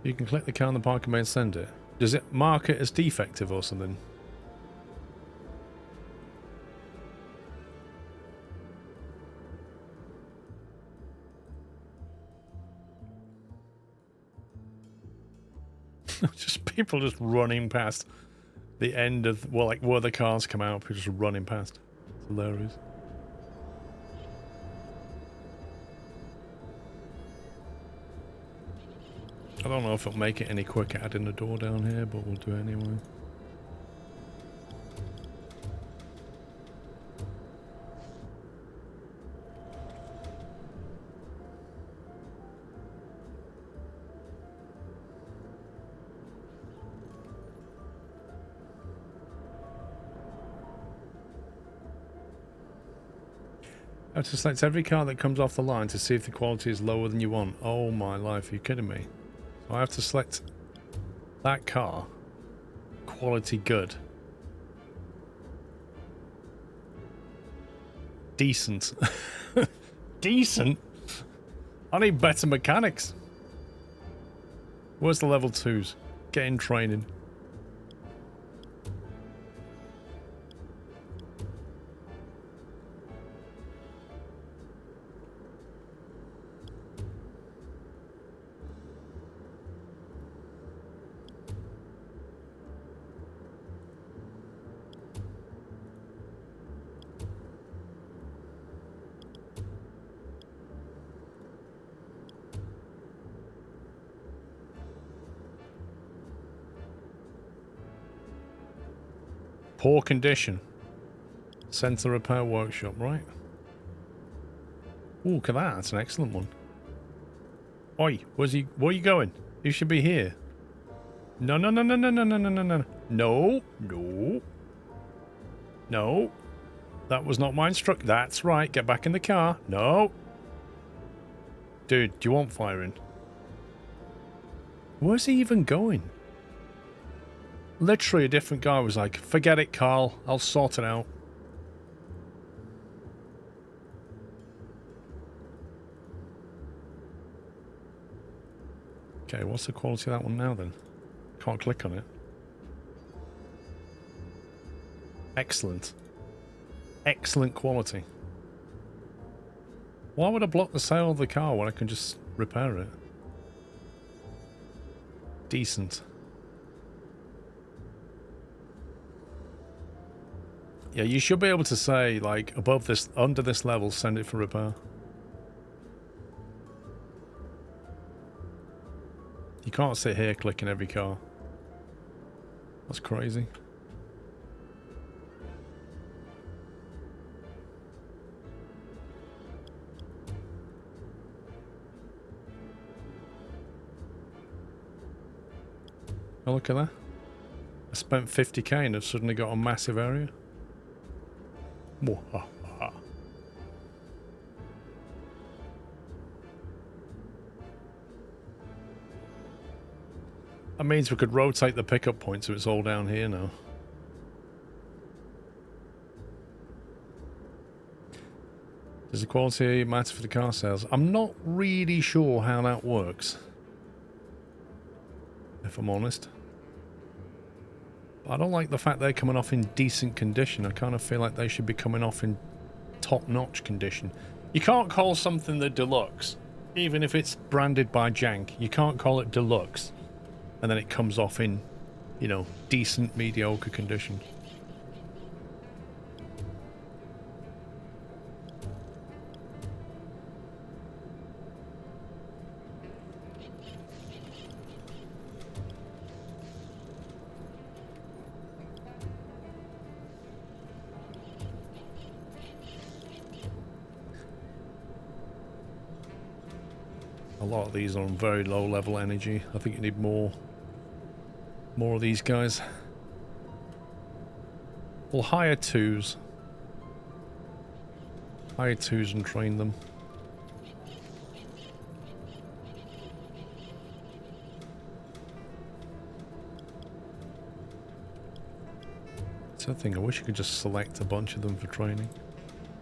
You can click the car on the parking bay and send it. Does it mark it as defective or something? Just people just running past the end of, well, like where the cars come out, people just running past. It's hilarious. I don't know if it'll make it any quicker adding a door down here, but we'll do it anyway. I have to select every car that comes off the line to see if the quality is lower than you want. Oh my life, are you kidding me? So I have to select that car. Quality good. Decent. Decent? I need better mechanics. Where's the level 2s? Get in training. Poor condition. Send to repair workshop, right? Ooh, look at that. That's an excellent one. Oi, where are you going? You should be here. No, no, no, no, no, no, no, no, no, no. No, no. No. That was not my instruction. That's right. Get back in the car. No. Dude, do you want firing? Where's he even going? Literally a different guy was like, forget it, Carl. I'll sort it out. Okay, what's the quality of that one now then? Can't click on it. Excellent. Excellent quality. Why would I block the sale of the car when I can just repair it? Decent. Yeah, you should be able to say, like, above this, under this level, send it for repair. You can't sit here clicking every car. That's crazy. Oh, look at that. I spent 50k and have suddenly got a massive area. That means we could rotate the pickup point so it's all down here now. Does the quality matter for the car sales? I'm not really sure how that works, if I'm honest. I don't like the fact they're coming off in decent condition. I kind of feel like they should be coming off in top-notch condition. You can't call something the deluxe, even if it's branded by Jank. You can't call it deluxe, and then it comes off in, you know, decent, mediocre condition. A lot of these are on very low level energy. I think you need more of these guys. We'll hire twos. Hire twos and train them. That's the thing. I wish you could just select a bunch of them for training.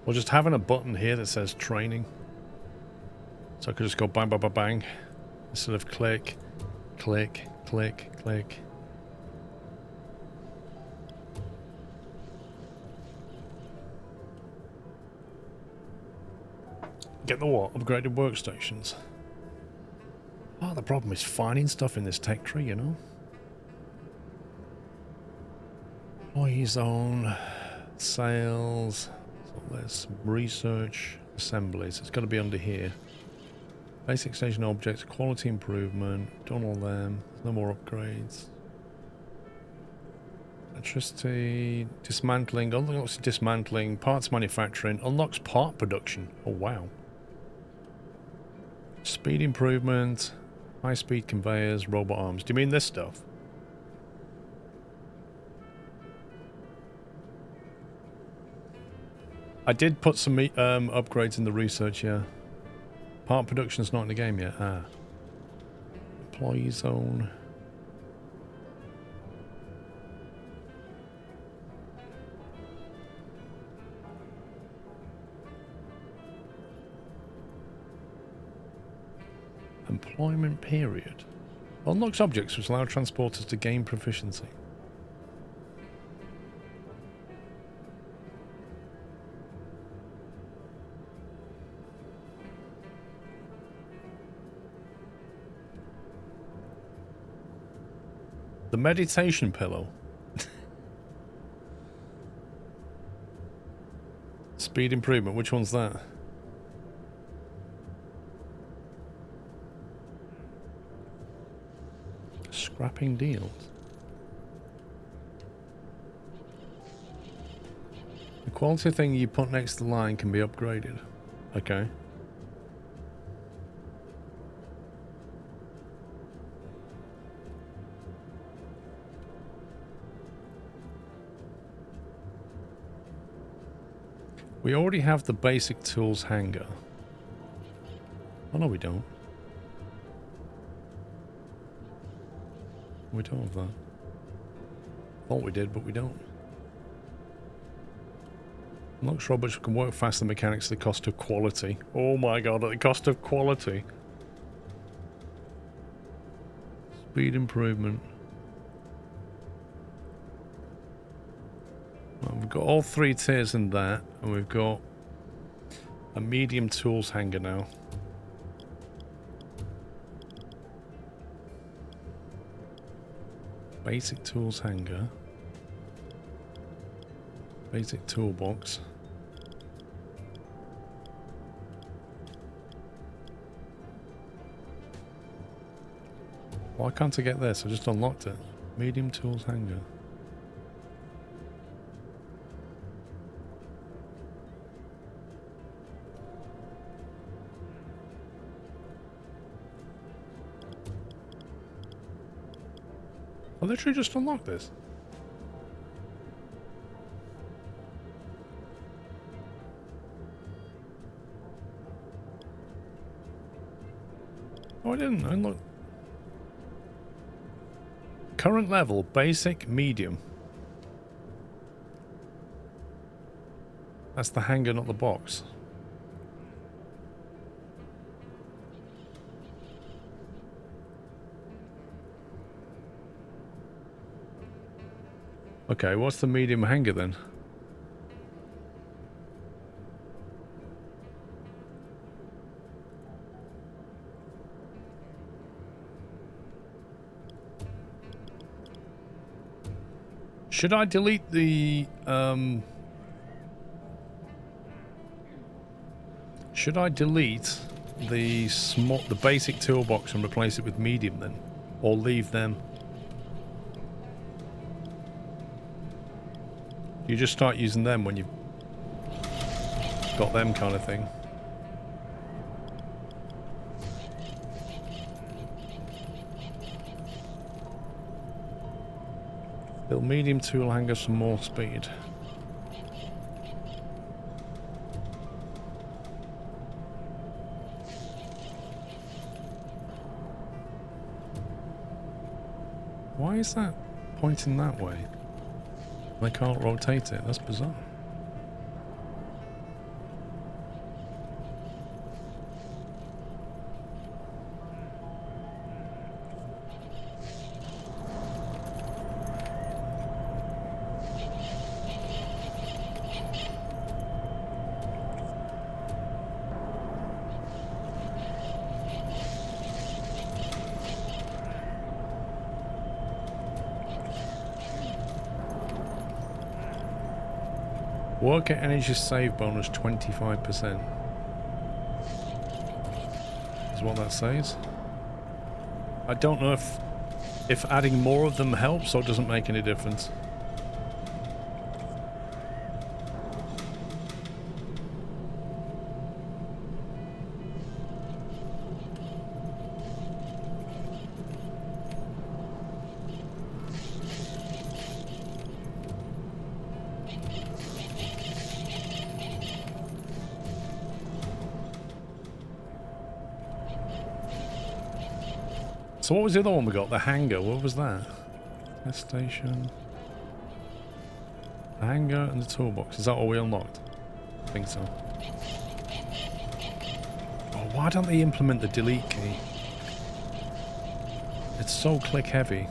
Or just having a button here that says training. So I could just go bang, bang, bang, bang. Instead of click, click, click, click. Get the what? Upgraded workstations. Oh, the problem is finding stuff in this tech tree, you know? Employee zone, sales, so there's research, assemblies. It's got to be under here. Basic station objects, quality improvement, done all them. There's no more upgrades. Electricity, dismantling, unlocks dismantling, parts manufacturing, unlocks part production. Oh wow. Speed improvement, high speed conveyors, robot arms. Do you mean this stuff? I did put some upgrades in the research, yeah. Part production's not in the game yet. Ah. Employee zone. Employment period. Unlocks objects which allow transporters to gain proficiency. The meditation pillow. Speed improvement. Which one's that? Scrapping deals. The quality thing you put next to the line can be upgraded. Okay. We already have the basic tools hanger. Oh no, we don't. We don't have that. Thought we did, but we don't. Unlocks robots can work faster than mechanics at the cost of quality. Oh my god, at the cost of quality. Speed improvement. Well, we've got all three tiers in that, and we've got a medium tools hanger now. Basic tools hanger. Basic toolbox. Why can't I get this? I just unlocked it. Medium tools hanger. I literally just unlocked this. Oh, I didn't. I unlocked. Current level, basic, medium. That's the hanger, not the box. Okay, what's the medium hanger then? Should I delete the should I delete the basic toolbox and replace it with medium then? Or leave them? You just start using them when you've got them kind of thing. Build medium tool hanger some more speed. Why is that pointing that way? They can't rotate it. That's bizarre. Worker energy save bonus 25%. Is what that says. I don't know if adding more of them helps or doesn't make any difference. So what was the other one we got? The hangar. What was that? Test station. The hangar and the toolbox. Is that all we unlocked? I think so. Oh, why don't they implement the delete key? It's so click heavy.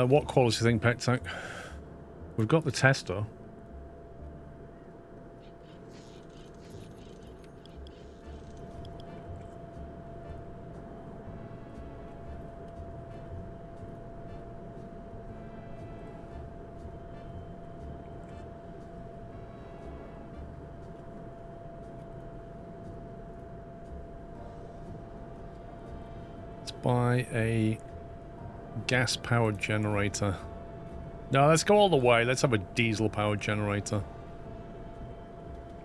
What quality thing, Pectac? We've got the tester. Let's buy a gas-powered generator. No, let's go all the way. Let's have a diesel-powered generator.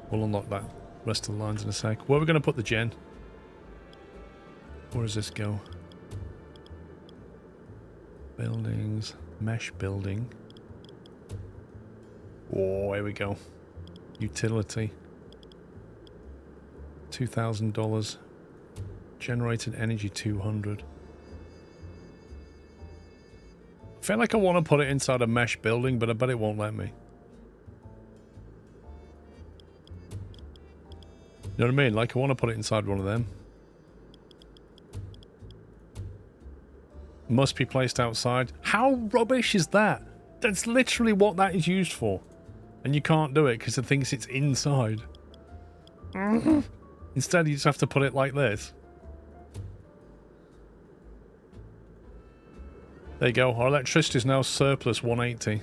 We'll unlock that rest of the lines in a sec. Where are we going to put the gen? Where does this go? Buildings. Mesh building. Oh, here we go. Utility. $2,000. Generated energy 200. I feel like I want to put it inside a mesh building, but I bet it won't let me. You know what I mean? Like, I want to put it inside one of them. Must be placed outside. How rubbish is that? That's literally what that is used for. And you can't do it because it thinks it's inside. Instead, you just have to put it like this. There you go. Our electricity is now surplus 180.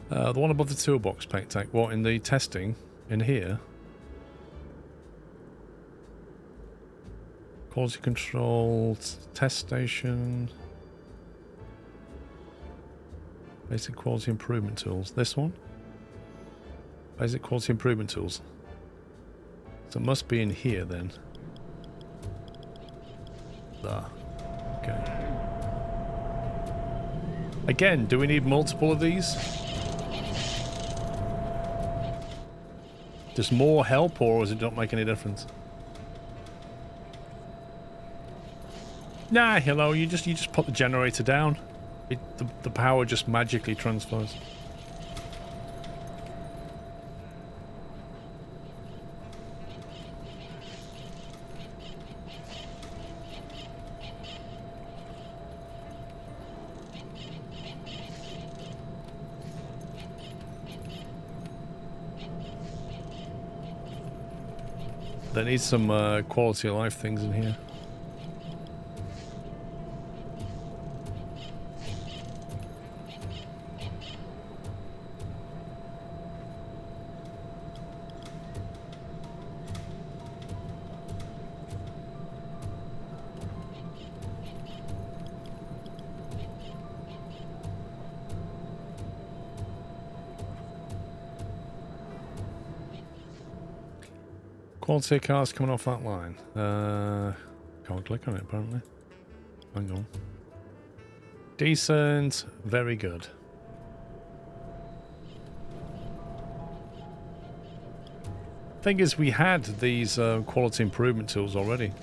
The one above the toolbox, Pectac. What, in the testing? In here? Quality control, test station. Basic quality improvement tools. This one? Basic quality improvement tools. So it must be in here then. There. Okay. Again, do we need multiple of these? Does more help, or does it not make any difference? Nah, hello. You just put the generator down. The power just magically transfers. There needs some quality of life things in here. Quality of cars coming off that line. Can't click on it apparently. Hang on. Decent, very good. Thing is, we had these quality improvement tools already.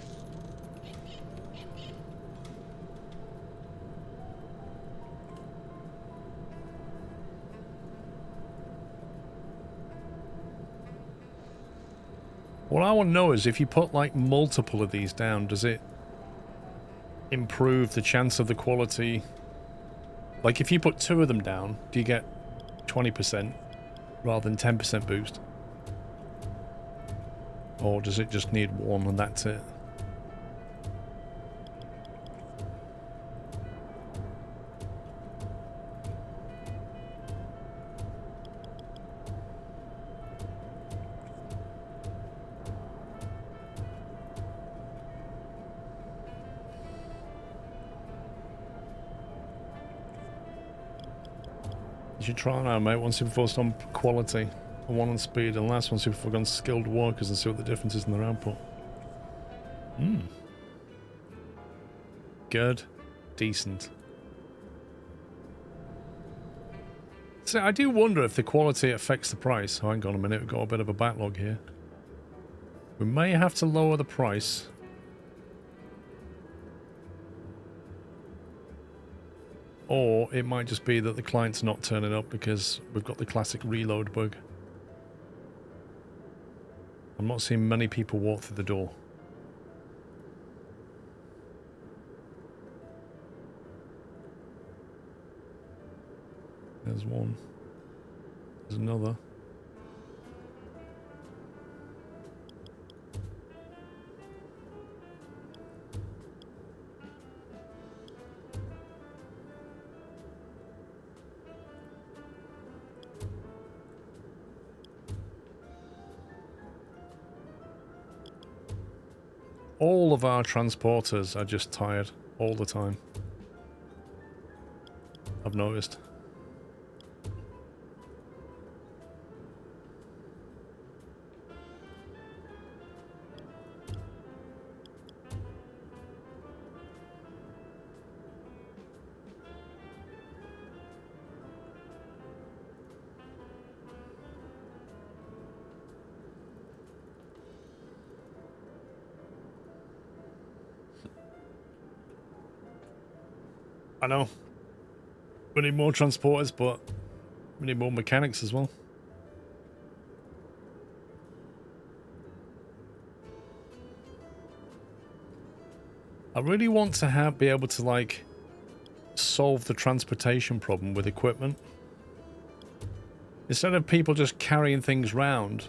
What I want to know is if you put like multiple of these down, does it improve the chance of the quality? Like if you put 2 of them down, do you get 20% rather than 10% boost? Or does it just need 1 and that's it? You should try now, mate. One super focused on quality, and 1 on speed, and last one super focused on skilled workers and see what the difference is in their output. Good. Decent. So I do wonder if the quality affects the price. Oh, hang on a minute, we've got a bit of a backlog here. We may have to lower the price. Or it might just be that the client's not turning up because we've got the classic reload bug. I'm not seeing many people walk through the door. There's one. There's another. All of our transporters are just tired all the time. I've noticed. I know. We need more transporters, but we need more mechanics as well. I really want to be able to like solve the transportation problem with equipment. Instead of people just carrying things around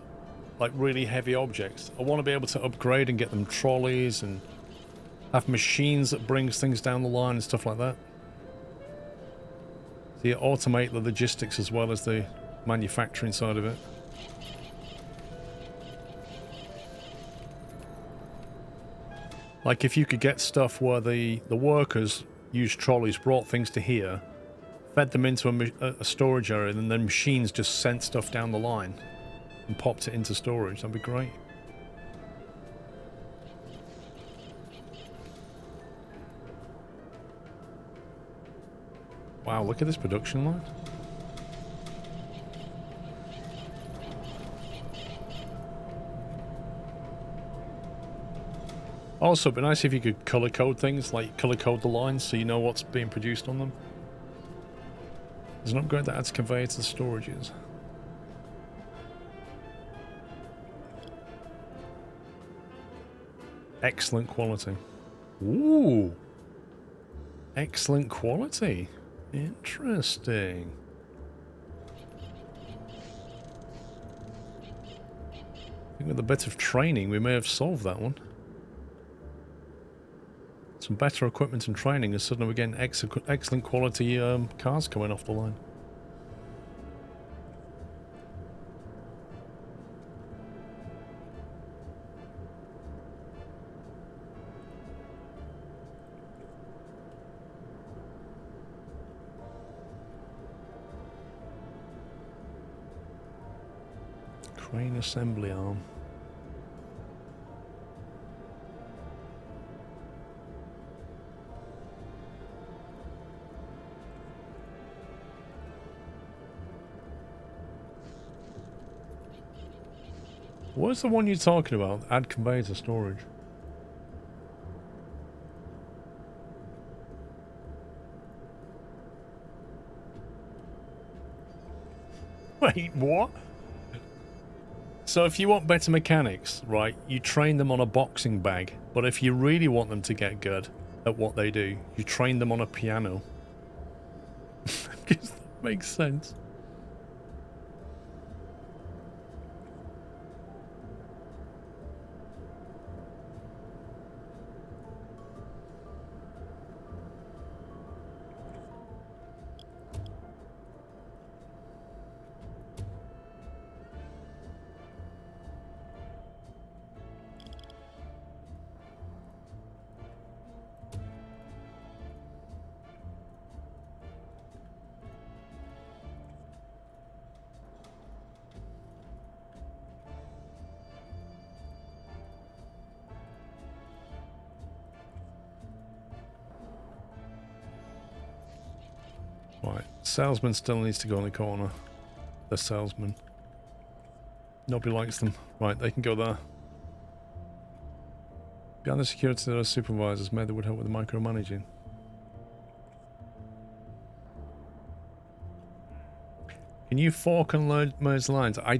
like really heavy objects, I want to be able to upgrade and get them trolleys and have machines that brings things down the line and stuff like that. So you automate the logistics as well as the manufacturing side of it. Like if you could get stuff where the workers used trolleys, brought things to here, fed them into a storage area, and then machines just sent stuff down the line and popped it into storage, that'd be great. Wow, look at this production line. Also, it'd be nice if you could color code things, like color code the lines so you know what's being produced on them. There's an upgrade that adds conveyor to the storages. Excellent quality. Ooh. Excellent quality. Interesting. I think with a bit of training we may have solved that one. Some better equipment and training, and suddenly we're getting excellent quality cars coming off the line. Crane assembly arm. What's the one you're talking about? Add conveyor to storage. Wait, what? So if you want better mechanics, right, you train them on a boxing bag. But if you really want them to get good at what they do, you train them on a piano. I guess that makes sense. Right, salesman still needs to go in the corner. The salesman. Nobody likes them. Right, they can go there. Behind the security, there are supervisors. Maybe they would help with the micromanaging. Can you fork and merge lines? I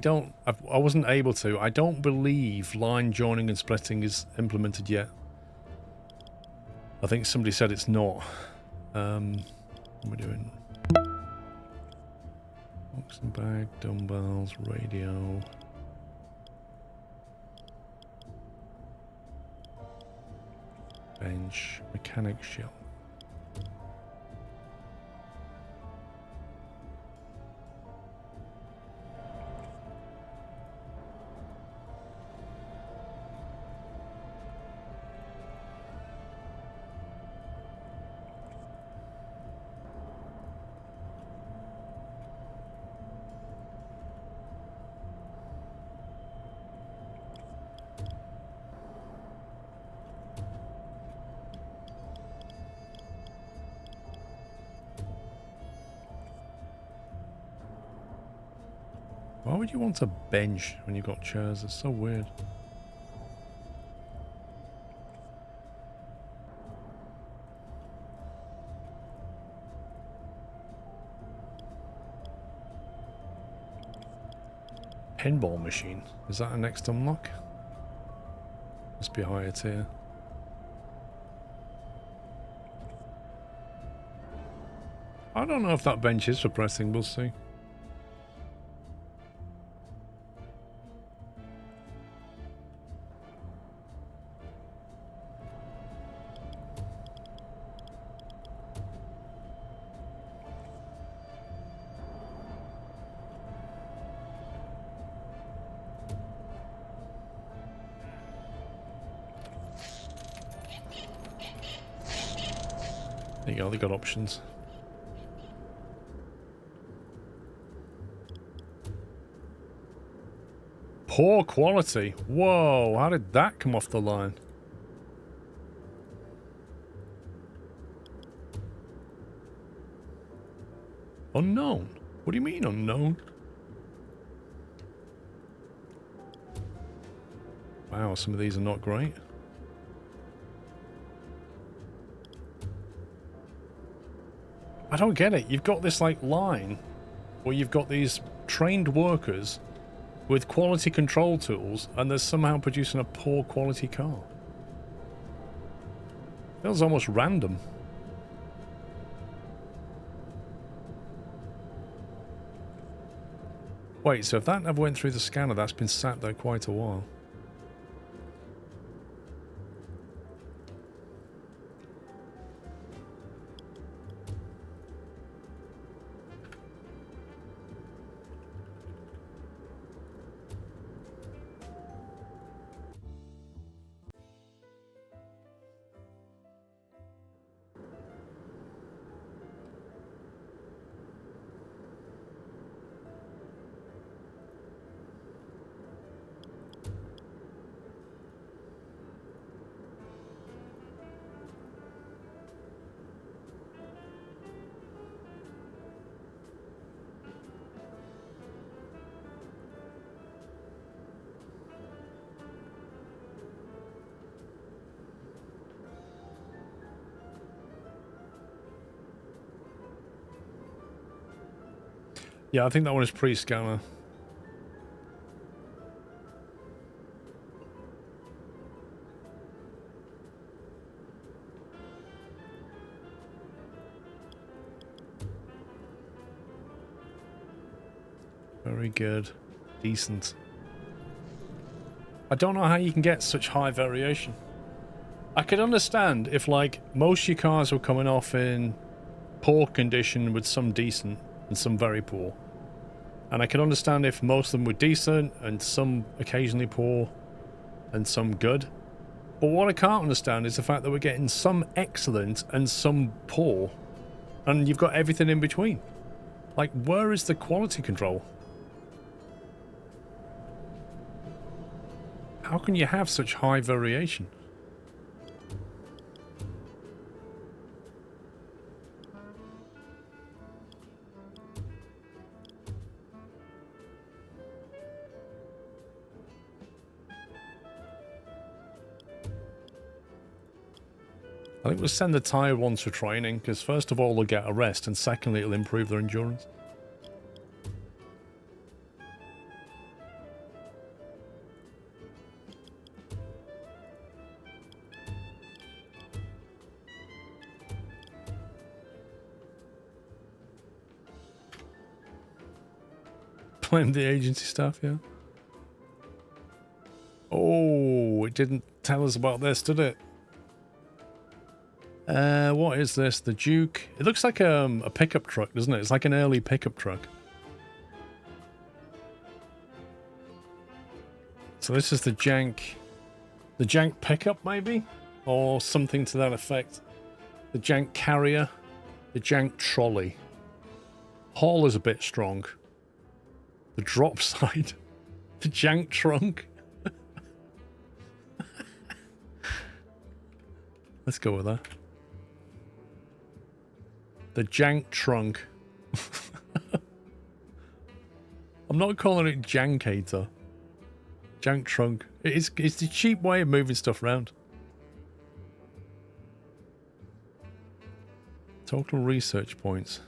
wasn't able to. I don't believe line joining and splitting is implemented yet. I think somebody said it's not. What are we doing? Boxing bag, dumbbells, radio. Bench, mechanic shelf. Why would you want a bench when you've got chairs? It's so weird. Pinball machine. Is that a next unlock? Must be a higher tier. I don't know if that bench is for pressing. We'll see. There you go, they got options. Poor quality. Whoa, how did that come off the line? Unknown? What do you mean unknown? Wow, some of these are not great. I don't get it. You've got this like line where you've got these trained workers with quality control tools and they're somehow producing a poor quality car. Feels almost random. Wait, so if that never went through the scanner, that's been sat there quite a while. Yeah, I think that one is pre-scanner. Very good. Decent. I don't know how you can get such high variation. I could understand if, like, most of your cars were coming off in poor condition with some decent and some very poor. And I can understand if most of them were decent and some occasionally poor and some good. But what I can't understand is the fact that we're getting some excellent and some poor. And you've got everything in between. Like, where is the quality control? How can you have such high variation? I think we'll send the tired ones for training, because first of all, they'll get a rest, and secondly, it'll improve their endurance. Blame the agency staff, yeah. Oh, it didn't tell us about this, did it? What is this? The Duke. It looks like a pickup truck, doesn't it? It's like an early pickup truck. So this is the jank pickup, maybe? Or something to that effect. The jank carrier. The jank trolley. Haul is a bit strong. The drop side. The jank trunk. Let's go with that. The jank trunk. I'm not calling it jankator. Jank trunk. It's the cheap way of moving stuff around. Total research points.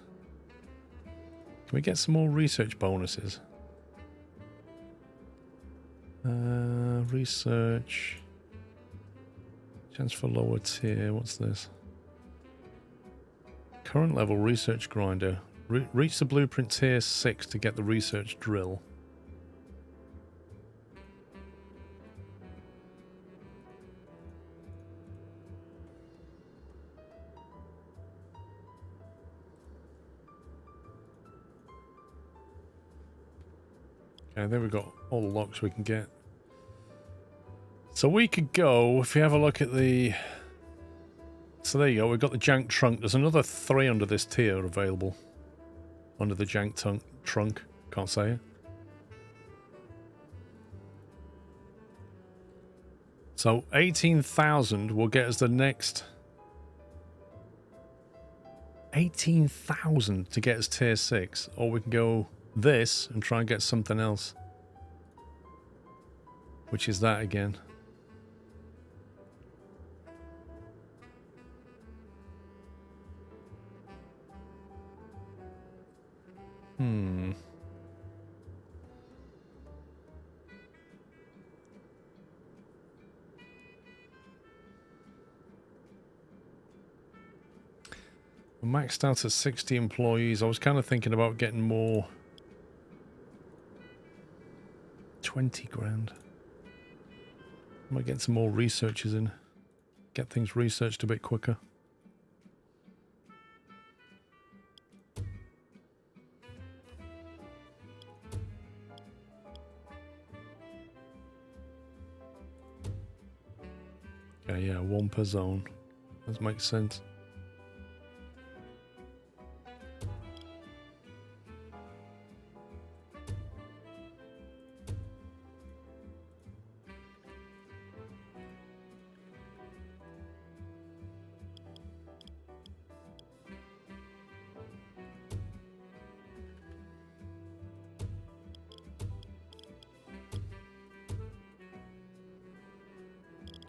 Can we get some more research bonuses? Research. Chance for lower tier. What's this? Current level research grinder. Reach the blueprint tier 6 to get the research drill. Okay, there we've got all the locks we can get. So we could go, if you have a look at the... So there you go, we've got the jank trunk. There's another 3 under this tier available. Under the jank trunk. Can't say it. So 18,000 will get us the next... 18,000 to get us tier 6. Or we can go this and try and get something else. Which is that again. We're maxed out at 60 employees. I was kind of thinking about getting more. 20 grand. Might get some more researchers in. Get things researched a bit quicker. Okay, yeah, 1 per zone. That makes sense.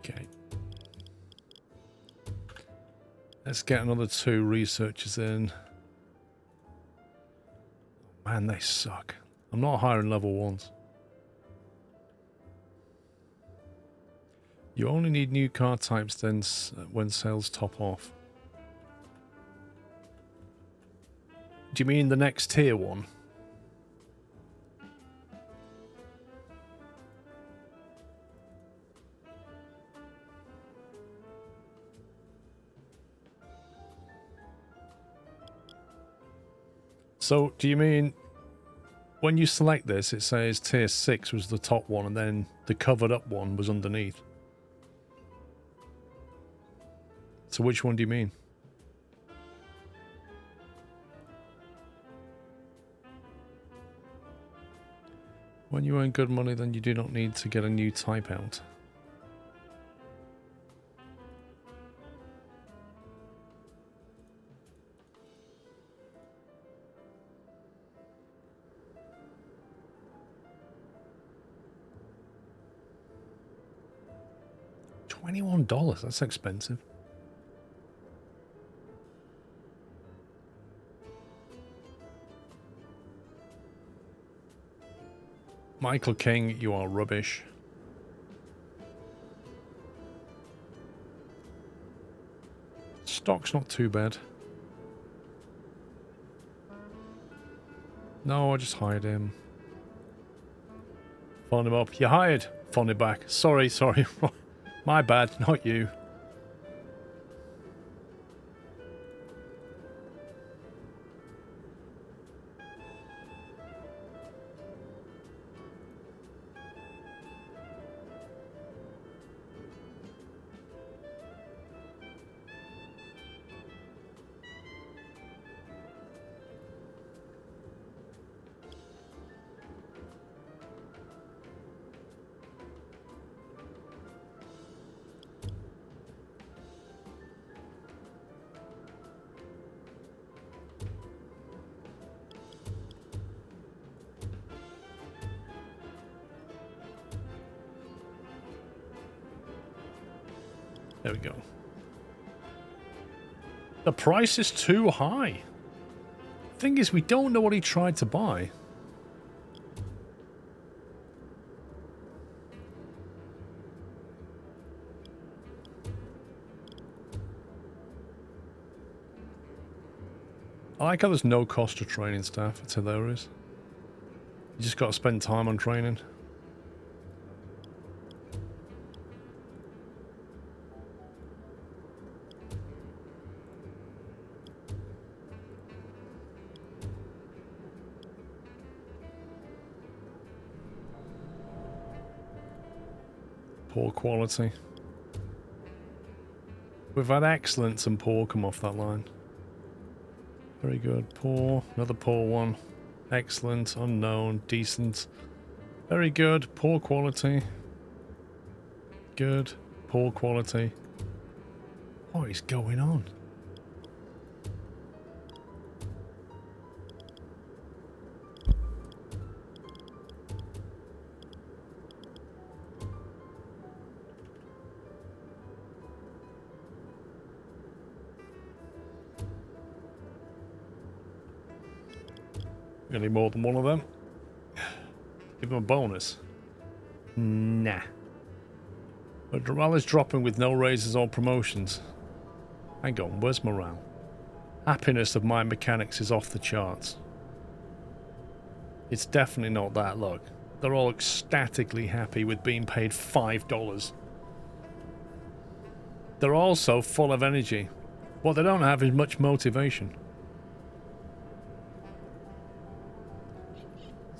Okay. Let's get another 2 researchers in. Man, they suck. I'm not hiring level 1s. You only need new car types then when sales top off. Do you mean the next tier one? So, do you mean when you select this, it says tier 6 was the top one and then the covered up one was underneath? So which one do you mean? When you earn good money, then you do not need to get a new type out. $21, that's expensive. Michael King, you are rubbish. Stock's not too bad. No, I just hired him. Phone him up. You hired. Phone him back. Sorry. My bad, not you. There we go. The price is too high. Thing is, we don't know what he tried to buy. I like how there's no cost to training staff. That's how there is. You just got to spend time on training. Poor quality. We've had excellence and poor come off that line. Very good. Poor. Another poor one. Excellent. Unknown. Decent. Very good. Poor quality. Good. Poor quality. What is going on? Any more than one of them? Give them a bonus. Nah. But morale is dropping with no raises or promotions. Hang on, where's morale? Happiness of my mechanics is off the charts. It's definitely not that, look. They're all ecstatically happy with being paid $5. They're also full of energy. What they don't have is much motivation.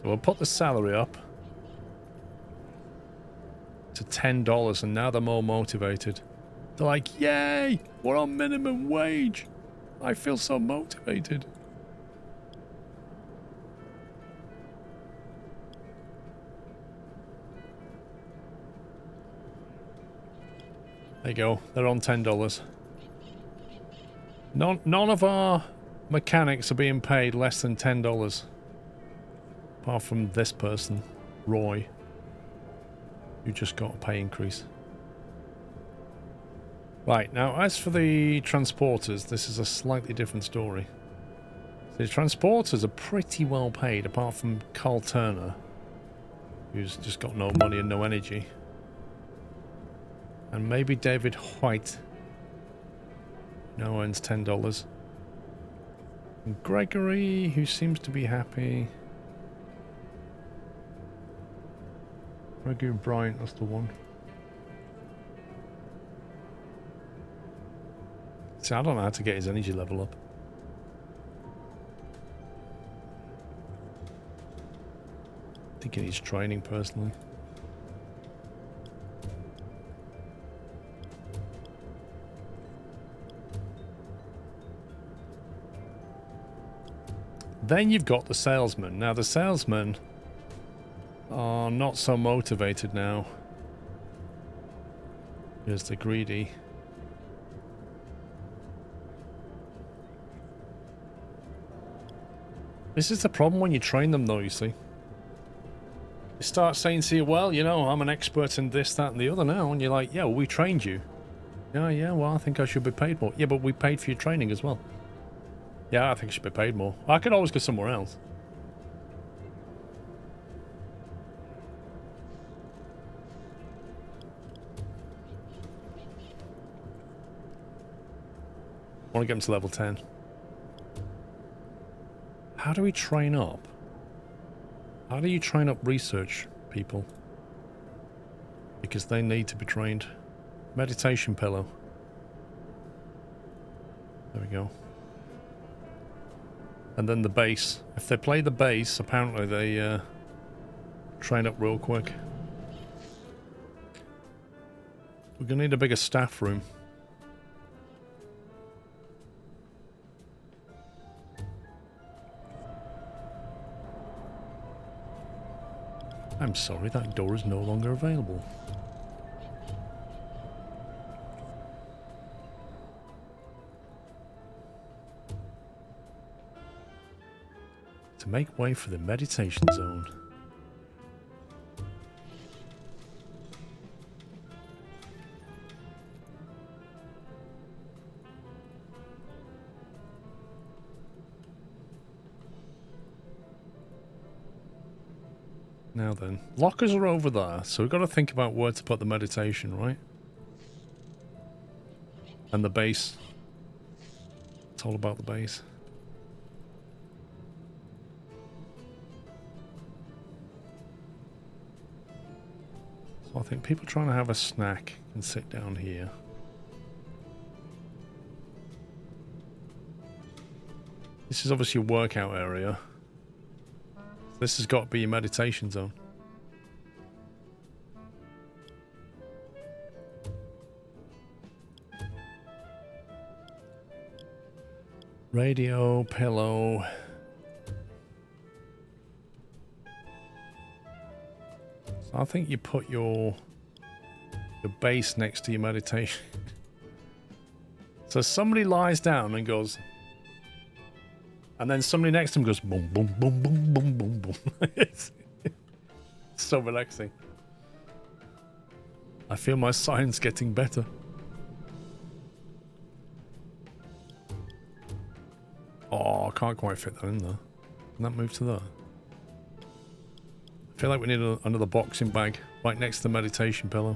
So we'll put the salary up to $10 and now they're more motivated. They're like, yay, we're on minimum wage. I feel so motivated. There you go, they're on $10. None of our mechanics are being paid less than $10. Apart from this person, Roy, who just got a pay increase. Right, now as for the transporters, this is a slightly different story. The transporters are pretty well paid, apart from Carl Turner, who's just got no money and no energy. And maybe David White, now earns $10. And Gregory, who seems to be happy. Gregory Bryant, that's the one. See, I don't know how to get his energy level up. I think he needs training personally. Then you've got the salesman. Now the salesmen are not so motivated now because they're greedy. This is the problem when you train them though, you see. You start saying to you, well, you know, I'm an expert in this, that and the other now, and you're like, yeah, well, we trained you. Yeah, well, I think I should be paid more. Yeah, but we paid for your training as well. Yeah, I think I should be paid more. I could always go somewhere else. I want to get him to level 10. How do we train up? How do you train up research people? Because they need to be trained. Meditation pillow. There we go. And then the bass. If they play the bass, apparently they train up real quick. We're going to need a bigger staff room. I'm sorry, that door is no longer available. To make way for the meditation zone. Now then, lockers are over there, so we've got to think about where to put the meditation, right? And the base. It's all about the base. So I think people trying to have a snack can sit down here. This is obviously a workout area. This has got to be your meditation zone. Radio, pillow. So I think you put your base next to your meditation. So somebody lies down and goes... And then somebody next to him goes boom, boom, boom, boom, boom, boom, boom. It's so relaxing. I feel my science getting better. Oh, I can't quite fit that in there. Can that move to there? I feel like we need another boxing bag right next to the meditation pillow.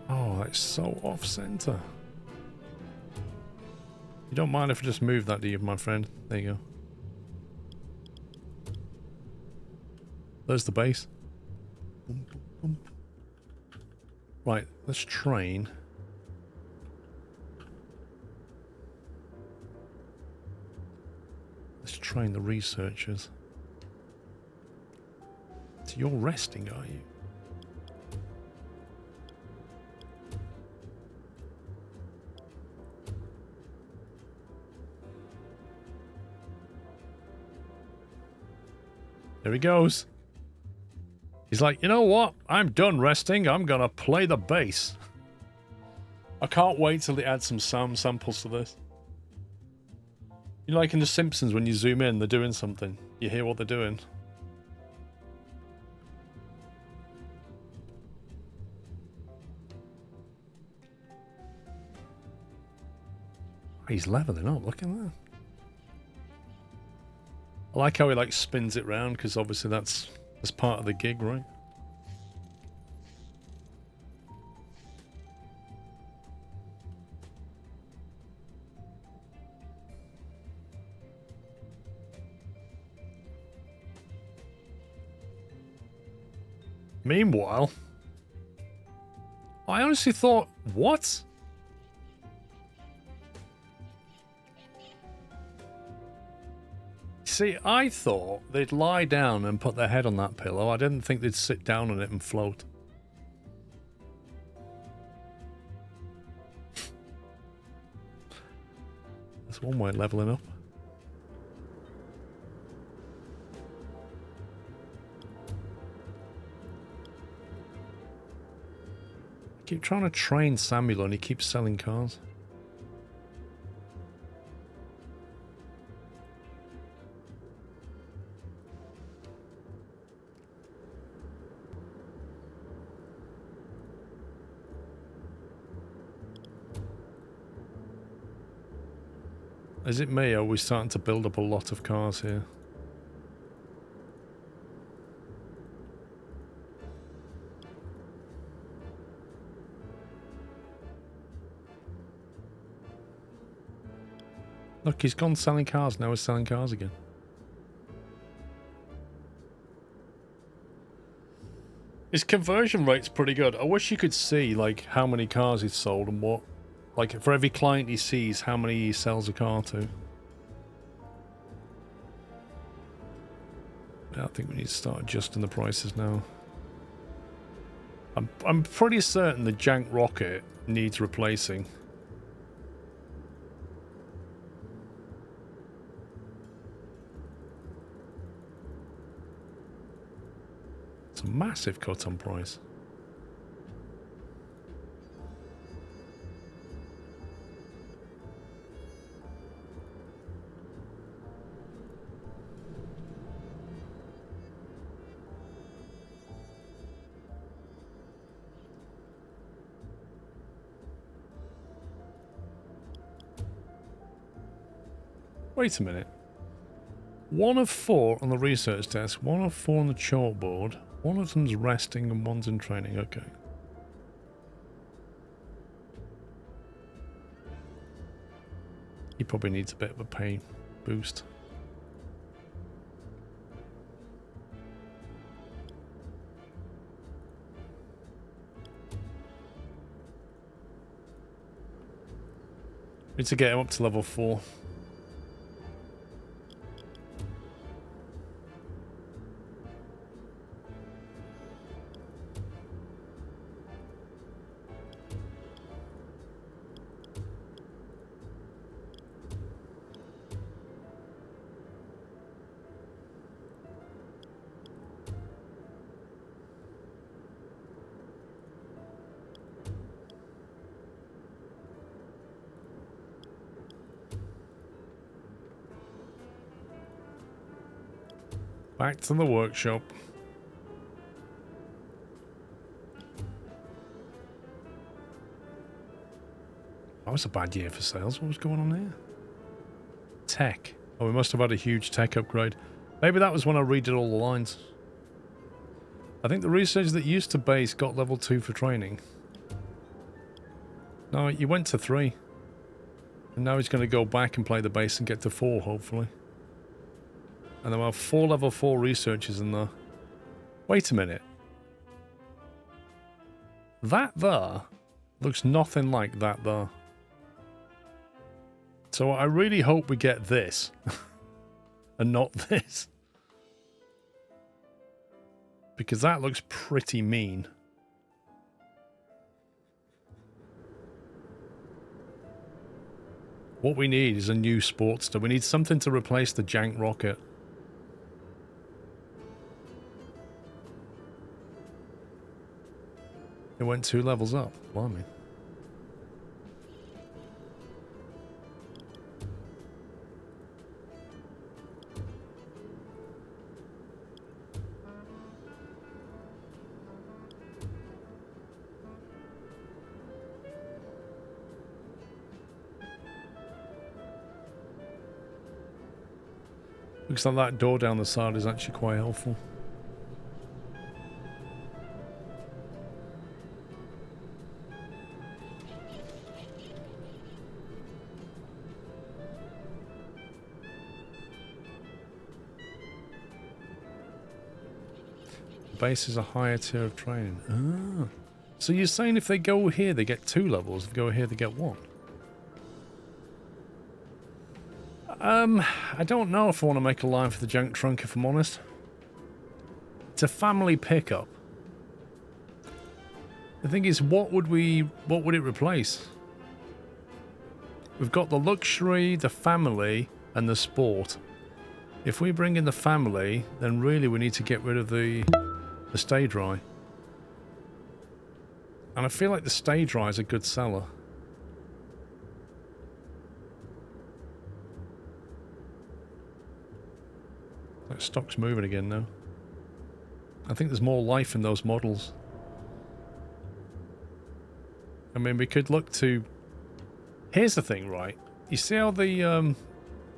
Oh, that's so off-center. You don't mind if I just move that, do you, my friend? There you go. There's the base. Right, let's train. Let's train the researchers. So you're resting, are you? There he goes. He's like, you know what? I'm done resting. I'm going to play the bass. I can't wait till they add some sound samples to this. You know, like in The Simpsons, when you zoom in, they're doing something. You hear what they're doing. He's leveling up, look at that. I like how he like spins it round, because obviously that's part of the gig, right? Meanwhile, I honestly thought, what? See, I thought they'd lie down and put their head on that pillow. I didn't think they'd sit down on it and float. That's one way of leveling up. I keep trying to train Samuel and he keeps selling cars. Is it me, or are we starting to build up a lot of cars here? Look, he's gone selling cars, now he's selling cars again. His conversion rate's pretty good. I wish you could see, like, how many cars he's sold and what... Like, for every client he sees, how many he sells a car to. Yeah, I think we need to start adjusting the prices now. I'm pretty certain the jank rocket needs replacing. It's a massive cut on price. Wait a minute. 1 of 4 on the research desk, 1 of 4 on the chalkboard. One of them's resting and one's in training. Okay. He probably needs a bit of a pay boost. Need to get him up to level 4. Back to the workshop. That was a bad year for sales. What was going on there? Tech. Oh, we must have had a huge tech upgrade. Maybe that was when I redid all the lines. I think the researcher that used to base got level 2 for training. No, you went to 3. And now he's going to go back and play the base and get to 4, hopefully. And there are 4 level 4 researchers in there. Wait a minute. That there looks nothing like that there. So I really hope we get this. And not this. Because that looks pretty mean. What we need is a new Sportster. We need something to replace the jank rocket. It went 2 levels up. Blimey. Looks like that door down the side is actually quite helpful. Base is a higher tier of training. Ah. So you're saying if they go here, they get 2 levels. If they go here, they get 1. I don't know if I want to make a line for the junk trunk, if I'm honest. It's a family pickup. The thing is, what would it replace? We've got the luxury, the family, and the sport. If we bring in the family, then really we need to get rid of the stay dry. And I feel like the stay dry is a good seller. That stock's moving again now. I think there's more life in those models. I mean, we could look to... Here's the thing, right? You see how the...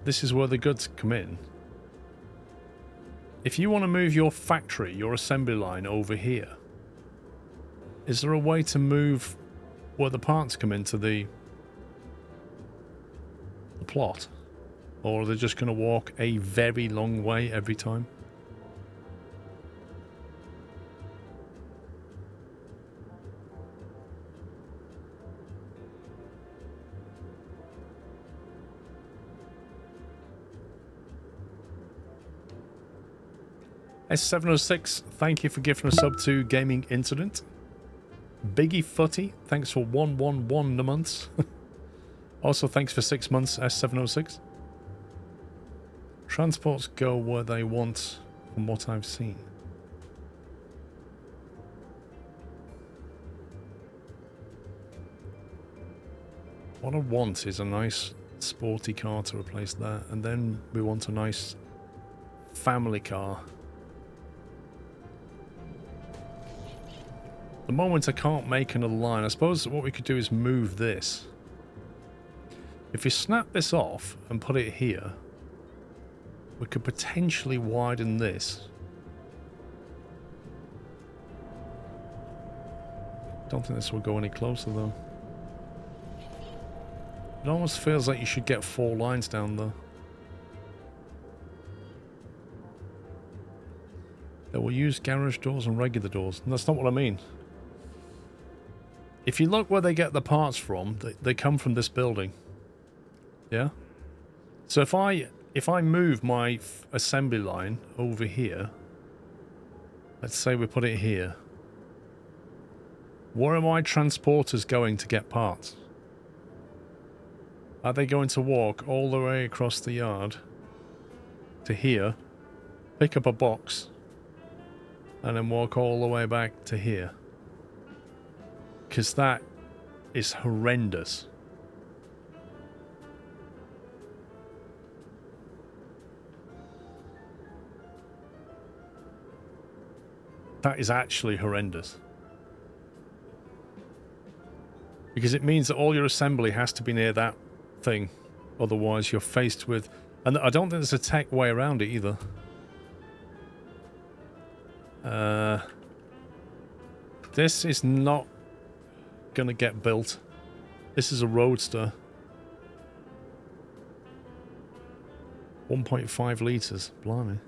This is where the goods come in. If you want to move your factory, your assembly line over here, is there a way to move where the parts come into the plot? Or are they just going to walk a very long way every time? S706, thank you for gifting a sub to Gaming Incident. Biggie Footy, thanks for 111 months. Also, thanks for 6 months, S706. Transports go where they want, from what I've seen. What I want is a nice sporty car to replace that, and then we want a nice family car. At the moment I can't make another line. I suppose what we could do is move this. If we snap this off and put it here, we could potentially widen this. Don't think this will go any closer though. It almost feels like you should get 4 lines down there. They will use garage doors and regular doors. And that's not what I mean. If you look where they get the parts from, they come from this building. Yeah? So if I move my assembly line over here, let's say we put it here, where are my transporters going to get parts? Are they going to walk all the way across the yard to here, pick up a box, and then walk all the way back to here? Because that is horrendous. That is actually horrendous. Because it means that all your assembly has to be near that thing. Otherwise you're faced with... And I don't think there's a tech way around it either. This is not gonna get built. This is a roadster. 1.5 litres. Blimey.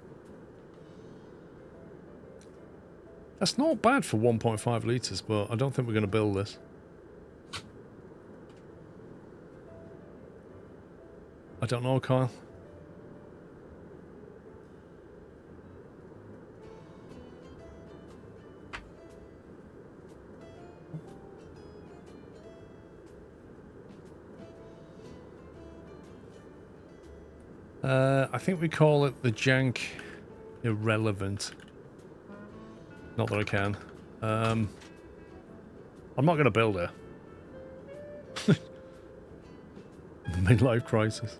That's not bad for 1.5 litres, but I don't think we're going to build this. I don't know, Kyle. I think we call it the jank irrelevant. Not that I can. I'm not going to build it. Midlife crisis.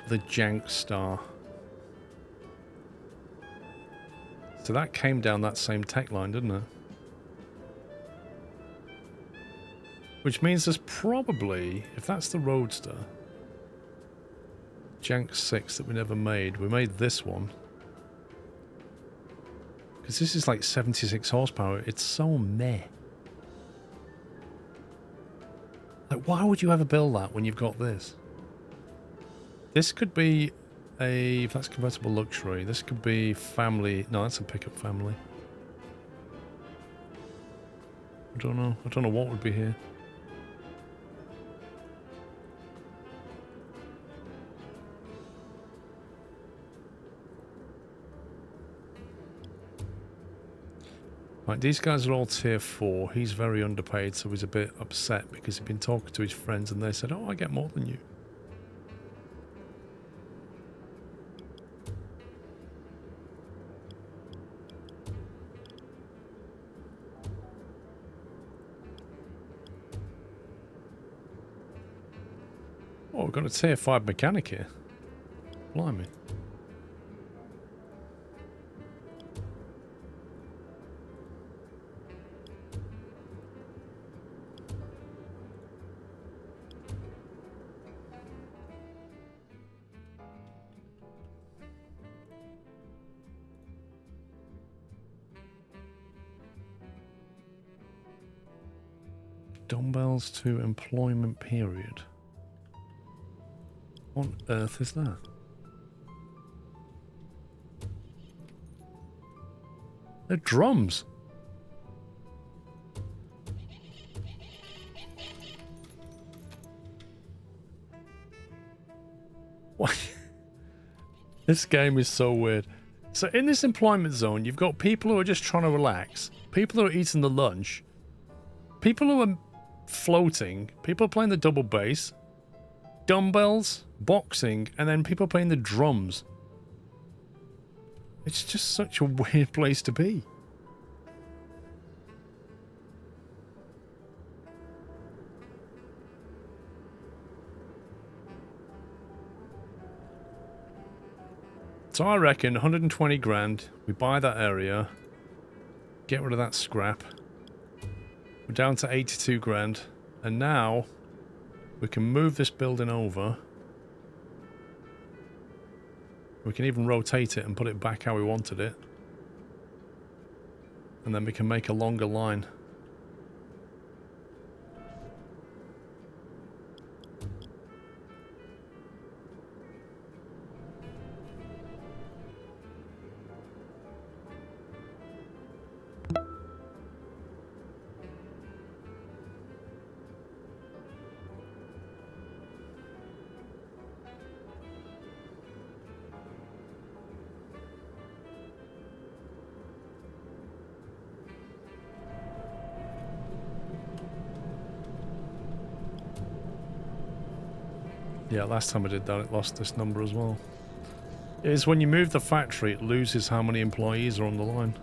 The jank star. So that came down that same tech line, didn't it? Which means there's probably, if that's the Roadster, Jank 6 that we never made. We made this one. Because this is like 76 horsepower. It's so meh. Like, why would you ever build that when you've got this? This could be a... If that's convertible luxury, this could be family... No, that's a pickup family. I don't know. I don't know what would be here. Right, these guys are all tier 4. He's very underpaid, so he's a bit upset because he's been talking to his friends and they said, oh, I get more than you. Oh, we've got a tier 5 mechanic here. Blimey. Dumbbells to employment period. What on earth is that? They're drums. What? This game is so weird. So in this employment zone, you've got people who are just trying to relax, people who are eating the lunch, people who are floating, people playing the double bass, dumbbells, boxing, and then people playing the drums. It's just such a weird place to be. So I reckon 120 grand, we buy that area, get rid of that scrap. We're down to 82 grand, and now we can move this building over. We can even rotate it and put it back how we wanted it. And then we can make a longer line. Yeah, last time I did that, it lost this number as well. It's when you move the factory, it loses how many employees are on the line.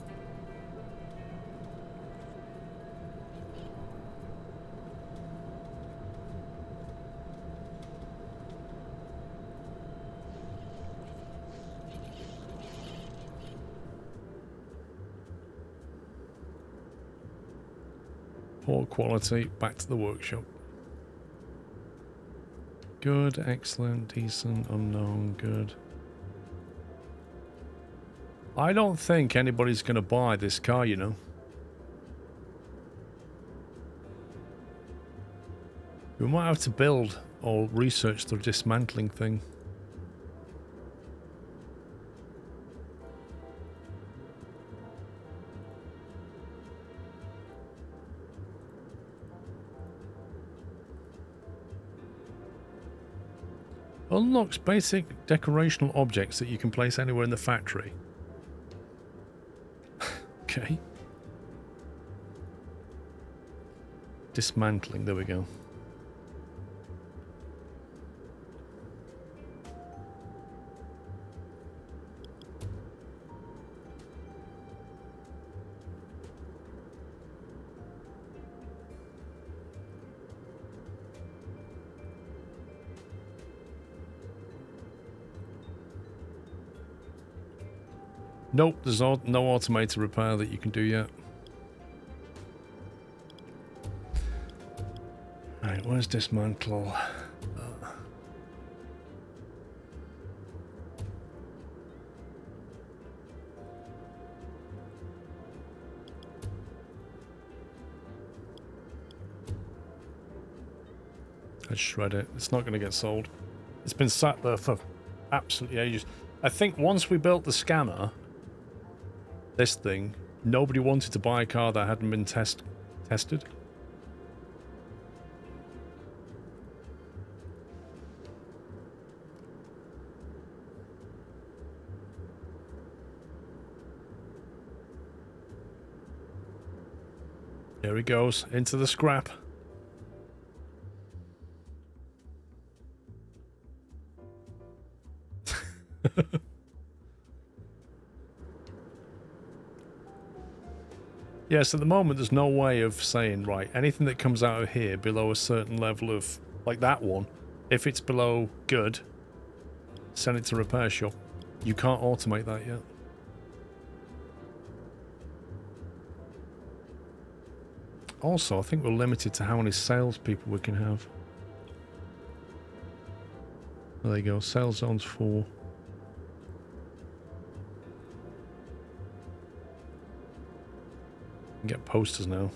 Poor quality, back to the workshop. Good, excellent, decent, unknown, good. I don't think anybody's going to buy this car, you know. We might have to build or research the dismantling thing. Unlocks basic decorational objects that you can place anywhere in the factory. Okay. Dismantling, there we go. Nope, there's no automated repair that you can do yet. Right, where's dismantle? I'd shred it. It's not going to get sold. It's been sat there for absolutely ages. I think once we built the scanner, this thing, nobody wanted to buy a car that hadn't been tested. Here he goes, into the scrap. Yes, at the moment there's no way of saying, right, anything that comes out of here below a certain level of, like that one, if it's below good, send it to repair shop. You can't automate that yet. Also, I think we're limited to how many salespeople we can have. There you go, sales zones 4. Get posters now.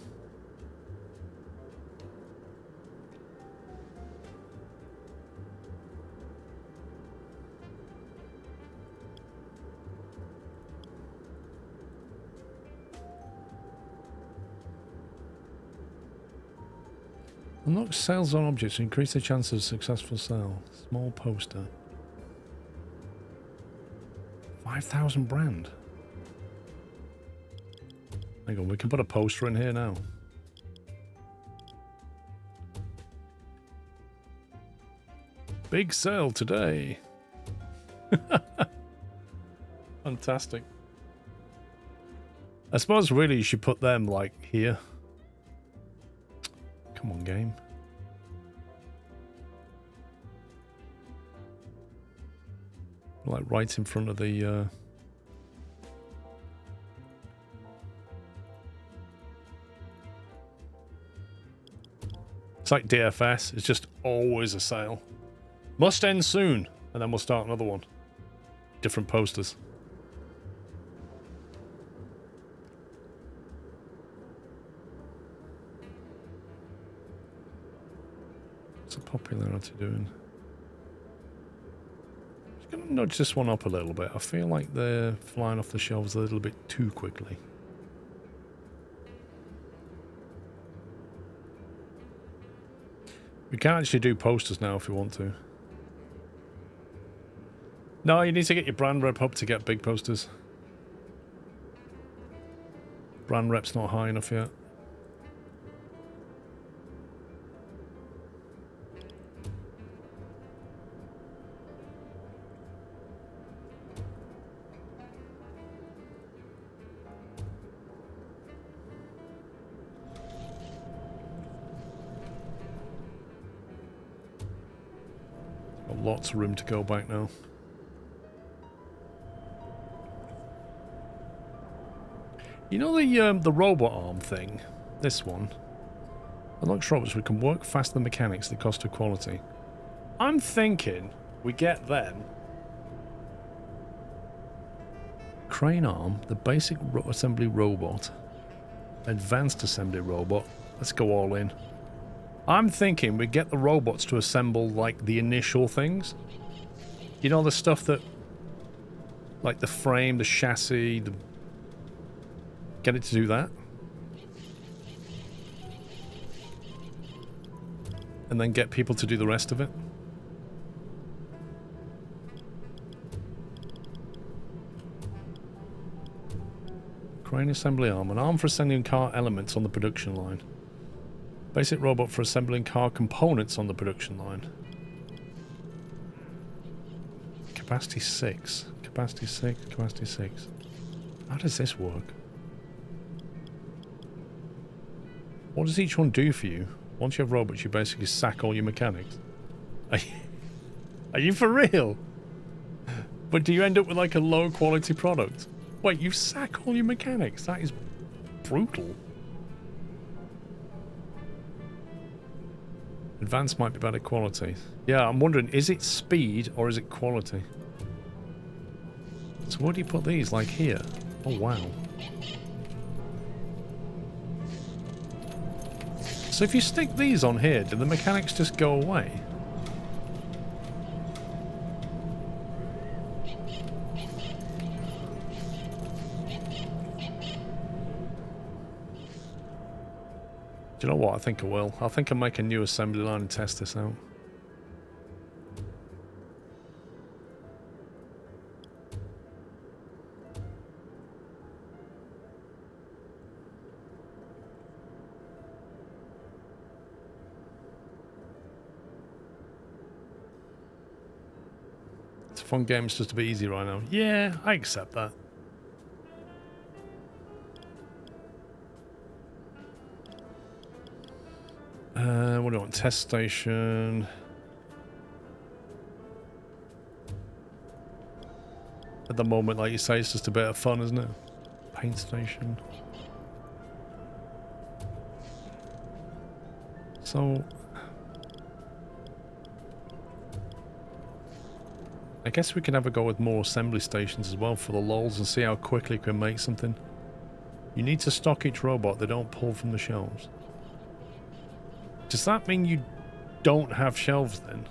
Unlock sales on objects to increase the chance of successful sale. Small poster. 5,000 brand. Hang on, we can put a poster in here now. Big sale today. Fantastic. I suppose really you should put them like here. Come on, game. Like right in front of the It's like DFS. It's just always a sale. Must end soon. And then we'll start another one. Different posters. What's the popularity doing? Just going to nudge this one up a little bit. I feel like they're flying off the shelves a little bit too quickly. We can actually do posters now if you want to. No, you need to get your brand rep up to get big posters. Brand rep's not high enough yet. Got lots of room to go back now. You know the robot arm thing? This one. Unlocks robots we can work faster than mechanics at the cost of quality. I'm thinking we get them. Crane arm, the basic assembly robot. Advanced assembly robot. Let's go all in. I'm thinking we get the robots to assemble like the initial things. You know, the stuff that, like the frame, the chassis, get it to do that. And then get people to do the rest of it. Crane assembly arm. An arm for assembling car elements on the production line. Basic robot for assembling car components on the production line. Capacity 6. Capacity 6. Capacity 6. How does this work? What does each one do for you? Once you have robots, you basically sack all your mechanics. Are you for real? But do you end up with like a low quality product? Wait, you sack all your mechanics? That is brutal. Advanced might be better quality. Yeah, I'm wondering, is it speed or is it quality? So where do you put these? Like here? Oh, wow. So if you stick these on here, do the mechanics just go away? Do you know what? I think I will. I think I'll make a new assembly line and test this out. It's a fun game, it's just a bit easy right now. Yeah, I accept that. What do I want? Test station. At the moment, like you say, it's just a bit of fun, isn't it? Paint station. So... I guess we can have a go with more assembly stations as well for the lulz and see how quickly we can make something. You need to stock each robot, they don't pull from the shelves. Does that mean you don't have shelves then?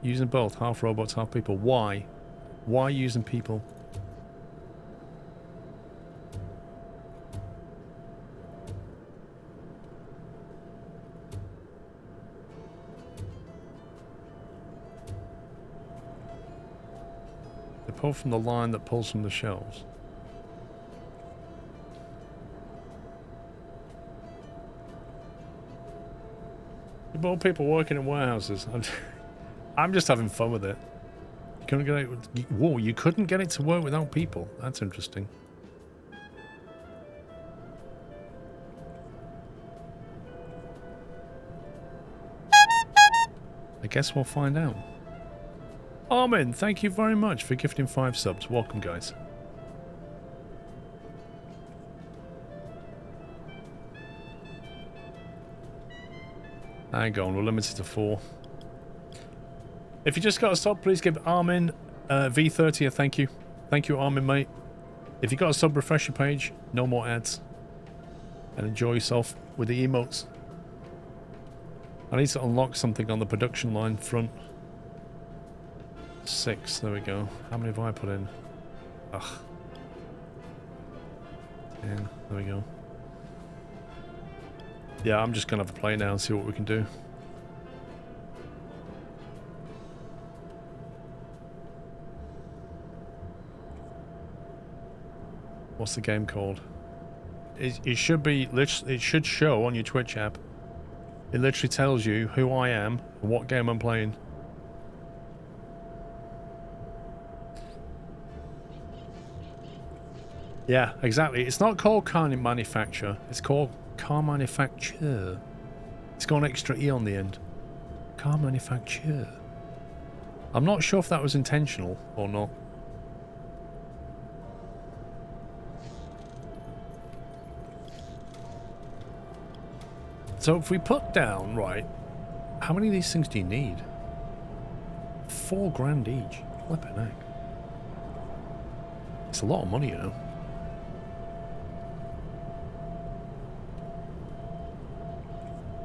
Using both, half robots, half people. Why? Why using people? They pull from the line that pulls from the shelves. More people working in warehouses. I'm just having fun with it. You couldn't get it. Whoa! You couldn't get it to work without people. That's interesting. I guess we'll find out. Armin, thank you very much for gifting 5 subs. Welcome, guys. Hang on, we're limited to 4. If you just got a sub, please give Armin V30 a thank you. Thank you, Armin, mate. If you got a sub, refresh your page. No more ads. And enjoy yourself with the emotes. I need to unlock something on the production line front. 6, there we go. How many have I put in? Ugh. 10, there we go. Yeah, I'm just gonna have a play now and see what we can do. What's the game called? It should be, it should show on your Twitch app. It literally tells you who I am and what game I'm playing. Yeah, exactly. It's not called car manufacturer. It's called car manufacturer. It's got an extra E on the end. Car manufacturer. I'm not sure if that was intentional or not. So if we put down, right, how many of these things do you need? 4 grand each. Flippin' heck. It's a lot of money, you know.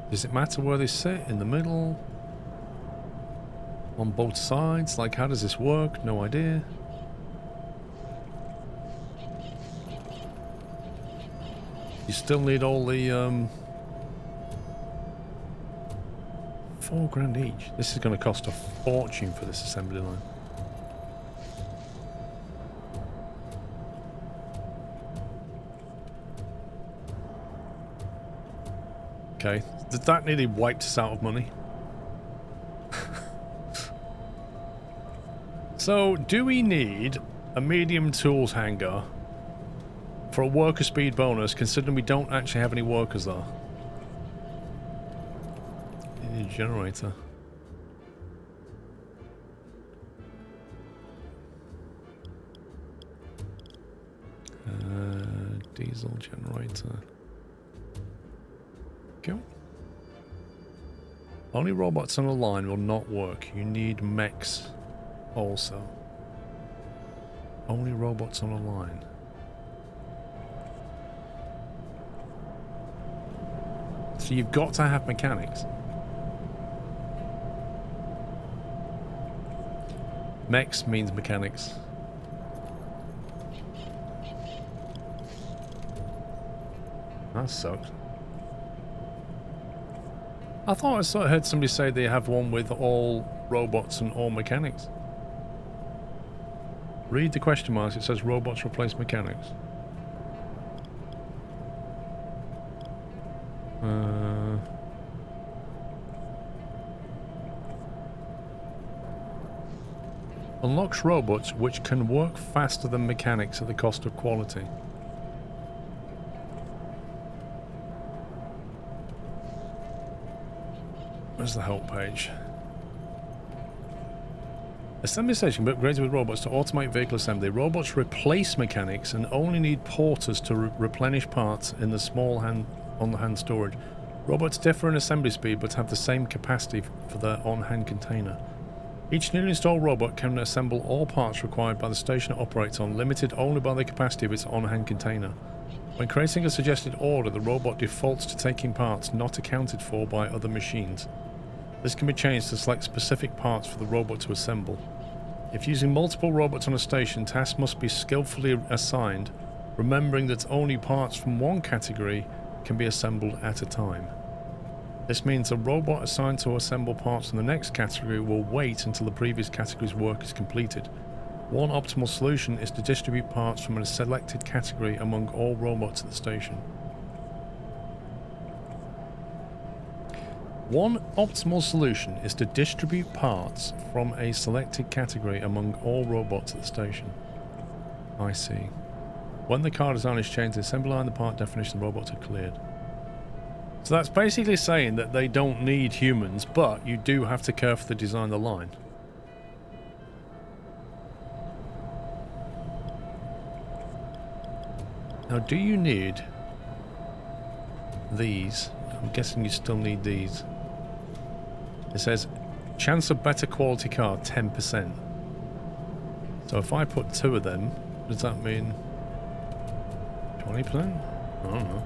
Does it matter where they sit? In the middle? On both sides? Like, how does this work? No idea. You still need all the, 4 grand each. This is going to cost a fortune for this assembly line. Okay, that nearly wiped us out of money. So, do we need a medium tools hangar for a worker speed bonus, considering we don't actually have any workers there? You need a generator. Diesel generator. Go. Only robots on a line will not work. You need mechs also. Only robots on a line. So you've got to have mechanics. Mechs means mechanics. That sucked. I thought I sort of heard somebody say they have one with all robots and all mechanics. Read the question marks. It says robots replace mechanics. Unlocks robots which can work faster than mechanics at the cost of quality. Where's the help page? Assembly station can be upgraded with robots to automate vehicle assembly. Robots replace mechanics and only need porters to replenish parts in the small on-hand storage. Robots differ in assembly speed but have the same capacity for their on-hand container. Each newly installed robot can assemble all parts required by the station it operates on, limited only by the capacity of its on-hand container. When creating a suggested order, the robot defaults to taking parts not accounted for by other machines. This can be changed to select specific parts for the robot to assemble. If using multiple robots on a station, tasks must be skillfully assigned, remembering that only parts from one category can be assembled at a time. This means a robot assigned to assemble parts in the next category will wait until the previous category's work is completed. One optimal solution is to distribute parts from a selected category among all robots at the station. One optimal solution is to distribute parts from a selected category among all robots at the station. I see. When the car design is changed, the assembly line, the part definition, the robots are cleared. So that's basically saying that they don't need humans, but you do have to carefully design the line. Now, do you need these? I'm guessing you still need these. It says, chance of better quality car, 10%. So if I put 2 of them, does that mean 20%? I don't know.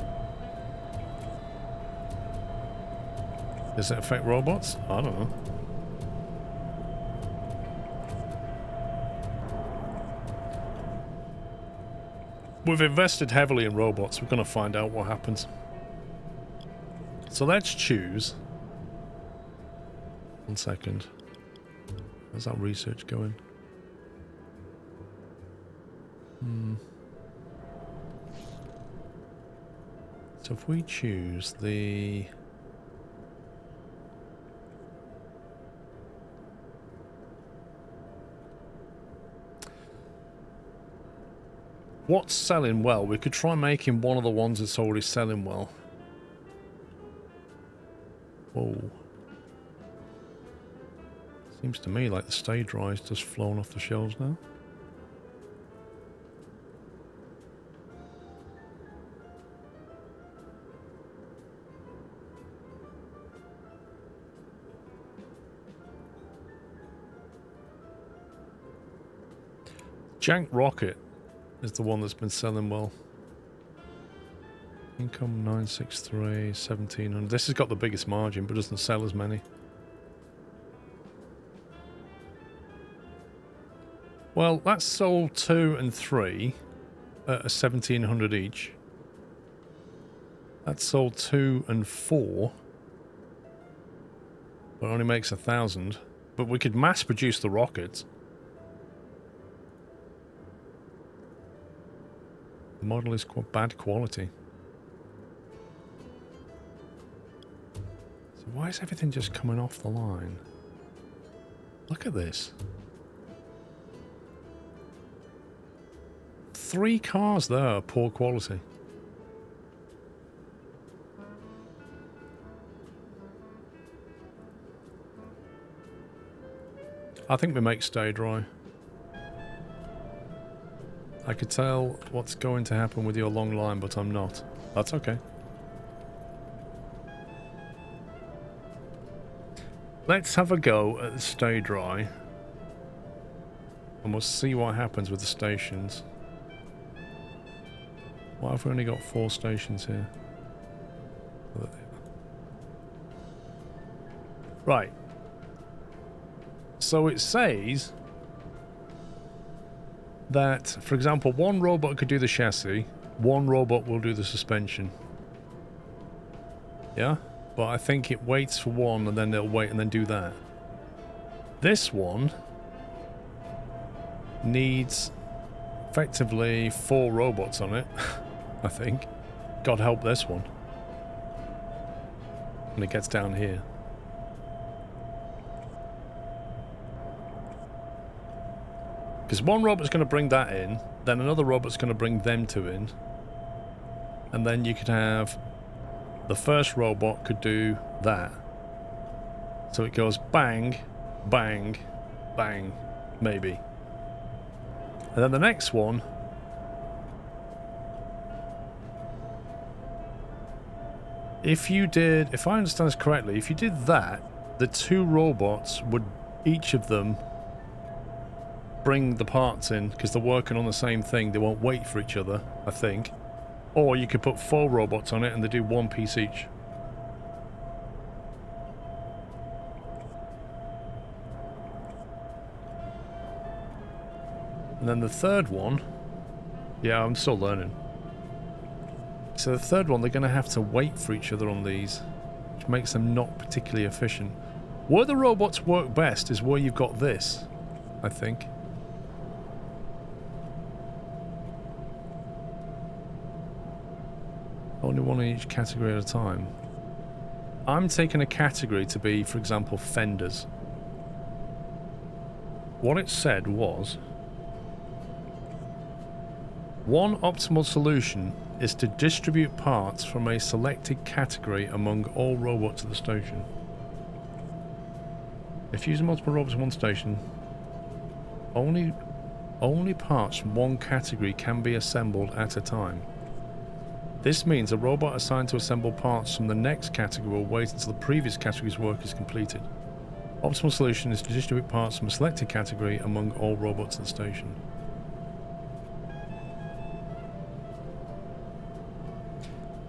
Does it affect robots? I don't know. We've invested heavily in robots. We're going to find out what happens. So let's choose. 1 second. How's that research going? So if we choose the... What's selling well? We could try making one of the ones that's already selling well. Whoa. Seems to me like the stage rise just flown off the shelves now. Jank Rocket is the one that's been selling well. Income 963, 1700. This has got the biggest margin, but doesn't sell as many. Well, that's sold 2 and 3 at 1700 each. That's sold 2 and 4, but only makes 1,000. But we could mass produce the rockets. The model is bad quality. So why is everything just coming off the line? Look at this. 3 cars there are poor quality. I think we make stay dry. I could tell what's going to happen with your long line, but I'm not. That's okay. Let's have a go at the stay dry. And we'll see what happens with the stations. Why have we only got 4 stations here? Right. So it says that, for example, one robot could do the chassis, one robot will do the suspension. Yeah? But I think it waits for one and then it'll wait and then do that. This one needs effectively 4 robots on it, I think. God help this one. When it gets down here. Because one robot's going to bring that in, then another robot's going to bring them 2 in. And then you could have... the first robot could do that. So it goes bang, bang, bang, maybe. And then the next one... if you did... if I understand this correctly, if you did that, the 2 robots would, each of them, bring the parts in, because they're working on the same thing. They won't wait for each other, I think. Or you could put 4 robots on it and they do 1 piece each. And then the third one... yeah, I'm still learning. So the third one, they're going to have to wait for each other on these, which makes them not particularly efficient. Where the robots work best is where you've got this, I think. Only one in each category at a time. I'm taking a category to be, for example, fenders. What it said was... one optimal solution is to distribute parts from a selected category among all robots at the station. If using multiple robots in one station, only parts from one category can be assembled at a time. This means a robot assigned to assemble parts from the next category will wait until the previous category's work is completed. Optimal solution is to distribute parts from a selected category among all robots at the station.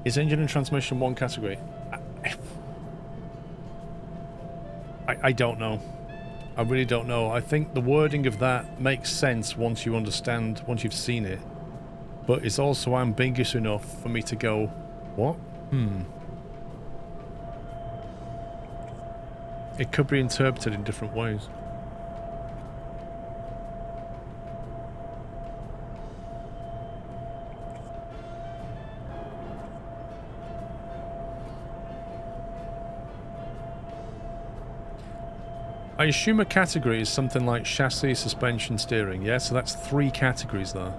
Is engine and transmission one category? I don't know. I really don't know. I think the wording of that makes sense once you understand, once you've seen it. But it's also ambiguous enough for me to go, what? It could be interpreted in different ways. I assume a category is something like chassis, suspension, steering, yeah? So that's 3 categories there.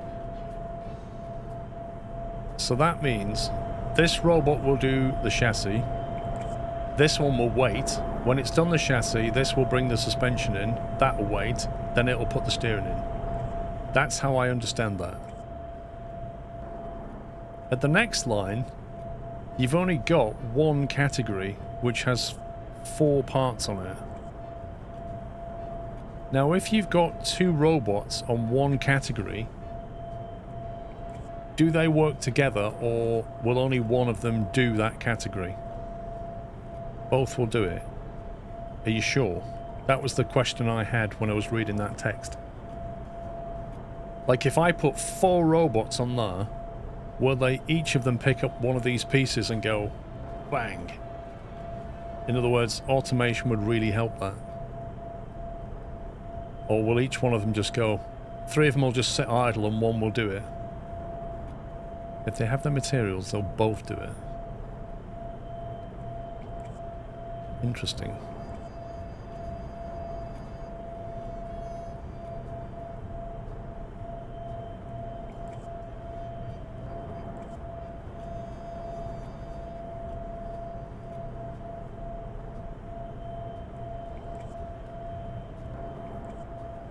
So that means this robot will do the chassis, this one will wait, when it's done the chassis, this will bring the suspension in, that will wait, then it will put the steering in. That's how I understand that. At the next line, you've only got 1 category which has 4 parts on it. Now if you've got 2 robots on 1 category, do they work together or will only one of them do that category? Both will do it. Are you sure? That was the question I had when I was reading that text. Like if I put 4 robots on there, will they each of them pick up one of these pieces and go bang? In other words, automation would really help that. Or will each one of them just go, 3 of them will just sit idle and 1 will do it? If they have the materials, they'll both do it. Interesting.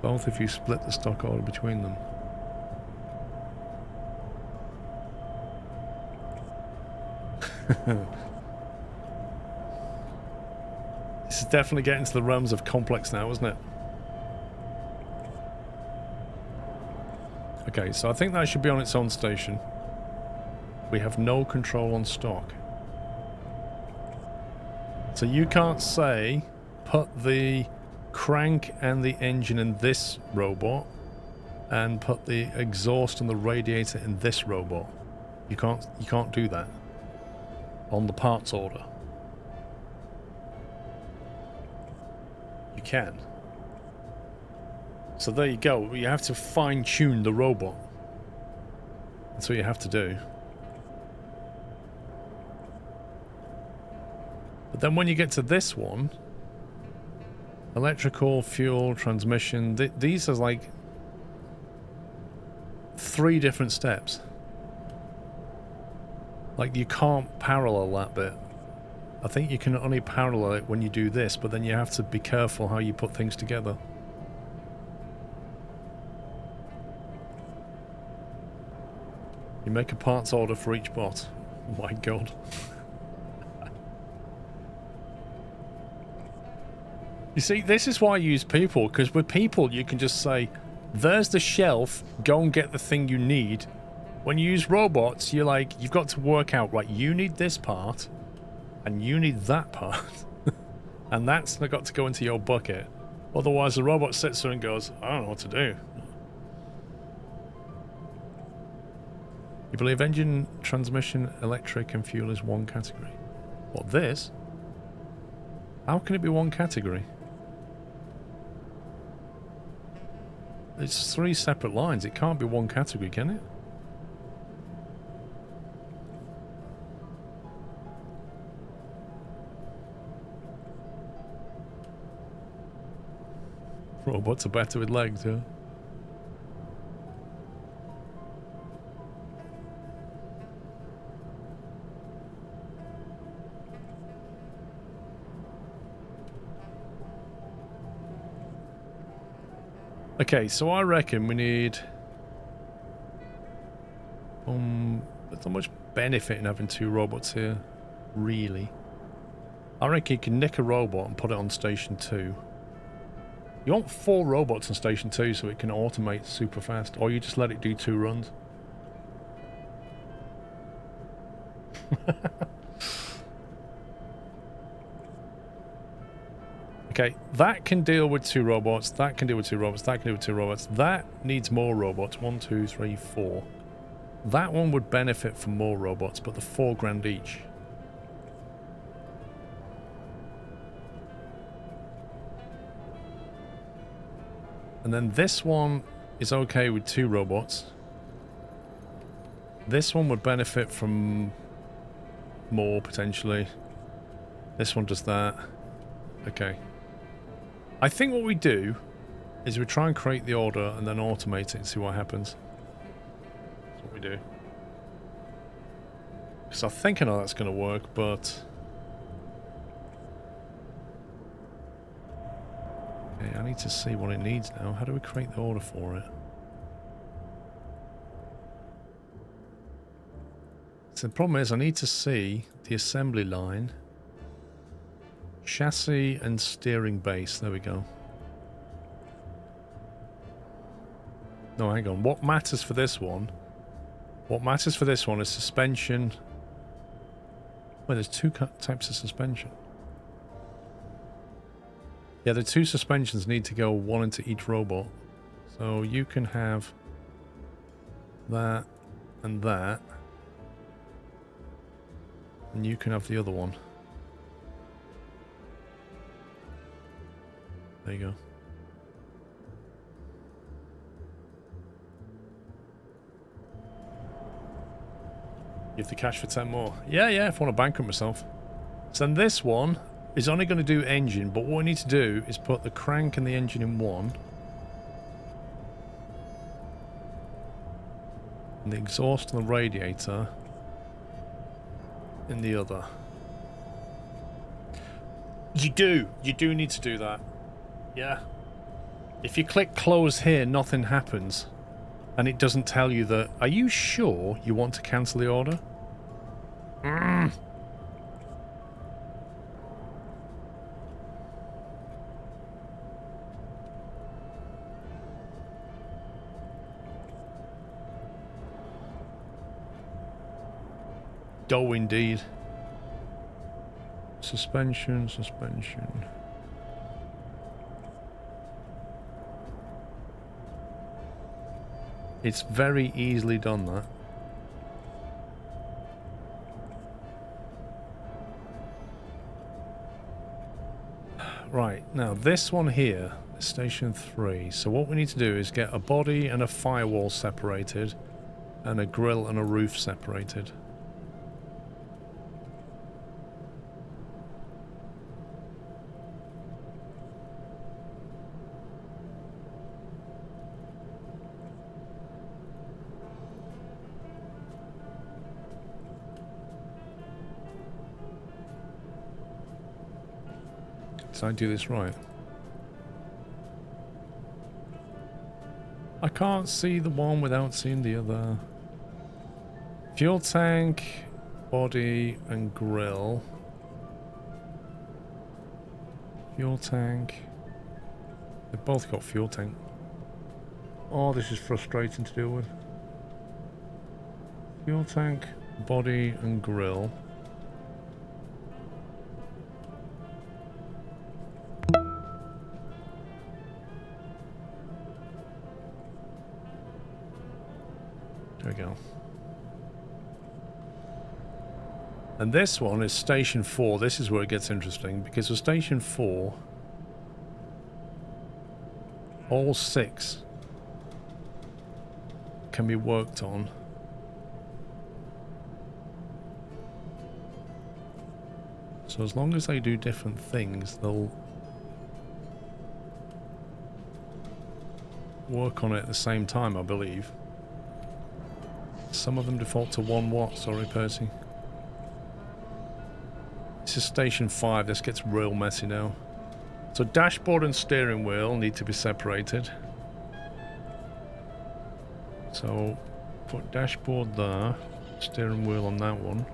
Both if you split the stock order between them. This is definitely getting to the realms of complex now, isn't it? Okay, so I think that should be on its own station. We have no control on stock. So you can't say, put the crank and the engine in this robot and put the exhaust and the radiator in this robot. You can't do that on the parts order. You can. So there you go. You have to fine-tune the robot. That's what you have to do. But then when you get to this one, electrical, fuel, transmission, these are like 3 different steps. Like, you can't parallel that bit. I think you can only parallel it when you do this, but then you have to be careful how you put things together. You make a parts order for each bot. Oh my god. You see, this is why I use people, because with people you can just say, there's the shelf, go and get the thing you need. When you use robots, you're like, you've got to work out, right, you need this part, and you need that part. And that's got to go into your bucket. Otherwise the robot sits there and goes, I don't know what to do. You believe engine, transmission, electric, and fuel is one category? What, this? How can it be one category? It's 3 separate lines. It can't be one category, can it? Robots are better with legs, yeah. Okay, so I reckon we need... there's not much benefit in having 2 robots here, really. I reckon you can nick a robot and put it on station 2. You want 4 robots on station 2 so it can automate super fast, or you just let it do 2 runs. Okay, that can deal with 2 robots, that can deal with 2 robots, that can deal with 2 robots. That needs more robots. 1, 2, 3, 4. That one would benefit from more robots, but they're $4 each. And then this one is okay with 2 robots. This one would benefit from more, potentially. This one does that. Okay. I think what we do is we try and create the order and then automate it and see what happens. That's what we do. Because I think I know that's going to work, but... Okay, I need to see what it needs now. How do we create the order for it? So the problem is I need to see the assembly line, chassis and steering base. There we go. No, hang on. What matters for this one? What matters for this one is suspension. Well, there's 2 types of suspension. Yeah, the 2 suspensions need to go 1 into each robot. So you can have that and that. And you can have the other one. There you go. Give the cash for 10 more. Yeah, if I want to bankrupt myself. So then this one is only going to do engine, but what we need to do is put the crank and the engine in one. And the exhaust and the radiator in the other. You do need to do that. Yeah. If you click close here, nothing happens. And it doesn't tell you that... Are you sure you want to cancel the order? dough indeed. Suspension. It's very easily done, that. Right, now this one here, station 3. So what we need to do is get a body and a firewall separated, and a grill and a roof separated. Did I do this right? I can't see the one without seeing the other. Fuel tank, body, and grill. Fuel tank. They've both got fuel tank. Oh, this is frustrating to deal with. Fuel tank, body, and grill. There we go. And this one is station 4. This is where it gets interesting, because for station 4, all 6 can be worked on. So as long as they do different things, they'll work on it at the same time, I believe. Some of them default to 1 watt, sorry Percy. This is station 5, this gets real messy now. So dashboard and steering wheel need to be separated. So put dashboard there, steering wheel on that one.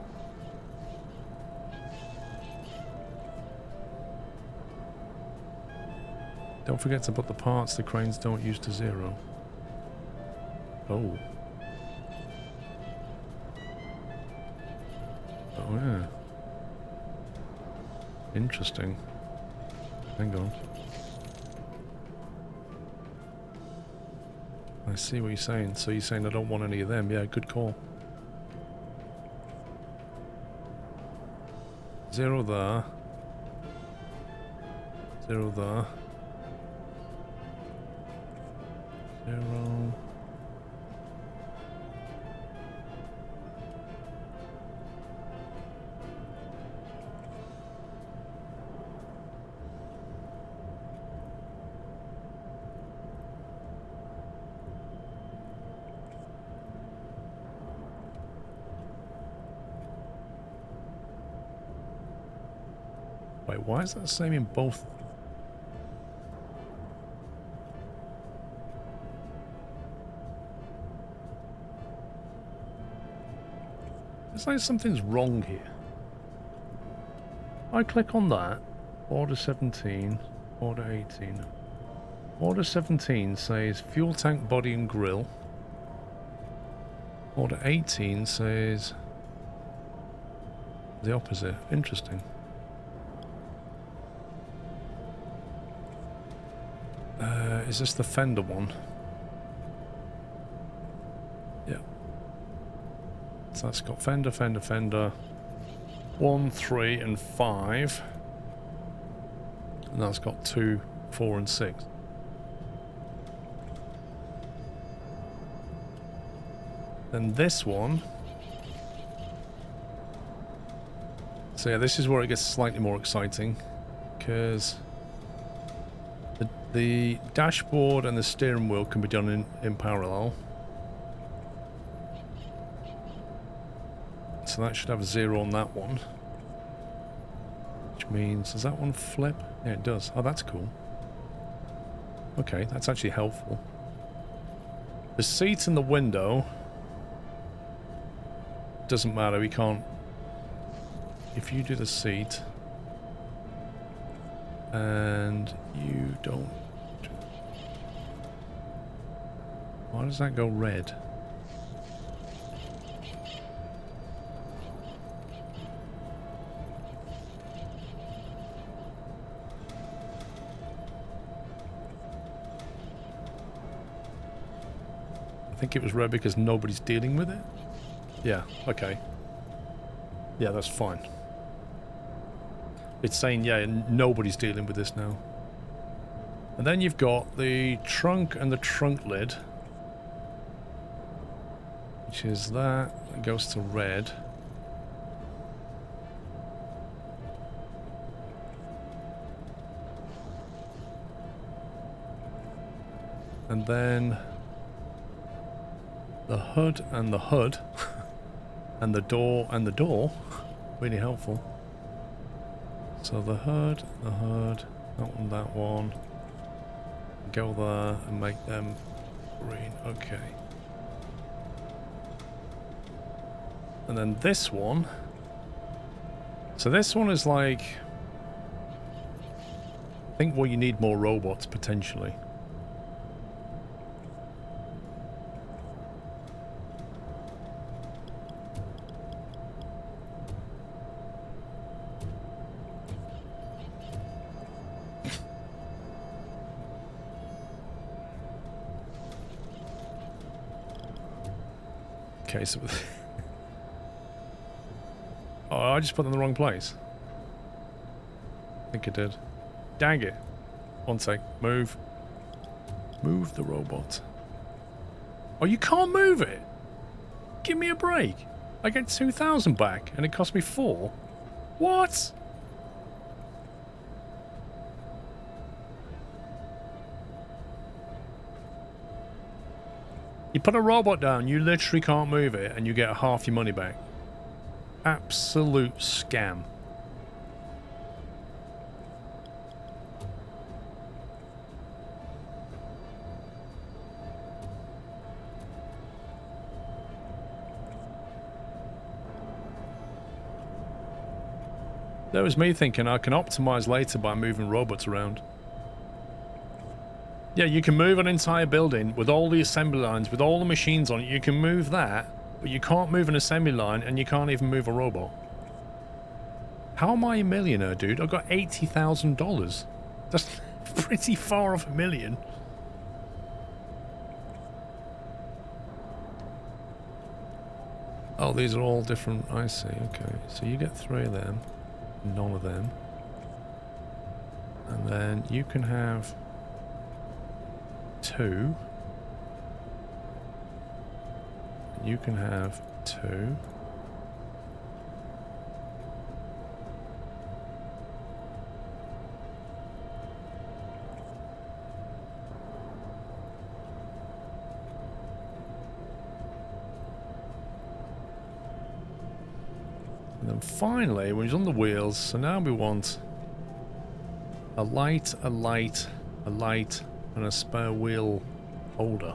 Don't forget to put the parts the cranes don't use to 0. Oh. Oh yeah. Interesting. Hang on. I see what you're saying. So you're saying I don't want any of them. Yeah, good call. 0 there. 0 there. 0. Wait, why is that the same in both? It's like something's wrong here. I click on that. Order 17. Order 18. Order 17 says fuel tank, body and grill. Order 18 says the opposite. Interesting. Is this the fender one? Yeah. So that's got fender, fender, fender. 1, 3 and 5. And that's got 2, 4 and 6. Then this one. So yeah, this is where it gets slightly more exciting. Because the dashboard and the steering wheel can be done in parallel. So that should have a 0 on that one. Which means, does that one flip? Yeah, it does. Oh, that's cool. Okay, that's actually helpful. The seat and the window doesn't matter, we can't. If you do the seat and you don't. Why does that go red? I think it was red because nobody's dealing with it. Yeah, okay. Yeah, that's fine. It's saying, yeah, nobody's dealing with this now. And then you've got the trunk and the trunk lid, which is that. It goes to red. And then the hood and the hood and the door, really helpful. So the hood, that one, go there and make them green, okay. And then this one, so this one is like, I think well you need more robots potentially. Okay, so... oh, I just put them in the wrong place. I think I did. Dang it. One sec. Move. Move the robot. Oh, you can't move it? Give me a break. I get 2,000 back, and it cost me 4. What? You put a robot down, you literally can't move it, and you get half your money back. Absolute scam. That was me thinking I can optimize later by moving robots around. Yeah, you can move an entire building with all the assembly lines, with all the machines on it. You can move that, but you can't move an assembly line, and you can't even move a robot. How am I a millionaire, dude? I've got $80,000. That's pretty far off a million. Oh, these are all different. I see. Okay, so you get 3 of them, none of them, and then you can have 2. You can have 2. And then finally, when he's on the wheels, so now we want a light, a light, a light, and a spare wheel holder.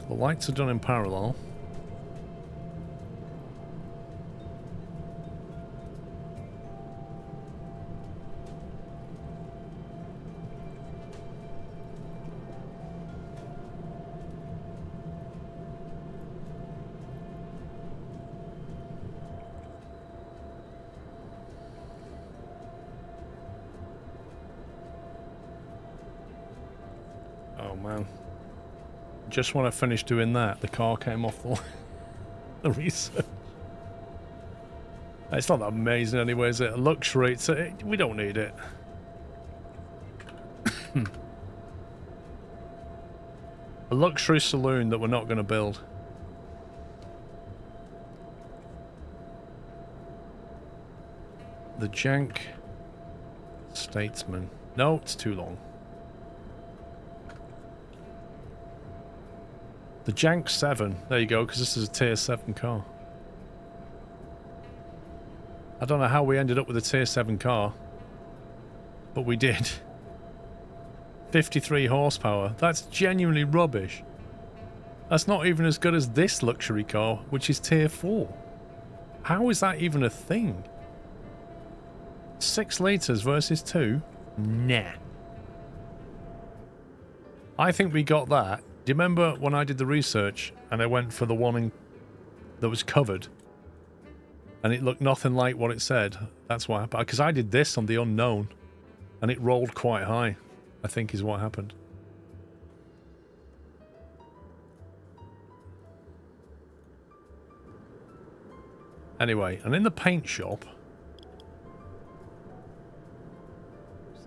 The lights are done in parallel. Just when I finished doing that, the car came off the research. It's not that amazing anyway, is it? A luxury, we don't need it. A luxury saloon that we're not going to build. The Jank Statesman. No, it's too long. The Jank 7. There you go, because this is a tier 7 car. I don't know how we ended up with a tier 7 car, but we did. 53 horsepower. That's genuinely rubbish. That's not even as good as this luxury car, which is tier 4. How is that even a thing? 6 litres versus 2? Nah. I think we got that. Do you remember when I did the research and I went for the one that was covered, and it looked nothing like what it said. That's what happened. Because I did this on the unknown, and it rolled quite high, I think is what happened. Anyway, and in the paint shop...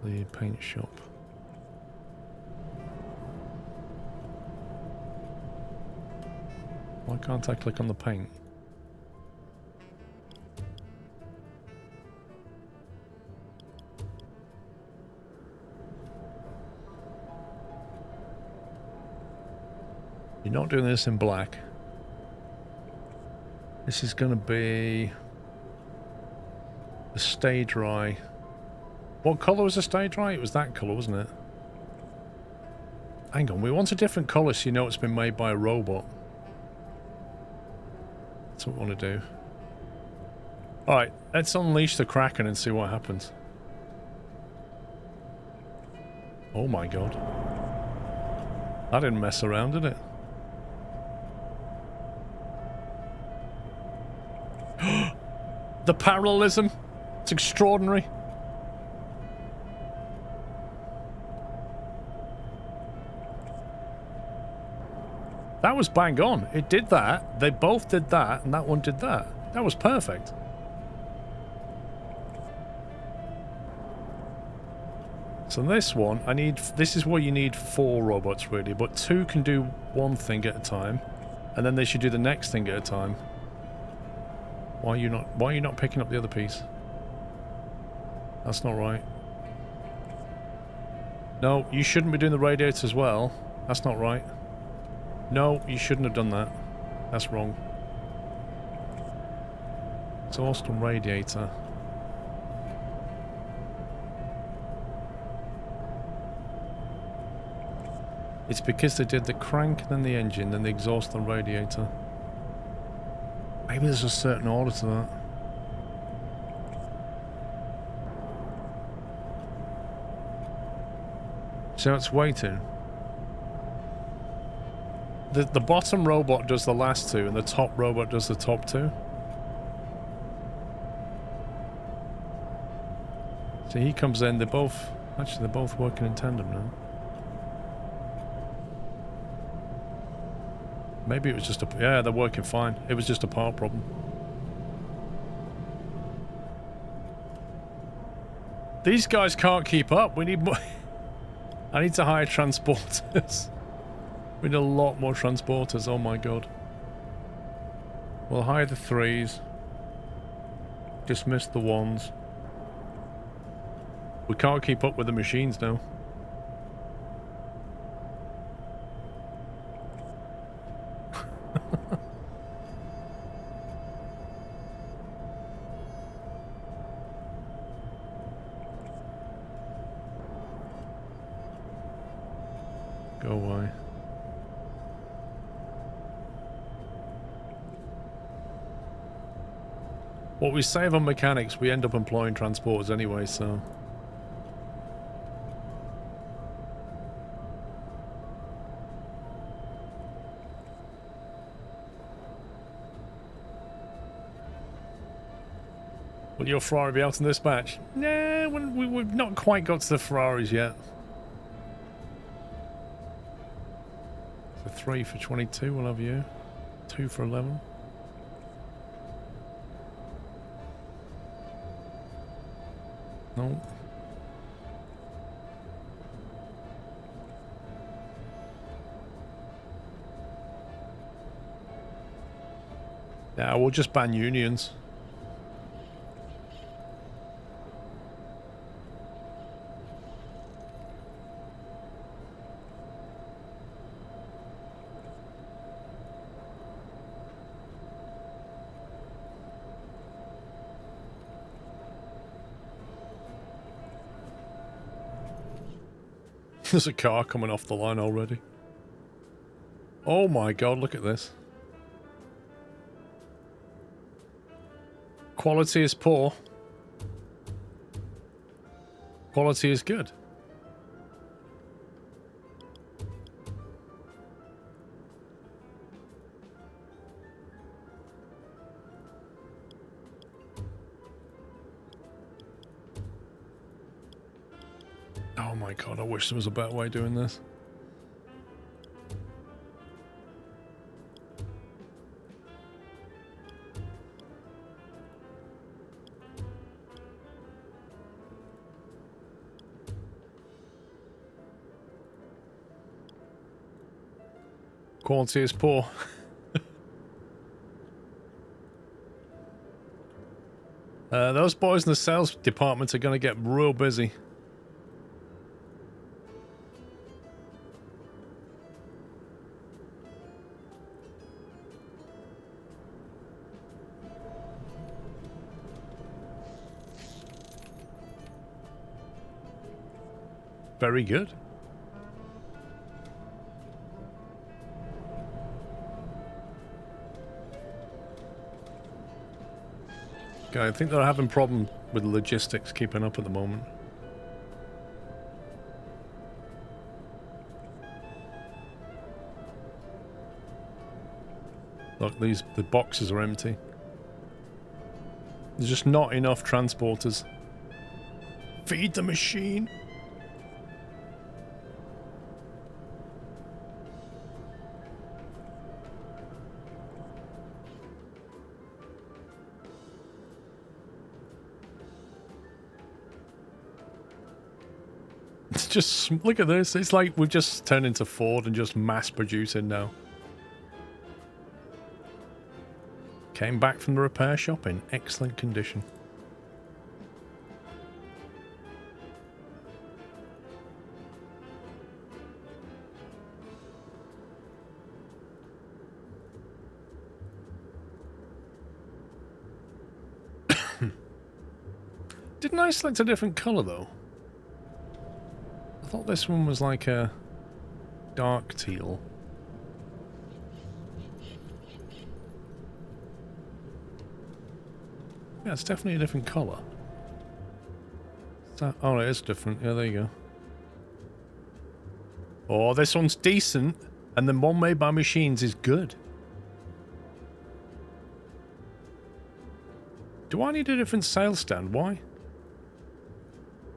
The paint shop. Why can't I click on the paint? You're not doing this in black. This is going to be the stay dry. What colour was the stay dry? It was that colour, wasn't it? Hang on, we want a different colour so you know it's been made by a robot. That's what we want to do. Alright, let's unleash the Kraken and see what happens. Oh my god. That didn't mess around, did it? The parallelism! It's extraordinary. That was bang on. It did that. They both did that, and that one did that. That was perfect. So this one, I need... This is where you need 4 robots, really. But 2 can do one thing at a time. And then they should do the next thing at a time. Why are you not picking up the other piece? That's not right. No, you shouldn't be doing the radiator as well. That's not right. No, you shouldn't have done that. That's wrong. Exhaust and radiator. It's because they did the crank, then the engine, then the exhaust and radiator. Maybe there's a certain order to that. So it's waiting. The bottom robot does the last 2, and the top robot does the top 2. So he comes in, they're both... Actually, they're both working in tandem now. Maybe it was just a... Yeah, they're working fine. It was just a part problem. These guys can't keep up. We need more... I need to hire transporters. We need a lot more transporters. Oh my god. We'll hire the 3s. Dismiss the 1s. We can't keep up with the machines now. Go away. What we save on mechanics, we end up employing transporters anyway, so... Will your Ferrari be out in this batch? Nah, we've not quite got to the Ferraris yet. So 3 for 22, we'll have you. 2 for 11. No. Yeah, we'll just ban unions. There's a car coming off the line already. Oh my god, look at this. Quality is poor. Quality is good. my god, I wish there was a better way of doing this. Quality is poor. Those boys in the sales department are going to get real busy. Very good. Okay, I think they're having a problem with logistics keeping up at the moment. Look, the boxes are empty. There's just not enough transporters. Feed the machine. It's just, look at this. It's like we've just turned into Ford and just mass producing now. Came back from the repair shop in excellent condition. Didn't I select a different colour though? I thought this one was like a dark teal. Yeah, it's definitely a different colour. Oh, it is different. Yeah, there you go. Oh, this one's decent, and the one made by machines is good. Do I need a different sales stand? Why?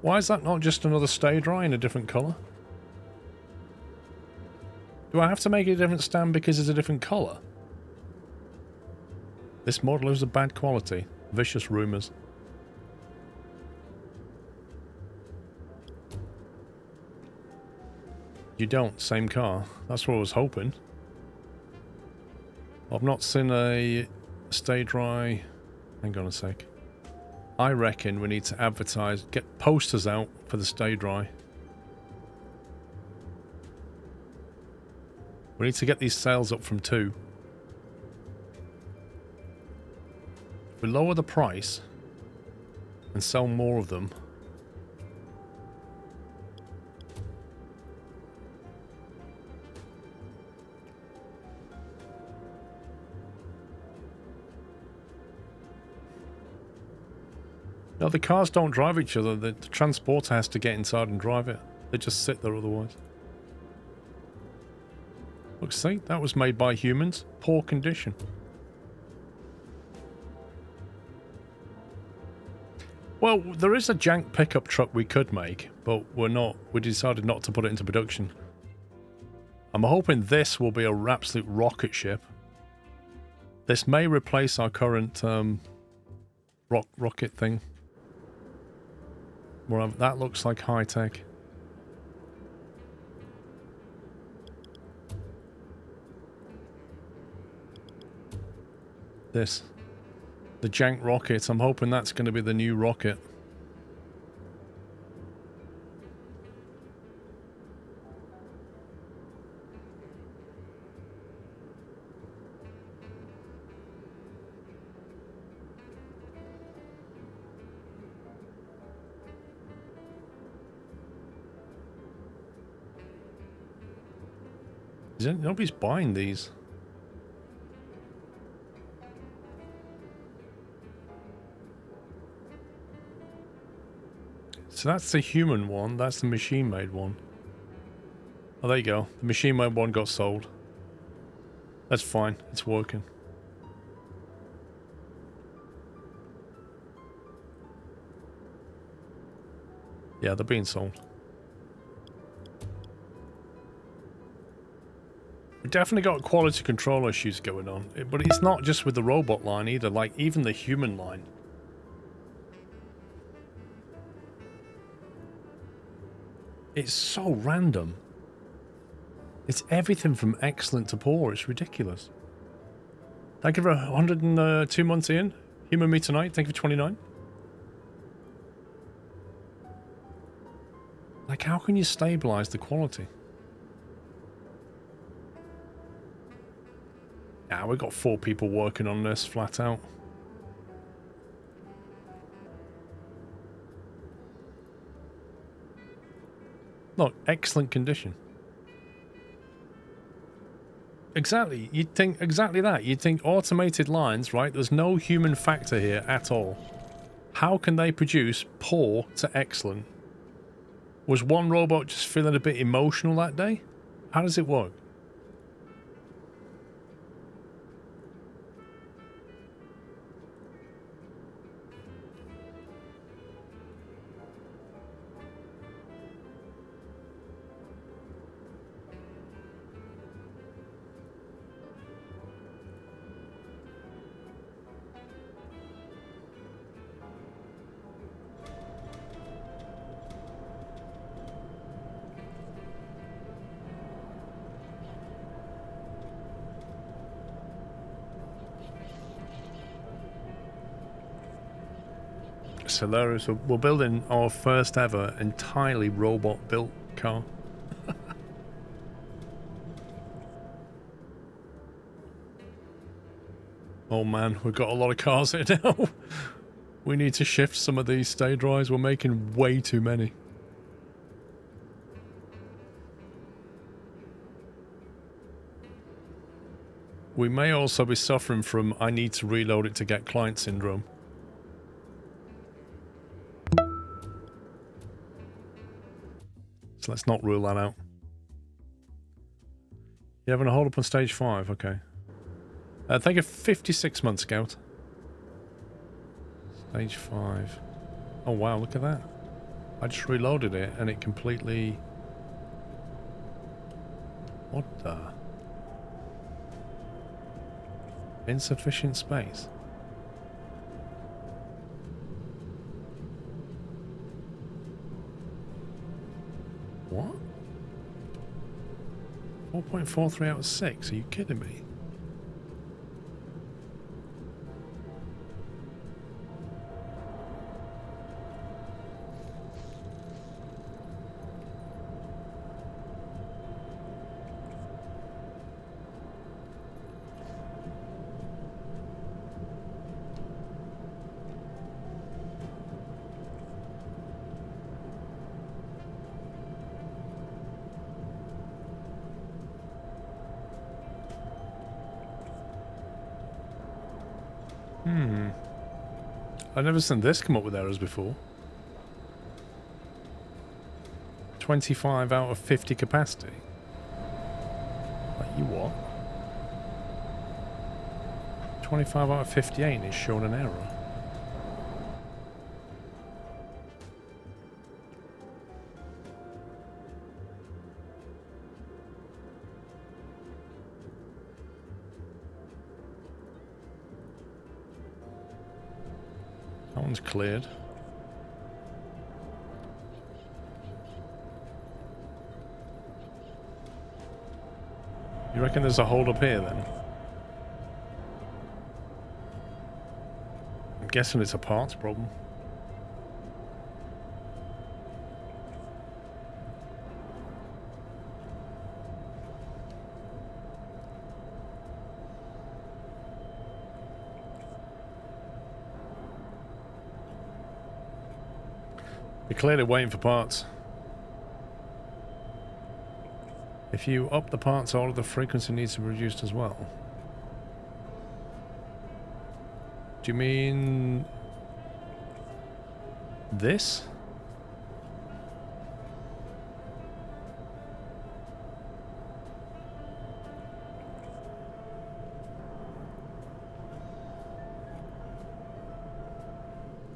Why is that not just another stay dry in a different colour? Do I have to make it a different stand because it's a different colour? This model is of bad quality. Vicious rumours. You don't. Same car. That's what I was hoping. I've not seen a stay dry. Hang on a sec. I reckon we need to advertise, get posters out for the stay dry. We need to get these sales up from 2. If we lower the price and sell more of them, no, the cars don't drive each other. The transporter has to get inside and drive it. They just sit there otherwise. Look, see? That was made by humans. Poor condition. Well, there is a jank pickup truck we could make, but we decided not to put it into production. I'm hoping this will be an absolute rocket ship. This may replace our current rocket thing. Well, that looks like high tech. This. The jank rocket. I'm hoping that's going to be the new rocket. Nobody's buying these. So that's the human one. That's the machine-made one. Oh, there you go. The machine-made one got sold. That's fine. It's working. Yeah, they're being sold. We definitely got quality control issues going on, but it's not just with the robot line either, like even the human line. It's so random. It's everything from excellent to poor. It's ridiculous. Thank you for 102 months in. Human Me Tonight, thank you for 29. Like, how can you stabilize the quality? Yeah, we've got 4 people working on this flat out. Look, excellent condition. Exactly. You'd think exactly that. You'd think automated lines, right? There's no human factor here at all. How can they produce poor to excellent? Was one robot just feeling a bit emotional that day? How does it work? It's hilarious. We're building our first ever entirely robot built car. Oh man, we've got a lot of cars here now. We need to shift some of these stay drives. We're making way too many. We may also be suffering from I need to reload it to get client syndrome. So let's not rule that out. You're having a hold up on stage 5, okay. Thank you, 56 months, Scout. Stage 5. Oh wow, look at that. I just reloaded it and it completely... What the... Insufficient space. What? 4.43 out of 6? Are you kidding me? I've never seen this come up with errors before. 25 out of 50 capacity. Like, you what? 25 out of 58 is showing an error. That one's cleared. You reckon there's a hold up here then? I'm guessing it's a parts problem. You're clearly waiting for parts. If you up the parts order, the frequency needs to be reduced as well. Do you mean this?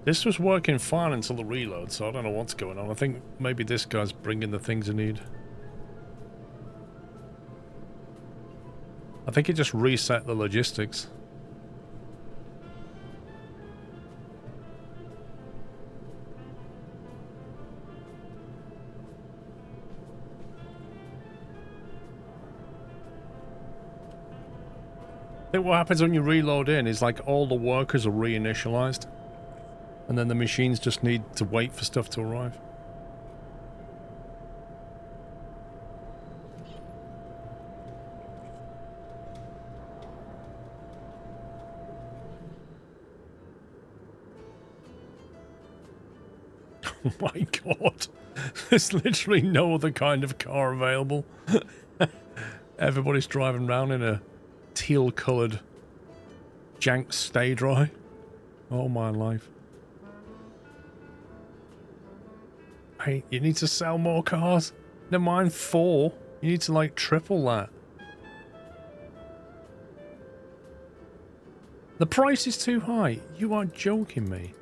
This was working fine until the reload, so I don't know what's going on. I think maybe this guy's bringing the things I need. I think it just reset the logistics. I think what happens when you reload in is like all the workers are reinitialized, and then the machines just need to wait for stuff to arrive. Oh my god. There's literally no other kind of car available. Everybody's driving around in a teal-coloured jank stay dry. Oh my life. Hey, you need to sell more cars. Never mind 4. You need to like triple that. The price is too high. You are joking me.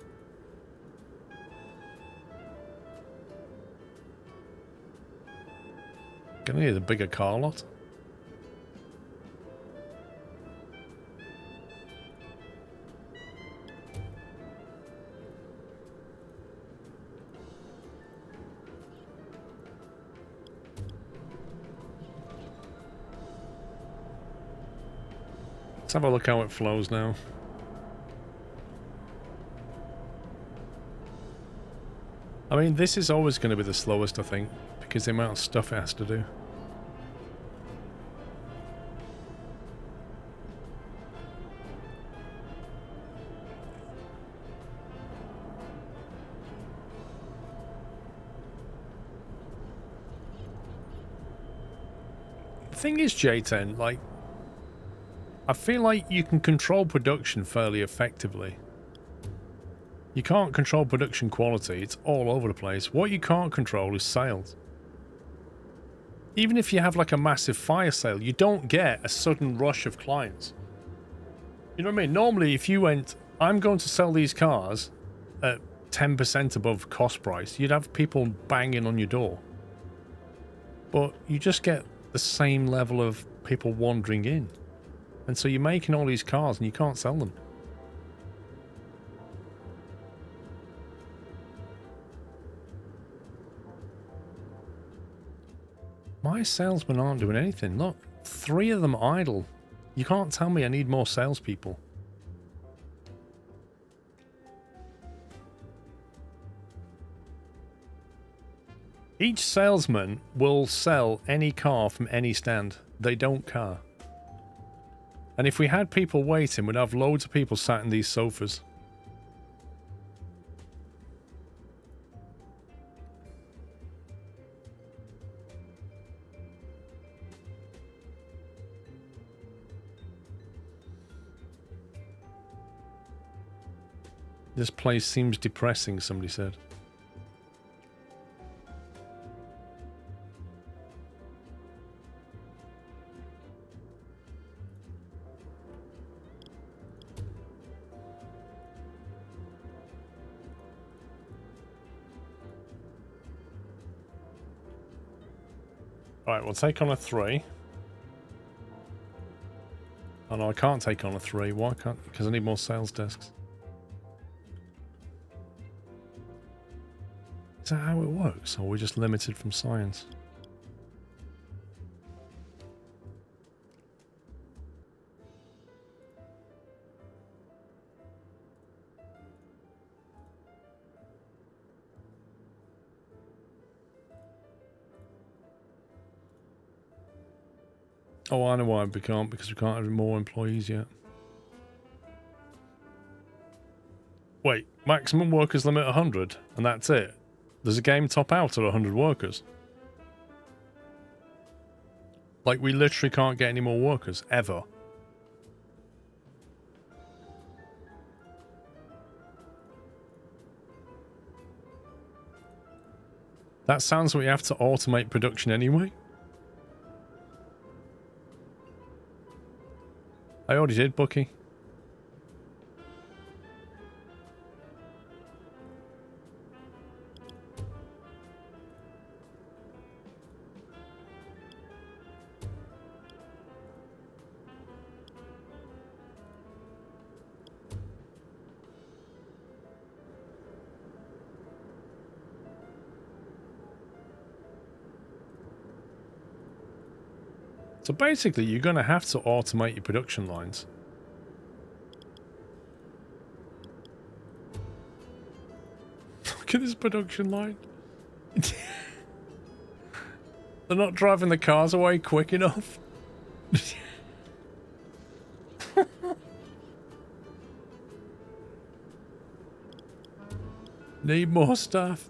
Gonna need a bigger car lot. Let's have a look how it flows now. I mean, this is always going to be the slowest, I think, because the amount of stuff it has to do. The thing is, J10, like, I feel like you can control production fairly effectively. You can't control production quality, it's all over the place. What you can't control is sales. Even if you have like a massive fire sale, you don't get a sudden rush of clients. You know what I mean? Normally if you went, I'm going to sell these cars at 10% above cost price, you'd have people banging on your door. But you just get the same level of people wandering in. And so you're making all these cars and you can't sell them. My salesmen aren't doing anything. Look, 3 of them idle. You can't tell me I need more salespeople. Each salesman will sell any car from any stand. They don't care. And if we had people waiting, we'd have loads of people sat in these sofas. This place seems depressing, somebody said. Alright, we'll take on a 3. Oh no, I can't take on a 3. Why can't? Because I need more sales desks. Is that how it works? Or are we just limited from science? Oh, I know why we can't, because we can't have more employees yet. Wait, maximum workers limit 100, and that's it? Does a game top out at 100 workers? Like, we literally can't get any more workers, ever. That sounds like we have to automate production anyway. I already did, Bucky. So basically, you're going to have to automate your production lines. Look at this production line. They're not driving the cars away quick enough. Need more staff.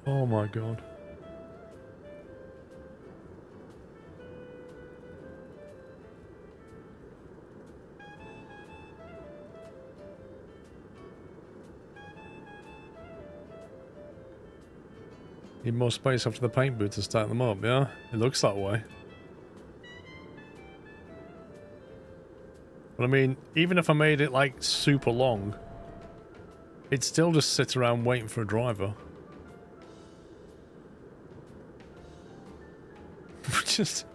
Oh my god. Need more space after the paint booth to start them up, yeah? It looks that way. But I mean, even if I made it like super long, it still just sits around waiting for a driver. We're just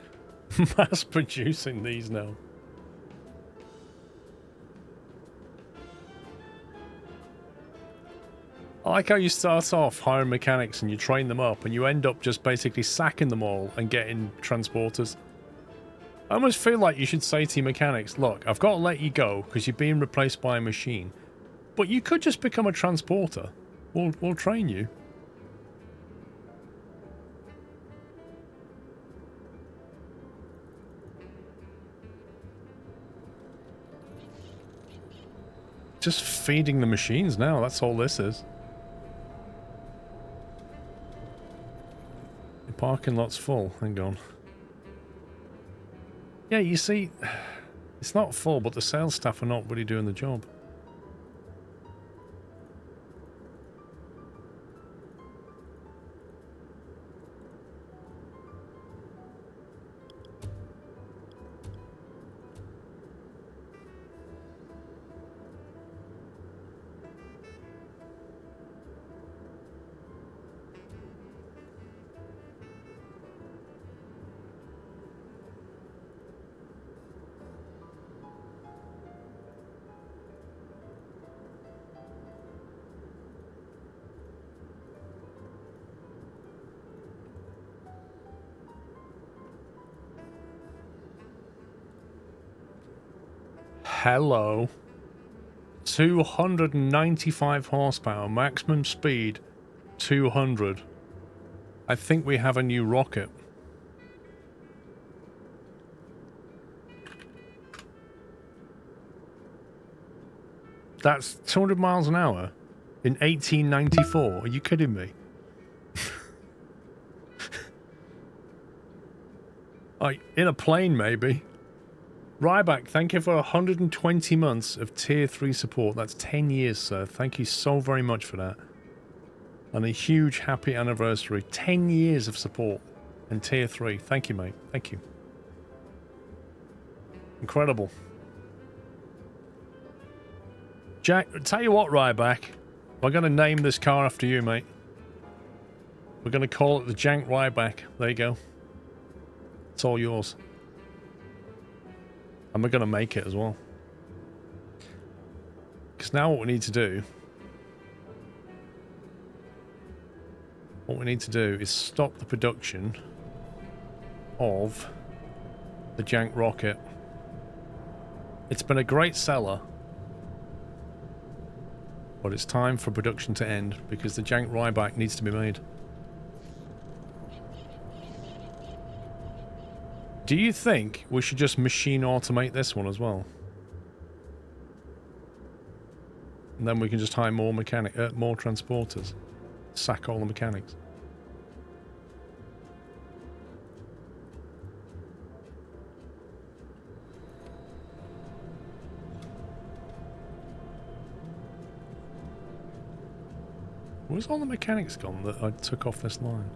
mass producing these now. I like how you start off hiring mechanics and you train them up and you end up just basically sacking them all and getting transporters. I almost feel like you should say to your mechanics, look, I've got to let you go because you're being replaced by a machine. But you could just become a transporter. We'll train you. Just feeding the machines now, that's all this is. The parking lot's full, hang on. Yeah, you see, it's not full, but the sales staff are not really doing the job. Hello. 295 horsepower, maximum speed 200. I think we have a new rocket. That's 200 miles an hour in 1894. Are you kidding me? In a plane, maybe. Ryback, thank you for 120 months of Tier 3 support. That's 10 years, sir. Thank you so very much for that. And a huge happy anniversary. 10 years of support and Tier 3. Thank you, mate. Thank you. Incredible. Jack, tell you what, Ryback. We're going to name this car after you, mate. We're going to call it the Jank Ryback. There you go. It's all yours. And we're going to make it as well. Because now what we need to do... What we need to do is stop the production of the Jank rocket. It's been a great seller. But it's time for production to end because the Jank Ryback needs to be made. Do you think we should just machine automate this one as well? And then we can just hire more more transporters. Sack all the mechanics. Where's all the mechanics gone that I took off this line?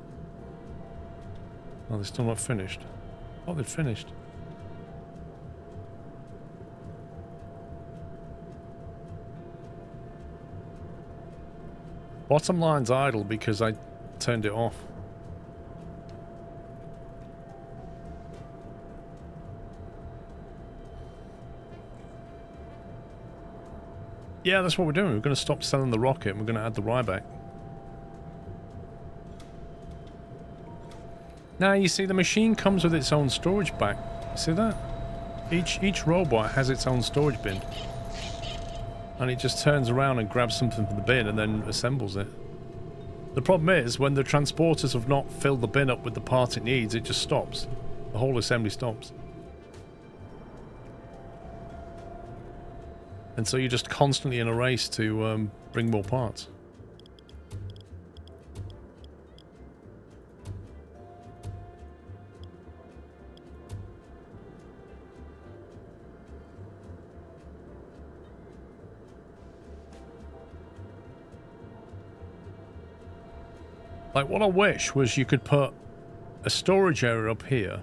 Oh, they're still not finished. Oh, they've finished. Bottom line's idle because I turned it off. Yeah, that's what we're doing. We're going to stop selling the rocket and we're going to add the Ryback. Now you see the machine comes with its own storage back. You see that? Each robot has its own storage bin. And it just turns around and grabs something from the bin and then assembles it. The problem is, when the transporters have not filled the bin up with the parts it needs, it just stops. The whole assembly stops. And so you're just constantly in a race to bring more parts. Like, what I wish was you could put a storage area up here,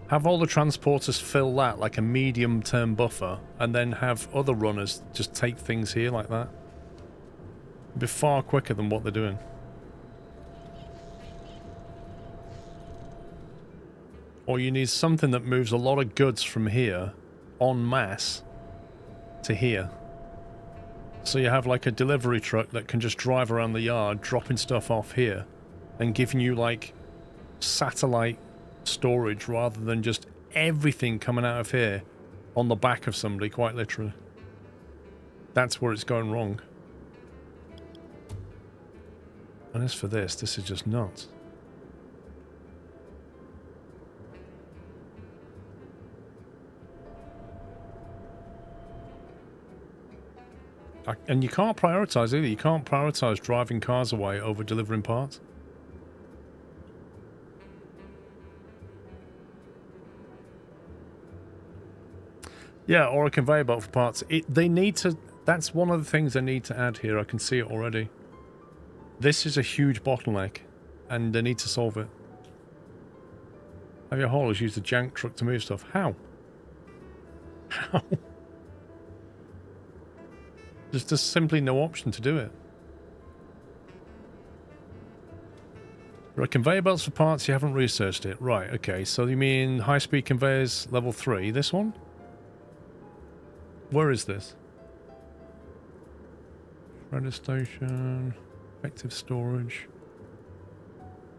have all the transporters fill that like a medium-term buffer, and then have other runners just take things here like that. It'd be far quicker than what they're doing. Or you need something that moves a lot of goods from here, en masse, to here. So you have like a delivery truck that can just drive around the yard, dropping stuff off here, and giving you like satellite storage rather than just everything coming out of here on the back of somebody, quite literally. That's where it's going wrong. And as for this is just nuts. And you can't prioritize either. You can't prioritize driving cars away over delivering parts. Yeah, or a conveyor belt for parts. They need to... That's one of the things they need to add here. I can see it already. This is a huge bottleneck, and they need to solve it. Have your haulers use the jank truck to move stuff. How? How? There's just simply no option to do it. There are conveyor belts for parts, you haven't researched it. Right, okay, so you mean high-speed conveyors level 3, this one? Where is this? Shredder station, effective storage,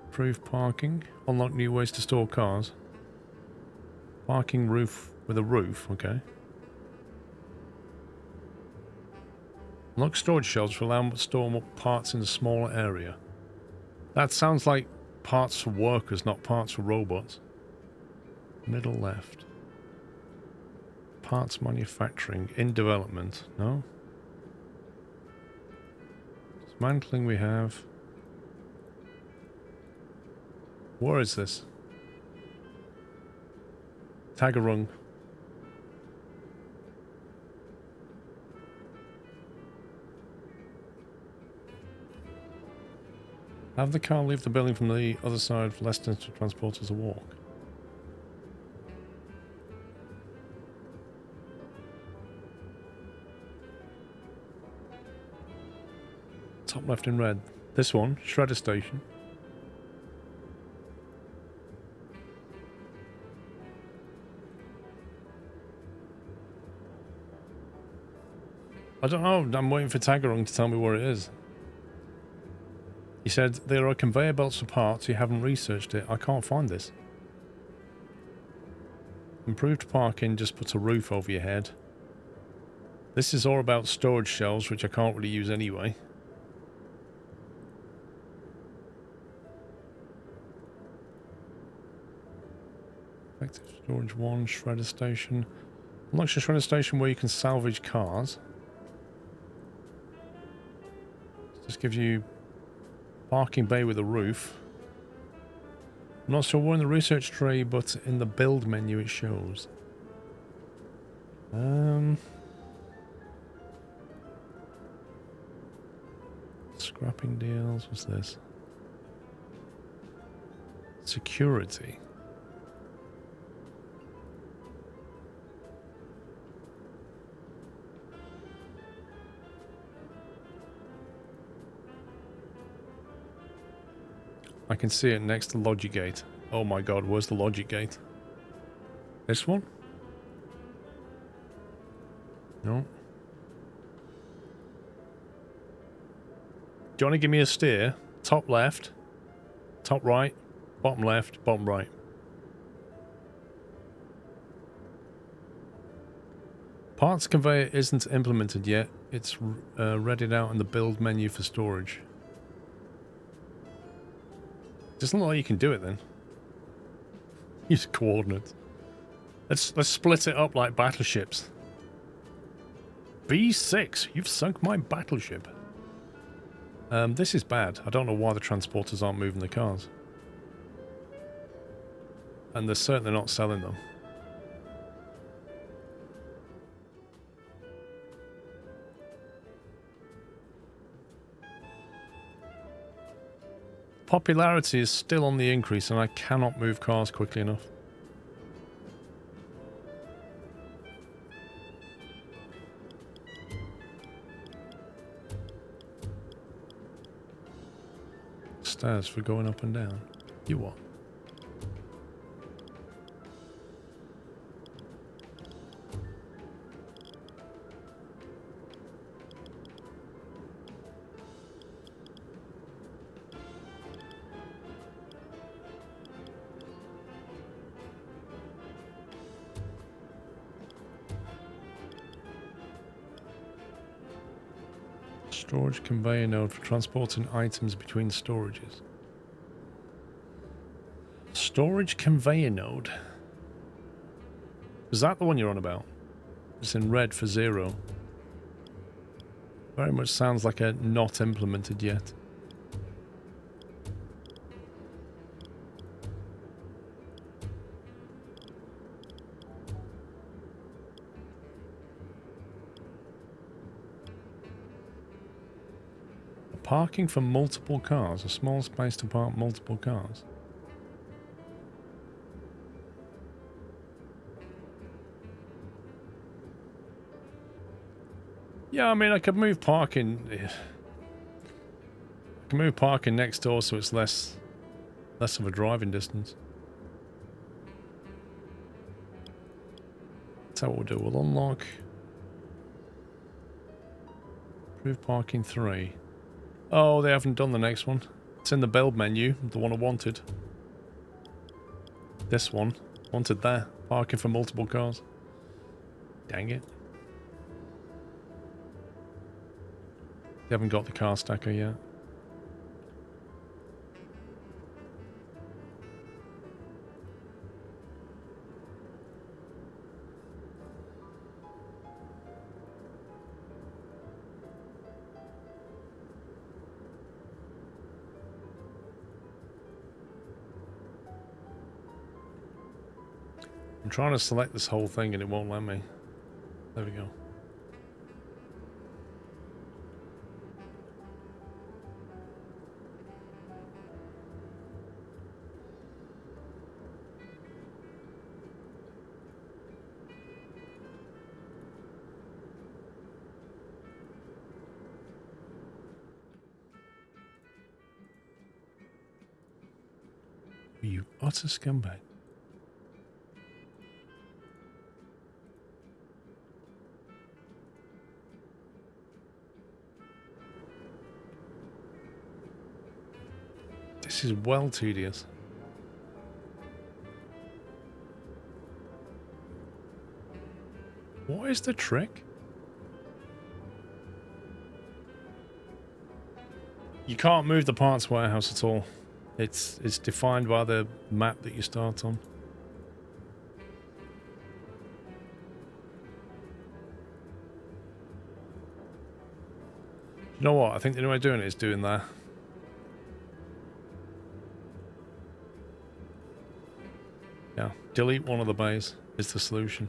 improved parking, unlock new ways to store cars. Parking roof with a roof, okay. Unlock storage shelves to allow them to store more parts in a smaller area. That sounds like parts for workers, not parts for robots. Middle left. Parts manufacturing in development. No? Dismantling we have. Where is this? Tagarung. Have the car leave the building from the other side for less distance to transport as a walk. Top left in red. This one, Shredder Station. I don't know, I'm waiting for Tagarung to tell me where it is. He said, there are conveyor belts for parts, you haven't researched it. I can't find this. Improved parking, just put a roof over your head. This is all about storage shelves, which I can't really use anyway. Effective storage 1, shredder station. Unlocks a shredder station where you can salvage cars. This gives you parking bay with a roof. I'm not sure where in the research tray, but in the build menu it shows. Scrapping deals, what's this? Security. I can see it next to logic gate. Oh my god, where's the logic gate? This one? No. Do you want to give me a steer? Top left, top right, Bottom left, bottom right. Parts conveyor isn't implemented yet. It's readied out in the build menu for storage. Doesn't look like you can do it then. Use coordinates. Let's split it up like battleships. B6, you've sunk my battleship. This is bad. I don't know why the transporters aren't moving the cars. And they're certainly not selling them. Popularity is still on the increase and I cannot move cars quickly enough. Stairs for going up and down. You what? Storage conveyor node for transporting items between storages. Storage conveyor node. Is that the one you're on about? It's in red for 0. Very much sounds like a not implemented yet. Parking for multiple cars. A small space to park multiple cars. Yeah, I mean, I could move parking. I can move parking next door so it's less of a driving distance. That's what we'll do. We'll unlock. Improve parking 3. Oh, they haven't done the next one. It's in the build menu, the one I wanted. This one. Wanted there. Parking for multiple cars. Dang it. They haven't got the car stacker yet. I'm trying to select this whole thing and it won't let me. There we go. You utter scumbag. This is well tedious. What is the trick? You can't move the parts warehouse at all. It's defined by the map that you start on. You know what? I think the only way of doing it is doing that. Yeah, delete one of the bays is the solution.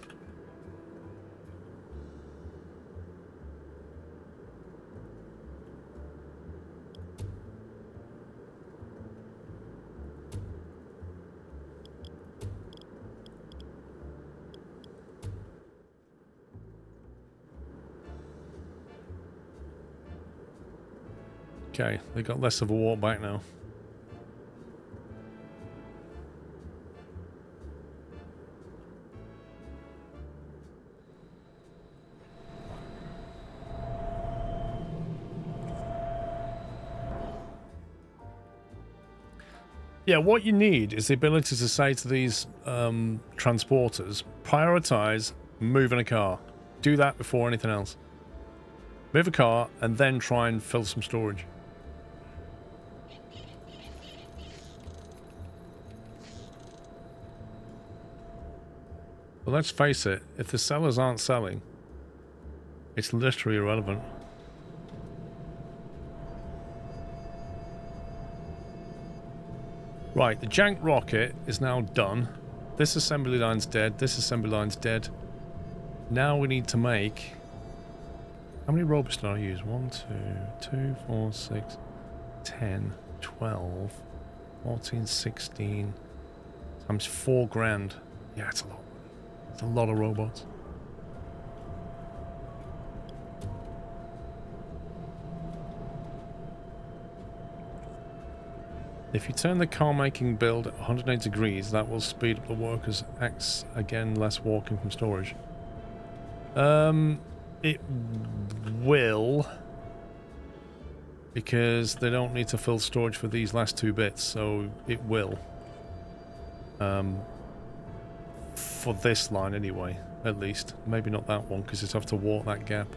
Okay, they got less of a walk back now. Yeah, what you need is the ability to say to these transporters, prioritize moving a car. Do that before anything else. Move a car and then try and fill some storage. But let's face it, if the sellers aren't selling, it's literally irrelevant. Right, the jank rocket is now done. This assembly line's dead. This assembly line's dead. Now we need to make... How many robots did I use? 1, 2, 2, 4, 6, 10, 12, 14, 16... times 4 grand. Yeah, it's a lot. It's a lot of robots. If you turn the car making build at 180 degrees, that will speed up the workers. X again, less walking from storage. It will, because they don't need to fill storage for these last 2 bits, so it will. For this line anyway, at least. Maybe not that one, because it's have to walk that gap.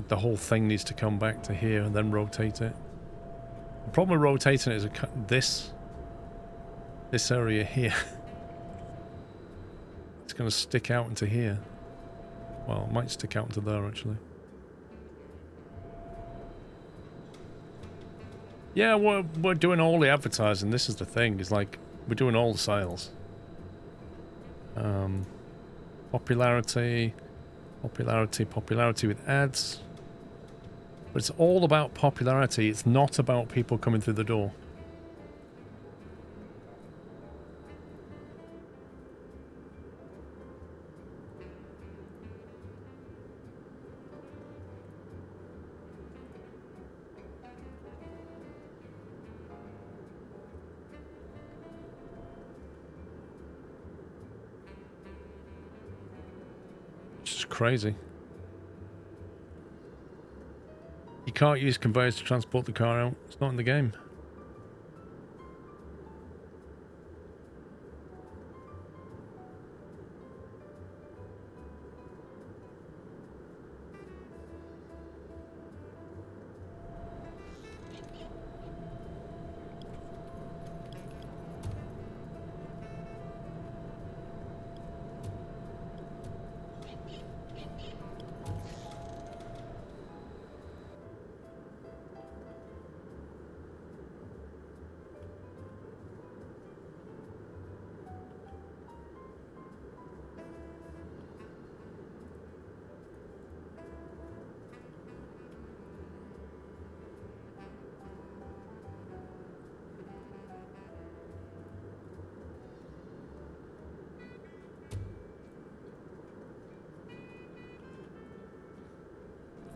The whole thing needs to come back to here and then rotate it. The problem with rotating it is this area here. It's going to stick out into here. Well, it might stick out into there, actually. Yeah, we're doing all the advertising. This is the thing. It's like, we're doing all the sales. Popularity with ads. But it's all about popularity. It's not about people coming through the door. Which is crazy. You can't use conveyors to transport the car out. It's not in the game.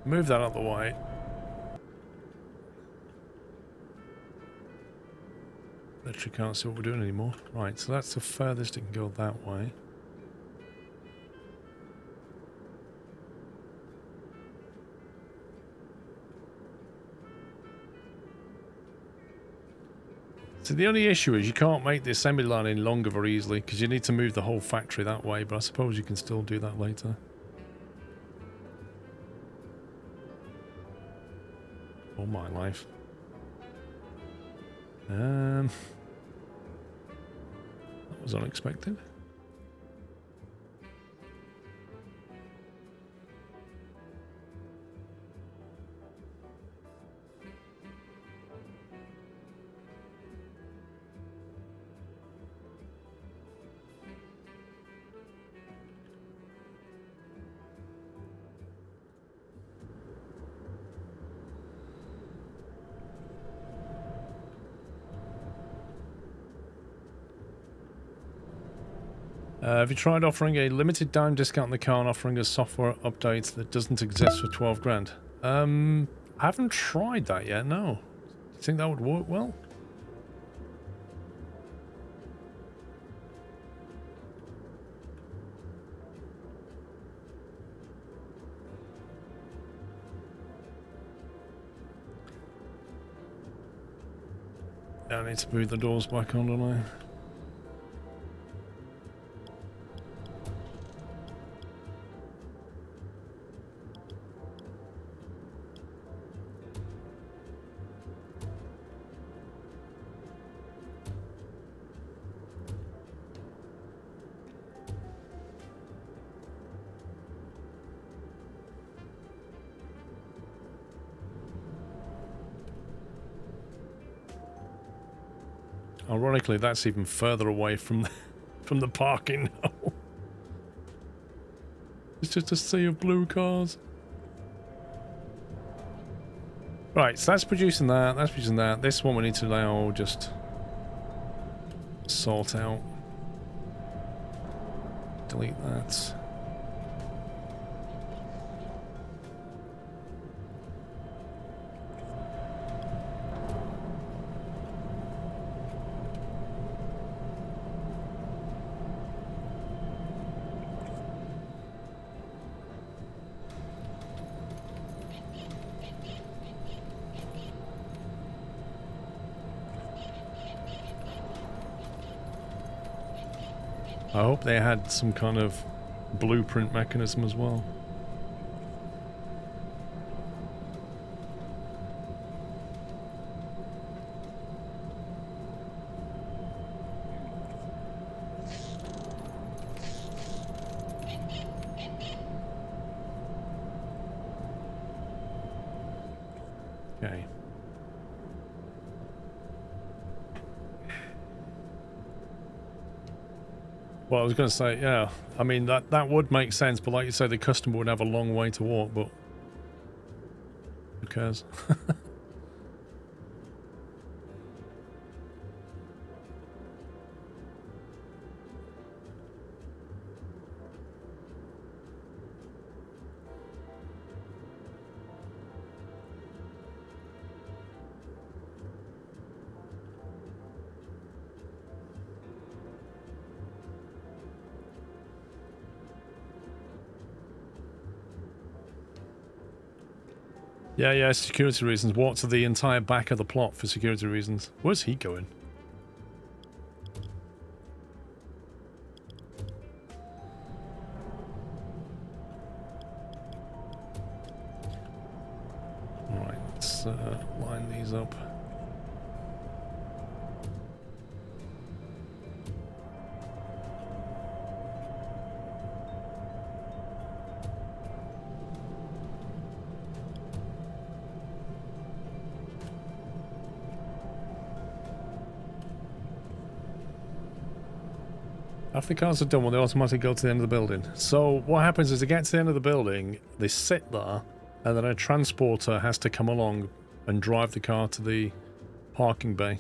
Move that out of the way. Literally can't see what we're doing anymore. Right, so that's the furthest it can go that way. So the only issue is you can't make the assembly line any longer very easily because you need to move the whole factory that way, but I suppose you can still do that later. Oh my life. That was unexpected. Have you tried offering a limited time discount on the car and offering a software update that doesn't exist for 12 grand? I haven't tried that yet, no. Do you think that would work well? I need to move the doors back on, don't I? Ironically, that's even further away from from the parking now. It's just a sea of blue cars. Right, so that's producing that, that's producing that. This one we need to now just sort out. Delete that. I hope they had some kind of blueprint mechanism as well. Okay. Well, I was going to say, yeah, I mean, that would make sense, but like you say, the customer would have a long way to walk, but who cares? Yeah, security reasons. Walk to the entire back of the plot for security reasons. Where's he going? Alright, let's line these up. After the cars are done, will they automatically go to the end of the building? So what happens is they get to the end of the building, they sit there, and then a transporter has to come along and drive the car to the parking bay.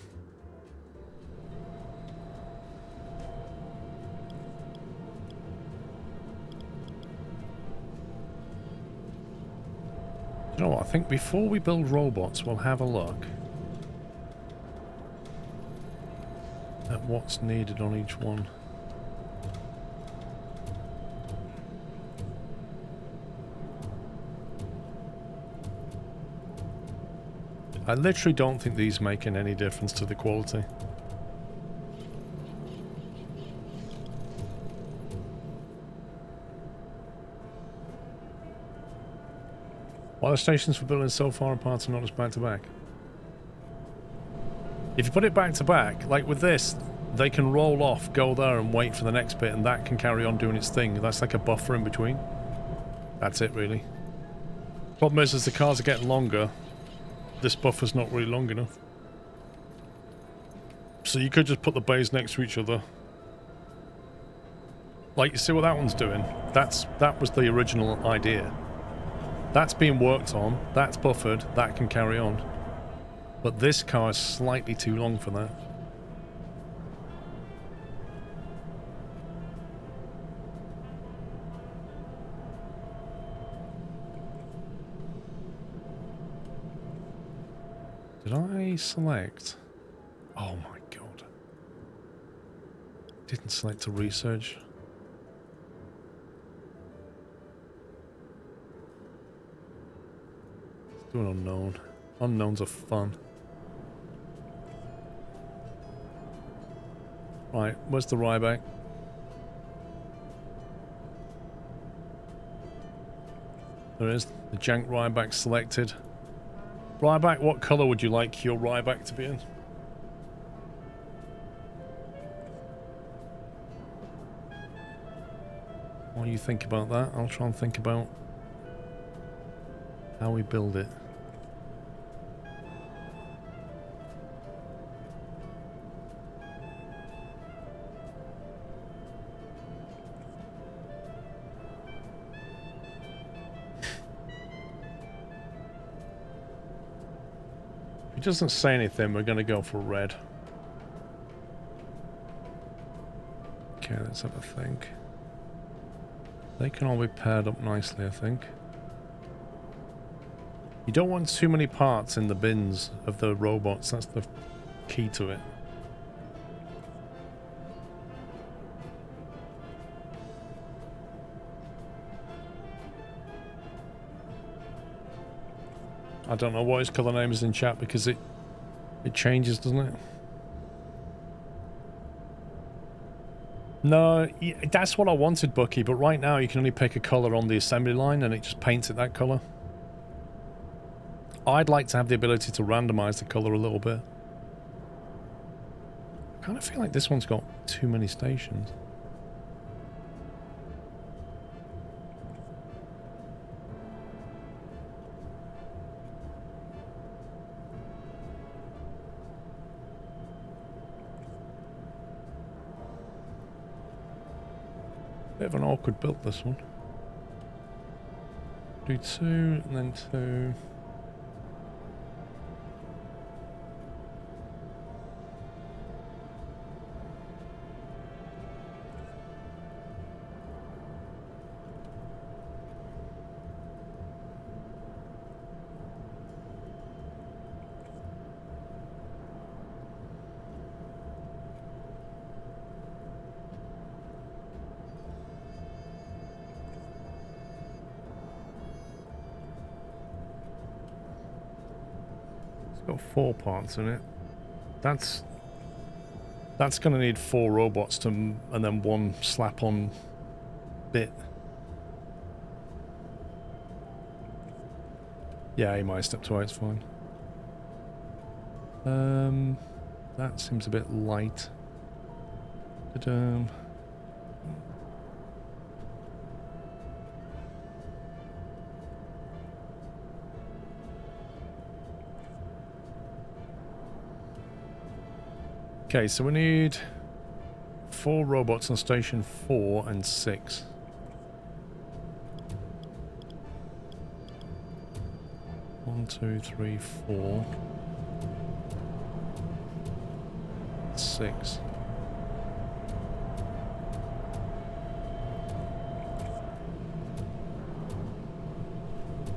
You know what, I think before we build robots, we'll have a look at what's needed on each one. I literally don't think these making any difference to the quality. While the stations for building so far apart are not as back to back. If you put it back to back, like with this, they can roll off, go there and wait for the next bit, and that can carry on doing its thing. That's like a buffer in between. That's it, really. Problem is, as the cars are getting longer, this buffer's not really long enough. So you could just put the bays next to each other. Like, you see what that one's doing? That was the original idea. That's being worked on, that's buffered, that can carry on. But this car is slightly too long for that. Did I select? Oh my god. Didn't select a research. Let's do an unknown. Unknowns are fun. Right, where's the Ryback? There is. The jank Ryback selected. Ryback, what colour would you like your Ryback to be in? While you think about that, I'll try and think about how we build it. If it doesn't say anything, we're going to go for red. Okay, let's have a think. They can all be paired up nicely, I think. You don't want too many parts in the bins of the robots. That's the key to it. I don't know what his colour name is in chat because it changes, doesn't it? No, that's what I wanted, Bucky, but right now you can only pick a colour on the assembly line and it just paints it that colour. I'd like to have the ability to randomise the colour a little bit. I kind of feel like this one's got too many stations. Bit of an awkward build, this one. Do 2 and then 2. Got 4 parts in it. That's going to need 4 robots to, and then 1 slap-on bit. Yeah, he might step to it's fine. That seems a bit light. Ta-da. Okay, so we need 4 robots on station 4 and 6. One, 2, 3, 4. 6.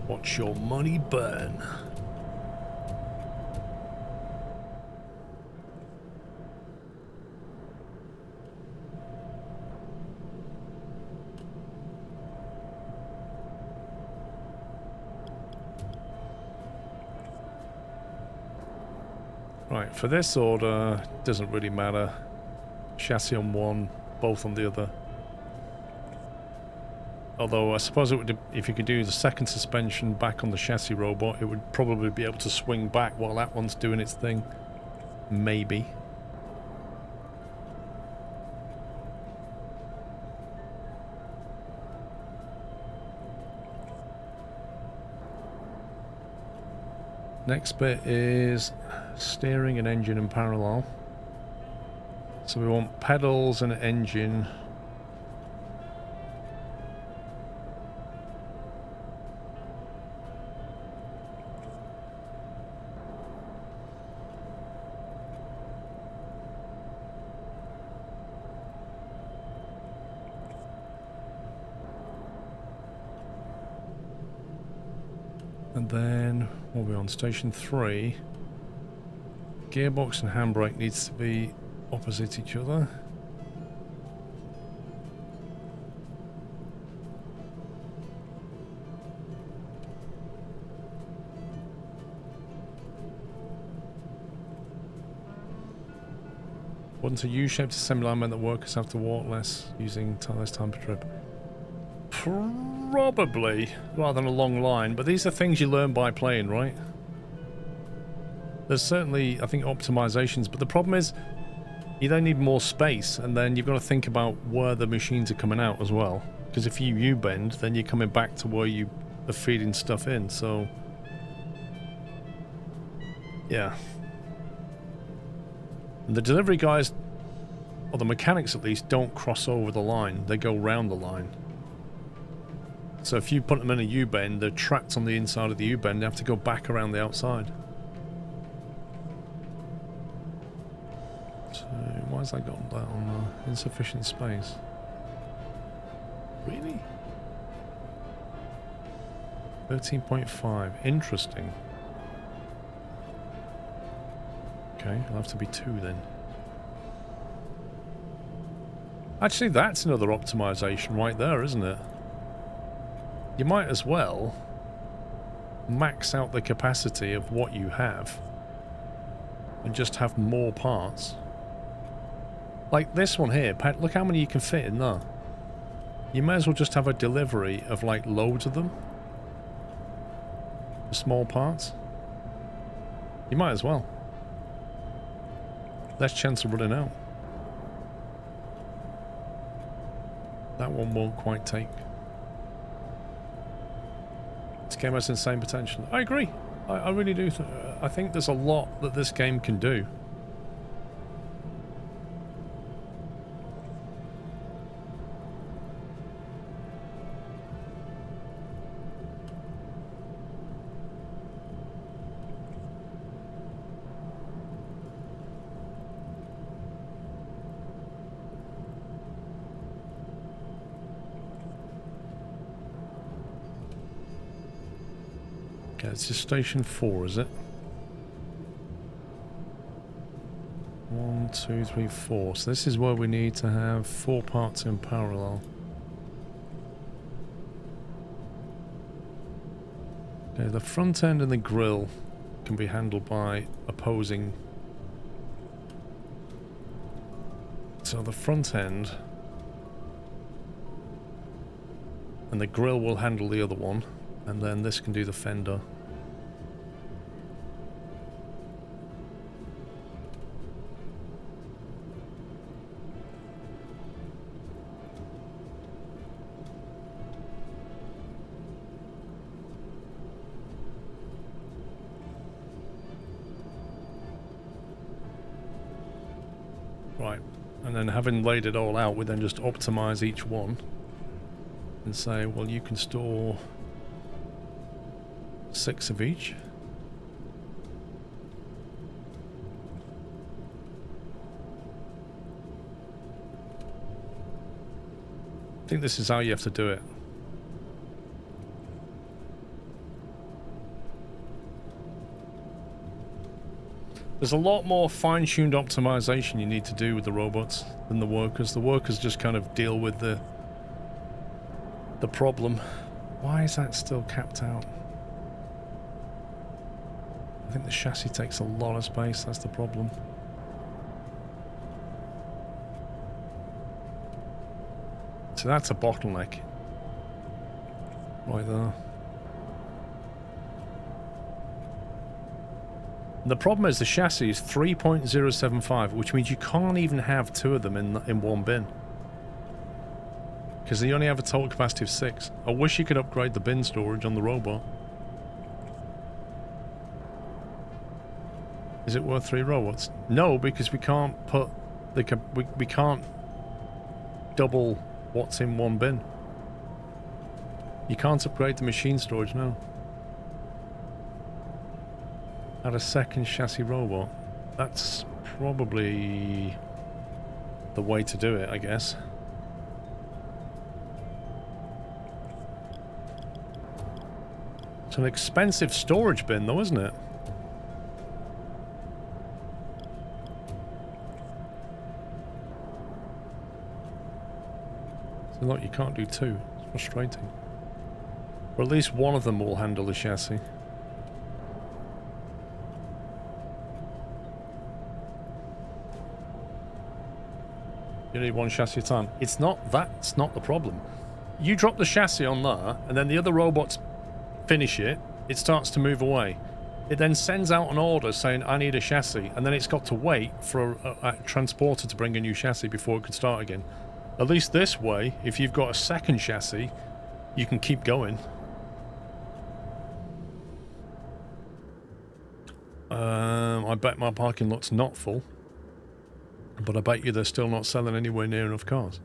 Watch your money burn. Right, for this order, doesn't really matter. Chassis on one, both on the other. Although I suppose it would, if you could do the second suspension back on the chassis robot, it would probably be able to swing back while that one's doing its thing. Maybe. Next bit is steering and engine in parallel. So we want pedals and engine. And then, what are we on? Station 3. Gearbox and handbrake needs to be opposite each other. Wouldn't a U-shaped assembly line meant that workers have to walk less using less time per trip? Probably, rather than a long line, but these are things you learn by playing, right? There's certainly, I think, optimizations, but the problem is you then need more space, and then you've got to think about where the machines are coming out as well. Because if you U-bend, then you're coming back to where you are feeding stuff in, so... yeah. And the delivery guys, or the mechanics at least, don't cross over the line. They go round the line. So if you put them in a U-bend, they're trapped on the inside of the U-bend. They have to go back around the outside. So why has that got that on insufficient space? Really? 13.5. Interesting. Okay, it'll have to be 2 then. Actually, that's another optimization right there, isn't it? You might as well max out the capacity of what you have and just have more parts. Like this one here, Pat, look how many you can fit in there. You may as well just have a delivery of like loads of them. The small parts. You might as well. Less chance of running out. That one won't quite take. This game has insane potential. I agree. I really do. I think there's a lot that this game can do. It's just station 4, is it? 1, 2, 3, 4. So this is where we need to have 4 parts in parallel. Okay, the front end and the grill can be handled by opposing. So the front end and the grill will handle the other one, and then this can do the fender. Right, and then having laid it all out, we then just optimize each one and say, well, you can store 6 of each. I think this is how you have to do it. There's a lot more fine-tuned optimization you need to do with the robots than the workers. The workers just kind of deal with the problem. Why is that still capped out? I think the chassis takes a lot of space, that's the problem. So that's a bottleneck. Right there. The problem is the chassis is 3.075, which means you can't even have 2 of them in one bin. Because they only have a total capacity of 6. I wish you could upgrade the bin storage on the robot. Is it worth 3 robots? No, because we can't put the we can't double what's in one bin. You can't upgrade the machine storage now. Add a second chassis robot. That's probably the way to do it, I guess. It's an expensive storage bin though, isn't it? So look, you can't do 2. It's frustrating. Or at least one of them will handle the chassis. You need one chassis at a time. It's not, that's not the problem. You drop the chassis on there, and then the other robots finish it, it starts to move away. It then sends out an order saying, I need a chassis, and then it's got to wait for a transporter to bring a new chassis before it could start again. At least this way, if you've got a second chassis, you can keep going. I bet my parking lot's not full, but I bet you they're still not selling anywhere near enough cars.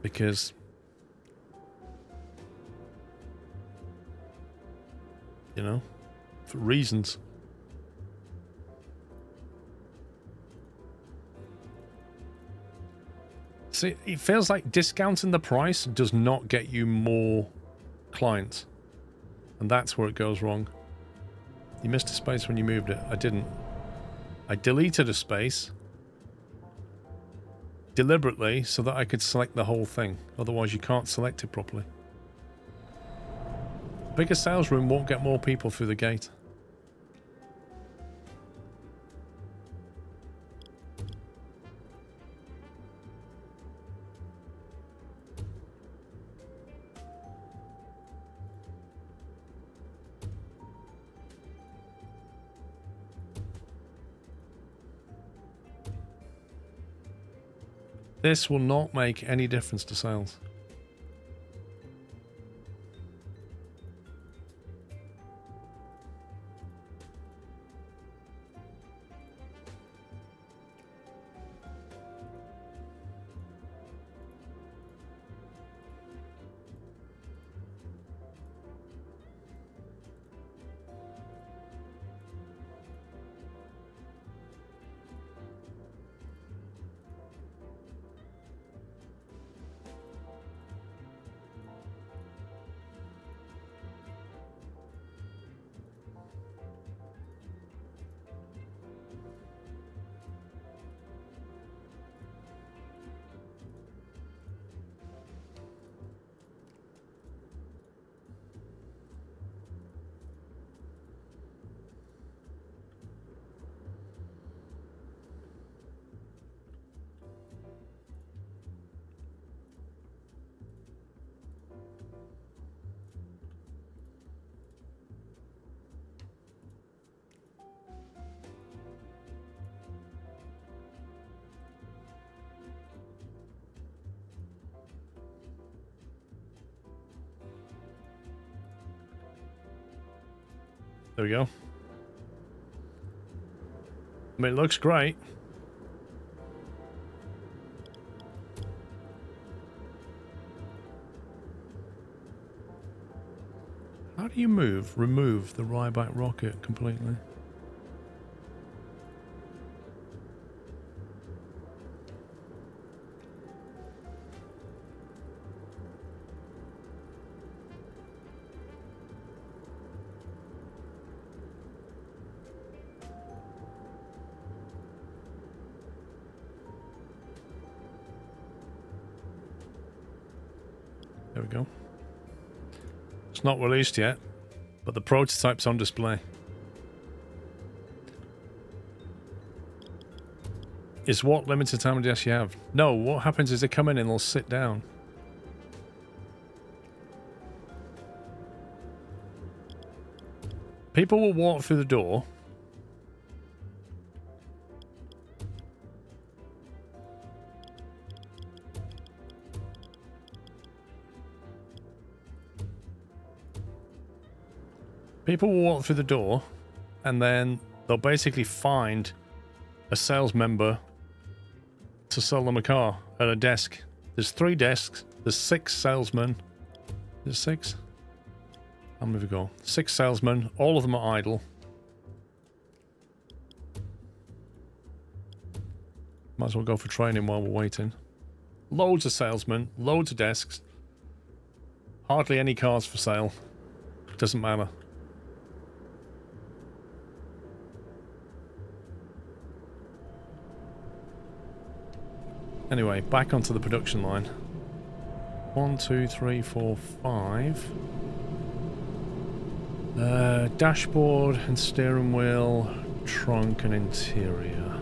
Because... you know, for reasons. See, it feels like discounting the price does not get you more clients. And that's where it goes wrong. You missed a space when you moved it. I didn't. I deleted a space deliberately so that I could select the whole thing. Otherwise you can't select it properly. Bigger sales room won't get more people through the gate. This will not make any difference to sales. There we go. I mean, it looks great. How do you remove the Ryback rocket completely? There we go. It's not released yet, but the prototype's on display. Is what limited how many desks you have? No, what happens is they come in and they'll sit down. People will walk through the door. People will walk through the door, and then they'll basically find a sales member to sell them a car at a desk. There's 3 desks. There's 6 salesmen. There's 6? How many have we got? 6 salesmen. All of them are idle. Might as well go for training while we're waiting. Loads of salesmen. Loads of desks. Hardly any cars for sale. Doesn't matter. Anyway, back onto the production line. 1, 2, 3, 4, 5. Dashboard and steering wheel, trunk and interior.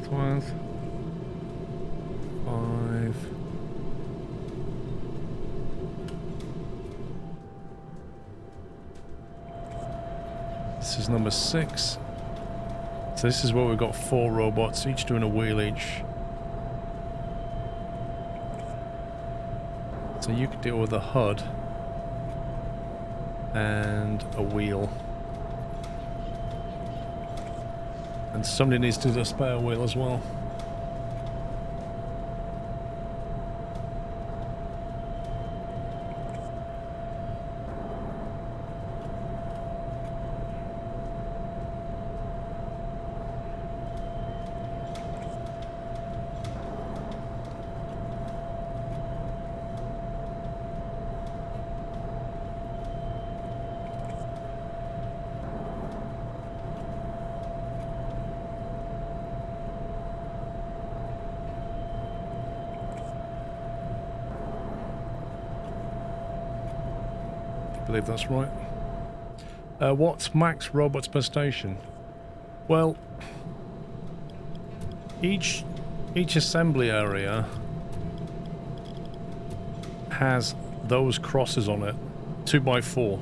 12. 5. This is number 6. So this is where we've got 4 robots, each doing a wheel each. So you could deal with a HUD and a wheel. And somebody needs to do the spare wheel as well. I believe that's right. What's max robots per station? Well, each assembly area has those crosses on it, 2x4.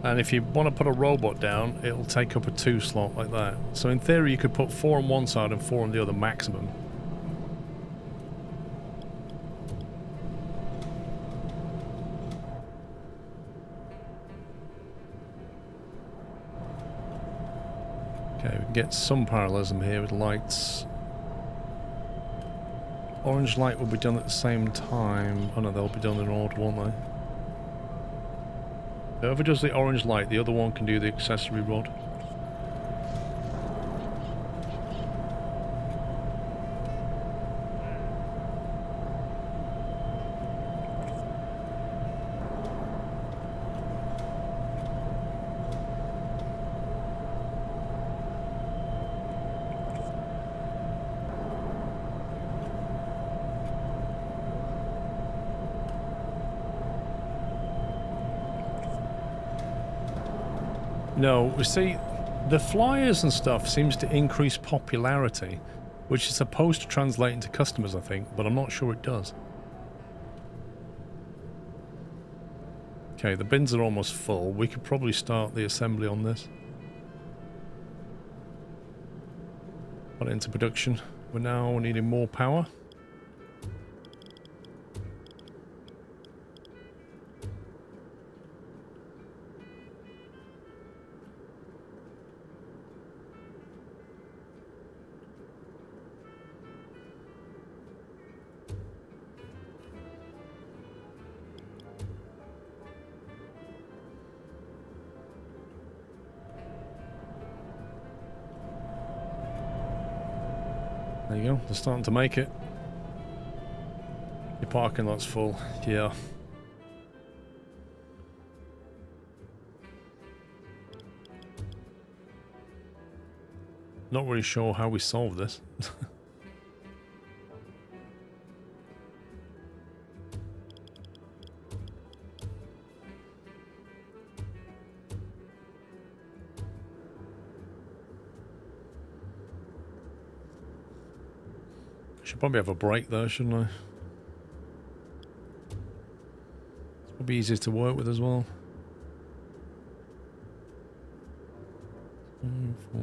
And if you want to put a robot down, it'll take up a 2 slot like that. So in theory, you could put 4 on one side and 4 on the other maximum. Okay, we can get some parallelism here with lights. Orange light will be done at the same time. Oh no, they'll be done in order, won't they? Whoever does the orange light, the other one can do the accessory rod. No, we see, the flyers and stuff seems to increase popularity, which is supposed to translate into customers, I think, but I'm not sure it does. Okay, the bins are almost full. We could probably start the assembly on this. Put it into production. We're now needing more power. There you go, they're starting to make it. Your parking lot's full, yeah. Not really sure how we solve this. Should probably have a break though, shouldn't I? It's probably easier to work with as well. 2, 4.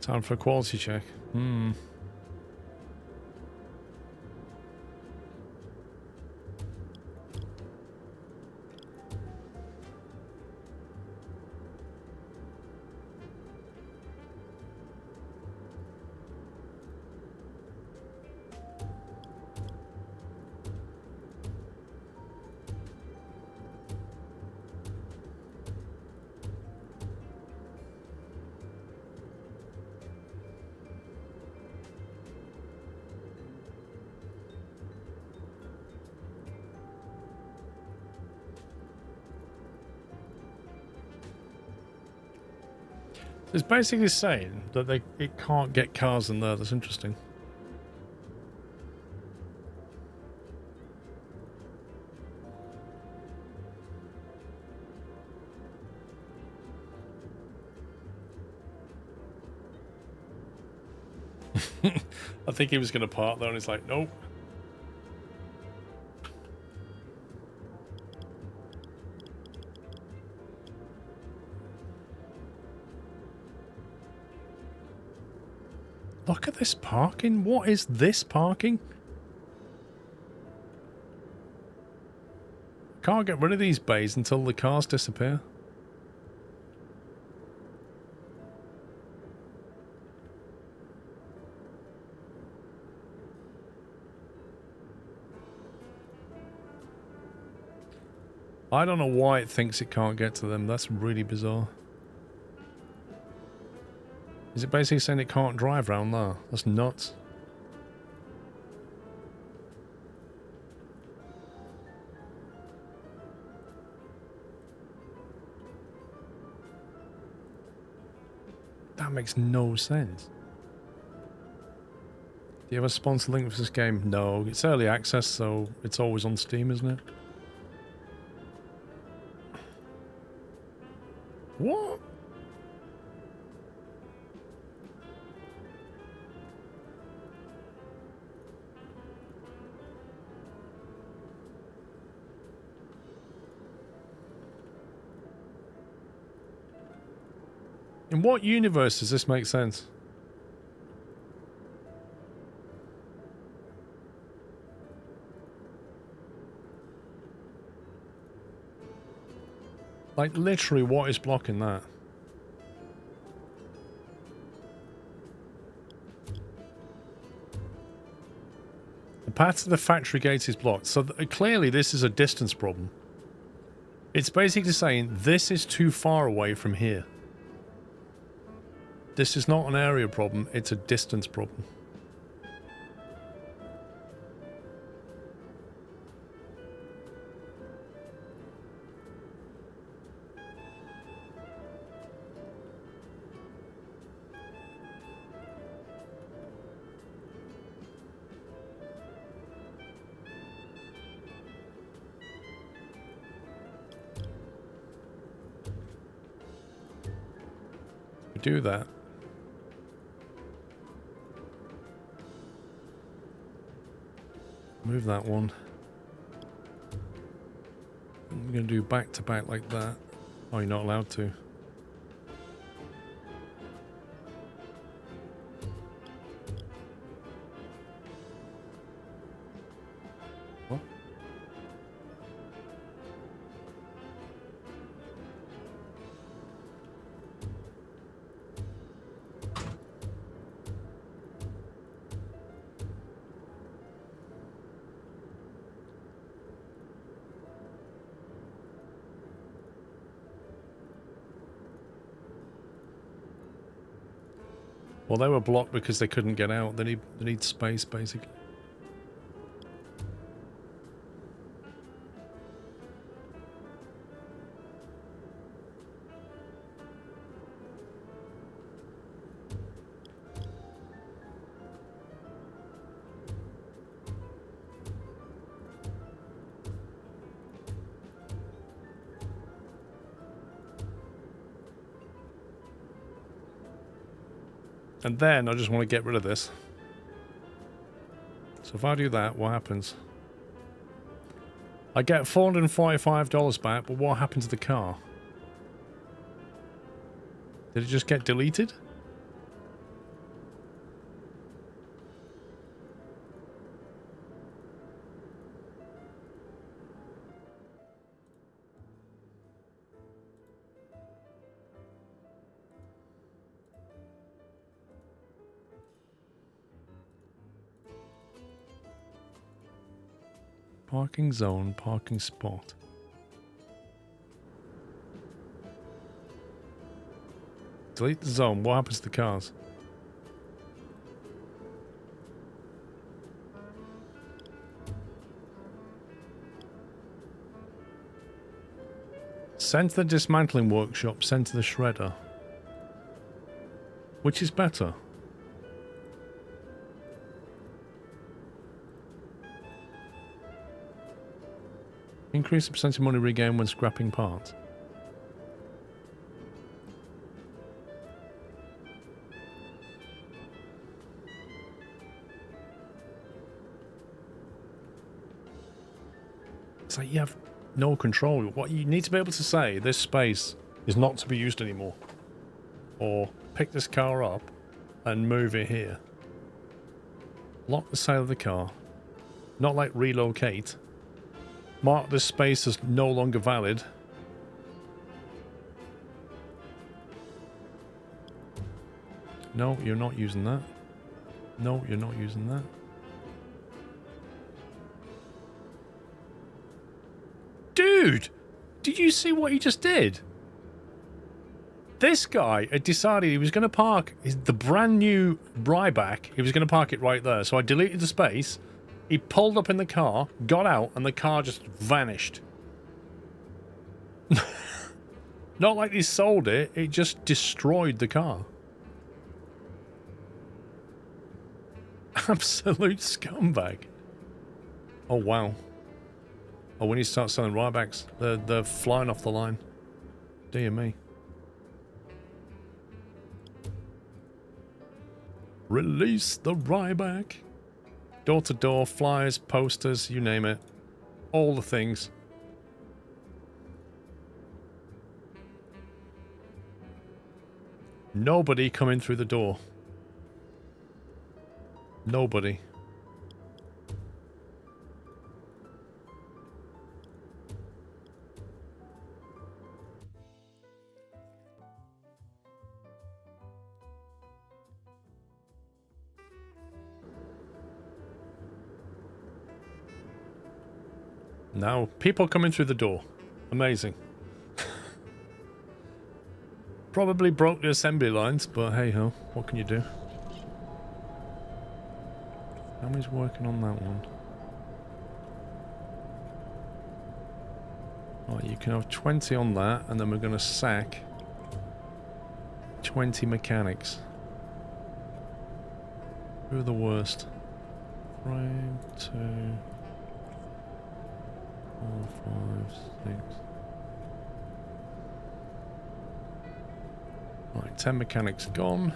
Time for a quality check. It's basically saying that it can't get cars in there. That's interesting. I think he was going to park there and he's like, nope. Look at this parking. What is this parking? Can't get rid of these bays until the cars disappear. I don't know why it thinks it can't get to them. That's really bizarre. Is it basically saying it can't drive round there? That's nuts. That makes no sense. Do you have a sponsor link for this game? No, it's early access, so it's always on Steam, isn't it? What? In what universe does this make sense? Like, literally, what is blocking that? The path to the factory gate is blocked. So clearly this is a distance problem. It's basically saying this is too far away from here. This is not an area problem, it's a distance problem. We do that. Move that one. I'm going to do back to back like that. Oh, you're not allowed to. What? Well, they were blocked because they couldn't get out. They need space, basically. And then I just want to get rid of this. So if I do that, what happens? I get $445 back, but what happened to the car? Did it just get deleted? Parking zone, parking spot. Delete the zone. What happens to the cars? Send to the dismantling workshop. Send to the shredder. Which is better? Increase the percentage of money regained when scrapping parts. It's like you have no control. What you need to be able to say, this space is not to be used anymore. Or pick this car up and move it here. Lock the sale of the car. Not like relocate. Mark this space as no longer valid. No, you're not using that. No, you're not using that. Dude! Did you see what he just did? This guy had decided he was going to park the brand new Ryback. He was going to park it right there. So I deleted the space. He pulled up in the car, got out, and the car just vanished. Not like he sold it. It just destroyed the car. Absolute scumbag. Oh, wow. Oh, we need to start selling Rybacks. They're flying off the line. Dear me. Release the Ryback. Door-to-door, flyers, posters, you name it. All the things. Nobody coming through the door. Nobody. Now, people coming through the door. Amazing. Probably broke the assembly lines, but hey ho, what can you do? How many's working on that one? Right, you can have 20 on that, and then we're going to sack 20 mechanics. Who are the worst? 3, 2... 4, 5, 6. Right, 10 mechanics gone.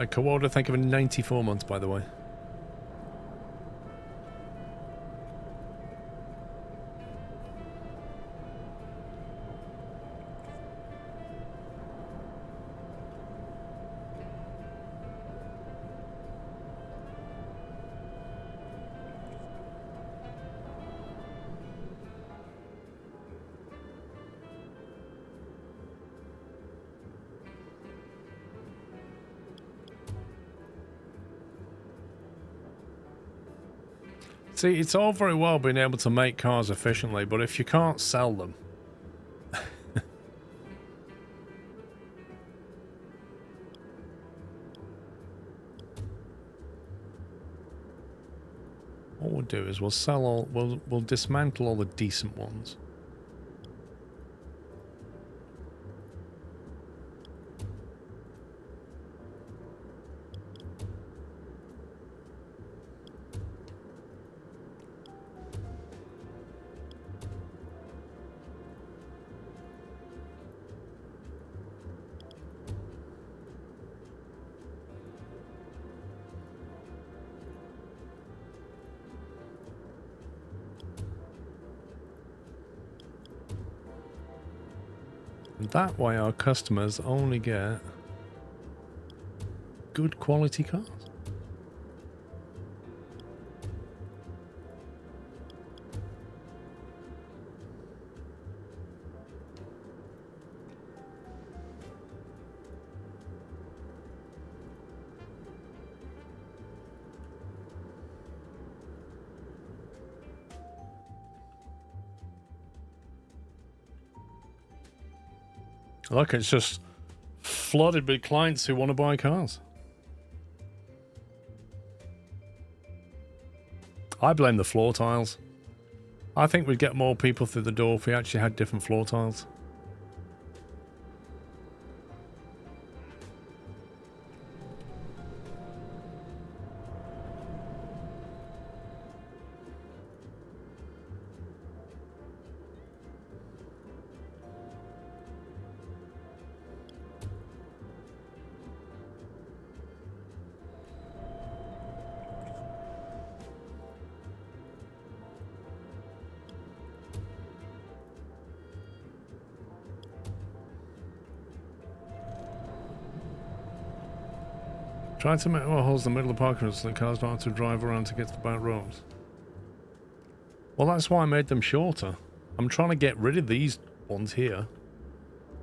A co-order, thank you for 94 months, by the way. See, it's all very well being able to make cars efficiently, but if you can't sell them... What we'll do is we'll sell all... We'll dismantle all the decent ones. That way our customers only get good quality cars. Look, it's just flooded with clients who want to buy cars. I blame the floor tiles. I think we'd get more people through the door if we actually had different floor tiles. Try to make more holes in the middle of the parking lot so the cars don't have to drive around to get to the back roads. Well, that's why I made them shorter. I'm trying to get rid of these ones here.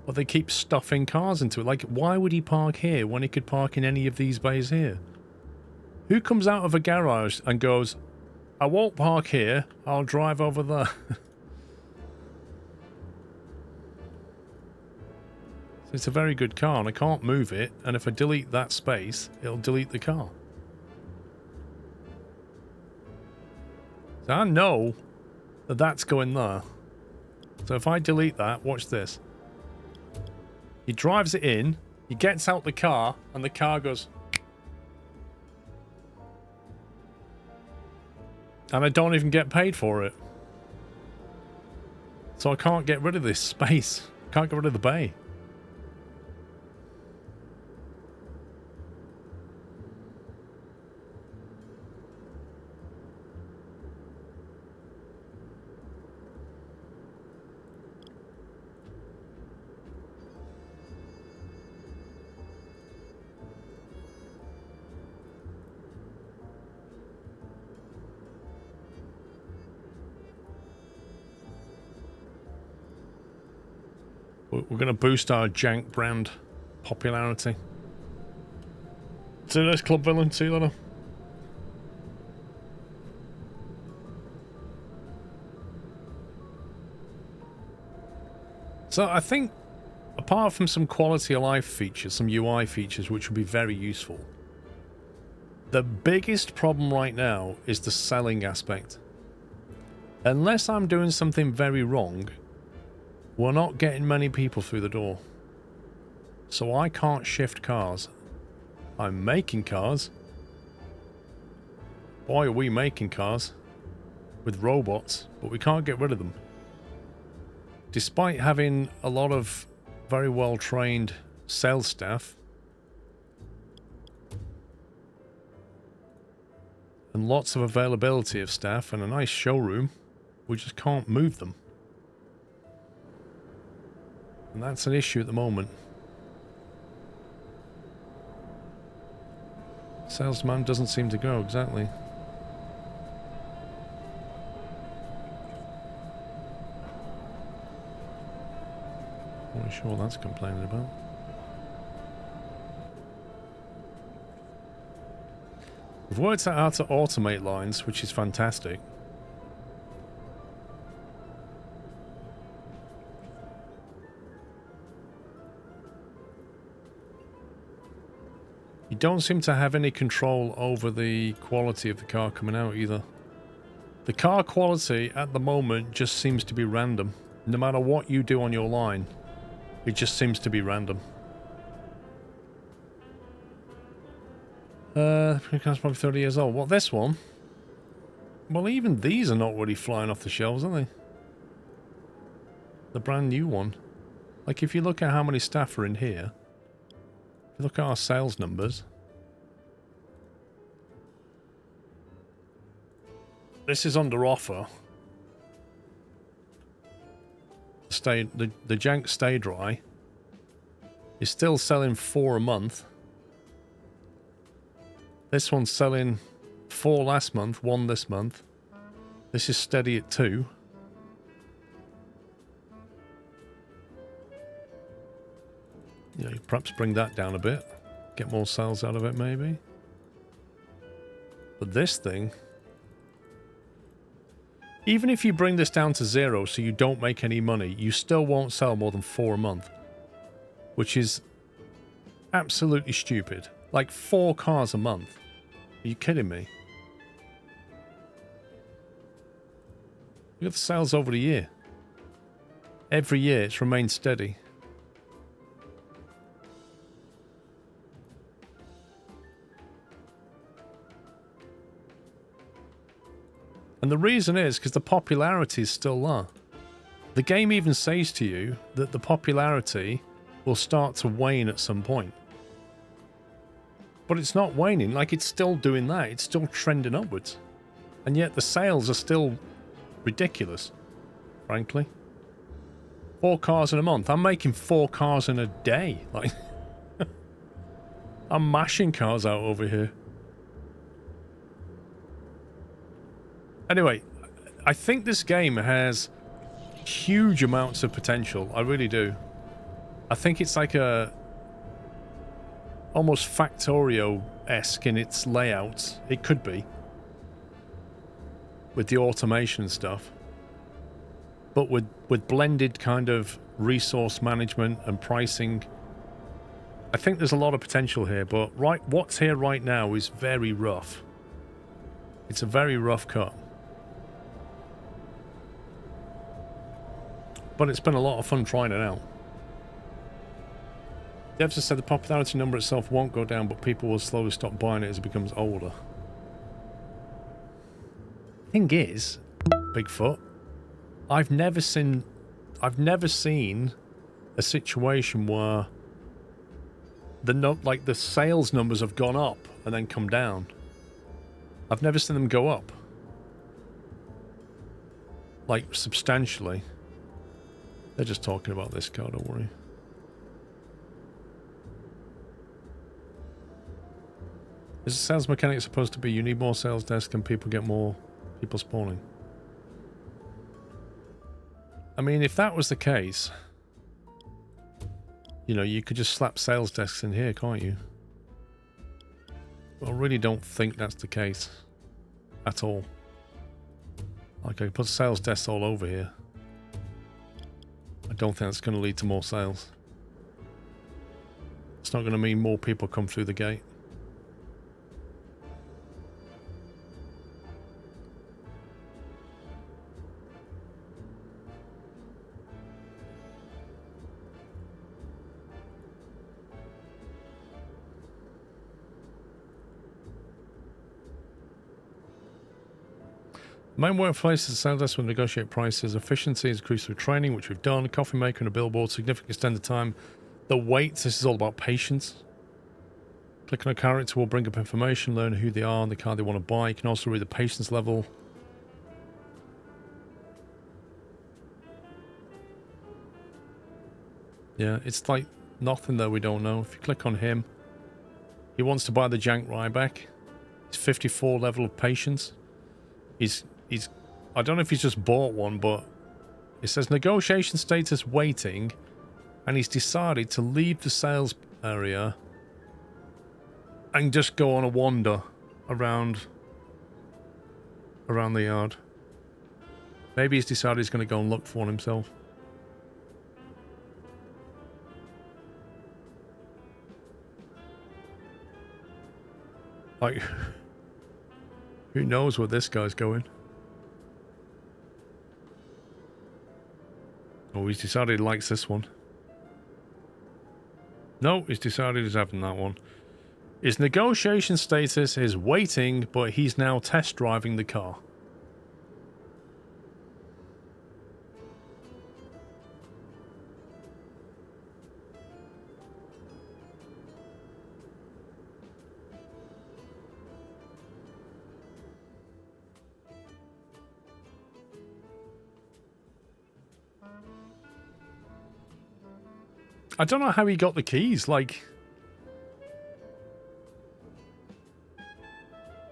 But they keep stuffing cars into it. Like, why would he park here when he could park in any of these bays here? Who comes out of a garage and goes, I won't park here, I'll drive over there. It's a very good car and I can't move it, and if I delete that space, it'll delete the car. So I know that that's going there. So if I delete that, watch this. He drives it in, he gets out the car, and the car goes... And I don't even get paid for it. So I can't get rid of this space. Can't get rid of the bay. We're going to boost our jank brand popularity. See you next Club Villain. See you later. So I think, apart from some quality of life features, some UI features which would be very useful, the biggest problem right now is the selling aspect. Unless I'm doing something very wrong, we're not getting many people through the door. So I can't shift cars. I'm making cars. Boy, are we making cars with robots, but we can't get rid of them. Despite having a lot of very well trained sales staff and lots of availability of staff and a nice showroom, we just can't move them. And that's an issue at the moment. Salesman doesn't seem to go, exactly. Not really sure what that's complaining about. We've worked out how to automate lines, which is fantastic. You don't seem to have any control over the quality of the car coming out either. The car quality at the moment just seems to be random. No matter what you do on your line, it just seems to be random. The car's probably 30 years old. What, this one? Well, even these are not really flying off the shelves, are they? The brand new one. Like, if you look at how many staff are in here, if you look at our sales numbers, this is under offer. The jank Stay Dry is still selling 4 a month. This one's selling 4 last month, 1 this month. This is steady at 2. Yeah, perhaps bring that down a bit. Get more sales out of it, maybe. But this thing, even if you bring this down to 0 so you don't make any money, you still won't sell more than 4 a month. Which is Absolutely stupid. Like 4 cars a month. Are you kidding me? Look at the sales over the year. Every year it's remained steady. And the reason is because the popularity is still there. The game even says to you that the popularity will start to wane at some point. But it's not waning, like it's still doing that. It's still trending upwards. And yet the sales are still ridiculous, frankly. 4 cars in a month. I'm making 4 cars in a day. Like, I'm mashing cars out over here. Anyway, I think this game has huge amounts of potential. I really do. I think it's like a almost Factorio-esque in its layout. It could be. With the automation and stuff. But with blended kind of resource management and pricing. I think there's a lot of potential here, but what's here right now is very rough. It's a very rough cut. But it's been a lot of fun trying it out. Devs have said the popularity number itself won't go down, but people will slowly stop buying it as it becomes older. Thing is, Bigfoot, I've never seen a situation where the sales numbers have gone up and then come down. I've never seen them go up. Like, substantially. They're just talking about this car, don't worry. Is the sales mechanic supposed to be you need more sales desks and people get more people spawning? I mean, if that was the case, you know, you could just slap sales desks in here, can't you? I really don't think that's the case at all. Like, I could put sales desks all over here. I don't think that's going to lead to more sales. It's not going to mean more people come through the gate. Main workplaces, sales desk will negotiate prices. Efficiency is increased through training, which we've done. A coffee maker and a billboard, significantly extended time. The waits, this is all about patience. Click on a character will bring up information, learn who they are and the car they want to buy. You can also read the patience level. Yeah, it's like nothing that we don't know. If you click on him, he wants to buy the Jank Ryback. It's 54 level of patience. He's I don't know if he's just bought one, but it says negotiation status waiting, and he's decided to leave the sales area and just go on a wander around the yard. Maybe he's decided he's going to go and look for one himself. Like, who knows where this guy's going? Oh, he's decided he likes this one. No, he's decided he's having that one. His negotiation status is waiting, but he's now test driving the car. I don't know how he got the keys, like...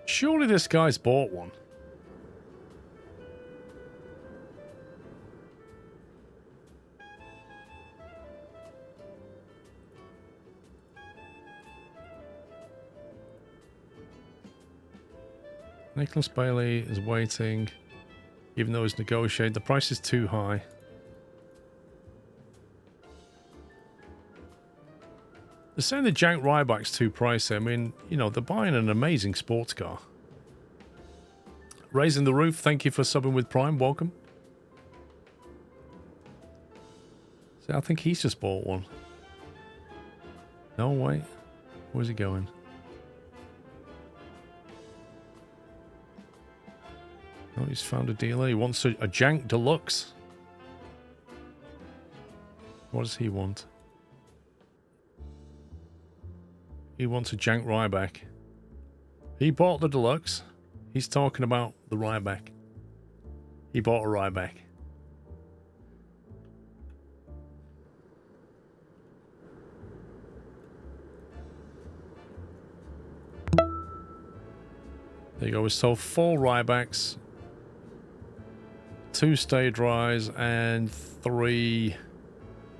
Surely this guy's bought one. Nicholas Bailey is waiting, even though he's negotiated. The price is too high. They're saying the jank Ryback's too pricey. I mean, you know, they're buying an amazing sports car. Raising the Roof, thank you for subbing with Prime. Welcome. See, I think he's just bought one. No, wait. Where's he going? Oh, he's found a dealer. He wants a jank deluxe. What does he want? He wants a jank Ryback. He bought the deluxe. He's talking about the Ryback. He bought a Ryback. There you go. We sold 4 Rybacks, 2 stage rise, and 3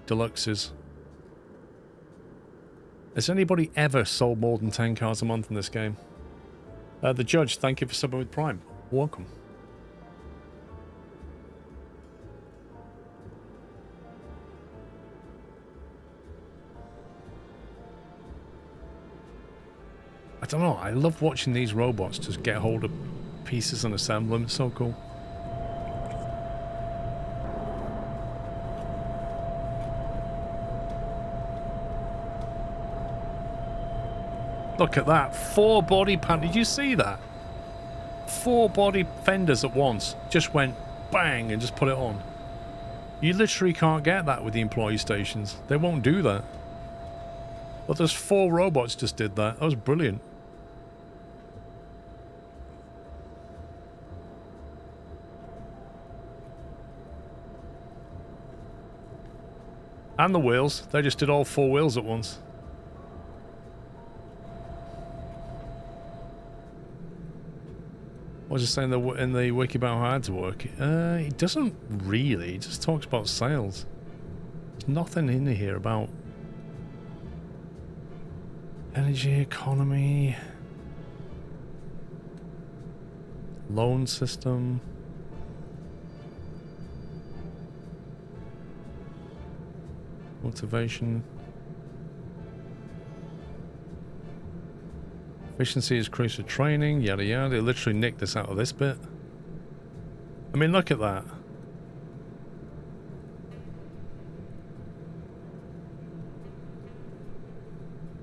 deluxes. Has anybody ever sold more than 10 cars a month in this game? The Judge, thank you for subbing with Prime. Welcome. I don't know, I love watching these robots just get hold of pieces and assemble them. It's so cool. Look at that. 4 body pan. Did you see that? 4 body fenders at once. Just went bang and just put it on. You literally can't get that with the employee stations. They won't do that. But there's 4 robots just did that. That was brilliant. And the wheels. They just did all 4 wheels at once. What was it saying in the wiki about how hard to work? It doesn't really. It just talks about sales. There's nothing in here about energy economy, loan system. Motivation. Efficiency is crucial training, yada yada. They literally nicked this out of this bit. I mean, look at that.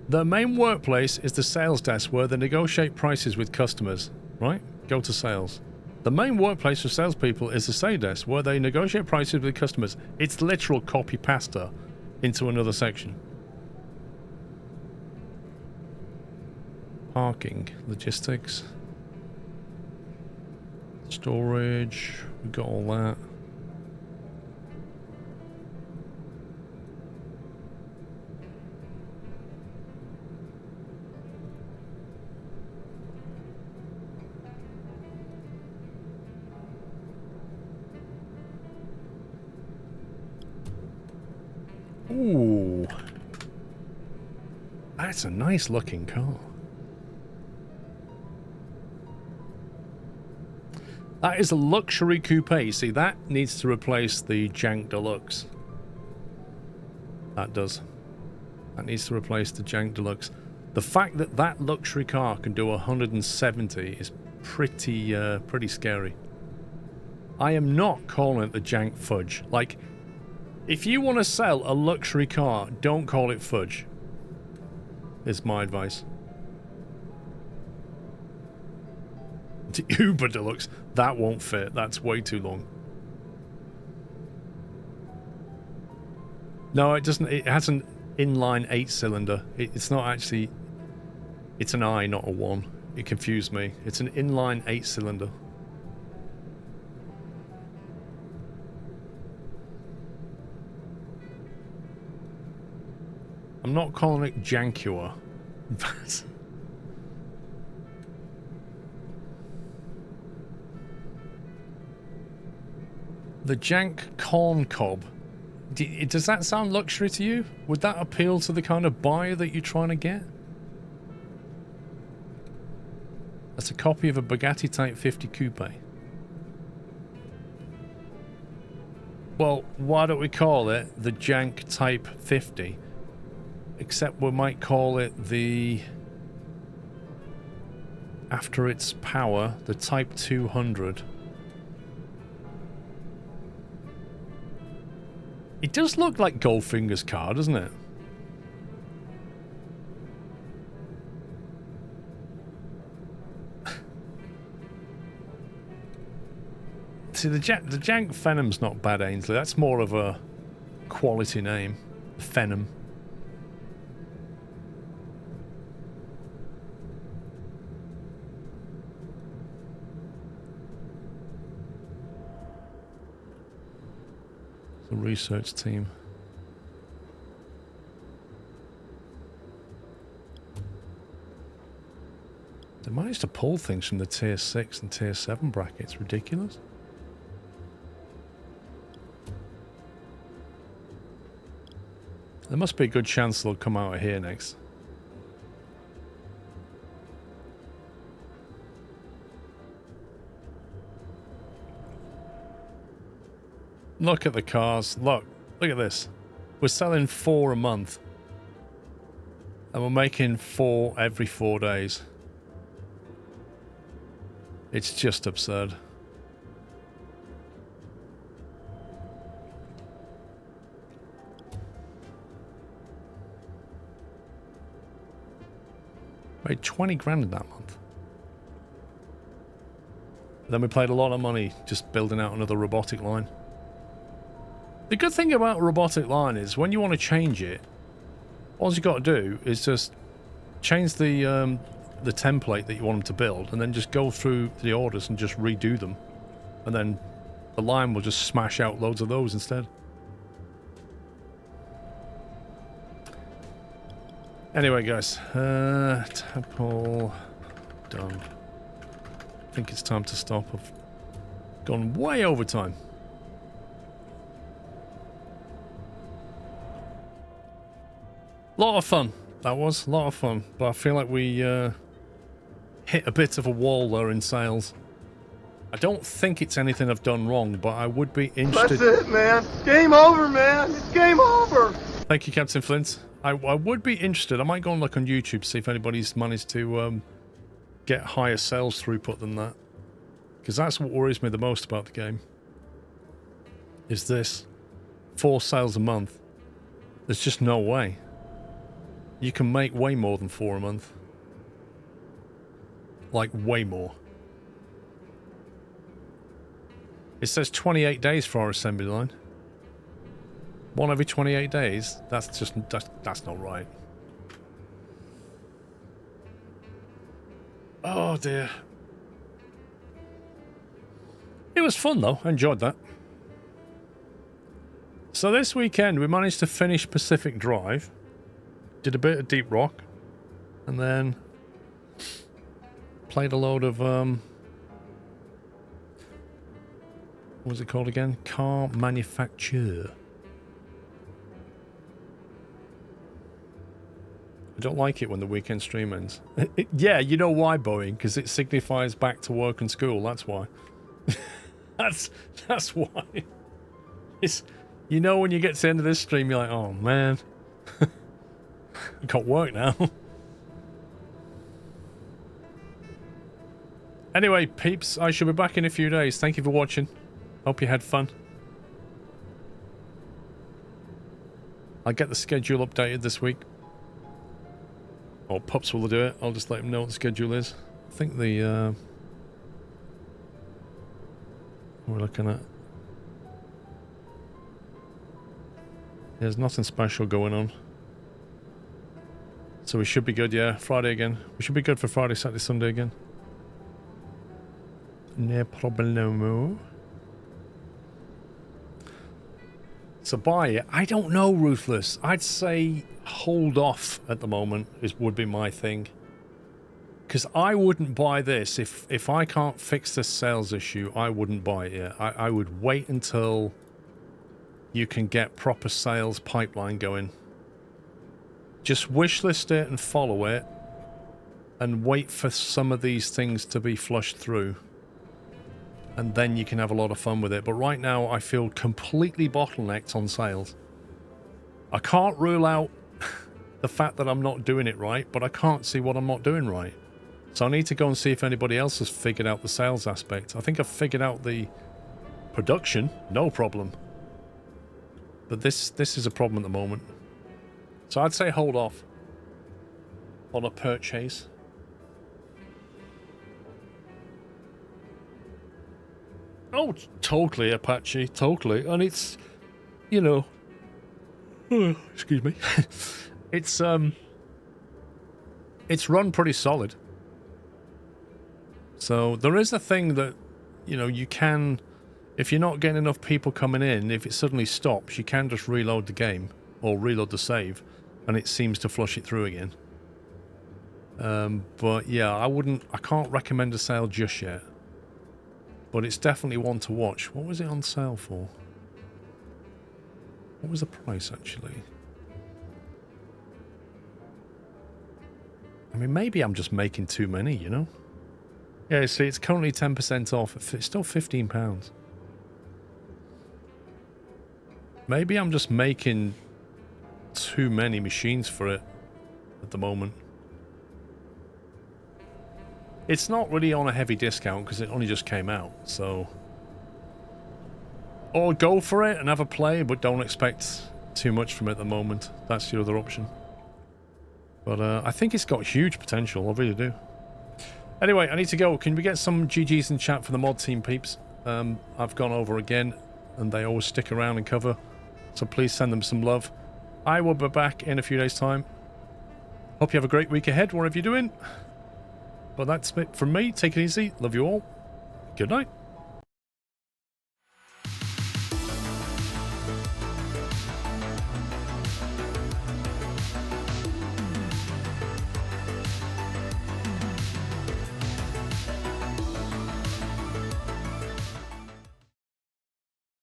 The main workplace is the sales desk where they negotiate prices with customers, right? Go to sales. The main workplace for salespeople is the sales desk where they negotiate prices with customers. It's literal copy pasta into another section. Parking, logistics, storage, we've got all that. Ooh, that's a nice looking car. That is a luxury coupe. See, that needs to replace the Jank Deluxe. That does. That needs to replace the Jank Deluxe. The fact that that luxury car can do 170 is pretty scary. I am not calling it the Jank Fudge. Like, if you want to sell a luxury car, don't call it Fudge. Is my advice. The Uber Deluxe, that won't fit. That's way too long. No, it doesn't. It has an inline 8-cylinder. It's not actually. It's an I, not a 1. It confused me. It's an inline 8-cylinder. I'm not calling it Jankua. The Jank Corn Cob. Does that sound luxury to you? Would that appeal to the kind of buyer that you're trying to get? That's a copy of a Bugatti Type 50 Coupe. Well, why don't we call it the Jank Type 50? Except we might call it the... After its power, the Type 200. It does look like Goldfinger's car, doesn't it? See, the Jank Phenom's not bad, Ainsley. That's more of a quality name. Phenom. The research team. They managed to pull things from the tier 6 and tier 7 brackets. Ridiculous. There must be a good chance they'll come out of here next. Look at the cars. Look at this. We're selling 4 a month. And we're making 4 every 4 days. It's just absurd. Made 20 grand in that month. Then we paid a lot of money just building out another robotic line. The good thing about a robotic line is when you want to change it, all you got to do is just change the template that you want them to build, and then just go through the orders and just redo them, and then the line will just smash out loads of those instead. Anyway, guys, tadpole done. I think it's time to stop. I've gone way over time. Lot of fun. That was a lot of fun, but I feel like we hit a bit of a wall there in sales. I don't think it's anything I've done wrong, but I would be interested... That's it, man. Game over, man. It's game over. Thank you, Captain Flint. I would be interested. I might go and look on YouTube, see if anybody's managed to get higher sales throughput than that. Because that's what worries me the most about the game. Is this 4 sales a month. There's just no way. You can make way more than 4 a month. Like, way more. It says 28 days for our assembly line. 1 every 28 days? That's just... That's not right. Oh, dear. It was fun, though. I enjoyed that. So this weekend, we managed to finish Pacific Drive. Did a bit of Deep Rock. And then... played a load of... what was it called again? Car Manufacture. I don't like it when the weekend stream ends. Yeah, you know why, Boeing? Because it signifies back to work and school. That's why. that's why. It's, you know, when you get to the end of this stream, you're like, oh man, I got work now. Anyway, peeps, I shall be back in a few days. Thank you for watching. Hope you had fun. I'll get the schedule updated this week. Or Pups will do it. I'll just let him know what the schedule is. I think the... we're looking at... There's nothing special going on. So we should be good, yeah. Friday again. We should be good for Friday, Saturday, Sunday again. No problemo. So buy it. I don't know, Ruthless. I'd say hold off at the moment would be my thing. Because I wouldn't buy this. If I can't fix this sales issue, I wouldn't buy it yet. I would wait until you can get proper sales pipeline going. Just wishlist it and follow it. And wait for some of these things to be flushed through. And then you can have a lot of fun with it. But right now, I feel completely bottlenecked on sales. I can't rule out the fact that I'm not doing it right, but I can't see what I'm not doing right. So I need to go and see if anybody else has figured out the sales aspect. I think I've figured out the production, no problem. But this is a problem at the moment. So I'd say hold off on a purchase. Oh, totally, Apache, totally. And it's, you know, oh, excuse me. It's run pretty solid. So there is a thing that, you know, you can, if you're not getting enough people coming in, if it suddenly stops, you can just reload the game or reload the save, and it seems to flush it through again. But yeah, I can't recommend a sale just yet. But it's definitely one to watch. What was it on sale for? What was the price, actually? I mean, maybe I'm just making too many, you know? Yeah, see, it's currently 10% off. It's still £15. Maybe I'm just making too many machines for it at the moment. It's not really on a heavy discount because it only just came out, so... Or go for it and have a play, but don't expect too much from it at the moment. That's the other option. But I think it's got huge potential, I really do. Anyway, I need to go. Can we get some GGs in chat for the mod team peeps? I've gone over again, and they always stick around and cover. So please send them some love. I will be back in a few days' time. Hope you have a great week ahead, whatever you're doing. But that's it from me. Take it easy. Love you all. Good night.